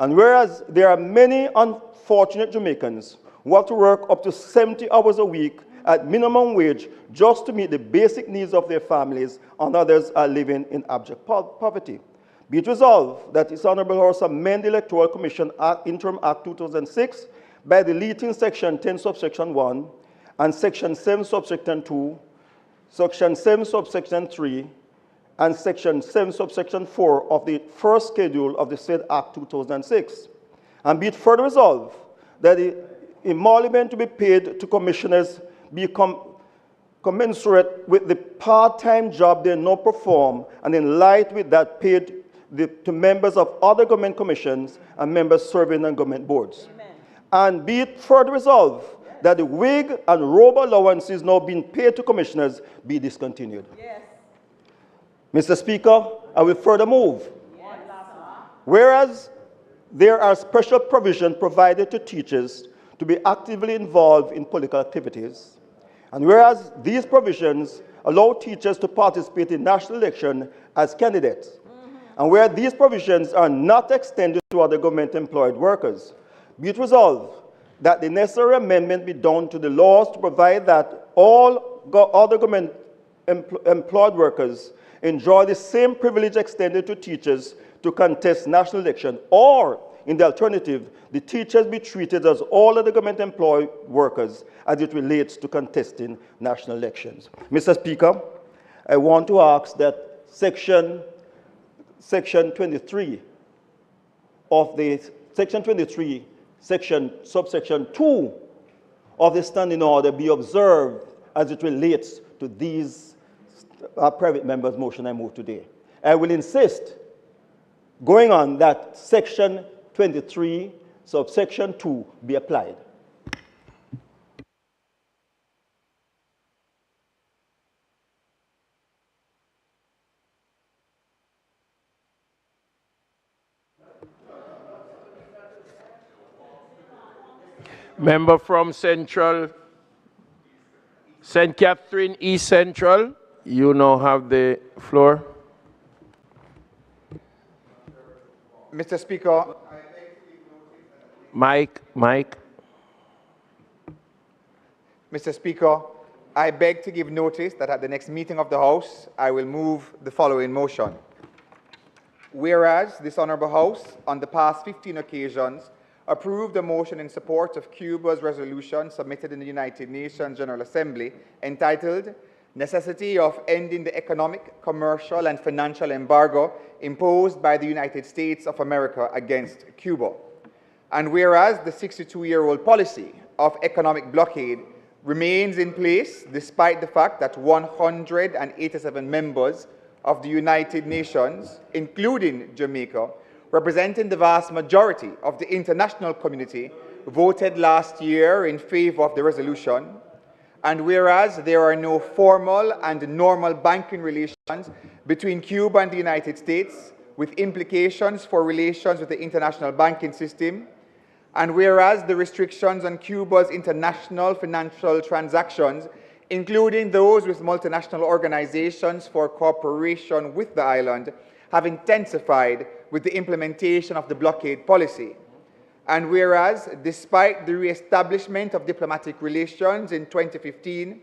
And whereas there are many unfortunate Jamaicans who have to work up to 70 hours a week at minimum wage just to meet the basic needs of their families, and others are living in abject poverty. Be it resolved that His Honorable House amend the Electoral Commission Act, Interim Act 2006 by deleting section 10, subsection 1, and section 7, subsection 2, section 7, subsection 3, and section 7, subsection 4 of the first schedule of the said Act 2006. And be it further resolved that the emolument to be paid to commissioners be commensurate with the part-time job they now perform, and in light with that paid to members of other government commissions and members serving on government boards. Amen. And be it further resolved that the wig and robe allowances now being paid to commissioners be discontinued. Yes. Mr. Speaker, I will further move. Yes. Whereas there are special provisions provided to teachers to be actively involved in political activities, and whereas these provisions allow teachers to participate in national election as candidates, and where these provisions are not extended to other government-employed workers, be it resolved that the necessary amendment be done to the laws to provide that all other government-employed workers enjoy the same privilege extended to teachers to contest national election, or, in the alternative, the teachers be treated as all other government-employed workers as it relates to contesting national elections. Mr. Speaker, I want to ask that Section 23 of the Section 23 subsection 2 of the standing order be observed as it relates to these private members' motion I move today. I will insist, going on, that section 23, subsection 2 be applied. Member from Central, St. Catherine East Central, you now have the floor. Mr. Speaker. Mike. Mr. Speaker, I beg to give notice that at the next meeting of the House, I will move the following motion. Whereas this Honourable House, on the past 15 occasions, approved a motion in support of Cuba's resolution submitted in the United Nations General Assembly entitled Necessity of Ending the Economic, Commercial and Financial Embargo imposed by the United States of America against Cuba. And whereas the 62-year-old policy of economic blockade remains in place despite the fact that 187 members of the United Nations, including Jamaica, representing the vast majority of the international community, voted last year in favor of the resolution, and whereas there are no formal and normal banking relations between Cuba and the United States, with implications for relations with the international banking system, and whereas the restrictions on Cuba's international financial transactions, including those with multinational organizations for cooperation with the island, have intensified with the implementation of the blockade policy. And whereas, despite the re-establishment of diplomatic relations in 2015,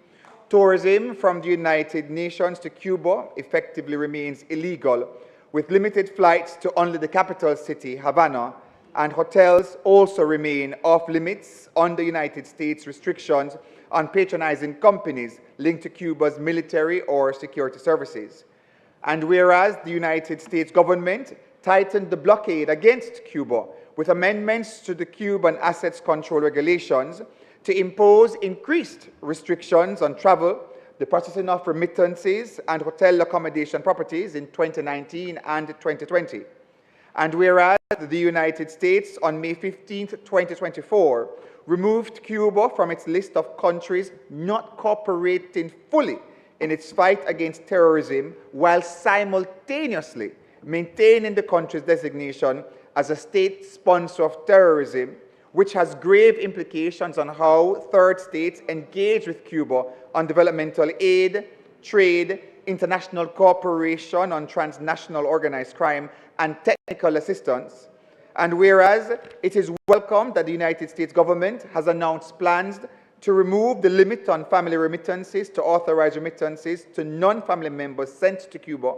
tourism from the United Nations to Cuba effectively remains illegal, with limited flights to only the capital city, Havana, and hotels also remain off limits under United States restrictions on patronizing companies linked to Cuba's military or security services. And whereas the United States government tightened the blockade against Cuba with amendments to the Cuban Assets Control Regulations to impose increased restrictions on travel, the processing of remittances, and hotel accommodation properties in 2019 and 2020. And whereas the United States on May 15, 2024, removed Cuba from its list of countries not cooperating fully in its fight against terrorism, while simultaneously maintaining the country's designation as a state sponsor of terrorism, which has grave implications on how third states engage with Cuba on developmental aid, trade, international cooperation on transnational organized crime, and technical assistance. And whereas it is welcome that the United States government has announced plans to remove the limit on family remittances to authorize remittances to non-family members sent to Cuba,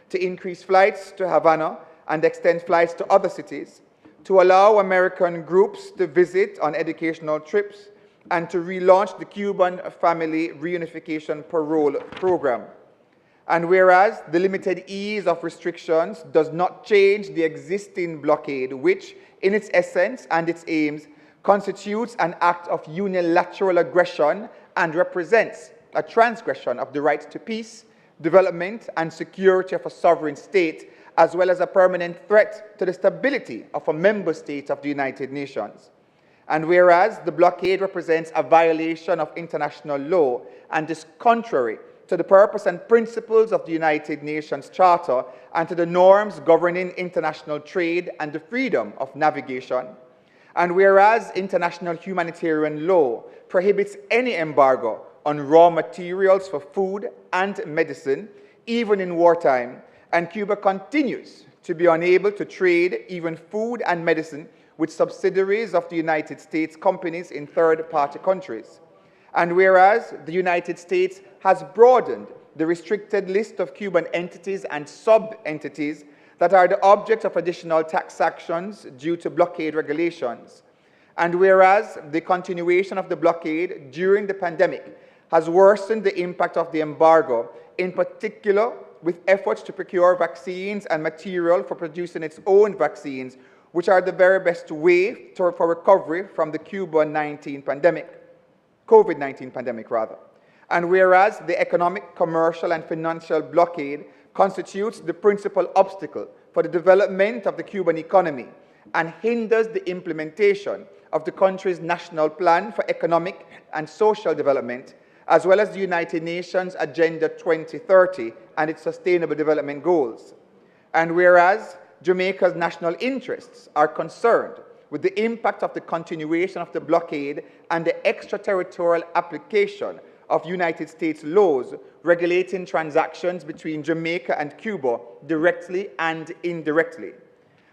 to increase flights to Havana and extend flights to other cities, to allow American groups to visit on educational trips, and to relaunch the Cuban Family Reunification Parole Program. And whereas the limited ease of restrictions does not change the existing blockade, which, in its essence and its aims, constitutes an act of unilateral aggression and represents a transgression of the right to peace, development, and security of a sovereign state, as well as a permanent threat to the stability of a member state of the United Nations. And whereas the blockade represents a violation of international law and is contrary to the purpose and principles of the United Nations Charter and to the norms governing international trade and the freedom of navigation. And whereas international humanitarian law prohibits any embargo on raw materials for food and medicine, even in wartime, and Cuba continues to be unable to trade even food and medicine with subsidiaries of the United States companies in third-party countries. And whereas the United States has broadened the restricted list of Cuban entities and sub-entities that are the object of additional tax actions due to blockade regulations. And whereas the continuation of the blockade during the pandemic has worsened the impact of the embargo, in particular with efforts to procure vaccines and material for producing its own vaccines, which are the very best way for recovery from the COVID-19 pandemic rather. And whereas the economic, commercial, and financial blockade constitutes the principal obstacle for the development of the Cuban economy and hinders the implementation of the country's national plan for economic and social development, as well as the United Nations Agenda 2030 and its Sustainable Development Goals. And whereas Jamaica's national interests are concerned with the impact of the continuation of the blockade and the extraterritorial application of United States laws regulating transactions between Jamaica and Cuba directly and indirectly.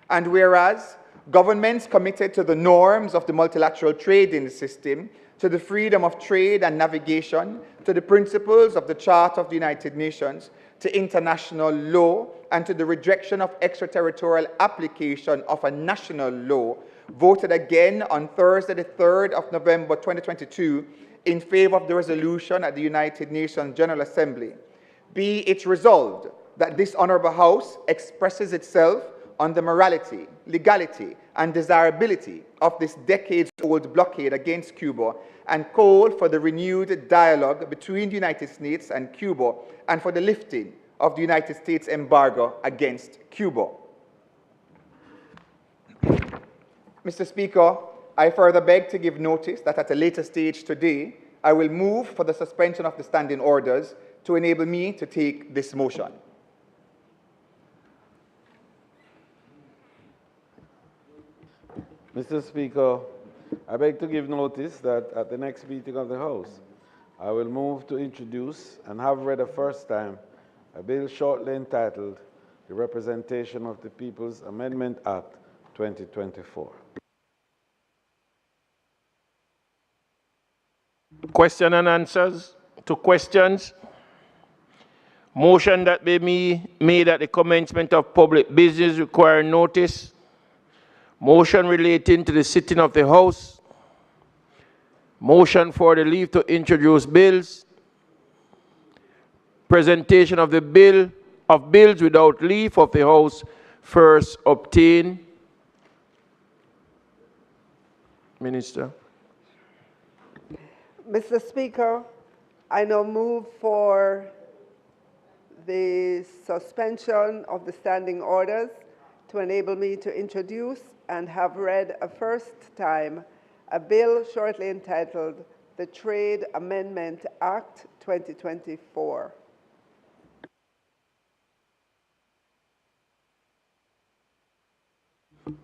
And whereas governments committed to the norms of the multilateral trading system, to the freedom of trade and navigation, to the principles of the Charter of the United Nations, to international law, and to the rejection of extraterritorial application of a national law, voted again on Thursday, the 3rd of November 2022, in favor of the resolution at the United Nations General Assembly. Be it resolved that this Honourable House expresses itself on the morality, legality, and desirability of this decades-old blockade against Cuba and call for the renewed dialogue between the United States and Cuba and for the lifting of the United States embargo against Cuba. Mr. Speaker, I further beg to give notice that at a later stage today, I will move for the suspension of the standing orders to enable me to take this motion. Mr. Speaker, I beg to give notice that at the next meeting of the House, I will move to introduce and have read a first time a bill shortly entitled the Representation of the People's Amendment Act 2024. Question and answers to questions. Motion that may be made at the commencement of public business requiring notice. Motion relating to the sitting of the House. Motion for the leave to introduce bills. Presentation of the bills without leave of the House first obtained. Minister. Mr. Speaker, I now move for the suspension of the standing orders to enable me to introduce and have read a first time a bill shortly entitled the Trade Amendment Act 2024.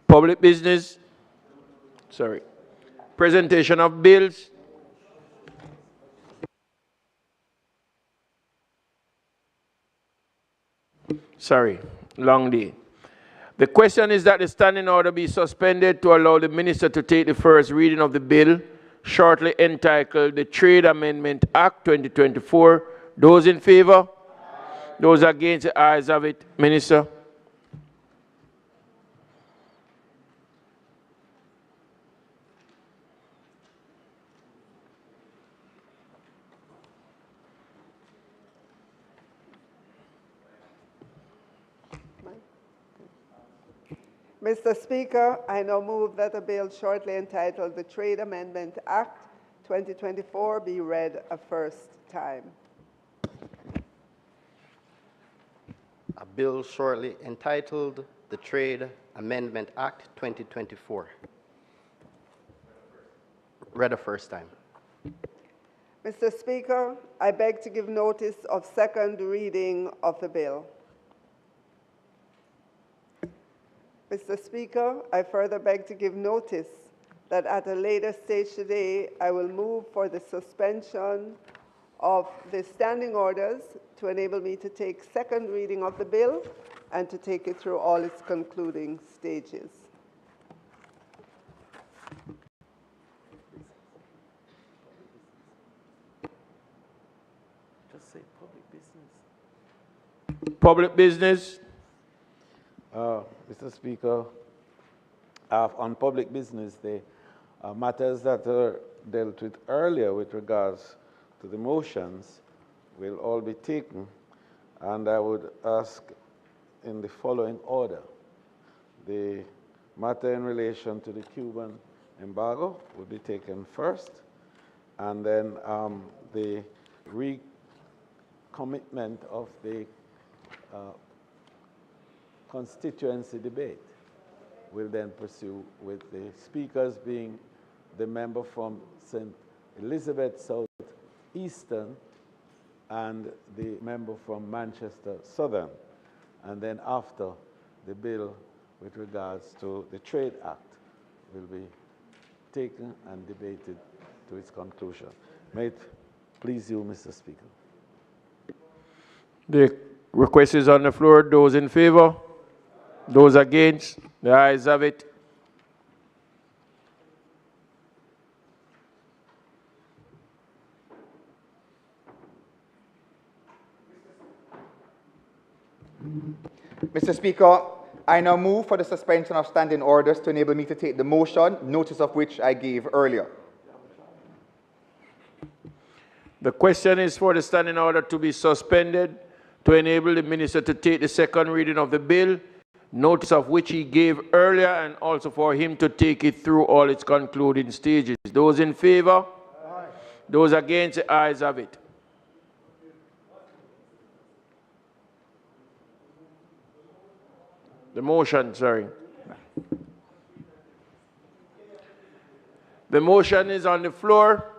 Public business. Sorry. Presentation of bills. Sorry, long day. The question is that the standing order be suspended to allow the minister to take the first reading of the bill, shortly entitled the Trade Amendment Act 2024. Those in favor? Those against, the ayes have it. Minister. Mr. Speaker, I now move that a bill shortly entitled the Trade Amendment Act 2024 be read a first time. A bill shortly entitled the Trade Amendment Act 2024. Read a first time. Mr. Speaker, I beg to give notice of second reading of the bill. Mr. Speaker, I further beg to give notice that at a later stage today, I will move for the suspension of the standing orders to enable me to take second reading of the bill and to take it through all its concluding stages. Just say public business. Public business. Mr. Speaker, on public business, the matters that are dealt with earlier with regards to the motions will all be taken, and I would ask in the following order. The matter in relation to the Cuban embargo will be taken first, and then the recommitment of the constituency debate will then pursue, with the speakers being the member from St. Elizabeth South Eastern and the member from Manchester Southern. And then after, the bill with regards to the Trade Act will be taken and debated to its conclusion. May it please you, Mr. Speaker. The request is on the floor. Those in favor? Those against? The ayes have it. Mr. Speaker, I now move for the suspension of standing orders to enable me to take the motion, notice of which I gave earlier. The question is for the standing order to be suspended to enable the minister to take the second reading of the bill, notice of which he gave earlier, and also for him to take it through all its concluding stages. Those in favor? Aye. Those against? The ayes have it. The motion, sorry. The motion is on the floor.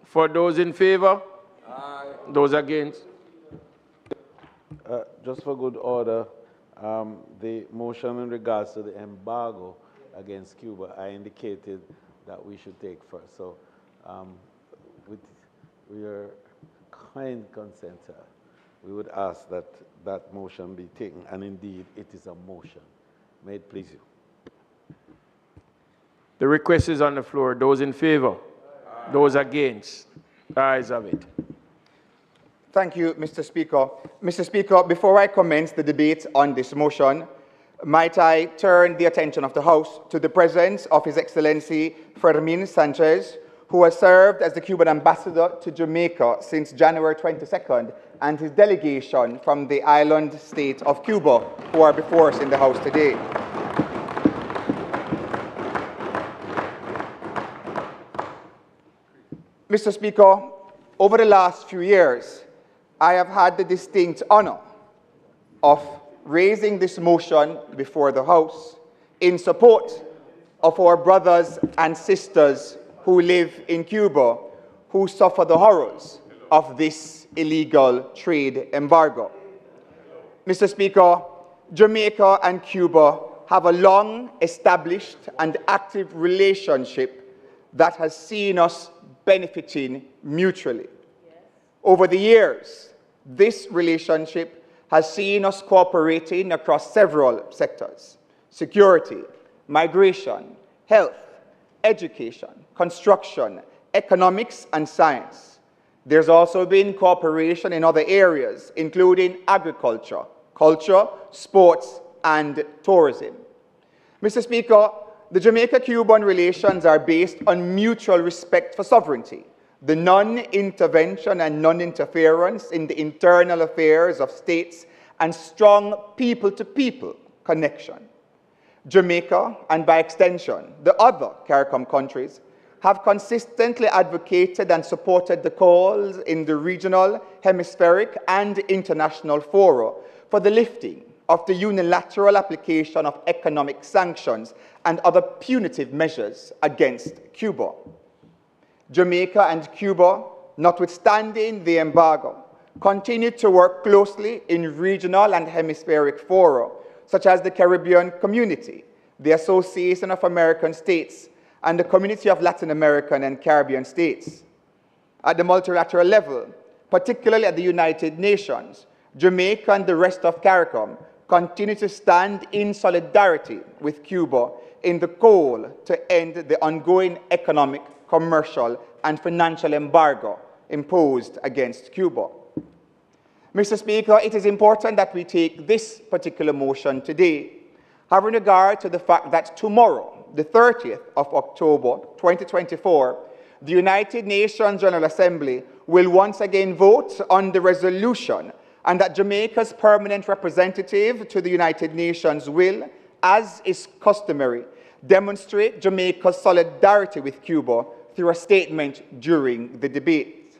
For those in favor? Aye. Those against? Just for good order, the motion in regards to the embargo against Cuba, I indicated that we should take first. So with your kind consent, we would ask that that motion be taken, and indeed it is a motion. May it please you. The request is on the floor. Those in favor? Aye. Those against? The ayes have it. Thank you, Mr. Speaker. Mr. Speaker, before I commence the debate on this motion, might I turn the attention of the House to the presence of His Excellency Fermin Sanchez, who has served as the Cuban ambassador to Jamaica since January 22nd, and his delegation from the island state of Cuba, who are before us in the House today. Mr. Speaker, over the last few years, I have had the distinct honor of raising this motion before the House in support of our brothers and sisters who live in Cuba, who suffer the horrors of this illegal trade embargo. Mr. Speaker, Jamaica and Cuba have a long-established and active relationship that has seen us benefiting mutually. Over the years, this relationship has seen us cooperating across several sectors: security, migration, health, education, construction, economics, and science. There's also been cooperation in other areas, including agriculture, culture, sports, and tourism. Mr. Speaker, the Jamaica-Cuban relations are based on mutual respect for sovereignty, the non-intervention and non-interference in the internal affairs of states, and strong people-to-people connection. Jamaica, and by extension, the other CARICOM countries, have consistently advocated and supported the calls in the regional, hemispheric, and international fora for the lifting of the unilateral application of economic sanctions and other punitive measures against Cuba. Jamaica and Cuba, notwithstanding the embargo, continue to work closely in regional and hemispheric fora, such as the Caribbean Community, the Association of American States, and the Community of Latin American and Caribbean States. At the multilateral level, particularly at the United Nations, Jamaica and the rest of CARICOM continue to stand in solidarity with Cuba in the call to end the ongoing economic, commercial, and financial embargo imposed against Cuba. Mr. Speaker, it is important that we take this particular motion today, having regard to the fact that tomorrow, the 30th of October, 2024, the United Nations General Assembly will once again vote on the resolution, and that Jamaica's permanent representative to the United Nations will, as is customary, demonstrate Jamaica's solidarity with Cuba through a statement during the debate.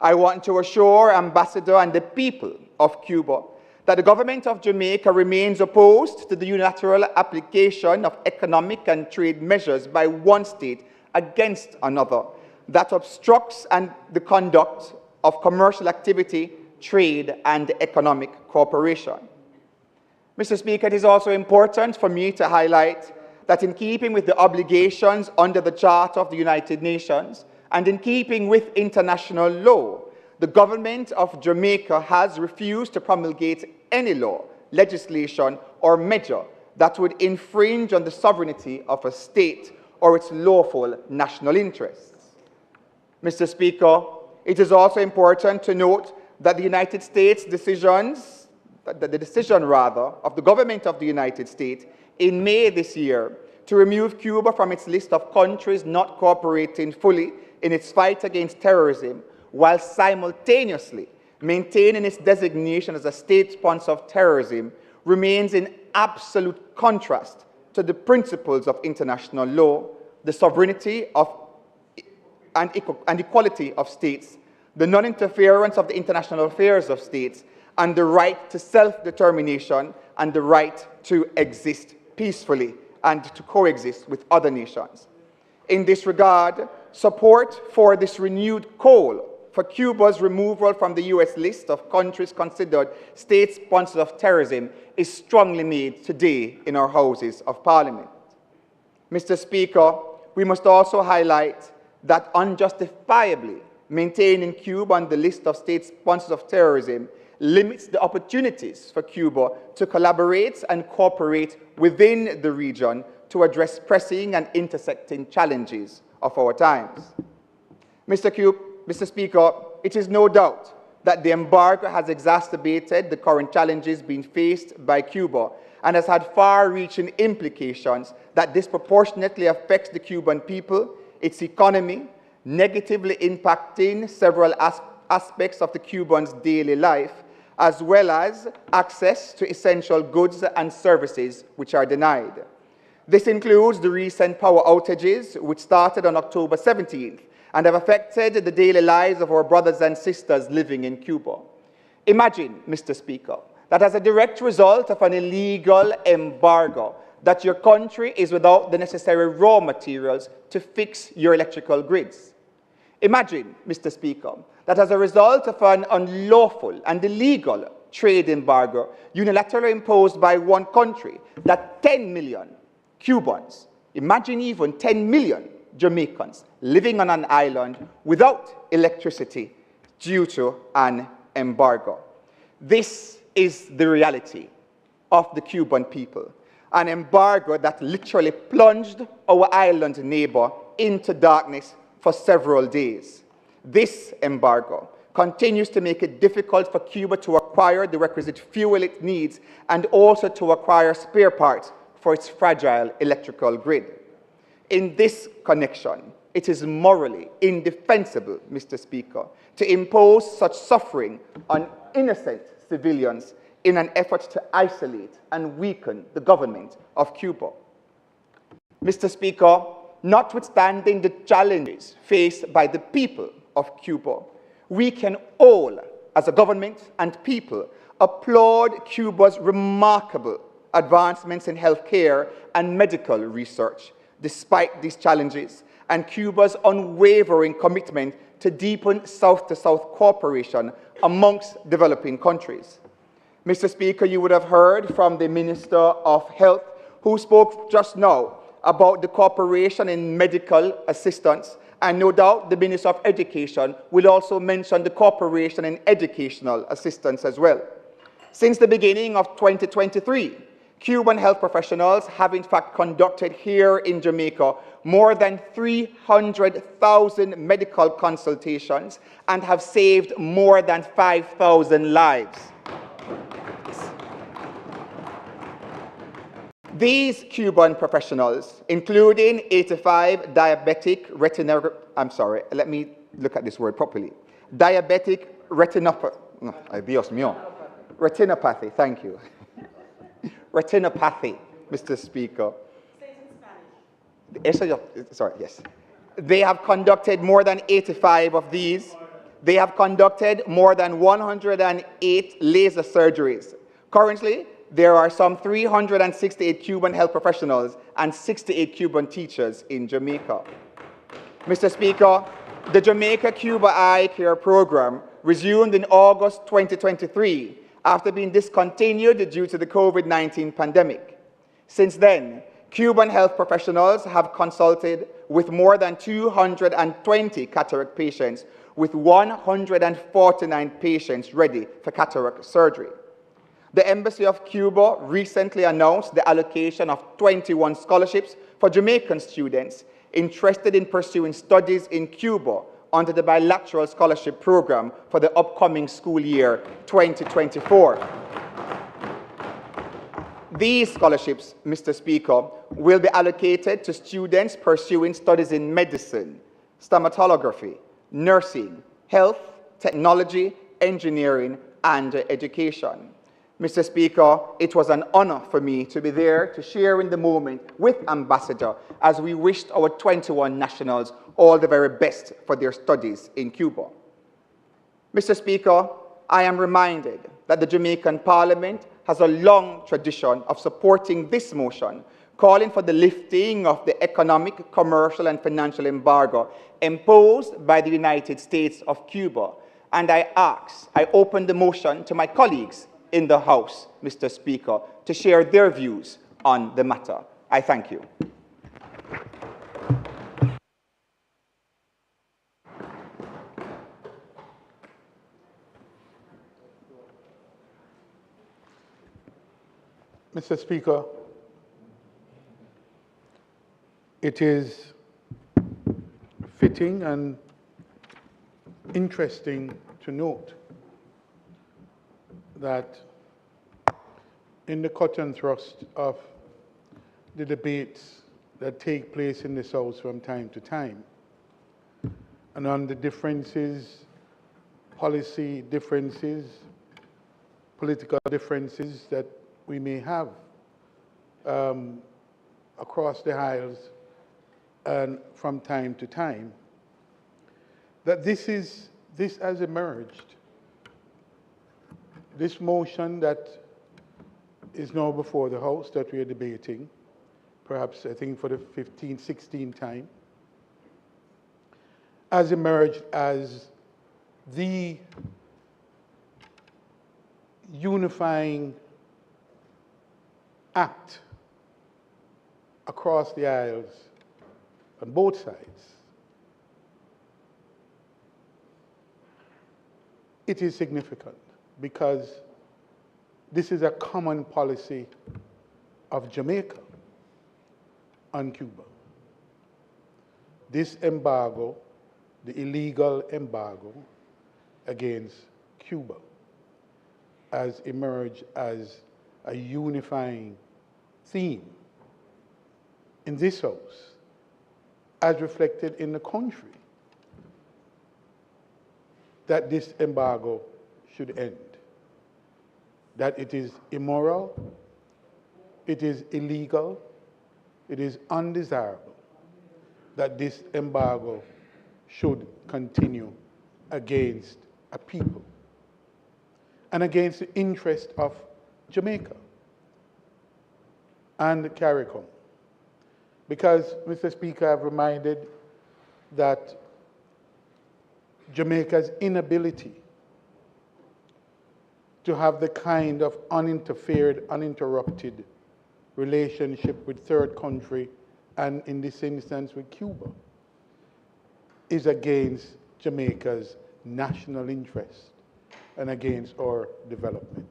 I want to assure Ambassador and the people of Cuba that the government of Jamaica remains opposed to the unilateral application of economic and trade measures by one state against another that obstructs the conduct of commercial activity, trade, and economic cooperation. Mr. Speaker, it is also important for me to highlight that in keeping with the obligations under the Charter of the United Nations and in keeping with international law, the government of Jamaica has refused to promulgate any law, legislation, or measure that would infringe on the sovereignty of a state or its lawful national interests. Mr. Speaker, it is also important to note that the United States decisions, the decision of the government of the United States in May this year to remove Cuba from its list of countries not cooperating fully in its fight against terrorism, while simultaneously maintaining its designation as a state sponsor of terrorism, remains in absolute contrast to the principles of international law, the sovereignty and equality of states, the non-interference of the international affairs of states, and the right to self-determination and the right to exist peacefully and to coexist with other nations. In this regard, support for this renewed call for Cuba's removal from the U.S. list of countries considered state sponsors of terrorism is strongly made today in our Houses of Parliament. Mr. Speaker, we must also highlight that unjustifiably maintaining Cuba on the list of state sponsors of terrorism limits the opportunities for Cuba to collaborate and cooperate within the region to address pressing and intersecting challenges of our times. Mr. Speaker, it is no doubt that the embargo has exacerbated the current challenges being faced by Cuba and has had far-reaching implications that disproportionately affects the Cuban people, its economy, negatively impacting several aspects of the Cubans' daily life, as well as access to essential goods and services which are denied. This includes the recent power outages, which started on October 17th and have affected the daily lives of our brothers and sisters living in Cuba. Imagine, Mr. Speaker, that as a direct result of an illegal embargo, that your country is without the necessary raw materials to fix your electrical grids. Imagine, Mr. Speaker, that as a result of an unlawful and illegal trade embargo unilaterally imposed by one country, that 10 million Cubans, imagine even 10 million Jamaicans living on an island without electricity due to an embargo. This is the reality of the Cuban people, an embargo that literally plunged our island neighbor into darkness for several days. This embargo continues to make it difficult for Cuba to acquire the requisite fuel it needs and also to acquire spare parts for its fragile electrical grid. In this connection, it is morally indefensible, Mr. Speaker, to impose such suffering on innocent civilians in an effort to isolate and weaken the government of Cuba. Mr. Speaker, notwithstanding the challenges faced by the people of Cuba, we can all, as a government and people, applaud Cuba's remarkable advancements in healthcare and medical research, despite these challenges, and Cuba's unwavering commitment to deepen South-to-South cooperation amongst developing countries. Mr. Speaker, you would have heard from the Minister of Health, who spoke just now about the cooperation in medical assistance, and no doubt the Minister of Education will also mention the cooperation in educational assistance as well. Since the beginning of 2023, Cuban health professionals have in fact conducted here in Jamaica more than 300,000 medical consultations and have saved more than 5,000 lives. These Cuban professionals, including 85 diabetic retinopathy, diabetic retinopathy, thank you. Retinopathy Mr. Speaker. Sorry, yes. They have conducted more than 85 of these. They have conducted more than 108 laser surgeries. Currently, there are some 368 Cuban health professionals and 68 Cuban teachers in Jamaica. Mr. Speaker, the Jamaica-Cuba Eye Care Program resumed in August 2023 after being discontinued due to the COVID-19 pandemic. Since then, Cuban health professionals have consulted with more than 220 cataract patients, with 149 patients ready for cataract surgery. The Embassy of Cuba recently announced the allocation of 21 scholarships for Jamaican students interested in pursuing studies in Cuba under the bilateral scholarship program for the upcoming school year 2024. These scholarships, Mr. Speaker, will be allocated to students pursuing studies in medicine, stomatology, nursing, health, technology, engineering, and education. Mr. Speaker, it was an honor for me to be there to share in the moment with Ambassador as we wished our 21 nationals all the very best for their studies in Cuba. Mr. Speaker, I am reminded that the Jamaican Parliament has a long tradition of supporting this motion, calling for the lifting of the economic, commercial, and financial embargo imposed by the United States of Cuba. And I open the motion to my colleagues in the House, Mr. Speaker, to share their views on the matter. I thank you. Mr. Speaker, it is fitting and interesting to note that in the cut and thrust of the debates that take place in this House from time to time, and on the differences, policy differences, political differences that we may have across the aisles and from time to time, that this has emerged. This motion that is now before the House that we are debating, perhaps I think for the 15th, 16th time, has emerged as the unifying act across the aisles on both sides. It is significant because this is a common policy of Jamaica on Cuba. This embargo, the illegal embargo against Cuba, has emerged as a unifying theme in this House, as reflected in the country, that this embargo should end, that it is immoral, it is illegal, it is undesirable that this embargo should continue against a people and against the interest of Jamaica and the CARICOM. Because, Mr. Speaker, I've reminded that Jamaica's inability to have the kind of uninterfered, uninterrupted relationship with third country, and in this instance with Cuba, is against Jamaica's national interest and against our development.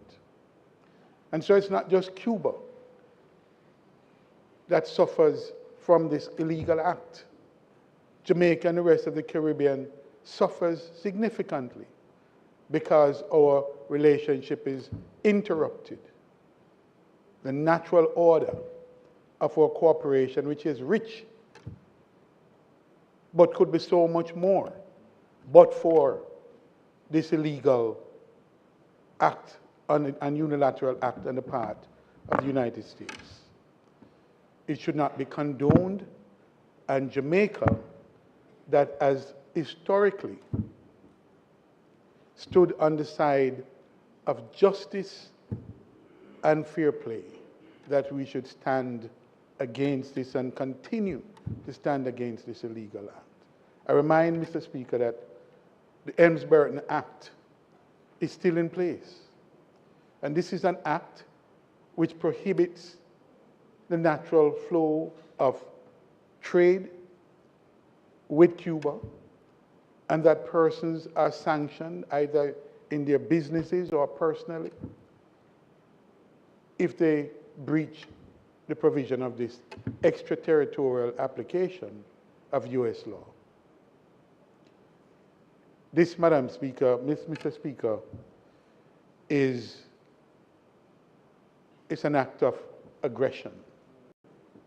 And so it's not just Cuba that suffers from this illegal act. Jamaica and the rest of the Caribbean suffers significantly because our relationship is interrupted. The natural order of our cooperation, which is rich, but could be so much more, but for this illegal act, an unilateral act on the part of the United States. it should not be condoned, and Jamaica, that has historically stood on the side of justice and fair play, that we should stand against this and continue to stand against this illegal act. I remind Mr. Speaker that the Helms-Burton Act is still in place. And this is an act which prohibits the natural flow of trade with Cuba, and that persons are sanctioned either in their businesses or personally if they breach the provision of this extraterritorial application of U.S. law. This, Madam Speaker, Mr. Speaker, is an act of aggression,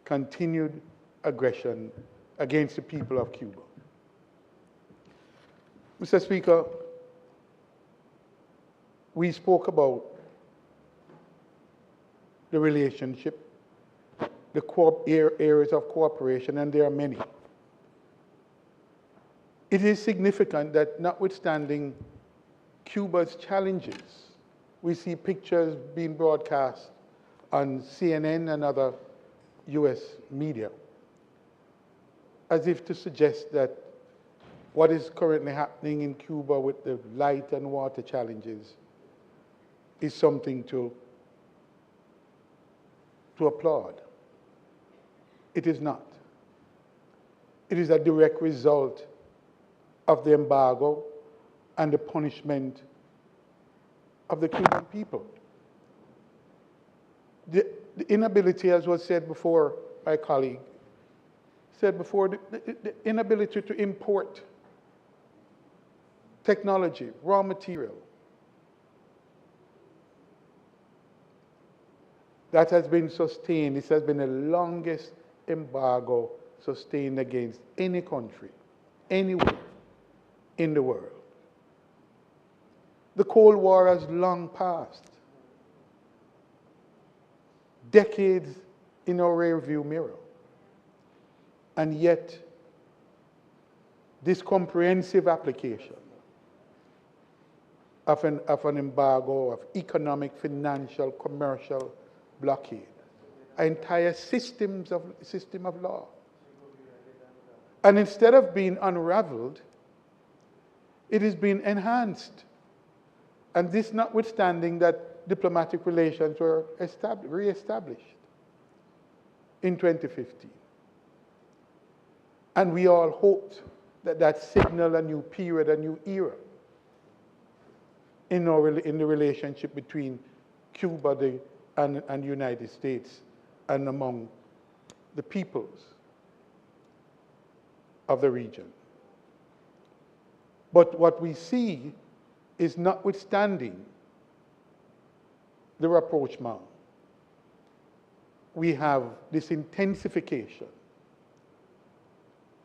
continued aggression against the people of Cuba. Mr. Speaker, we spoke about the relationship, the areas of cooperation, and there are many. It is significant that notwithstanding Cuba's challenges, we see pictures being broadcast on CNN and other US media as if to suggest that what is currently happening in Cuba with the light and water challenges is something to applaud. It is not. It is a direct result of the embargo and the punishment of the Cuban people. The inability, as was said before, my colleague said before, the inability to import technology, raw material, that has been sustained. This has been the longest embargo sustained against any country, anywhere in the world. The Cold War has long passed. Decades in our rearview mirror. And yet, this comprehensive application of an embargo, of economic, financial, commercial blockade, an entire system of law. And instead of being unraveled, it is being enhanced. And this notwithstanding that diplomatic relations were re-established in 2015. And we all hoped that that signaled a new period, a new era in the relationship between Cuba and the United States and among the peoples of the region. But what we see is, notwithstanding the rapprochement, we have this intensification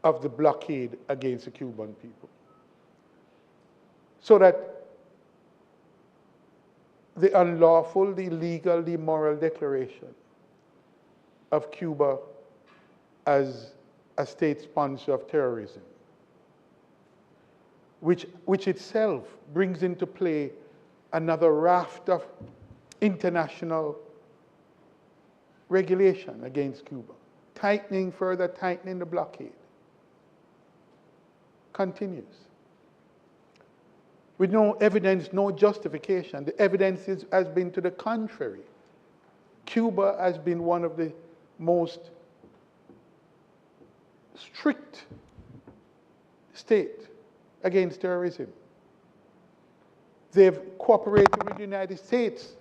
of the blockade against the Cuban people. So that the unlawful, the illegal, the immoral declaration of Cuba as a state sponsor of terrorism, which itself brings into play another raft of international regulation against Cuba, further tightening the blockade, continues. With no evidence, no justification. The evidence has been to the contrary. Cuba has been one of the most strict states against terrorism. They've cooperated with the United States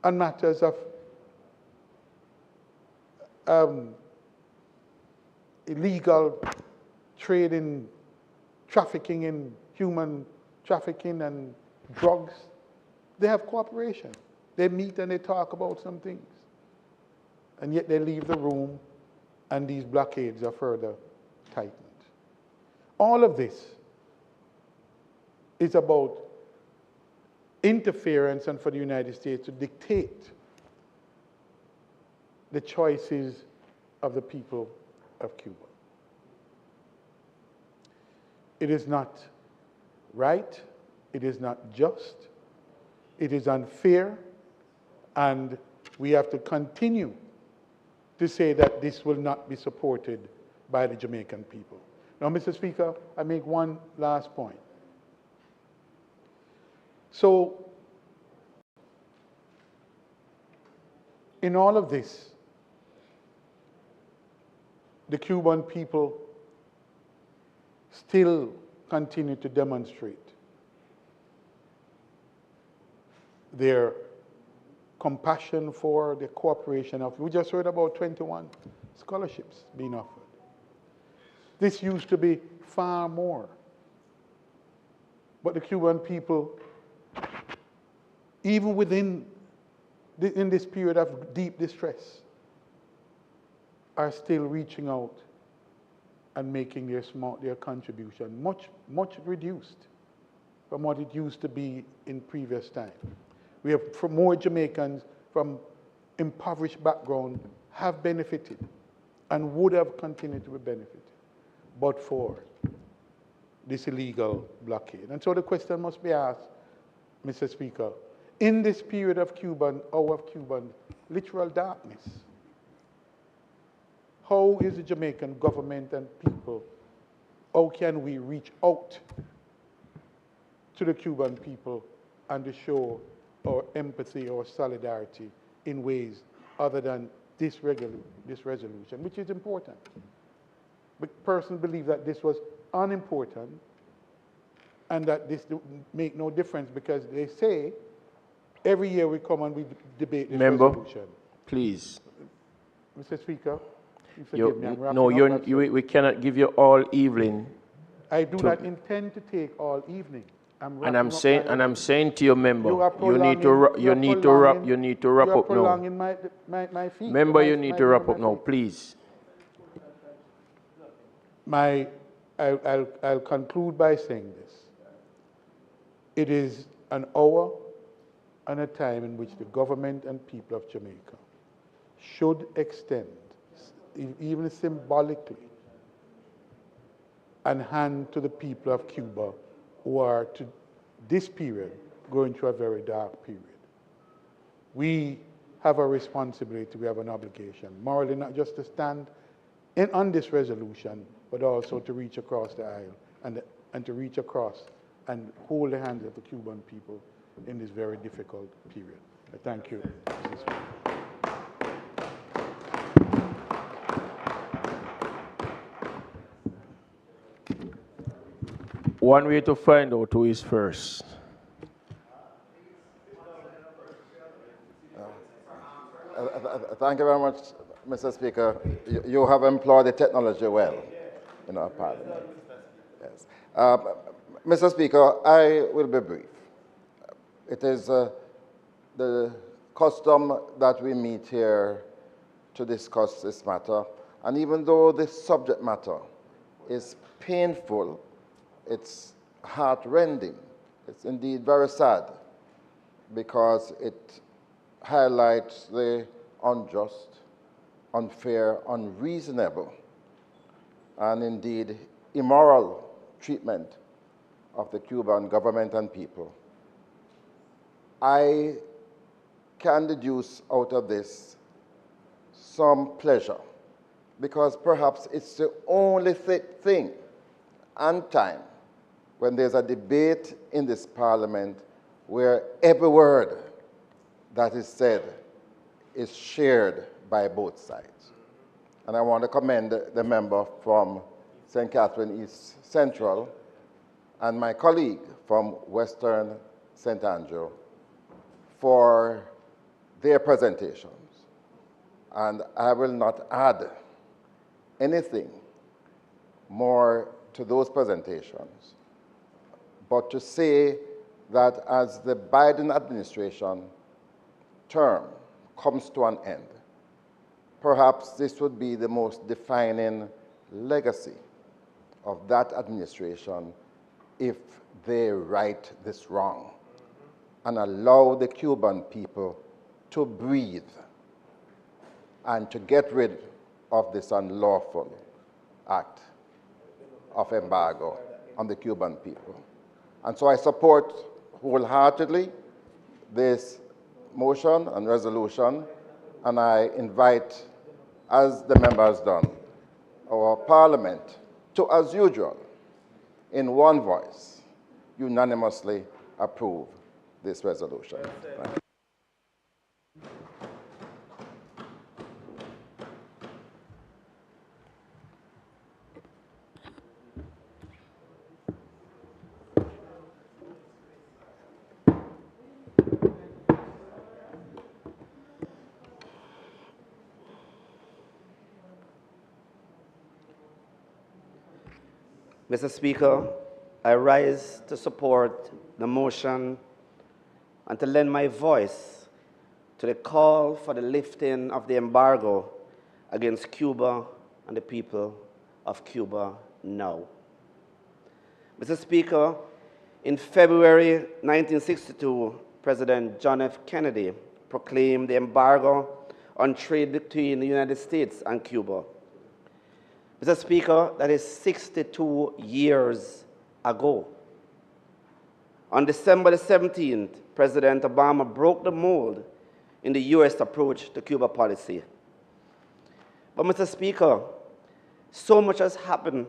on matters of illegal trade in trafficking in human trafficking and drugs. They have cooperation. They meet and they talk about some things. And yet they leave the room and these blockades are further tightened. All of this is about interference and for the United States to dictate the choices of the people of Cuba. It is not right, it is not just, it is unfair, and we have to continue to say that this will not be supported by the Jamaican people. Now, Mr. Speaker, I make one last point. So, in all of this, the Cuban people still continue to demonstrate their compassion for the cooperation of, we just heard about 21 scholarships being offered. This used to be far more. But the Cuban people, even in this period of deep distress, are still reaching out and making their contribution much reduced from what it used to be in previous time. We have more Jamaicans from impoverished background have benefited and would have continued to be benefited, but for this illegal blockade. And so the question must be asked, Mr. Speaker, in this period of Cuban literal darkness, how is the Jamaican government and people, how can we reach out to the Cuban people and to show our empathy or solidarity in ways other than this resolution, which is important. But persons believe that this was unimportant and that this make no difference because they say every year we come and we debate this resolution. Please. Mr. Speaker, you forgive me, I'm wrapping up. No, we cannot give you all evening. I do not intend to take all evening. And I'm saying to your member, you need to wrap up now. My feet. Member, you need to wrap up now, please. I'll conclude by saying this. It is an hour and a time in which the government and people of Jamaica should extend, even symbolically, a hand to the people of Cuba who are, to this period, going through a very dark period. We have a responsibility, we have an obligation, morally not just to stand on this resolution, but also to reach across the aisle and to reach across and hold the hands of the Cuban people in this very difficult period. Thank you. One way to find out who is first. Thank you very much, Mr. Speaker. You have employed the technology well in our parliament. Yes. Mr. Speaker, I will be brief. It is the custom that we meet here to discuss this matter, and even though this subject matter is painful, it's heart-rending, it's indeed very sad, because it highlights the unjust, unfair, unreasonable, and indeed immoral treatment of the Cuban government and people. I can deduce out of this some pleasure, because perhaps it's the only thing and time when there's a debate in this parliament where every word that is said is shared by both sides. And I want to commend the member from St. Catherine East Central and my colleague from Western St. Andrew for their presentations. And I will not add anything more to those presentations, but to say that as the Biden administration term comes to an end, perhaps this would be the most defining legacy of that administration if they right this wrong and allow the Cuban people to breathe and to get rid of this unlawful act of embargo on the Cuban people. And so I support wholeheartedly this motion and resolution, and I invite, as the member has done, our Parliament to, as usual, in one voice, unanimously approve this resolution. Thank you. Mr. Speaker, I rise to support the motion and to lend my voice to the call for the lifting of the embargo against Cuba and the people of Cuba now. Mr. Speaker, in February 1962, President John F. Kennedy proclaimed the embargo on trade between the United States and Cuba. Mr. Speaker, that is 62 years ago. On December the 17th, President Obama broke the mold in the U.S. approach to Cuba policy. But Mr. Speaker, so much has happened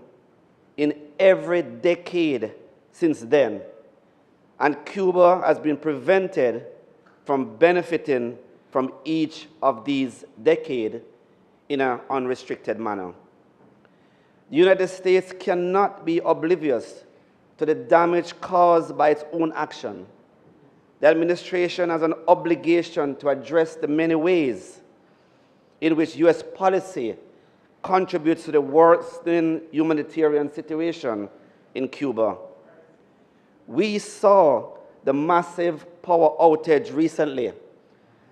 in every decade since then, and Cuba has been prevented from benefiting from each of these decades in an unrestricted manner. The United States cannot be oblivious to the damage caused by its own action. The administration has an obligation to address the many ways in which U.S. policy contributes to the worsening humanitarian situation in Cuba. We saw the massive power outage recently,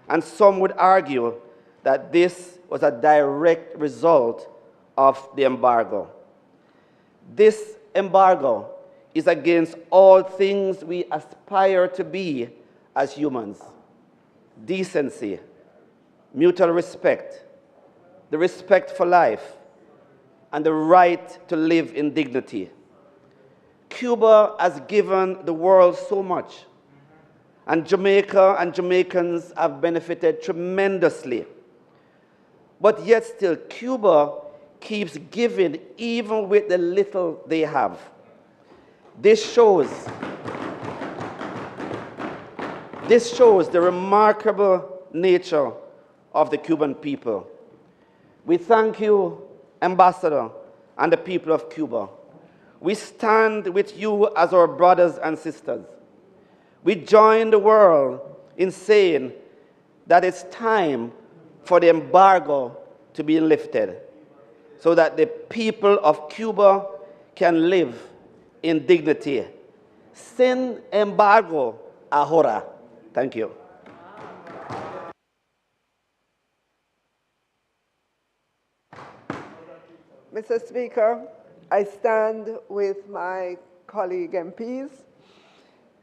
and some would argue that this was a direct result of the embargo. This embargo is against all things we aspire to be as humans: decency, mutual respect, the respect for life, and the right to live in dignity. Cuba has given the world so much, and Jamaica and Jamaicans have benefited tremendously. But yet still, Cuba keeps giving even with the little they have. This shows the remarkable nature of the Cuban people. We thank you, Ambassador, and the people of Cuba. We stand with you as our brothers and sisters. We join the world in saying that it's time for the embargo to be lifted, so that the people of Cuba can live in dignity. Sin embargo ahora. Thank you. Mr. Speaker, I stand with my colleague MPs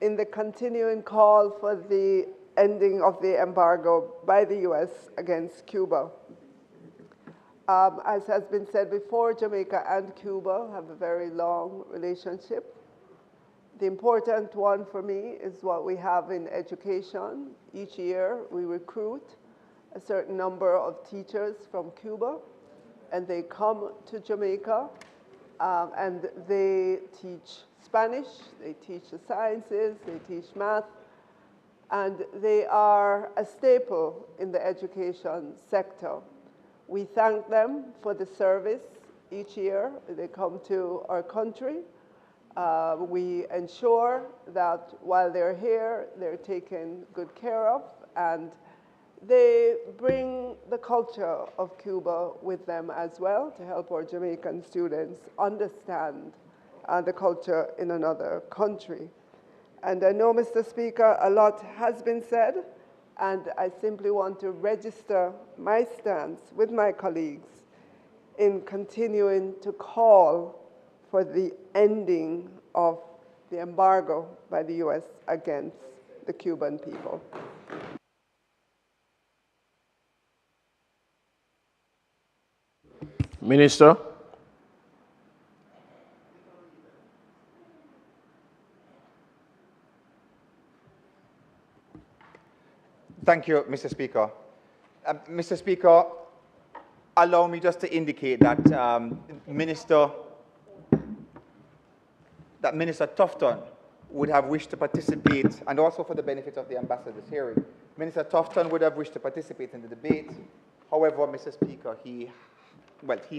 in the continuing call for the ending of the embargo by the U.S. against Cuba. As has been said before, Jamaica and Cuba have a very long relationship. The important one for me is what we have in education. Each year we recruit a certain number of teachers from Cuba, and they come to Jamaica and they teach Spanish, they teach the sciences, they teach math, and they are a staple in the education sector. We thank them for the service each year. They come to our country. We ensure that while they're here, they're taken good care of, and they bring the culture of Cuba with them as well to help our Jamaican students understand the culture in another country. And I know, Mr. Speaker, a lot has been said, and I simply want to register my stance with my colleagues in continuing to call for the ending of the embargo by the U.S. against the Cuban people. Minister. Thank you, Mr. Speaker. Mr. Speaker, allow me just to indicate that Minister Tufton would have wished to participate, and also for the benefit of the ambassador's hearing, Minister Tufton would have wished to participate in the debate. However, Mr. Speaker, he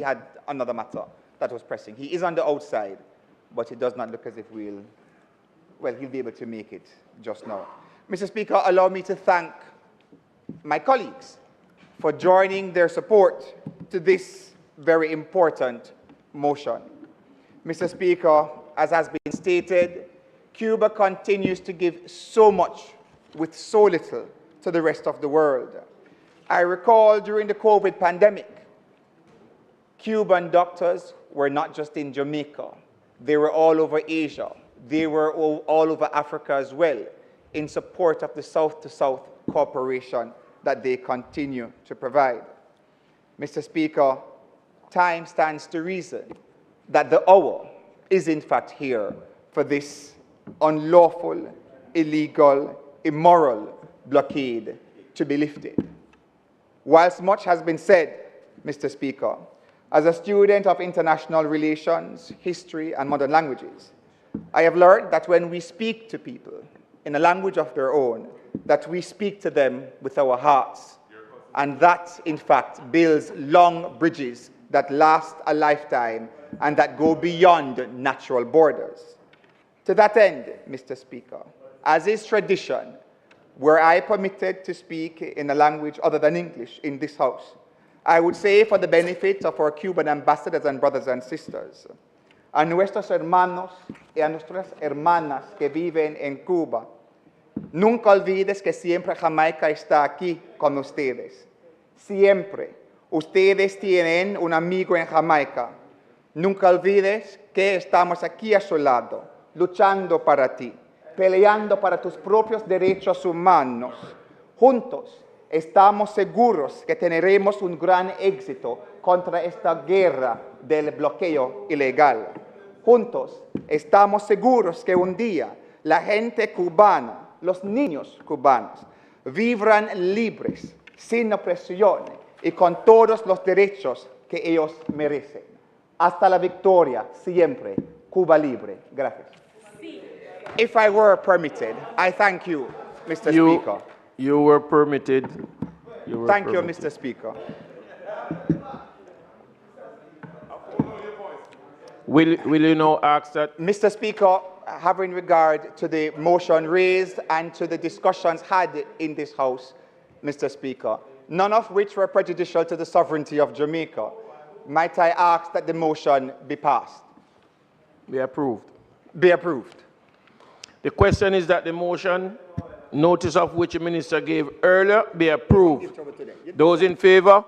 had another matter that was pressing. He is on the outside, but it does not look as if he'll be able to make it just now. Mr. Speaker, allow me to thank my colleagues for joining their support to this very important motion. Mr. Speaker, as has been stated, Cuba continues to give so much with so little to the rest of the world. I recall during the COVID pandemic, Cuban doctors were not just in Jamaica, they were all over Asia, they were all over Africa as well, in support of the South-to-South cooperation that they continue to provide. Mr. Speaker, time stands to reason that the hour is in fact here for this unlawful, illegal, immoral blockade to be lifted. Whilst much has been said, Mr. Speaker, as a student of international relations, history, and modern languages, I have learned that when we speak to people in a language of their own, that we speak to them with our hearts. And that, in fact, builds long bridges that last a lifetime and that go beyond natural borders. To that end, Mr. Speaker, as is tradition, were I permitted to speak in a language other than English in this House, I would say, for the benefit of our Cuban ambassadors and brothers and sisters, a nuestros hermanos y a nuestras hermanas que viven en Cuba, nunca olvides que siempre Jamaica está aquí con ustedes. Siempre ustedes tienen un amigo en Jamaica. Nunca olvides que estamos aquí a su lado, luchando para ti, peleando para tus propios derechos humanos. Juntos estamos seguros que tendremos un gran éxito contra esta guerra del bloqueo ilegal. Juntos estamos seguros que un día la gente cubana, los niños cubanos, vivrán libres, sin opresión y con todos los derechos que ellos merecen. Hasta la victoria, siempre, Cuba libre. Gracias. If I were permitted, I thank you, Mr. Speaker. You were permitted. Thank you, Mr. Speaker. Will you now ask that? Mr. Speaker, having regard to the motion raised and to the discussions had in this House, Mr. Speaker, none of which were prejudicial to the sovereignty of Jamaica, might I ask that the motion be passed? Be approved. Be approved. The question is that the motion, notice of which the minister gave earlier, be approved. Those in favor?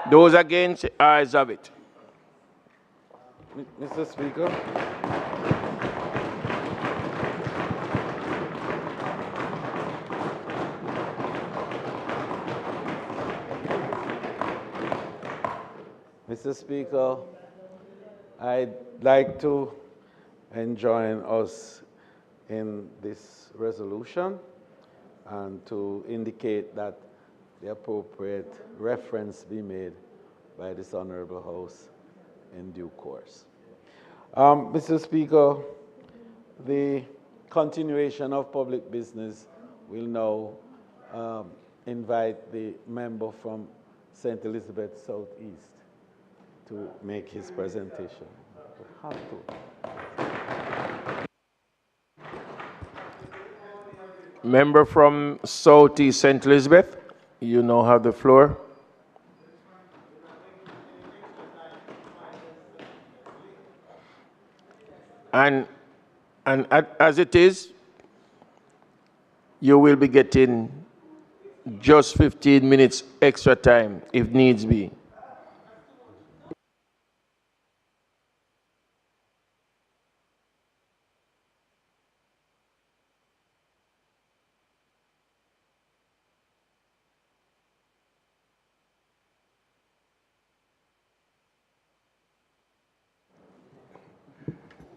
Those against? Ayes have it. Mr. Speaker. Mr. Speaker, I'd like to join us in this resolution and to indicate that the appropriate reference be made by this Honorable House in due course. Mr. Speaker, the continuation of public business will now invite the member from St. Elizabeth Southeast to make his presentation. Member from Southeast St. Elizabeth, you now have the floor. And as it is, you will be getting just 15 minutes extra time if needs be.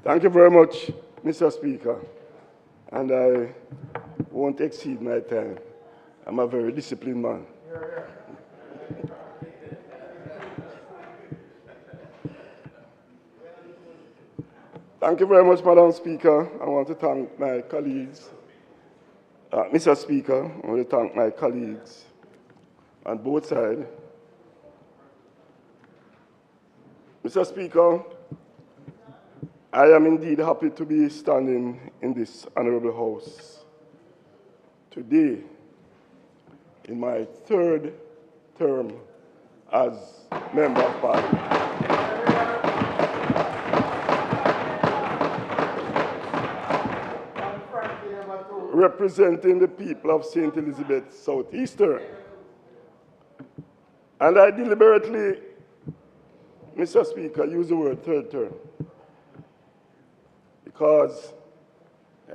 Thank you very much, Mr. Speaker. And I won't exceed my time. I'm a very disciplined man. Thank you very much, Madam Speaker. I want to thank my colleagues. Mr. Speaker, I want to thank my colleagues on both sides. Mr. Speaker, I am indeed happy to be standing in this honorable House today in my third term as Member of Parliament. Representing the people of St. Elizabeth Southeastern. And I deliberately, Mr. Speaker, use the word third term because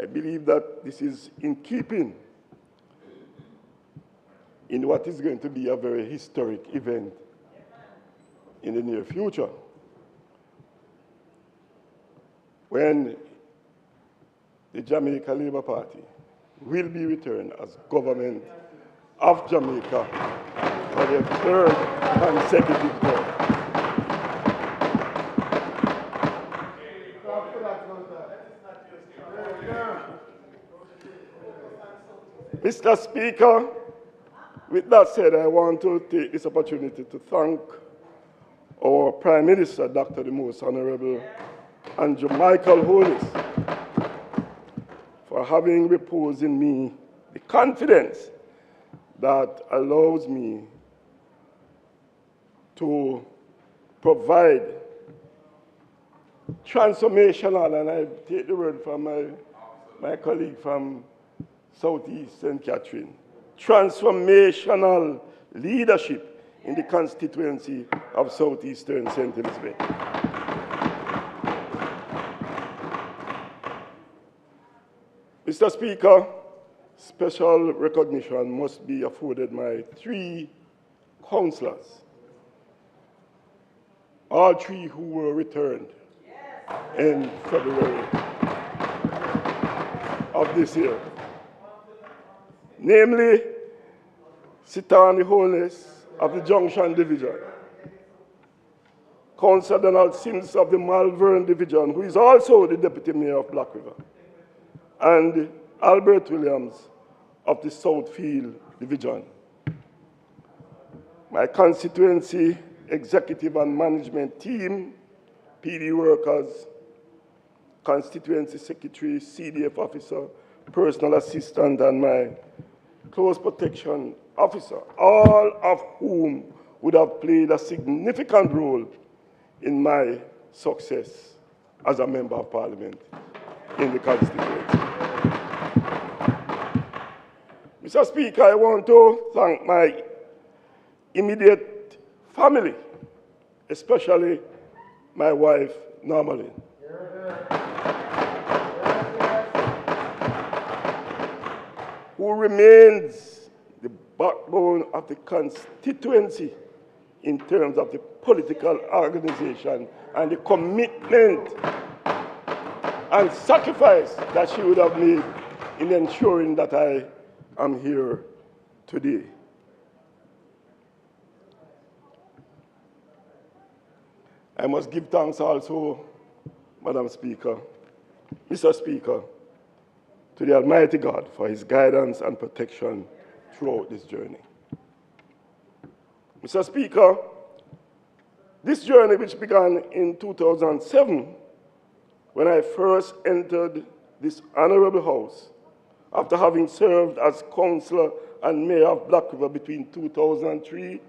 I believe that this is in keeping in what is going to be a very historic event in the near future, when the Jamaica Labour Party will be returned as government of Jamaica for their third consecutive term. Mr. Speaker, with that said, I want to take this opportunity to thank our Prime Minister, Dr. the Most Honorable Andrew Michael Holness, for having reposed in me the confidence that allows me to provide transformational, and I take the word from my colleague from Southeast St. Catherine, transformational leadership in the constituency of Southeastern St. Elizabeth. Mr. Speaker, special recognition must be afforded my 3 councillors, all 3 who were returned in February of this year. Namely, Sitani Holness of the Junction Division, Councillor Donald Sims of the Malvern Division, who is also the Deputy Mayor of Black River, and Albert Williams of the Southfield Division. My constituency executive and management team, PD workers, constituency secretary, CDF officer, personal assistant, and my close protection officer, all of whom would have played a significant role in my success as a Member of Parliament in the constituency. Mr. Speaker, I want to thank my immediate family, especially my wife, Normaline, who remains the backbone of the constituency in terms of the political organization and the commitment and sacrifice that she would have made in ensuring that I am here today. I must give thanks also, Madam Speaker, Mr. Speaker, to the Almighty God for his guidance and protection throughout this journey. Mr. Speaker, this journey, which began in 2007, when I first entered this honorable House, after having served as councillor and mayor of Black River between 2003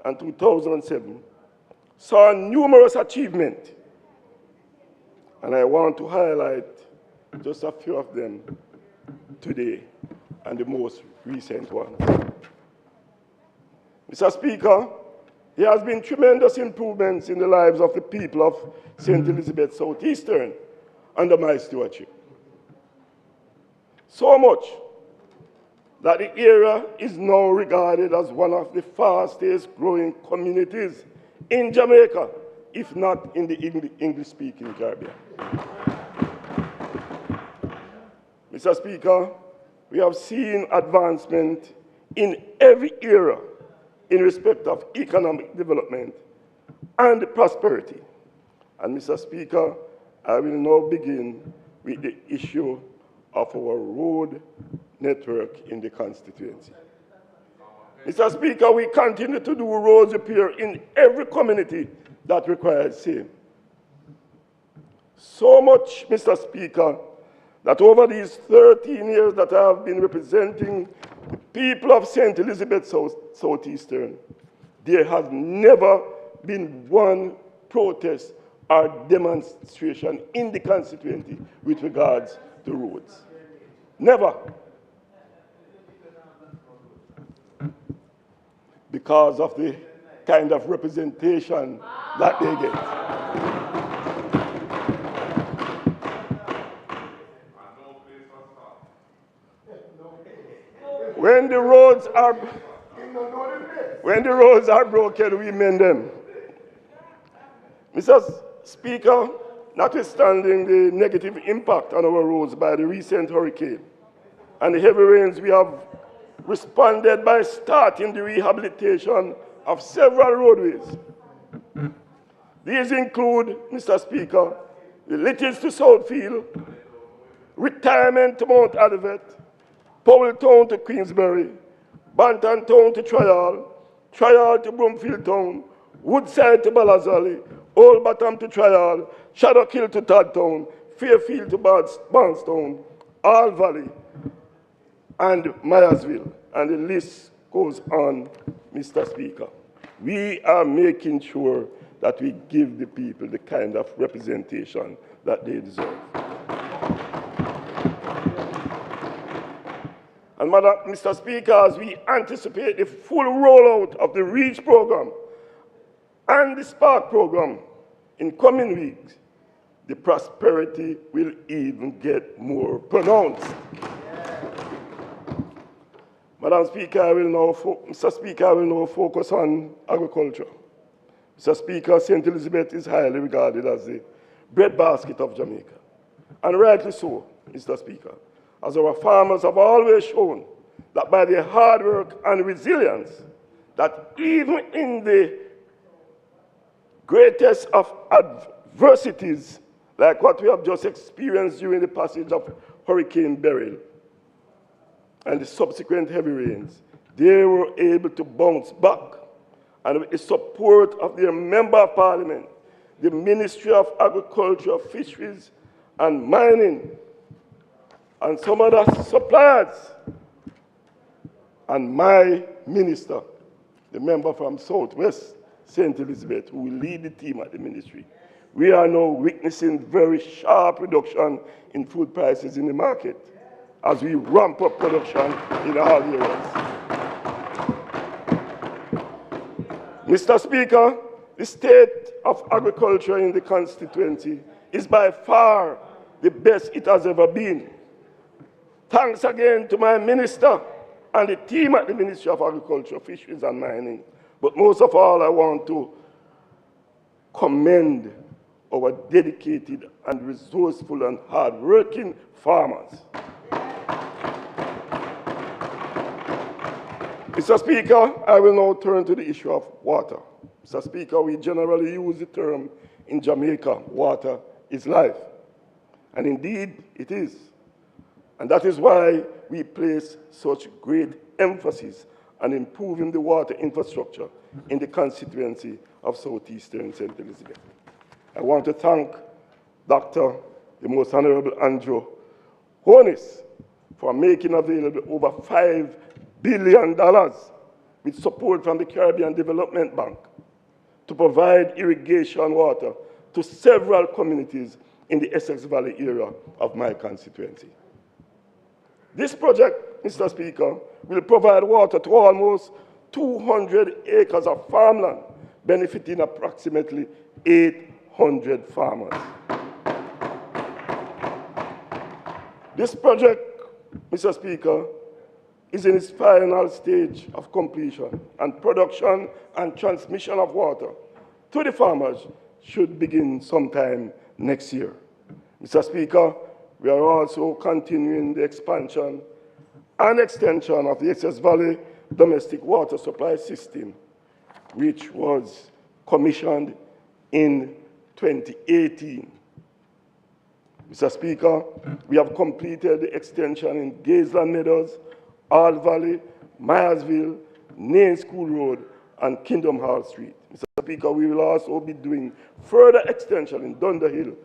and 2007, saw numerous achievements, and I want to highlight just a few of them today, and the most recent one. Mr. Speaker, there has been tremendous improvements in the lives of the people of St. Elizabeth Southeastern under my stewardship. So much that the area is now regarded as one of the fastest growing communities in Jamaica if not in the English-speaking Caribbean. Mr. Speaker, we have seen advancement in every era in respect of economic development and prosperity. And Mr. Speaker, I will now begin with the issue of our road network in the constituency. Mr. Speaker, we continue to do roads repair in every community that requires same. So much, Mr. Speaker, that over these 13 years that I have been representing the people of St. Elizabeth Southeastern, there has never been one protest or demonstration in the constituency with regards to roads. Never. Because of the kind of representation that they get. When the roads are broken, we mend them. Mr. Speaker, notwithstanding the negative impact on our roads by the recent hurricane and the heavy rains, we have responded by starting the rehabilitation of several roadways. These include, Mr. Speaker, the Littles to Southfield, Retirement to Mount Olivet, Powelltown to Queensbury, Banton Town to Trial, Trial to Broomfield Town, Woodside to Ballazally, Old Bottom to Trial, Shaddock Hill to Toddtown, Fairfield to Barnstown, All Valley, and Myersville. And the list goes on, Mr. Speaker. We are making sure that we give the people the kind of representation that they deserve. And Mr. Speaker, as we anticipate the full rollout of the REACH program and the SPARK program in coming weeks, the prosperity will even get more pronounced. Madam Speaker, Mr. Speaker, I will now focus on agriculture. Mr. Speaker, St. Elizabeth is highly regarded as the breadbasket of Jamaica. And rightly so, Mr. Speaker, as our farmers have always shown that by their hard work and resilience, that even in the greatest of adversities, like what we have just experienced during the passage of Hurricane Beryl and the subsequent heavy rains, they were able to bounce back. And with the support of their Member of Parliament, the Ministry of Agriculture, Fisheries and Mining, and some other suppliers, and my minister, the member from Southwest St. Elizabeth, who will lead the team at the ministry, we are now witnessing very sharp reduction in food prices in the market as we ramp up production in all areas. Mr. Speaker, the state of agriculture in the constituency is by far the best it has ever been. Thanks again to my minister and the team at the Ministry of Agriculture, Fisheries and Mining. But most of all, I want to commend our dedicated and resourceful and hard-working farmers. Mr. Speaker, I will now turn to the issue of water. Mr. Speaker, we generally use the term in Jamaica, water is life. And indeed, it is. And that is why we place such great emphasis on improving the water infrastructure in the constituency of Southeastern St. Elizabeth. I want to thank Dr. the Most Honorable Andrew Honis for making available over $5 billion with support from the Caribbean Development Bank to provide irrigation water to several communities in the Essex Valley area of my constituency. This project, Mr. Speaker, will provide water to almost 200 acres of farmland, benefiting approximately 800 farmers. This project, Mr. Speaker, is in its final stage of completion, and production and transmission of water to the farmers should begin sometime next year. Mr. Speaker, we are also continuing the expansion and extension of the Essex Valley domestic water supply system, which was commissioned in 2018. Mr. Speaker, we have completed the extension in Gazeland Meadows, All Valley, Myersville, Nain School Road, and Kingdom Hall Street. Mr. Speaker, we will also be doing further extension in Dunderhill,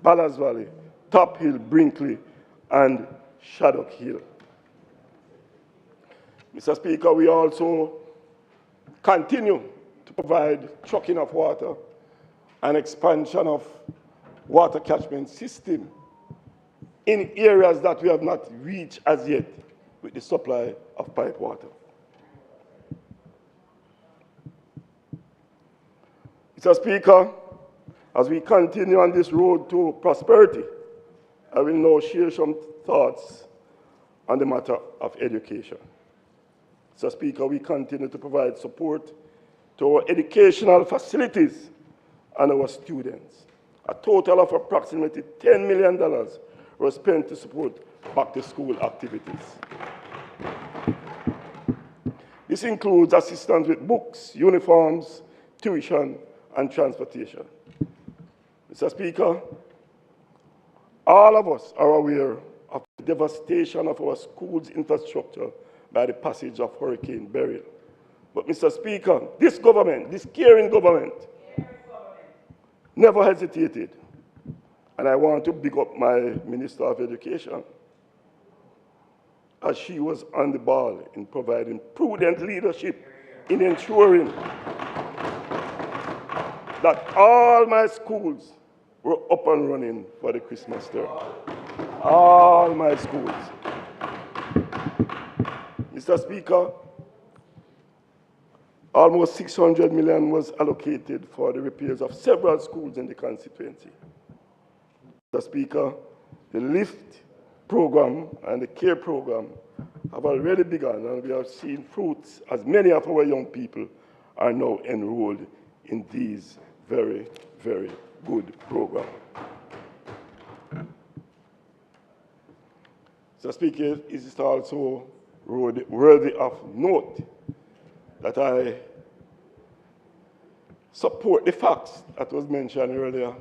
Ballas Valley, Top Hill, Brinkley, and Shaddock Hill. Mr. Speaker, we also continue to provide trucking of water and expansion of water catchment system in areas that we have not reached as yet with the supply of pipe water. Mr. Speaker, as we continue on this road to prosperity, I will now share some thoughts on the matter of education. Mr. Speaker, we continue to provide support to our educational facilities and our students. A total of approximately $10 million was spent to support back-to-school activities. This includes assistance with books, uniforms, tuition, and transportation. Mr. Speaker, all of us are aware of the devastation of our schools' infrastructure by the passage of Hurricane Beryl. But, Mr. Speaker, this government, this caring government, never hesitated. And I want to big up my Minister of Education, as she was on the ball in providing prudent leadership in ensuring that all my schools were up and running for the Christmas term. All my schools. Mr. Speaker, almost $600 million was allocated for the repairs of several schools in the constituency. Mr. Speaker, the LIFT program and the CARE program have already begun, and we have seen fruits as many of our young people are now enrolled in these very, very good programs. Mr. Speaker, it is also worthy of note that I support the facts that was mentioned earlier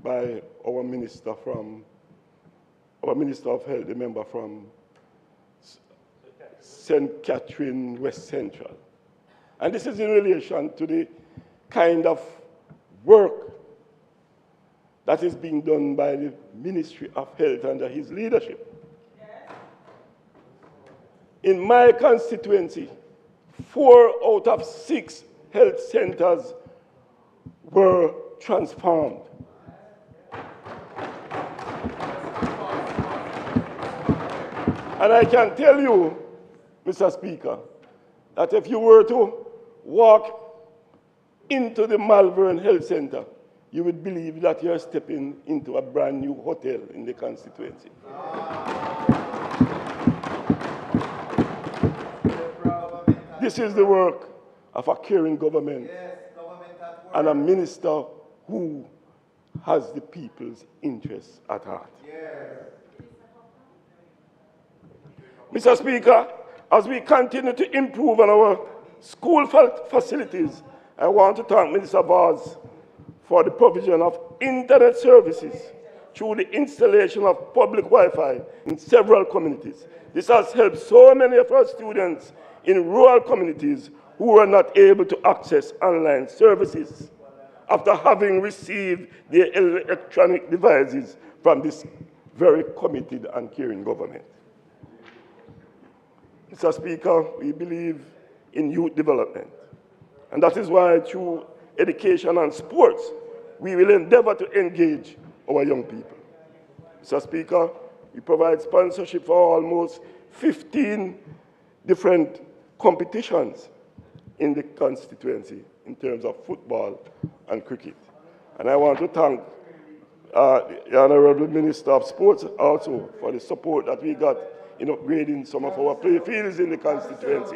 by our Minister of Health, the member from St. Catherine West Central. And this is in relation to the kind of work that is being done by the Ministry of Health under his leadership. In my constituency, 4 out of 6 health centers were transformed. And I can tell you, Mr. Speaker, that if you were to walk into the Malvern Health Center, you would believe that you're stepping into a brand new hotel in the constituency. This is the work of a caring government and a minister who has the people's interests at heart. Mr. Speaker, as we continue to improve on our school facilities, I want to thank Minister Vaz for the provision of internet services through the installation of public Wi-Fi in several communities. This has helped so many of our students in rural communities who were not able to access online services after having received their electronic devices from this very committed and caring government. Mr. Speaker, we believe in youth development, and that is why through education and sports, we will endeavor to engage our young people. Mr. Speaker, we provide sponsorship for almost 15 different competitions in the constituency in terms of football and cricket. And I want to thank the Honorable Minister of Sports also for the support that we got in upgrading some of our play fields in the constituency.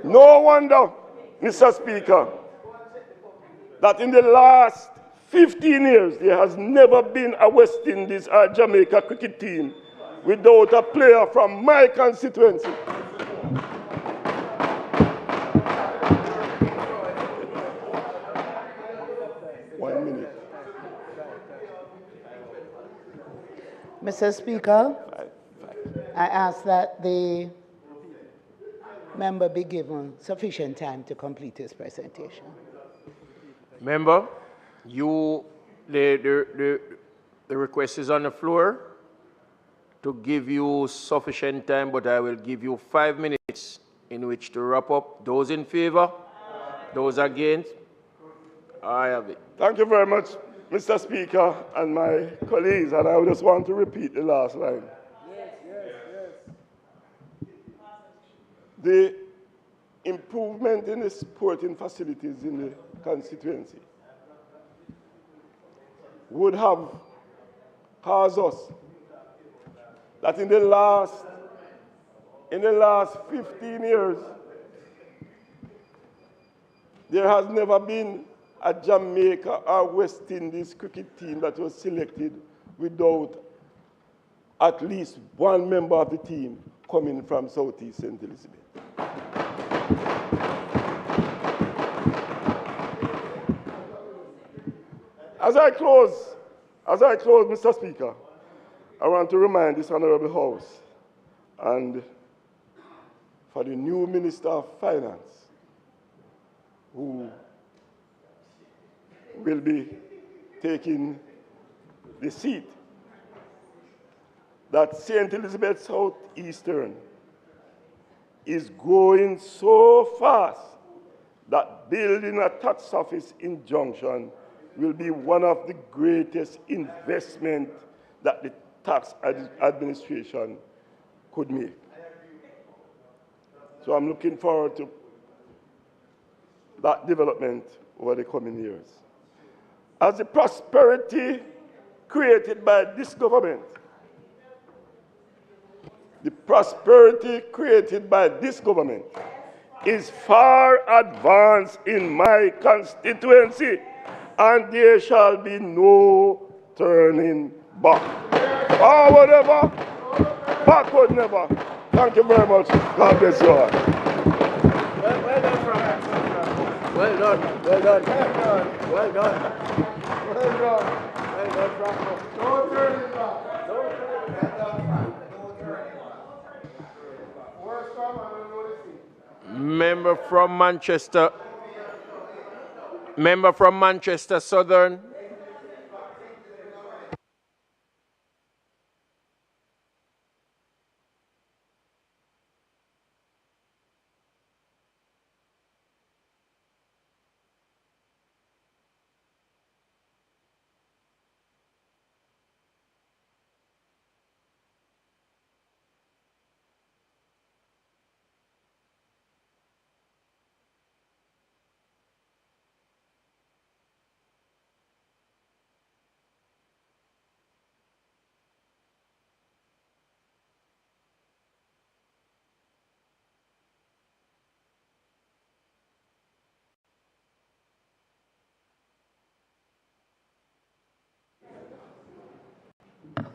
No wonder, Mr. Speaker, that in the last 15 years, there has never been a West Indies or Jamaica cricket team without a player from my constituency. One minute. Mr. Speaker, I ask that the member be given sufficient time to complete his presentation. Member, the request is on the floor to give you sufficient time, but I will give you 5 minutes in which to wrap up. Those in favor? Those against? I have it. Thank you very much, Mr. Speaker and my colleagues, and I just want to repeat the last line. The improvement in the sporting facilities in the constituency would have caused us that in the last 15 years, there has never been a Jamaica or West Indies cricket team that was selected without at least one member of the team coming from Southeast St. Elizabeth. As I close, Mr. Speaker, I want to remind this Honorable House and for the new Minister of Finance, who will be taking the seat, that St. Elizabeth Southeastern is growing so fast that building a tax office in Junction will be one of the greatest investments that the tax administration could make. So I'm looking forward to that development over the coming years. As the prosperity created by this government, is far advanced in my constituency, and there shall be no turning back. Forward ever, backward never. Thank you very much. God bless you all. Well done, Frank. Well done. Well done. Well done. Well done. Well done, Franco. No turning back. No turning back. Member from Manchester. Member from Manchester Southern.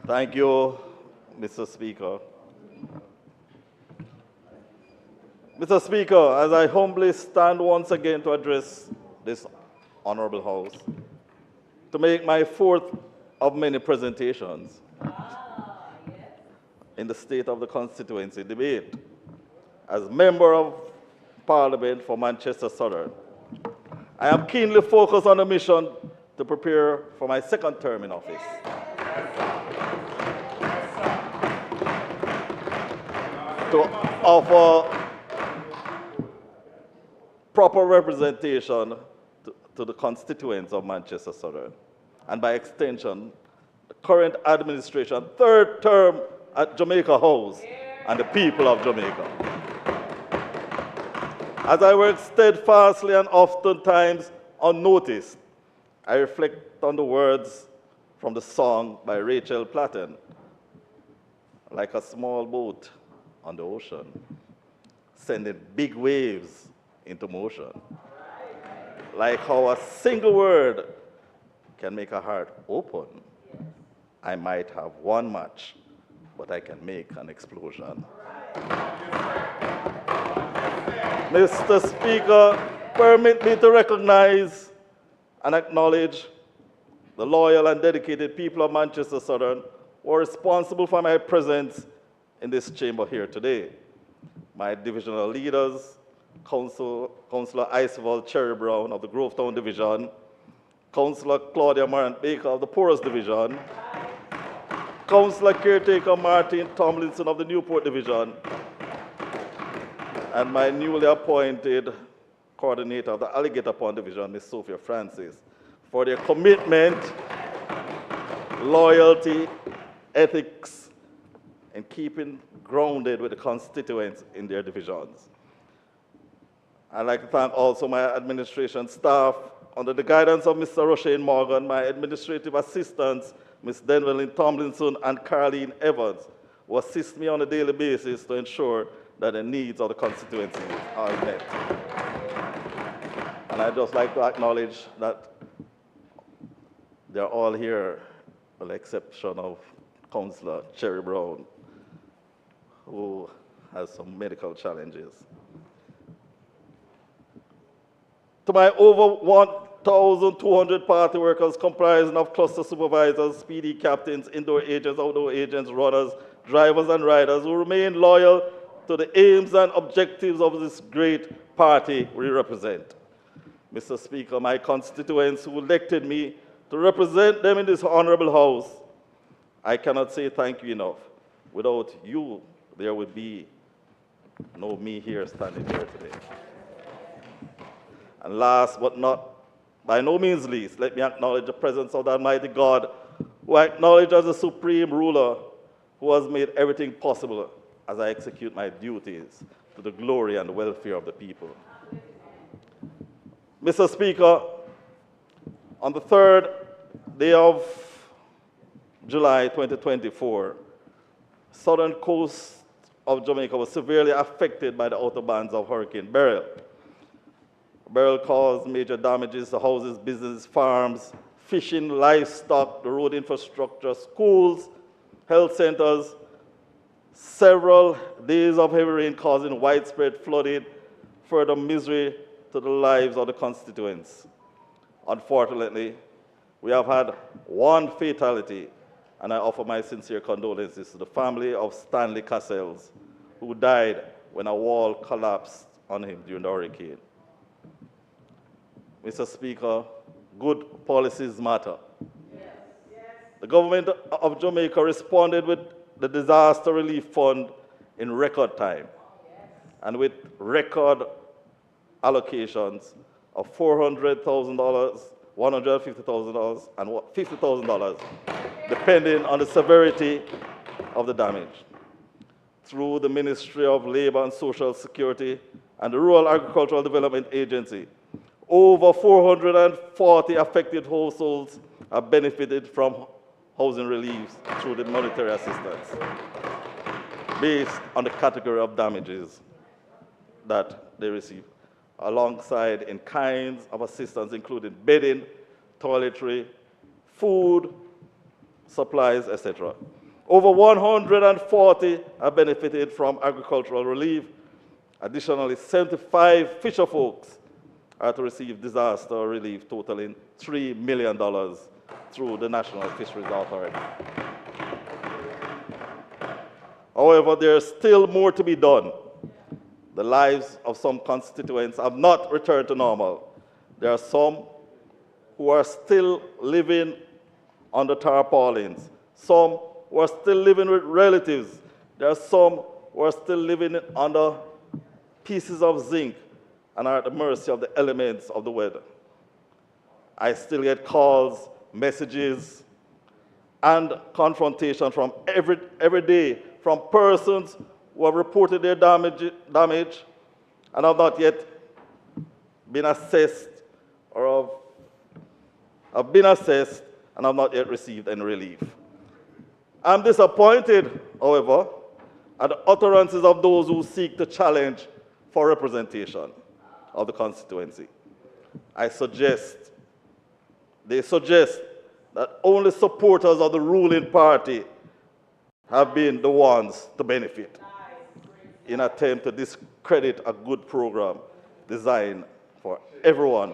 Thank you, Mr. Speaker. Mr. Speaker, as I humbly stand once again to address this honorable House, to make my fourth of many presentations in the State of the Constituency debate, as Member of Parliament for Manchester Southern, I am keenly focused on the mission to prepare for my second term in office. To offer proper representation to the constituents of Manchester Southern, and by extension, the current administration, third term at Jamaica House, and the people of Jamaica. As I work steadfastly and oftentimes unnoticed, I reflect on the words from the song by Rachel Platten, like a small boat on the ocean, sending big waves into motion. like how a single word can make a heart open. I might have one match, but I can make an explosion. Mr. Speaker, permit me to recognize and acknowledge the loyal and dedicated people of Manchester Southern who are responsible for my presence in this chamber here today. My divisional leaders, Councillor Icevall Cherry Brown of the Grovetown Division, Councillor Claudia Marant Baker of the Porous Division, Councillor Caretaker Martin Tomlinson of the Newport Division, and my newly appointed coordinator of the Alligator Pond Division, Ms. Sophia Francis, for their commitment, loyalty, ethics, and keeping grounded with the constituents in their divisions. I'd like to thank also my administration staff, under the guidance of Mr. Roshane Morgan, my administrative assistants, Ms. Denvelyn Tomlinson and Caroline Evans, who assist me on a daily basis to ensure that the needs of the constituency are met. And I'd just like to acknowledge that they're all here, with the exception of Councillor Cherry Brown, who has some medical challenges. To my over 1,200 party workers comprising of cluster supervisors, PD captains, indoor agents, outdoor agents, runners, drivers, and riders who remain loyal to the aims and objectives of this great party we represent. Mr. Speaker, my constituents who elected me to represent them in this honorable house, I cannot say thank you enough. Without you, there would be no me here standing here today. And last but not by no means least, let me acknowledge the presence of the Almighty God, who I acknowledge as the supreme ruler, who has made everything possible as I execute my duties to the glory and welfare of the people. Mr. Speaker, on the 3rd day of July 2024, southern coast of Jamaica was severely affected by the outer bands of Hurricane Beryl. Beryl caused major damages to houses, businesses, farms, fishing, livestock, the road infrastructure, schools, health centers, several days of heavy rain causing widespread flooding, further misery to the lives of the constituents. Unfortunately, we have had one fatality, and I offer my sincere condolences to the family of Stanley Cassels, who died when a wall collapsed on him during the hurricane. Mr. Speaker, good policies matter. The government of Jamaica responded with the Disaster Relief Fund in record time and with record allocations of $400,000, $150,000, and $50,000, depending on the severity of the damage. Through the Ministry of Labor and Social Security and the Rural Agricultural Development Agency, over 440 affected households have benefited from housing reliefs through the monetary assistance based on the category of damages that they receive, alongside in kinds of assistance including bedding, toiletry, food, supplies, etc. Over 140 have benefited from agricultural relief. Additionally, 75 fisher folks are to receive disaster relief totaling $3 million through the National Fisheries Authority. However, there is still more to be done. The lives of some constituents have not returned to normal. There are some who are still living under tarpaulins, some who are still living with relatives. There are some who are still living under pieces of zinc and are at the mercy of the elements of the weather. I still get calls, messages, and confrontation from every day from persons who have reported their damage and have not yet been assessed or have been assessed and have not yet received any relief. I'm disappointed, however, at the utterances of those who seek to challenge for representation of the constituency. they suggest that only supporters of the ruling party have been the ones to benefit in an attempt to discredit a good program designed for everyone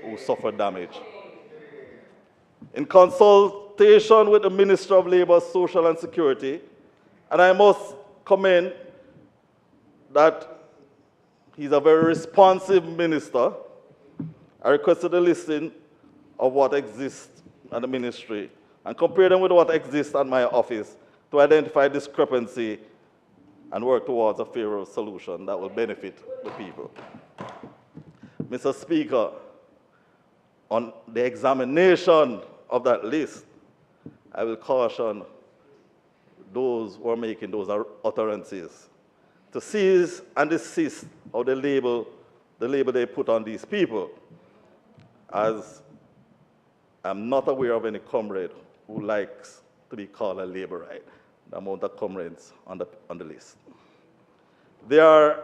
who suffered damage. In consultation with the Minister of Labour, Social and Security, and I must commend that he's a very responsive minister, I requested a listing of what exists at the ministry and compare them with what exists at my office to identify discrepancy and work towards a fairer solution that will benefit the people. Mr. Speaker, on the examination of that list, I will caution those who are making those utterances to cease and desist of the label they put on these people, as I'm not aware of any comrade who likes to be called a laborite, the amount of comrades on the list. There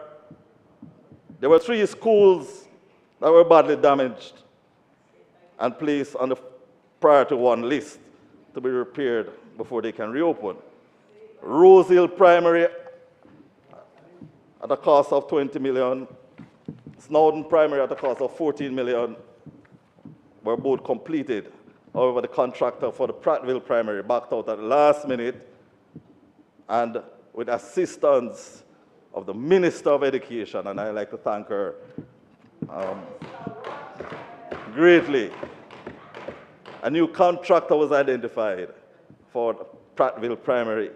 were 3 schools that were badly damaged and placed on the priority 1 list to be repaired before they can reopen. Rose Hill Primary at a cost of 20 million, Snowden Primary at a cost of 14 million were both completed. However, the contractor for the Prattville Primary backed out at the last minute, and with assistance of the Minister of Education, and I'd like to thank her greatly, a new contractor was identified for the Prattville Primary,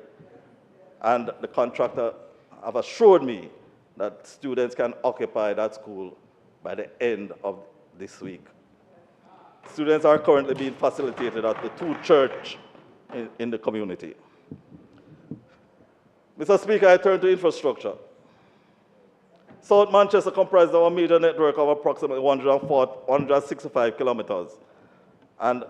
and the contractor have assured me that students can occupy that school by the end of this week. Students are currently being facilitated at the 2 churches in the community. Mr. Speaker, I turn to infrastructure. South Manchester comprises of a major network of approximately 165 kilometers, and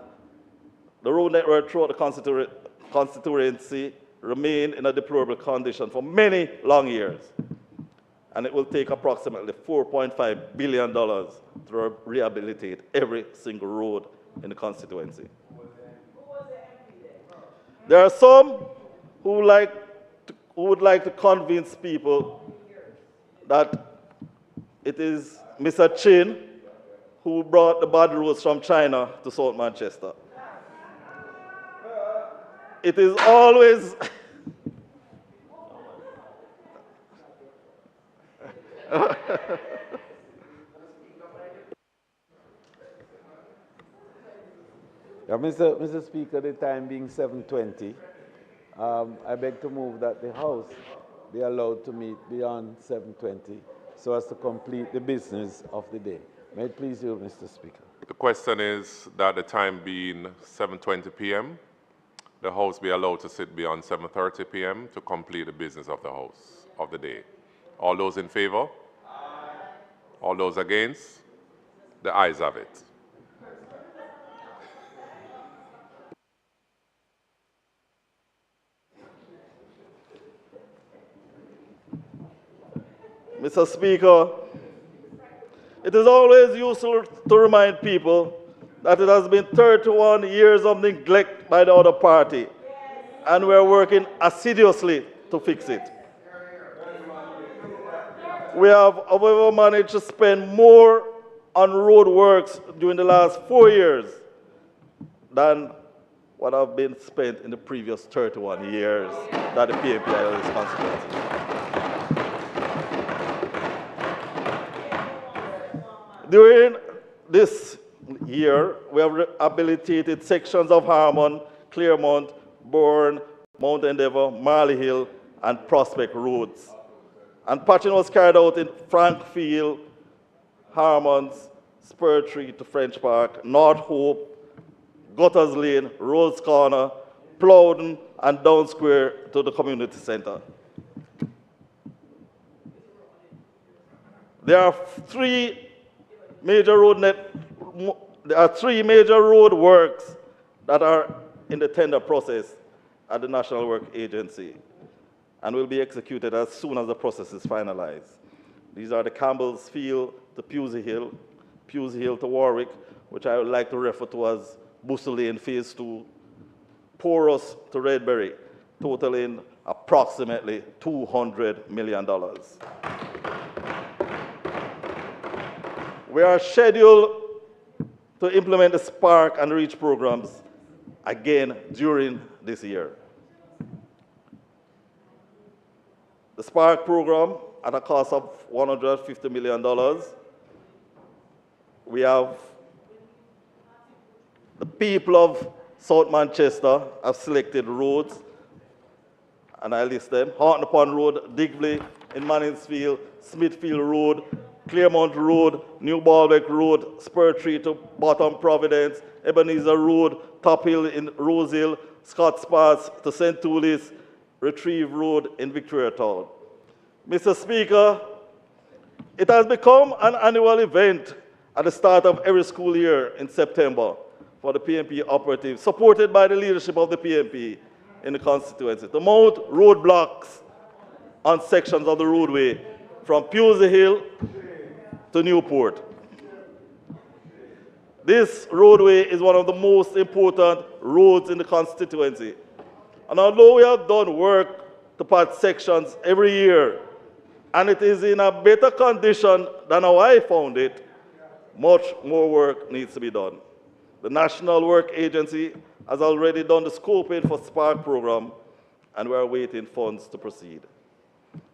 the road network throughout the constituency remain in a deplorable condition for many long years, and it will take approximately $4.5 billion to rehabilitate every single road in the constituency. There are some who would like to convince people that it is Mr. Chin who brought the bad roads from China to South Manchester. It is always Mr. Speaker, the time being 7:20, I beg to move that the House be allowed to meet beyond 7:20 so as to complete the business of the day. May it please you, Mr. Speaker. The question is that the time being 7:20 p.m., the House be allowed to sit beyond 7:30 p.m. to complete the business of the House of the day. All those in favor? Aye. All those against? The ayes have it. Mr. Speaker, it is always useful to remind people that it has been 31 years of neglect by the other party, and we're working assiduously to fix it. We have, however, managed to spend more on road works during the last 4 years than what have been spent in the previous 31 years that the PMPI is responsible. During this year, we have rehabilitated sections of Harmon, Claremont, Bourne, Mount Endeavour, Marley Hill, and Prospect roads. And patching was carried out in Frankfield, Harmons, Spur Tree to French Park, North Hope, Gutters Lane, Rose Corner, Plowden, and Down Square to the community center. There are three major road works that are in the tender process at the National Work Agency and will be executed as soon as the process is finalized. These are the Campbell's Field to Pusey Hill, Pewsey Hill to Warwick, which I would like to refer to as Bussell Lane Phase 2, Porous to Redberry, totaling approximately $200 million. We are scheduled to implement the Spark and REACH programs again during this year. The Spark program, at a cost of $150 million, we have the people of South Manchester have selected roads, and I list them: Horton Upon Road, Digley in Mansfield, Smithfield Road, Claremont Road, New Balbeck Road, Spur Tree to Bottom Providence, Ebenezer Road, Top Hill in Rose Hill, Scott's Pass to St. Toulis, Retrieve Road in Victoria Town. Mr. Speaker, it has become an annual event at the start of every school year in September for the PNP operatives, supported by the leadership of the PNP in the constituency, to mount roadblocks on sections of the roadway from Pewsey Hill to Newport. This roadway is one of the most important roads in the constituency. And although we have done work to patch sections every year, and it is in a better condition than how I found it, much more work needs to be done. The National Work Agency has already done the scoping for Spark program, and we are waiting funds to proceed.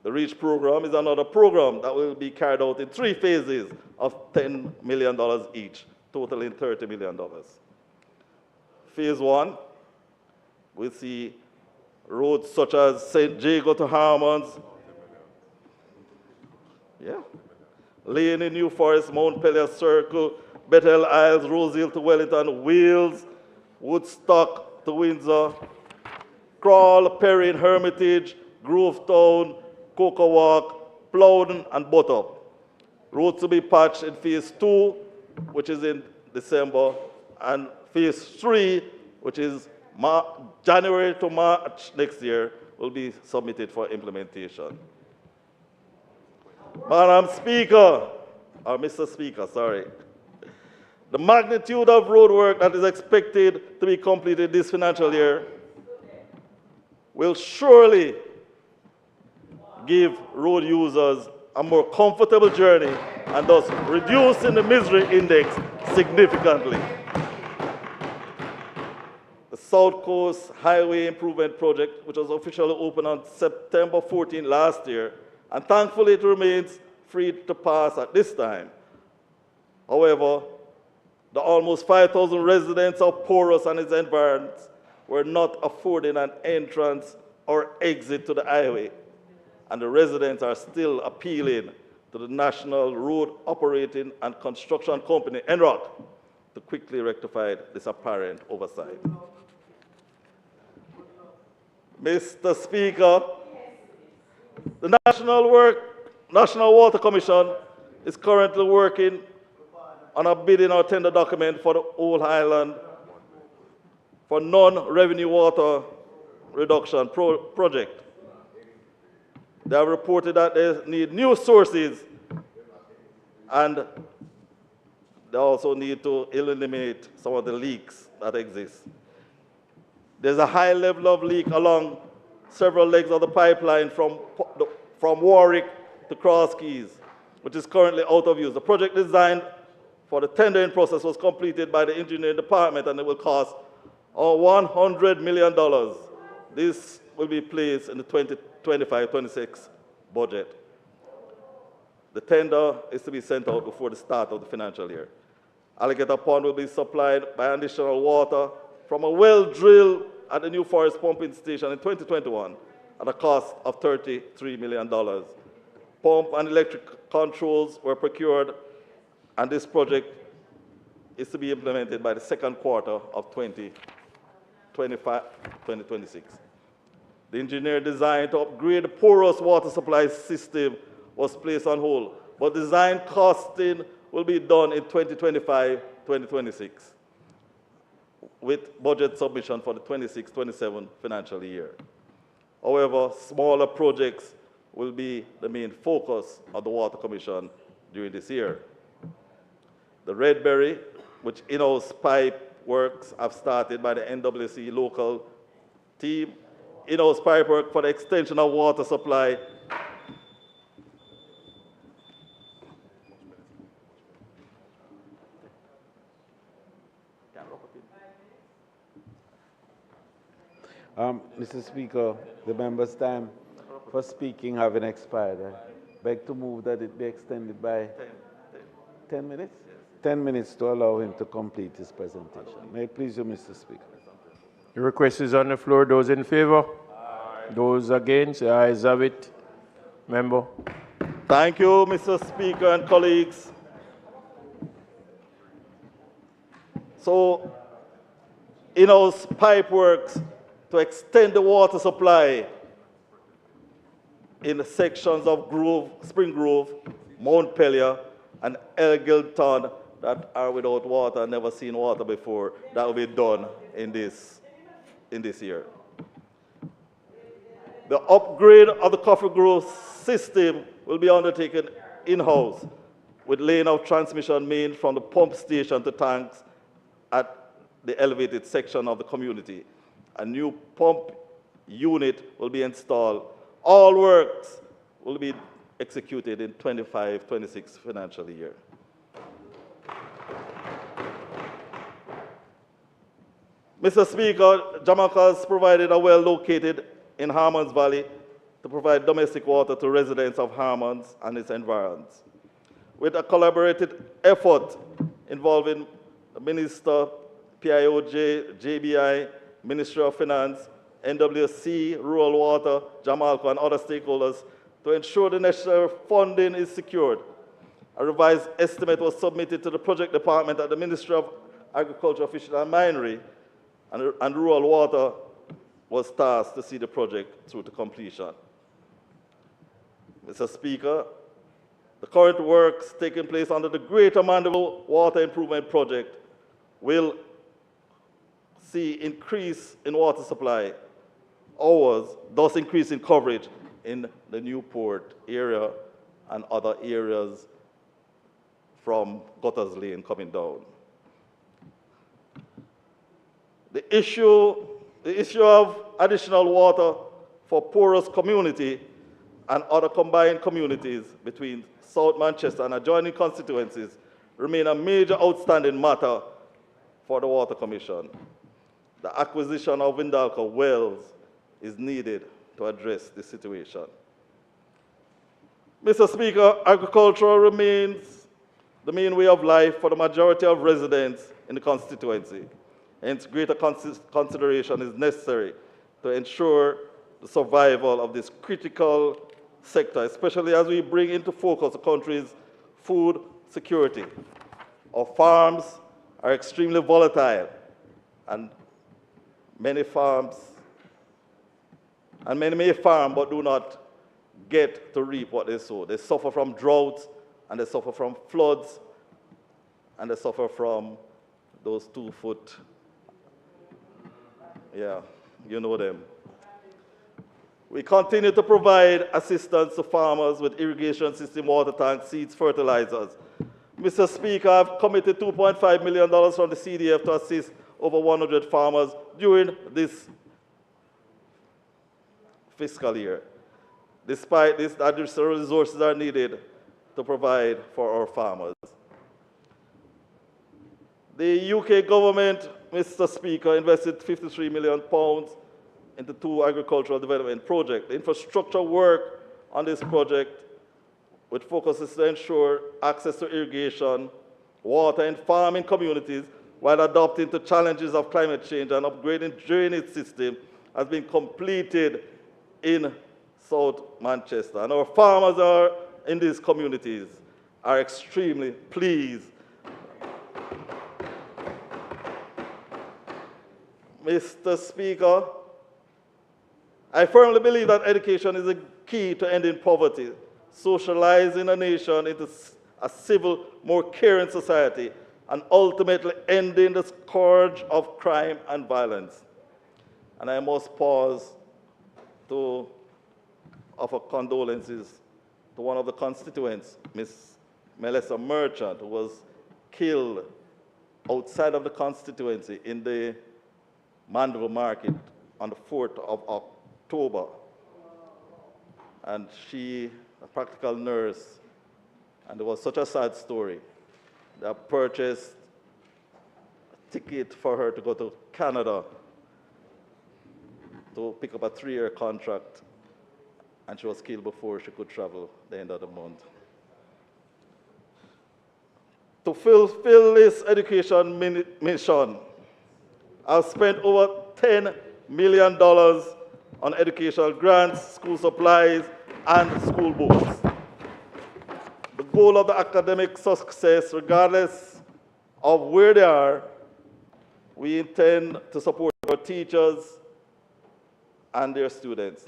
The REACH program is another program that will be carried out in 3 phases of $10 million each, totaling $30 million. Phase 1, we see roads such as St. Jago to Harmons, Lane in New Forest, Mount Pelias Circle, Bethel Isles, Rose Hill to Wellington, Wales, Woodstock to Windsor, Crawl, Perrin, Hermitage, Grovetown, Cocoa Walk, Plowden, and Buttup. Roads to be patched in Phase 2, which is in December, and Phase 3, which is January to March next year, will be submitted for implementation. Madam Speaker, or Mr. Speaker, sorry. The magnitude of road work that is expected to be completed this financial year will surely give road users a more comfortable journey and thus reducing the misery index significantly. The South Coast Highway Improvement Project, which was officially opened on September 14 last year, and thankfully it remains free to pass at this time. However, the almost 5,000 residents of Porous and its environs were not afforded an entrance or exit to the highway, and the residents are still appealing to the National Road Operating and Construction Company, NROC, to quickly rectify this apparent oversight. Mr. Speaker, the National Water Commission is currently working on a bidding or tender document for the whole island for non-revenue water reduction project. They have reported that they need new sources, and they also need to eliminate some of the leaks that exist. There's a high level of leak along several legs of the pipeline from Warwick to Cross Keys, which is currently out of use. The project design for the tendering process was completed by the engineering department, and it will cost $100 million. This will be placed in the 2025-26 budget. The tender is to be sent out before the start of the financial year. Alligator Pond will be supplied by additional water from a well drilled at the New Forest pumping station in 2021 at a cost of $33 million. Pump and electric controls were procured, and this project is to be implemented by the second quarter of 2025-2026. The engineer design to upgrade the porous water supply system was placed on hold, but design costing will be done in 2025-2026 with budget submission for the 26-27 financial year. However, smaller projects will be the main focus of the Water Commission during this year. the Redberry, which in-house pipe works have started by the NWC local team, in-house pipe work for the extension of water supply. Mr. Speaker, the member's time for speaking having expired. I beg to move that it be extended by 10 minutes? 10 minutes to allow him to complete his presentation. May it please you, Mr. Speaker. The request is on the floor. Those in favor? Aye. Those against? The ayes have it. Member. Thank you, Mr. Speaker and colleagues. So, in-house pipe works to extend the water supply in the sections of Spring Grove, Mount Pelier, and Elgilton that are without water, never seen water before. That will be done in this year. The upgrade of the Coffee Grove system will be undertaken in-house with laying of transmission main from the pump station to tanks at the elevated section of the community. A new pump unit will be installed. All works will be executed in 25-26 financial year. Mr. Speaker, Jamaica has provided a well located in Harmons Valley to provide domestic water to residents of Harmons and its environs. With a collaborated effort involving the Minister, PIOJ, JBI, Ministry of Finance, NWC, Rural Water, Jamaica, and other stakeholders to ensure the necessary funding is secured. A revised estimate was submitted to the project department at the Ministry of Agriculture, Fisheries and Minery, and Rural Water was tasked to see the project through to completion. Mr. Speaker, the current works taking place under the Greater Mandeville Water Improvement Project will see increase in water supply hours, thus increasing coverage in the Newport area and other areas from Gutters Lane coming down. The issue of additional water for porous community and other combined communities between South Manchester and adjoining constituencies remain a major outstanding matter for the Water Commission. The acquisition of Windalco wells is needed to address this situation. Mr. Speaker, agriculture remains the main way of life for the majority of residents in the constituency. Hence, greater consideration is necessary to ensure the survival of this critical sector, especially as we bring into focus the country's food security. Our farms are extremely volatile, and many may farm but do not get to reap what they sow. They suffer from droughts, and they suffer from floods, and they suffer from those 2-foot, yeah, you know them. We continue to provide assistance to farmers with irrigation system, water tanks, seeds, fertilizers. Mr. Speaker, I've committed $2.5 million from the CDF to assist over 100 farmers during this fiscal year. Despite this, additional resources are needed to provide for our farmers. The UK government, Mr. Speaker, invested £53 million into 2 agricultural development projects. The infrastructure work on this project, which focuses to ensure access to irrigation, water, and farming communities while adapting to challenges of climate change and upgrading drainage system, has been completed in South Manchester. And our farmers in these communities are extremely pleased. Mr. Speaker, I firmly believe that education is a key to ending poverty, socializing a nation into a civil, more caring society, and ultimately ending the scourge of crime and violence. And I must pause to offer condolences to one of the constituents, Ms. Melissa Merchant, who was killed outside of the constituency in the Mandeville market on the 4th of October. And she, a practical nurse, and it was such a sad story. They purchased a ticket for her to go to Canada to pick up a 3-year contract, and she was killed before she could travel the end of the month. To fulfill this education mission, I've spent over $10 million on educational grants, school supplies, and school books. The goal of the academic success, regardless of where they are, we intend to support our teachers and their students.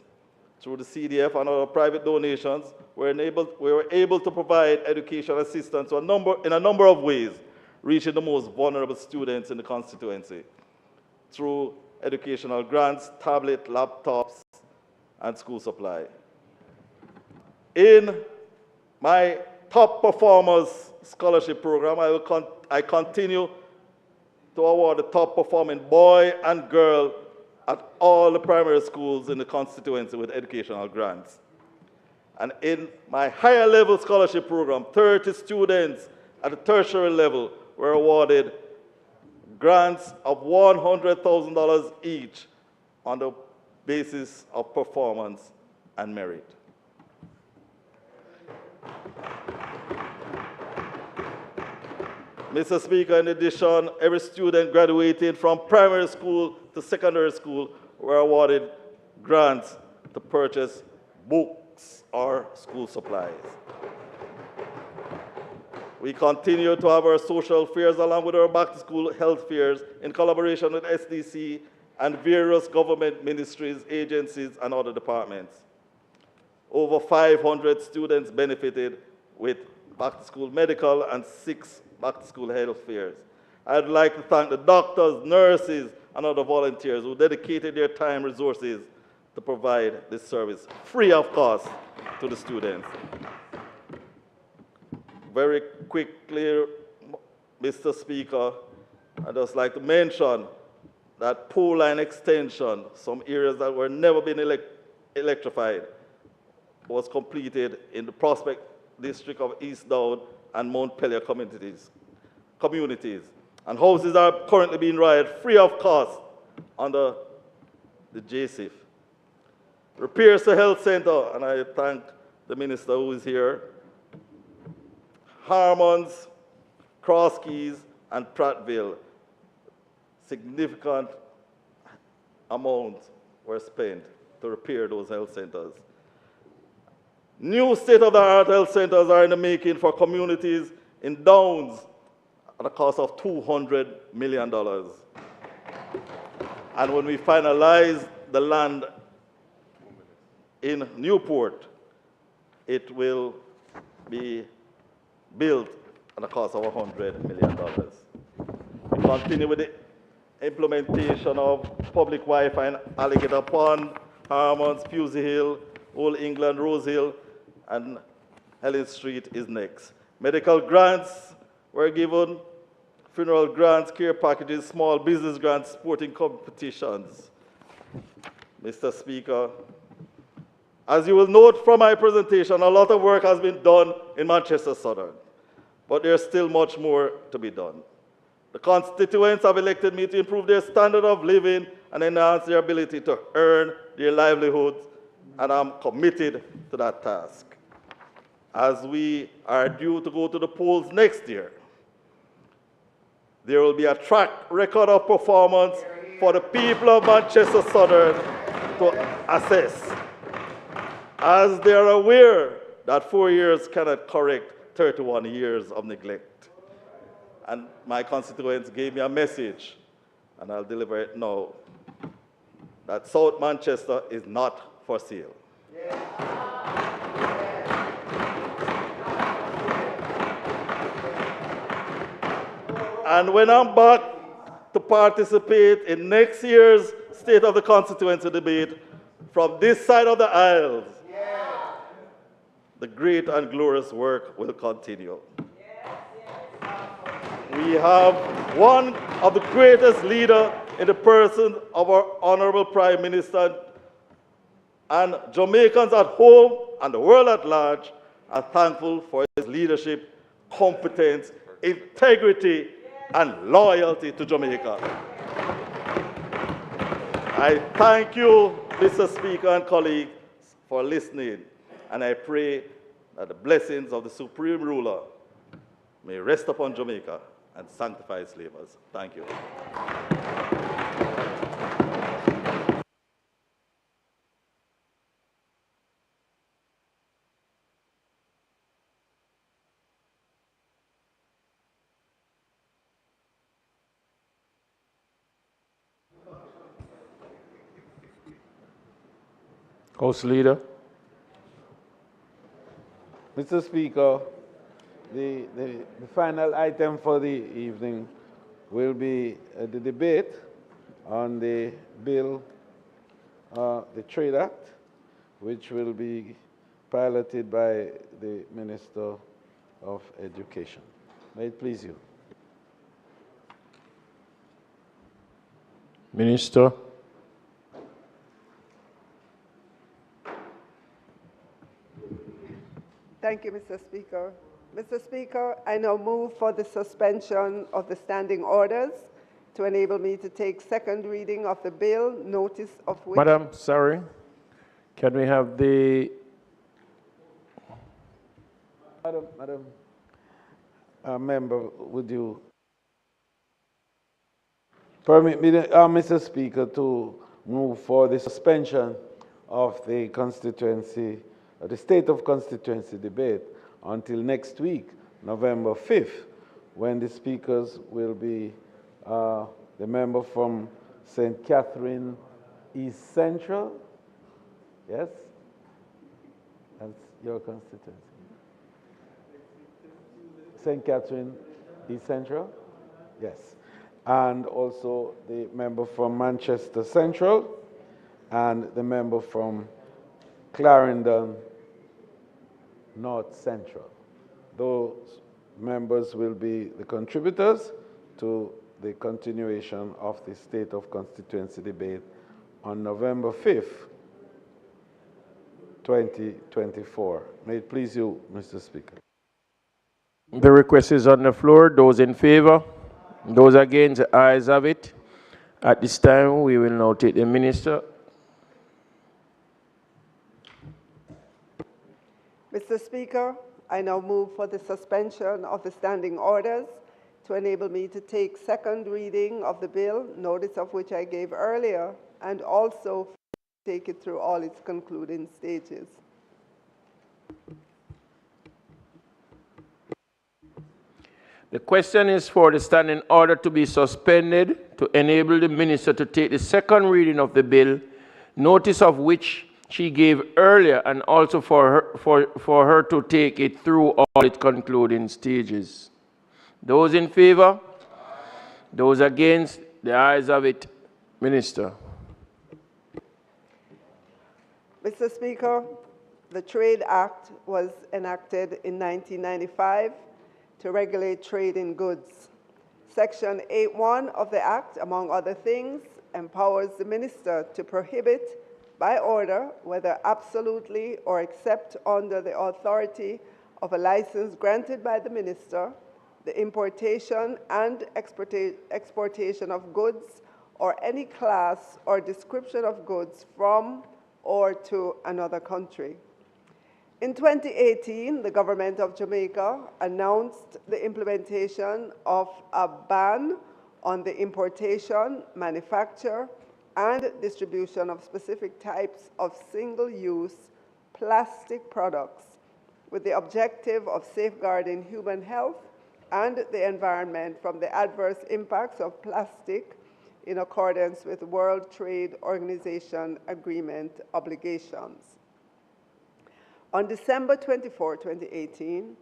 Through the CDF and other private donations, we were able to provide education assistance in a number of ways, reaching the most vulnerable students in the constituency through educational grants, tablet, laptops, and school supply. In my Top Performers Scholarship Program, I continue to award the top performing boy and girl at all the primary schools in the constituency with educational grants. And in my higher level scholarship program, 30 students at the tertiary level were awarded grants of $100,000 each on the basis of performance and merit. Mr. Speaker, in addition, every student graduating from primary school to secondary school were awarded grants to purchase books or school supplies. We continue to have our social fairs along with our back-to-school health fairs in collaboration with SDC and various government ministries, agencies, and other departments. Over 500 students benefited with back-to-school medical and 6 back-to-school health fairs. I'd like to thank the doctors, nurses, and other volunteers who dedicated their time and resources to provide this service free of cost to the students. Very quickly, Mr. Speaker, I'd just like to mention that pole line extension, some areas that were never been electrified, was completed in the Prospect District of East Dowd and Mount Pelier communities. And houses are currently being wired free of cost under the JISTV. Repairs to health center, and I thank the minister who is here. Harmons, Cross Keys, and Prattville, significant amounts were spent to repair those health centers. New state-of-the-art health centers are in the making for communities in Downs at a cost of $200 million. And when we finalize the land in Newport, it will be built at a cost of $100 million. We continue with the implementation of public Wi-Fi in Alligator Pond, Harmons, Pusey Hill, Old England, Rose Hill, and Helen Street is next. Medical grants were given, funeral grants, care packages, small business grants, sporting competitions. Mr. Speaker, as you will note from my presentation, a lot of work has been done in Manchester Southern, but there's still much more to be done. The constituents have elected me to improve their standard of living and enhance their ability to earn their livelihoods, and I'm committed to that task. As we are due to go to the polls next year, there will be a track record of performance for the people of Manchester Southern to assess, as they are aware that 4 years cannot correct 31 years of neglect. And my constituents gave me a message, and I'll deliver it now, that South Manchester is not for sale. And when I'm back to participate in next year's State of the Constituency debate, from this side of the aisles, the great and glorious work will continue. we have one of the greatest leaders in the person of our Honorable Prime Minister, and Jamaicans at home and the world at large are thankful for his leadership, competence, integrity, and loyalty to Jamaica. I thank you, Mr. Speaker and colleagues, for listening, and I pray that the blessings of the Supreme Ruler may rest upon Jamaica and sanctify its labors. Thank you. House Leader. Mr. Speaker, the final item for the evening will be the debate on the bill, the Trade Act, which will be piloted by the Minister of Education. May it please you. Minister. Thank you, Mr. Speaker. Mr. Speaker, I now move for the suspension of the standing orders to enable me to take second reading of the bill, notice of which... Madam, sorry. Can we have the... Madam, member, would you permit me, Mr. Speaker, to move for the suspension of the constituency, the state of constituency debate until next week, November 5th, when the speakers will be the member from St. Catherine East Central. Yes? That's your constituency. St. Catherine East Central? Yes. And also the member from Manchester Central and the member from Clarendon North Central. Those members will be the contributors to the continuation of the State of Constituency debate on November 5th, 2024. May it please you, Mr. Speaker. The request is on the floor. Those in favor? Those against? The ayes have it. At this time, we will now take the Minister. Mr. Speaker, I now move for the suspension of the standing orders to enable me to take second reading of the bill, notice of which I gave earlier, and also take it through all its concluding stages. The question is for the standing order to be suspended to enable the Minister to take the second reading of the bill, notice of which she gave earlier, and also for her to take it through all its concluding stages. Those in favor? Those against? The ayes have it. Minister. Mr. Speaker, the Trade Act was enacted in 1995 to regulate trade in goods. Section 8.1 of the Act, among other things, empowers the Minister to prohibit by order, whether absolutely or except under the authority of a license granted by the Minister, the importation and exportation of goods or any class or description of goods from or to another country. In 2018, the government of Jamaica announced the implementation of a ban on the importation, manufacture, and distribution of specific types of single-use plastic products with the objective of safeguarding human health and the environment from the adverse impacts of plastic in accordance with World Trade Organization agreement obligations. On December 24, 2018,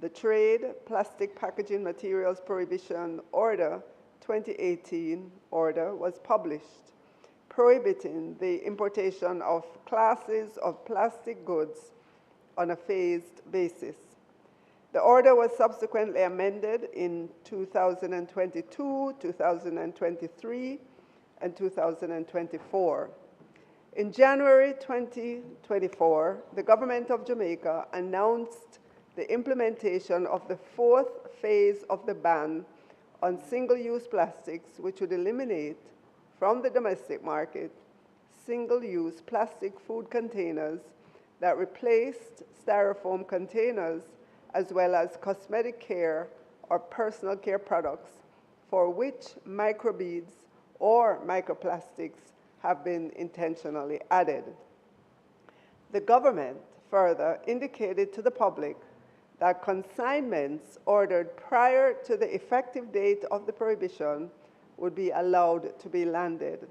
the Trade Plastic Packaging Materials Prohibition Order 2018 order was published, prohibiting the importation of classes of plastic goods on a phased basis. The order was subsequently amended in 2022, 2023, and 2024. In January 2024, the government of Jamaica announced the implementation of the fourth phase of the ban on single-use plastics, which would eliminate from the domestic market single-use plastic food containers that replaced styrofoam containers, as well as cosmetic care or personal care products for which microbeads or microplastics have been intentionally added. The government further indicated to the public that consignments ordered prior to the effective date of the prohibition would be allowed to be landed.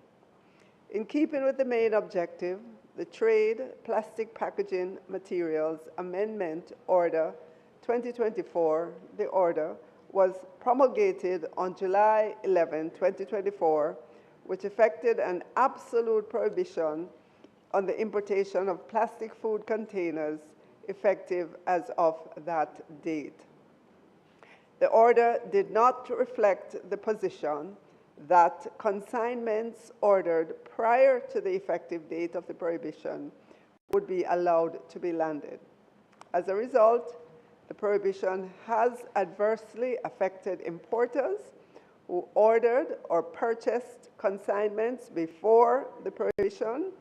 In keeping with the main objective, the Trade Plastic Packaging Materials Amendment Order 2024, the order, was promulgated on July 11, 2024, which effected an absolute prohibition on the importation of plastic food containers effective as of that date. The order did not reflect the position that consignments ordered prior to the effective date of the prohibition would be allowed to be landed. As a result, the prohibition has adversely affected importers who ordered or purchased consignments before the prohibition,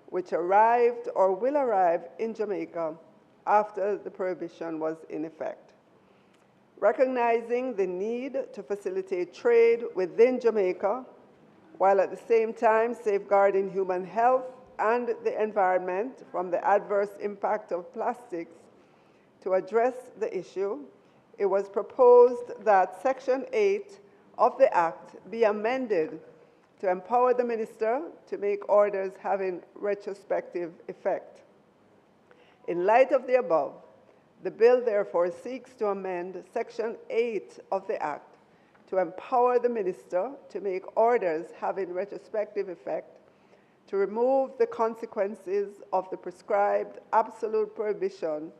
which arrived or will arrive in Jamaica after the prohibition was in effect. Recognizing the need to facilitate trade within Jamaica, while at the same time safeguarding human health and the environment from the adverse impact of plastics, to address the issue, it was proposed that Section 8 of the Act be amended to empower the minister to make orders having retrospective effect. In light of the above, the bill therefore seeks to amend Section 8 of the Act to empower the minister to make orders having retrospective effect, to remove the consequences of the prescribed absolute prohibition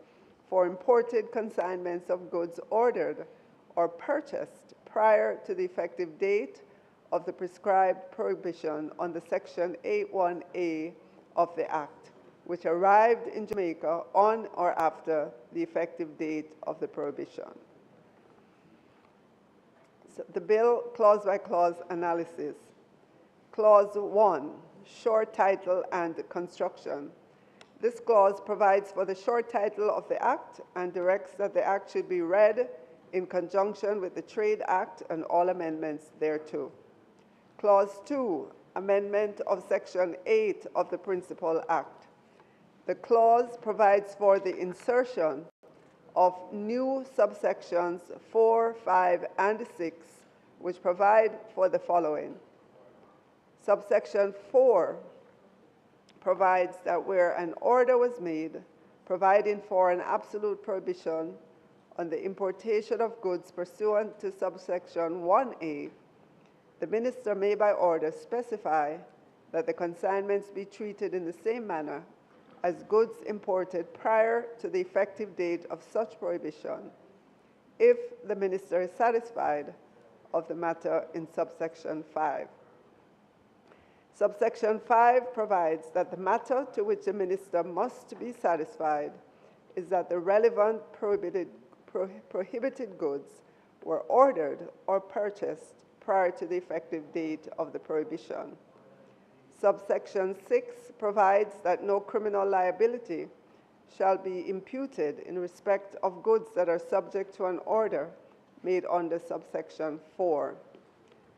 for imported consignments of goods ordered or purchased prior to the effective date of the prescribed prohibition under Section 8(1)(a) of the Act, which arrived in Jamaica on or after the effective date of the prohibition. So the bill clause-by-clause analysis. Clause 1, short title and construction. This clause provides for the short title of the Act and directs that the Act should be read in conjunction with the Trade Act and all amendments thereto. Clause 2, amendment of Section 8 of the Principal Act. The clause provides for the insertion of new subsections 4, 5, and 6, which provide for the following. Subsection 4 provides that where an order was made providing for an absolute prohibition on the importation of goods pursuant to subsection 1A, the minister may by order specify that the consignments be treated in the same manner as goods imported prior to the effective date of such prohibition, if the minister is satisfied of the matter in subsection 5. Subsection 5 provides that the matter to which the minister must be satisfied is that the relevant prohibited goods were ordered or purchased prior to the effective date of the prohibition. Subsection 6 provides that no criminal liability shall be imputed in respect of goods that are subject to an order made under subsection 4.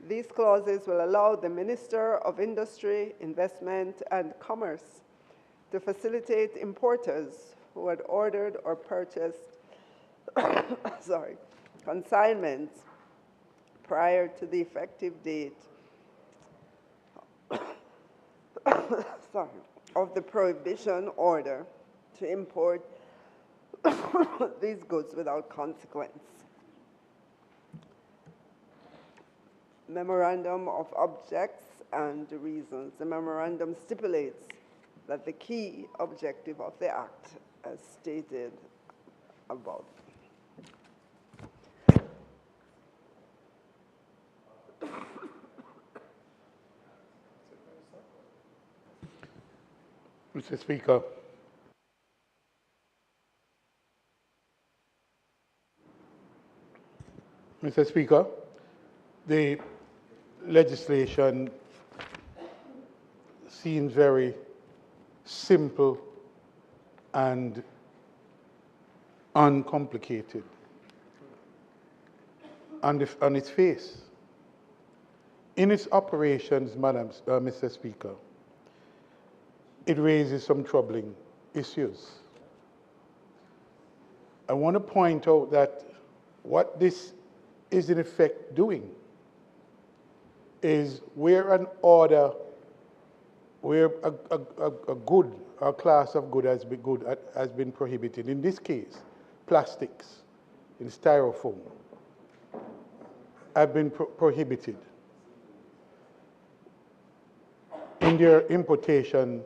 These clauses will allow the Minister of Industry, Investment, and Commerce to facilitate importers who had ordered or purchased consignments prior to the effective date of the prohibition order to import these goods without consequence. Memorandum of Objects and Reasons. The memorandum stipulates that the key objective of the Act, as stated above. Mr. Speaker, Mr. Speaker, the legislation seems very simple and uncomplicated on its face. In its operations, Mr. Speaker, it raises some troubling issues. I want to point out that what this is in effect doing is where an order, where a good, a class of good has been prohibited. In this case, plastics and styrofoam have been prohibited in their importation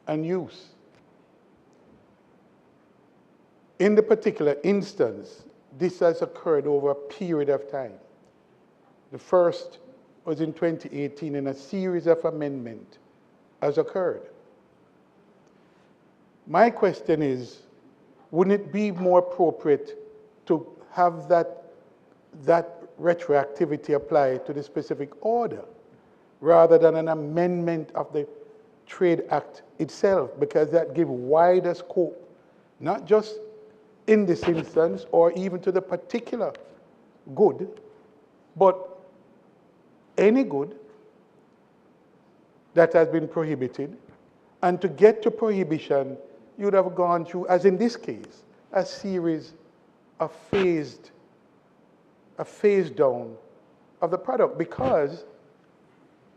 and use. In the particular instance, this has occurred over a period of time. The first was in 2018, and a series of amendments has occurred. My question is, wouldn't it be more appropriate to have that retroactivity apply to the specific order rather than an amendment of the Trade Act itself, because that gives wider scope, not just in this instance or even to the particular good, but any good that has been prohibited. And to get to prohibition, you would have gone through, as in this case, a series of phased down of the product, because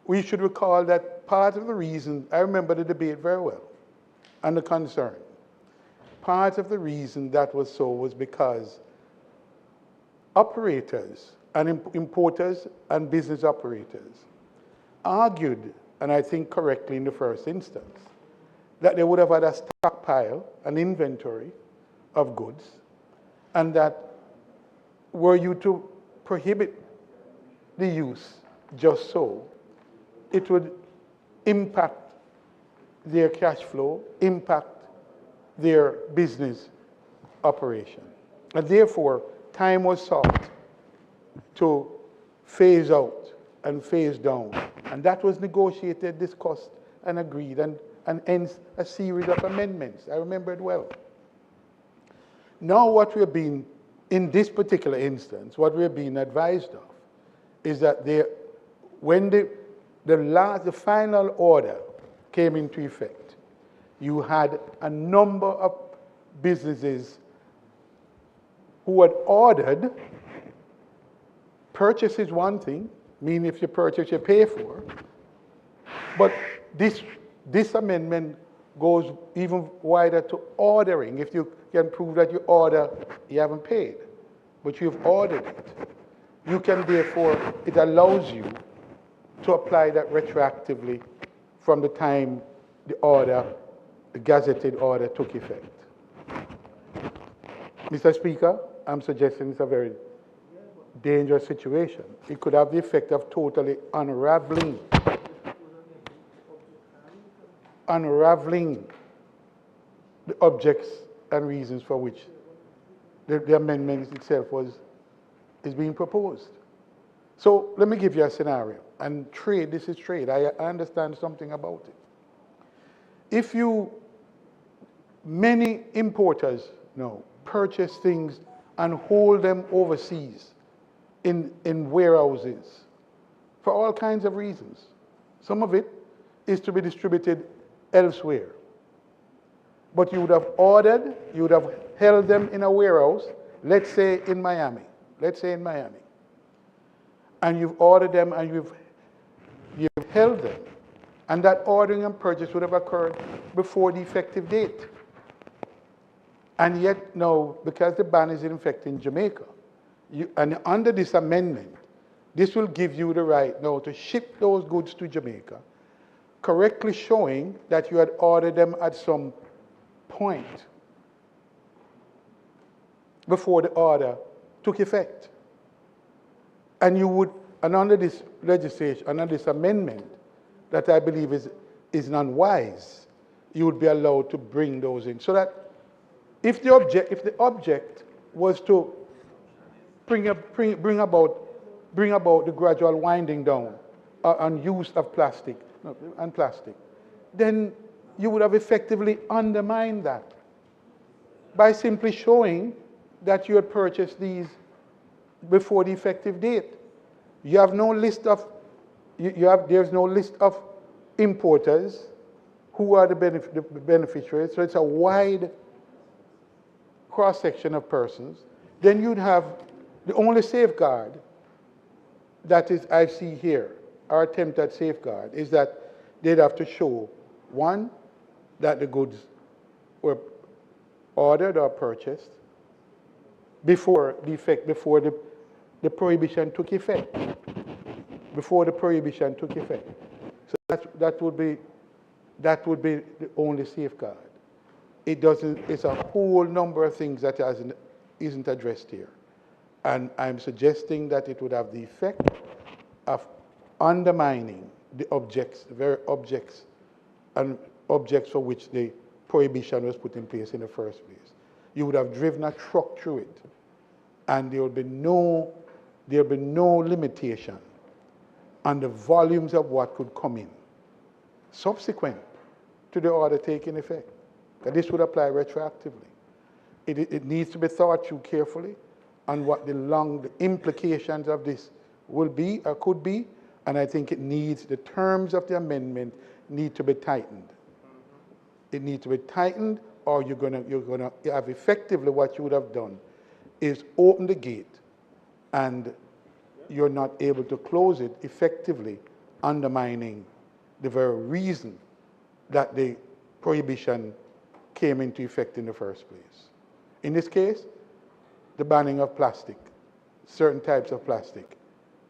we should recall that part of the reason, I remember the debate very well, and the concern. Part of the reason that was so was because operators and importers and business operators argued, and I think correctly in the first instance, that they would have had a stockpile, an inventory of goods, and that were you to prohibit the use just so, it would impact their cash flow, impact their business operation. And therefore, time was sought to phase out and phase down. And that was negotiated, discussed, and agreed, and hence a series of amendments. I remember it well. Now what we're being, in this particular instance, what we're being advised of is that when the final order came into effect, you had a number of businesses who had ordered. Purchase is one thing, meaning if you purchase, you pay for. But this amendment goes even wider to ordering. If you can prove that you order, you haven't paid, but you've ordered it. You can therefore, it allows you to apply that retroactively from the time the gazetted order took effect. Mr. Speaker, I'm suggesting it's a very dangerous situation. It could have the effect of totally unraveling the objects and reasons for which the amendment itself is being proposed. So let me give you a scenario. And trade, this is trade. I understand something about it. Many importers now purchase things and hold them overseas in warehouses for all kinds of reasons. Some of it is to be distributed elsewhere. But you would have ordered, you would have held them in a warehouse, let's say in Miami. And you've ordered them and you've held them. And that ordering and purchase would have occurred before the effective date. And yet now, because the ban is in effect in Jamaica, and under this amendment, this will give you the right now to ship those goods to Jamaica, correctly showing that you had ordered them at some point before the order took effect. And you would, and under this legislation, under this amendment, that I believe is unwise, you would be allowed to bring those in. So that if the object was to bring about the gradual winding down and use of plastic, then you would have effectively undermined that by simply showing that you had purchased these before the effective date. You have no list of, there's no list of importers who are the beneficiaries, so it's a wide cross-section of persons. Then you'd have the only safeguard that is I see here, our attempt at safeguard, is that they'd have to show, one, that the goods were ordered or purchased before the prohibition took effect. Before the prohibition took effect. So that would be the only safeguard. It's a whole number of things that isn't addressed here. And I'm suggesting that it would have the effect of undermining the objects, the very objects and objects for which the prohibition was put in place in the first place. You would have driven a truck through it, and there would be no limitation on the volumes of what could come in subsequent to the order taking effect. And this would apply retroactively. It needs to be thought through carefully on what the implications of this will be or could be, and I think the terms of the amendment need to be tightened. It needs to be tightened, or you're gonna have effectively what you would have done is open the gate, and you're not able to close it effectively, undermining the very reason that the prohibition came into effect in the first place. In this case, the banning of plastic, certain types of plastic,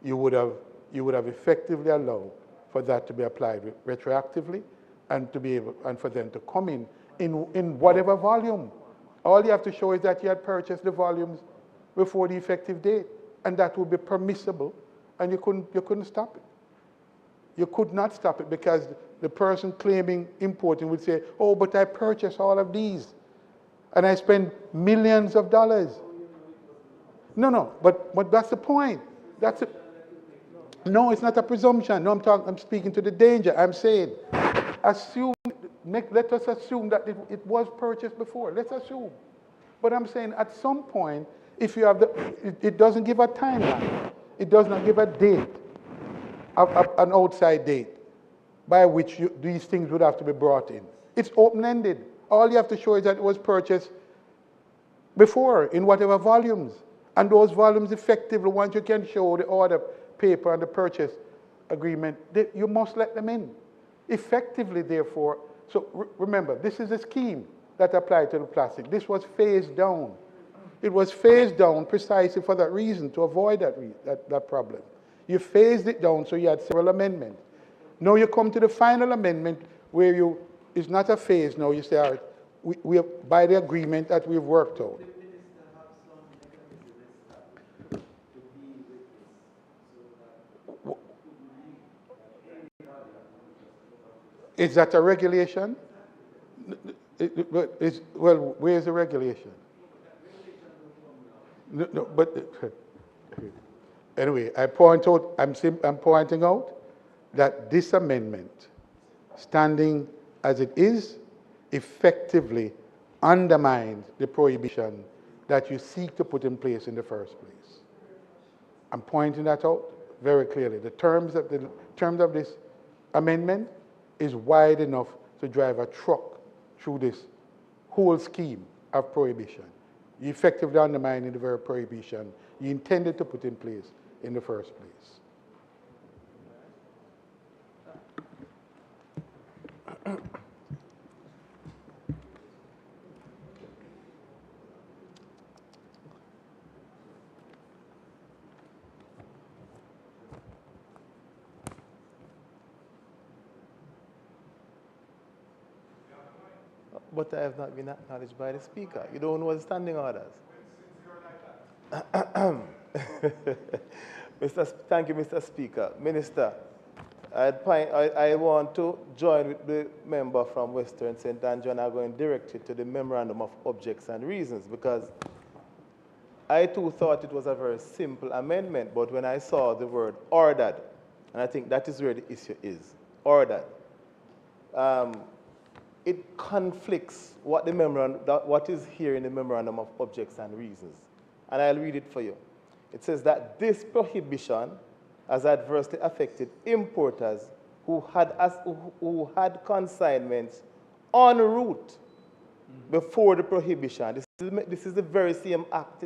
you would have effectively allowed for that to be applied retroactively, and for them to come in whatever volume. All you have to show is that you had purchased the volumes before the effective date, and that would be permissible, and you couldn't stop it. You could not stop it because the person claiming importing would say, oh, but I purchased all of these, and I spent millions of dollars. No, but that's the point. No, it's not a presumption. No, I'm speaking to the danger. I'm saying, let us assume that it was purchased before. Let's assume. But I'm saying at some point, if you have it doesn't give a timeline. It does not give a date, an outside date, by which these things would have to be brought in. It's open-ended. All you have to show is that it was purchased before, in whatever volumes. And those volumes effectively, once you can show the order paper and the purchase agreement, you must let them in. Effectively, therefore, so remember, this is a scheme that applied to the plastic. This was phased down. It was phased down precisely for that reason, to avoid that problem. You phased it down, so you had several amendments. Now you come to the final amendment where it's not a phase now. You say, all right, we have, by the agreement that we've worked out. Is that a regulation? Well, where's the regulation? No, but anyway, I'm pointing out that this amendment, standing as it is, effectively undermines the prohibition that you seek to put in place in the first place. I'm pointing that out very clearly. The terms of this amendment is wide enough to drive a truck through this whole scheme of prohibition. You effectively undermining the very prohibition you intended to put in place in the first place. But I have not been acknowledged by the Speaker. You don't know the standing orders. Thank you, Mr. Speaker. Minister, I want to join with the member from Western St. Andrew, and I'm going to direct it to the Memorandum of Objects and Reasons, because I too thought it was a very simple amendment, but when I saw the word ordered, and I think that is where the issue is, ordered, it conflicts what is here in the Memorandum of Objects and Reasons. And I'll read it for you. It says that this prohibition has adversely affected importers who had consignments en route before the prohibition. This is the very same act,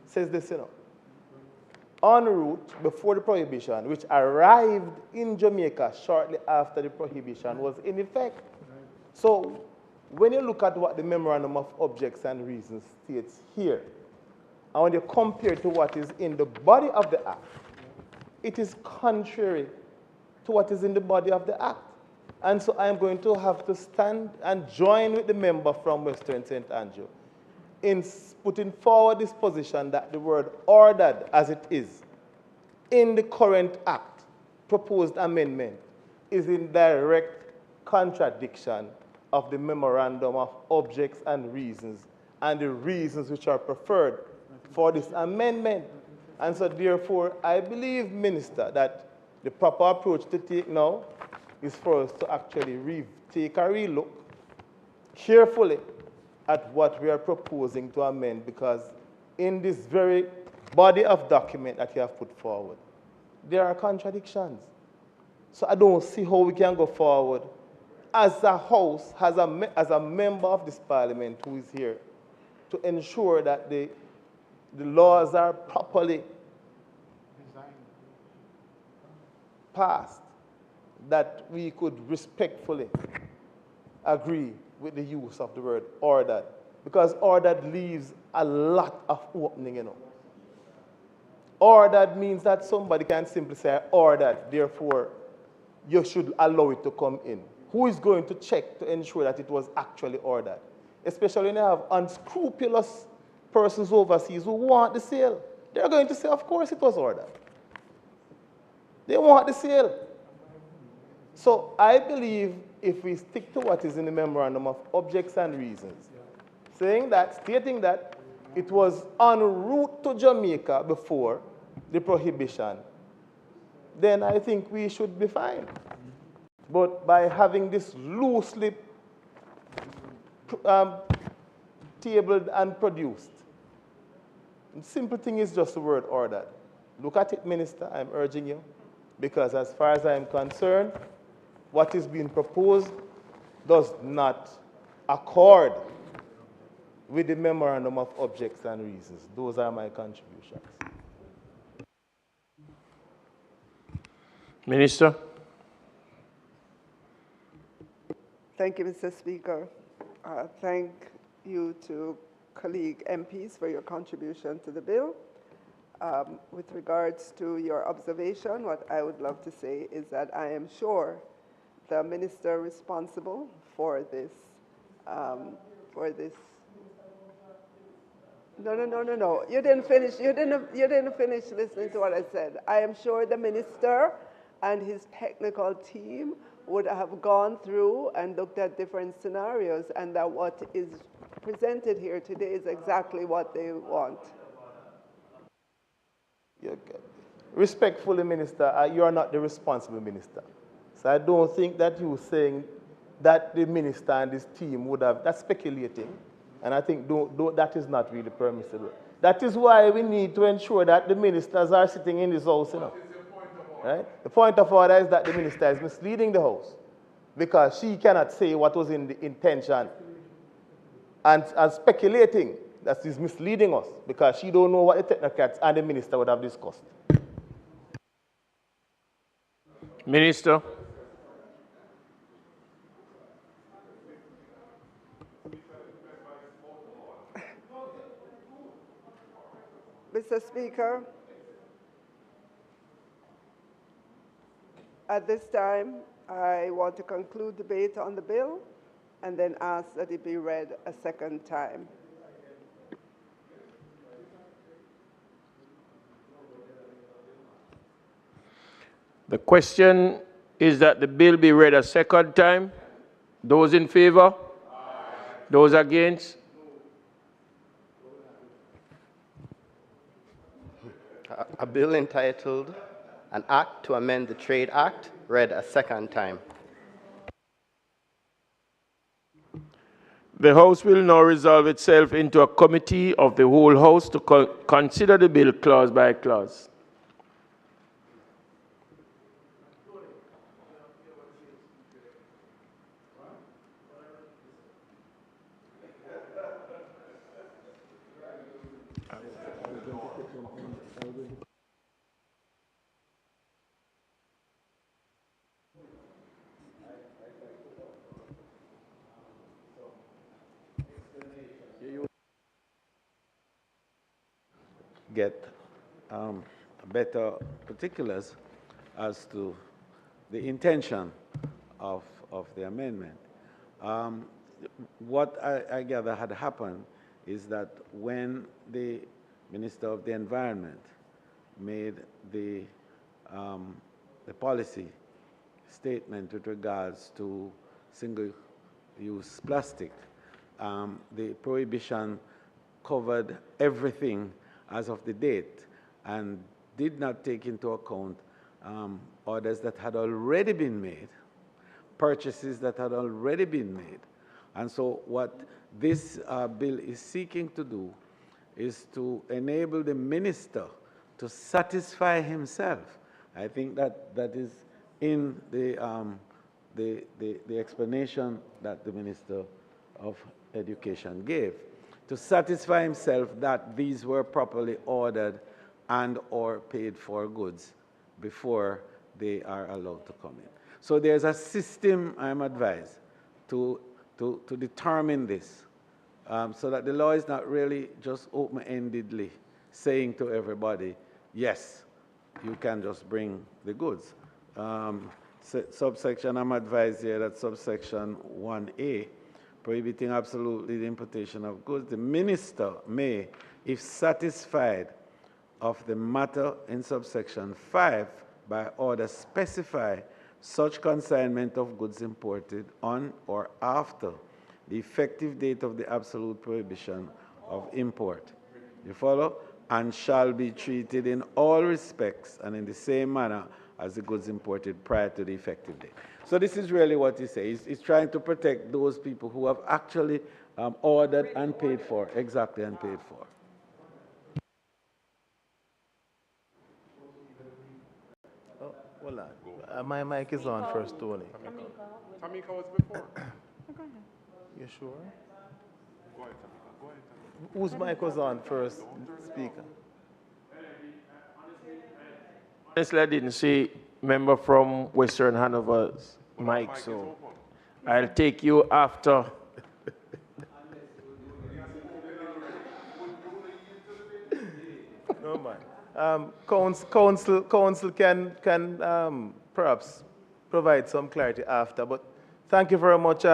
says this, en route before the prohibition, which arrived in Jamaica shortly after the prohibition was in effect. So when you look at what the Memorandum of Objects and Reasons states here, and when you compare to what is in the body of the Act, it is contrary to what is in the body of the Act. And so I'm going to have to stand and join with the member from Western St. Andrew in putting forward this position that the word ordered as it is in the current Act, proposed amendment, is in direct contradiction of the Memorandum of Objects and Reasons and the reasons which are preferred for this amendment. And so therefore, I believe, Minister, that the proper approach to take now is for us to actually take a relook carefully at what we are proposing to amend, because in this very body of document that you have put forward, there are contradictions. So I don't see how we can go forward as a House, as a member of this Parliament who is here, to ensure that the laws are properly passed, that we could respectfully agree with the use of the word ordered, because ordered leaves a lot of opening, Ordered means that somebody can simply say ordered, therefore you should allow it to come in. Who is going to check to ensure that it was actually ordered? Especially when you have unscrupulous persons overseas who want the sale. They're going to say, of course it was ordered. They want the sale. So I believe if we stick to what is in the Memorandum of Objects and Reasons, stating that it was en route to Jamaica before the prohibition, then I think we should be fine. But by having this loosely tabled and produced, the simple thing is just the word ordered. Look at it, Minister, I'm urging you, because as far as I'm concerned, what is being proposed does not accord with the Memorandum of Objects and Reasons. Those are my contributions. Minister. Thank you, Mr. Speaker. Thank you to colleague MPs for your contribution to the bill. With regards to your observation, what I would love to say is that I am sure the minister responsible for this, No. You didn't finish. You didn't finish listening to what I said. I am sure the minister and his technical team would have gone through and looked at different scenarios, and that what is presented here today is exactly what they want. Respectfully, Minister, you are not the responsible minister. So I don't think that you saying that the minister and his team would have, that's speculating. And I think that is not really permissible. That is why we need to ensure that the ministers are sitting in this house, Right? The point of order is that the minister is misleading the house, because she cannot say what was in the intention, and speculating that is misleading us, because she don't know what the technocrats and the minister would have discussed. Minister. Mr. Speaker, at this time, I want to conclude debate on the bill and then ask that it be read a second time. The question is that the bill be read a second time. Those in favor? Those against? A bill entitled An Act to Amend the Trade Act read a second time. The House will now resolve itself into a committee of the whole House to consider the bill clause by clause. Get better particulars as to the intention of the amendment. What I gather had happened is that when the Minister of the Environment made the policy statement with regards to single-use plastic, the prohibition covered everything as of the date and did not take into account orders that had already been made, purchases that had already been made. And so what this bill is seeking to do is to enable the minister to satisfy himself. I think that is in the explanation that the Minister of Education gave, to satisfy himself that these were properly ordered and or paid for goods before they are allowed to come in. So there's a system, I'm advised, to determine this, so that the law is not really just open-endedly saying to everybody, yes, you can just bring the goods. Subsection, I'm advised here that subsection 1A, prohibiting absolutely the importation of goods, the minister may, if satisfied of the matter in subsection 5, by order specify such consignment of goods imported on or after the effective date of the absolute prohibition of import. You follow? And shall be treated in all respects and in the same manner as the goods imported prior to the effective date. So this is really what he says. He's trying to protect those people who have actually ordered and paid for, exactly, and paid for. Oh, hold on. My mic is on first, Tony. Tamika was before. You sure? Go ahead, Tamika. Go ahead, Tamika. Whose mic was on first, speaker? Honestly, I didn't see member from Western Hanover's mic, so I'll take you after. No, man. Council can perhaps provide some clarity after, but thank you very much,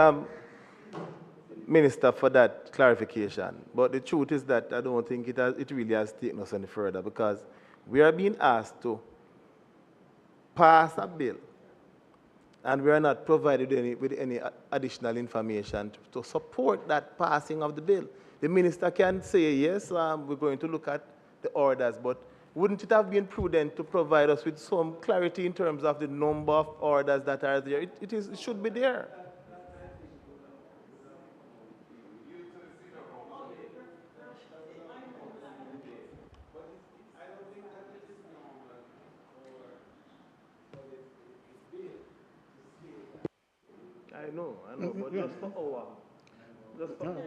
Minister, for that clarification. But the truth is that I don't think it really has taken us any further, because we are being asked to pass a bill, and we are not provided with any additional information to support that passing of the bill. The minister can say, yes, we're going to look at the orders, but wouldn't it have been prudent to provide us with some clarity in terms of the number of orders that are there? It should be there. I know, but just for our.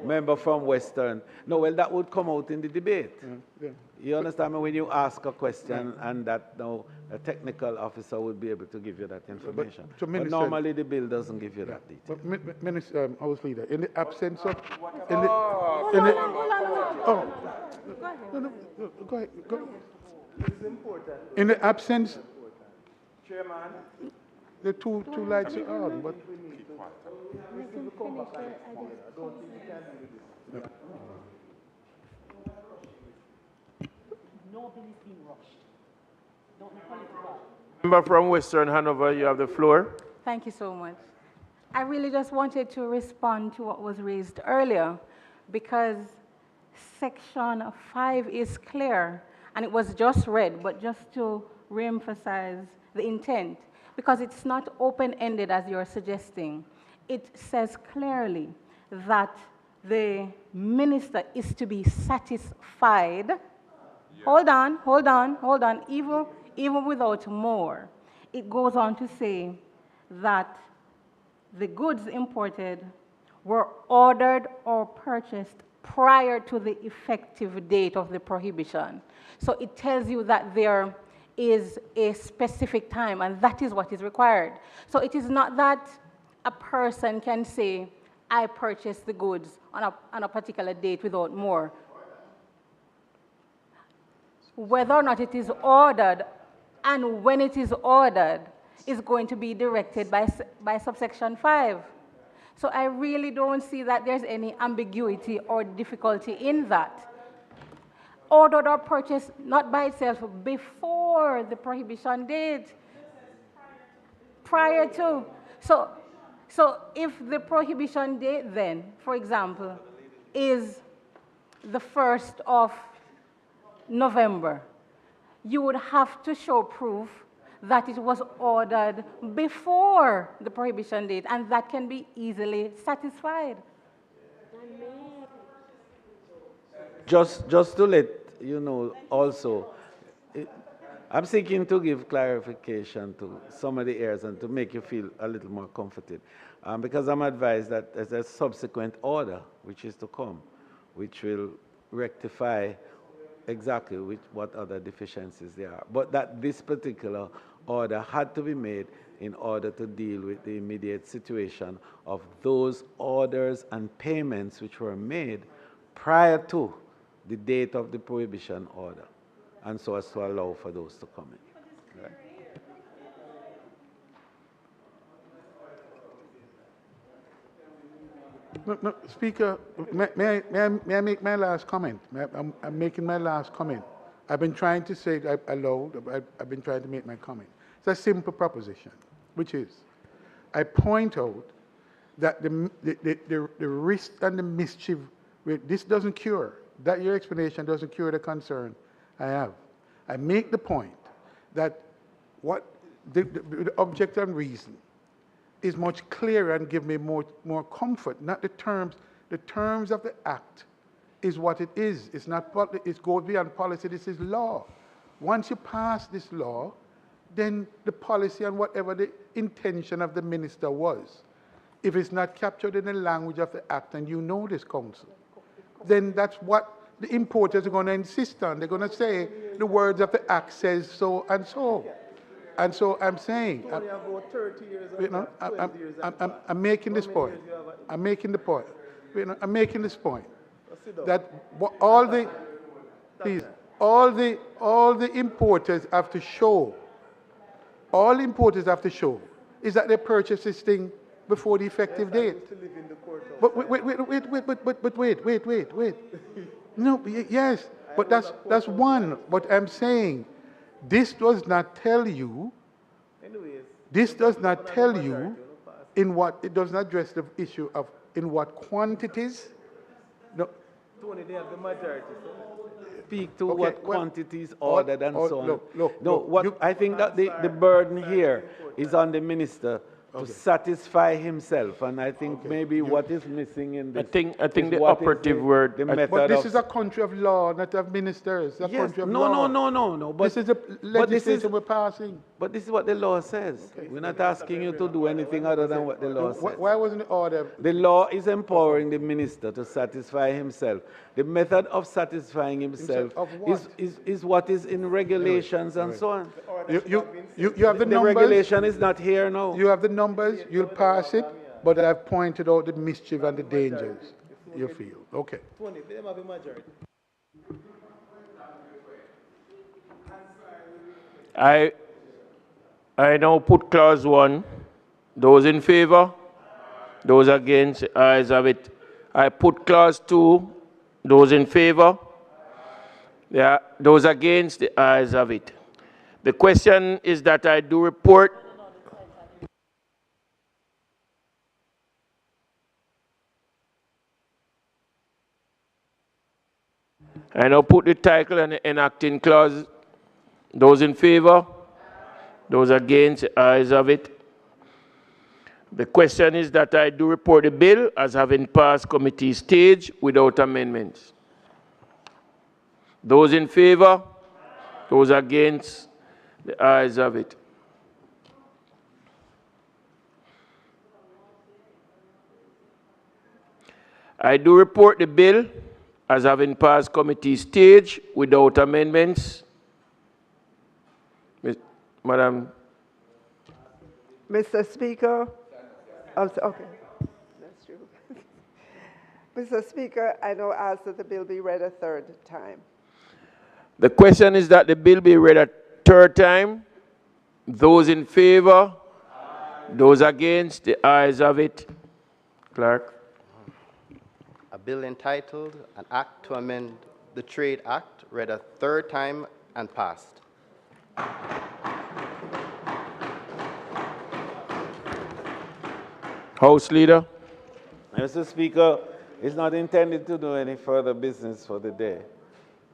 Member from Western. No, well, that would come out in the debate. You understand me? When you ask a question and that now a technical officer would be able to give you that information. But normally the bill doesn't give you that detail. But Minister, House Leader, in the absence of... Go ahead. It's important. In the absence... Chairman. The two lights are on, but... No bill is being rushed. Don't call it that. Member from Western Hanover, you have the floor. Thank you so much. I really just wanted to respond to what was raised earlier, because Section 5 is clear, and it was just read, but just to reemphasize the intent, because it's not open-ended as you're suggesting. It says clearly that the minister is to be satisfied. Yeah. Hold on, even without more. It goes on to say that the goods imported were ordered or purchased prior to the effective date of the prohibition. So it tells you that there is a specific time, and that is what is required. So it is not that a person can say, I purchased the goods on a particular date without more. Whether or not it is ordered and when it is ordered is going to be directed by subsection 5. So I really don't see that there's any ambiguity or difficulty in that. Ordered or purchased, not by itself, before the prohibition date. Prior to. So if the prohibition date then, for example, is the 1st of November, you would have to show proof that it was ordered before the prohibition date, and that can be easily satisfied. Just to let you know also, I'm seeking to give clarification to some of the areas and to make you feel a little more comforted, because I'm advised that there's a subsequent order which is to come, which will rectify exactly what other deficiencies there are. But that this particular order had to be made in order to deal with the immediate situation of those orders and payments which were made prior to the date of the prohibition order, and so as to allow for those to come in. Right? No, Speaker, may I make my last comment? I'm making my last comment. I've been trying to say it aloud. I've been trying to make my comment. It's a simple proposition, which is, I point out that the risk and the mischief, this doesn't cure. That your explanation doesn't cure the concern I have. I make the point that what the object and reason is much clearer and give me more comfort, not the terms. The terms of the act is what it is. It's not, it goes beyond policy, this is law. Once you pass this law, then the policy and whatever the intention of the minister was, if it's not captured in the language of the act, and you know this, council, then that's what the importers are going to insist on. They're going to say the words of the act says so and so. And so I'm saying, I'm making this point. I'm making the point. I'm making this point that all the importers have to show, all importers have to show is that they purchased this thing before the effective date. But wait. No, yes, but that's one. But I'm saying, this does not tell you. This does not tell you in what, it does not address the issue of in what quantities. No. Tony, they have the majority. Speak to what quantities ordered and so on. No, I think that the burden here is on the minister to satisfy himself, and I think maybe what is missing in this. I think the operative word. But this is a country of law, not of ministers. A country of law. No. But this is a legislation we're passing. But this is what the law says. Okay. We're not asking you to do anything other than what the law says. Why wasn't the order? The law is empowering the minister to satisfy himself. The method of satisfying himself is what is in regulations and so on. You have the numbers. The regulation is not here now. You have the numbers, you'll pass it, but I've pointed out the mischief and the dangers you feel. Okay. I now put clause 1. Those in favor? Those against? Ayes have it. I put clause 2. Those in favor? Yeah. Those against? The ayes have it. The question is that I do report. I now put the title and the enacting clause. Those in favor? Those against? The ayes have it. The question is that I do report the bill as having passed committee stage without amendments. Those in favor? Those against? The ayes have it. I do report the bill as having passed committee stage without amendments. Madam. Mr. Speaker, okay, that's true. Mr. Speaker, I now ask that the bill be read a third time. The question is that the bill be read a third time. Those in favor? Those against? The ayes have it. Clerk. A bill entitled An Act to Amend the Trade Act read a third time and passed. House Leader. Mr. Speaker, it's not intended to do any further business for the day.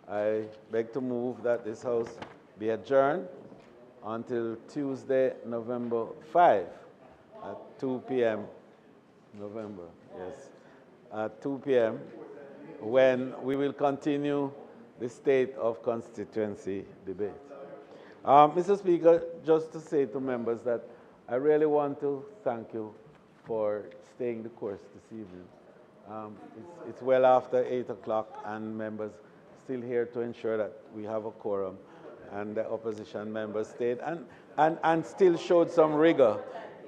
I beg to move that this House be adjourned until Tuesday, November 5 at 2 p.m. November, yes, at 2 p.m. when we will continue the state of constituency debate. Mr. Speaker, just to say to members that I really want to thank you for staying the course this evening. It's well after 8 o'clock and members still here to ensure that we have a quorum, and the opposition members stayed and still showed some rigor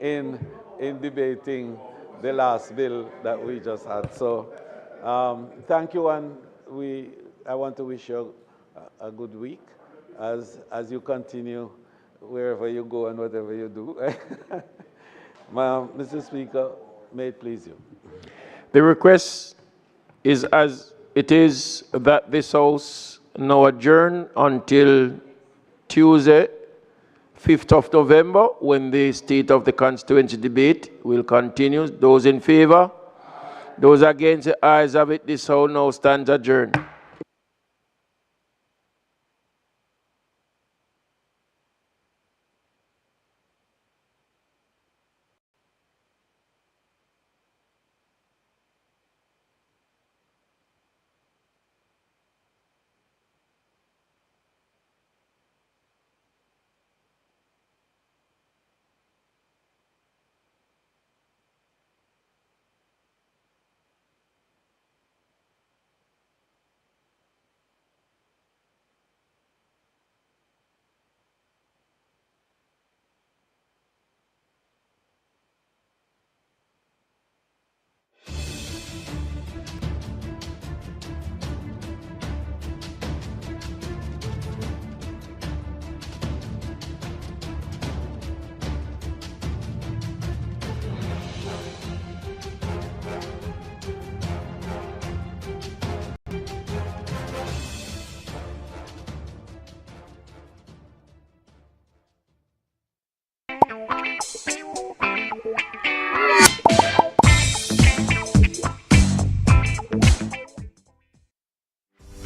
in debating the last bill that we just had. So thank you, and I want to wish you a good week as you continue wherever you go and whatever you do. Mr. Speaker, may it please you. The request is as it is that this House now adjourn until Tuesday, 5th of November, when the state of the constituency debate will continue. Those in favor? Those against? The ayes have it. This House now stands adjourned.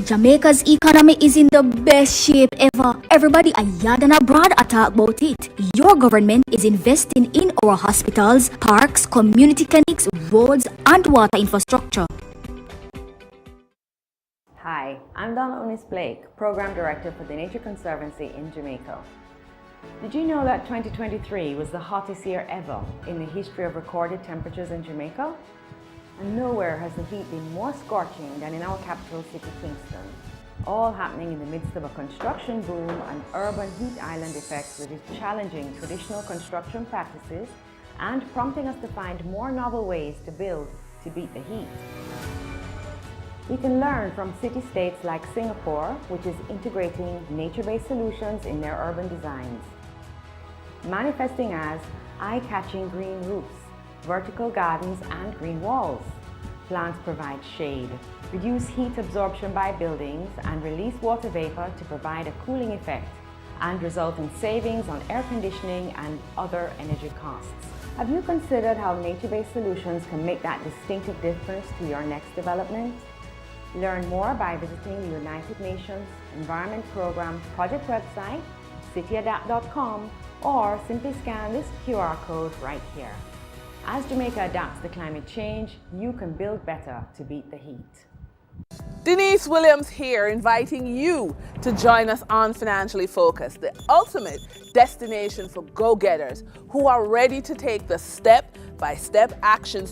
Jamaica's economy is in the best shape ever. Everybody abroad and abroad are talk about it. Your government is investing in our hospitals, parks, community clinics, roads, and water infrastructure. Hi, I'm Donna Unis Blake, Program Director for the Nature Conservancy in Jamaica. Did you know that 2023 was the hottest year ever in the history of recorded temperatures in Jamaica? And nowhere has the heat been more scorching than in our capital city, Kingston. All happening in the midst of a construction boom and urban heat island effects that is challenging traditional construction practices and prompting us to find more novel ways to build to beat the heat. We can learn from city-states like Singapore, which is integrating nature-based solutions in their urban designs, manifesting as eye-catching green roofs, vertical gardens and green walls. Plants provide shade, reduce heat absorption by buildings, and release water vapor to provide a cooling effect, and result in savings on air conditioning and other energy costs. Have you considered how nature-based solutions can make that distinctive difference to your next development? Learn more by visiting the United Nations Environment Programme project website, cityadapt.com, or simply scan this QR code right here. As Jamaica adapts to climate change, you can build better to beat the heat. Denise Williams here, inviting you to join us on Financially Focused, the ultimate destination for go-getters who are ready to take the step-by-step actions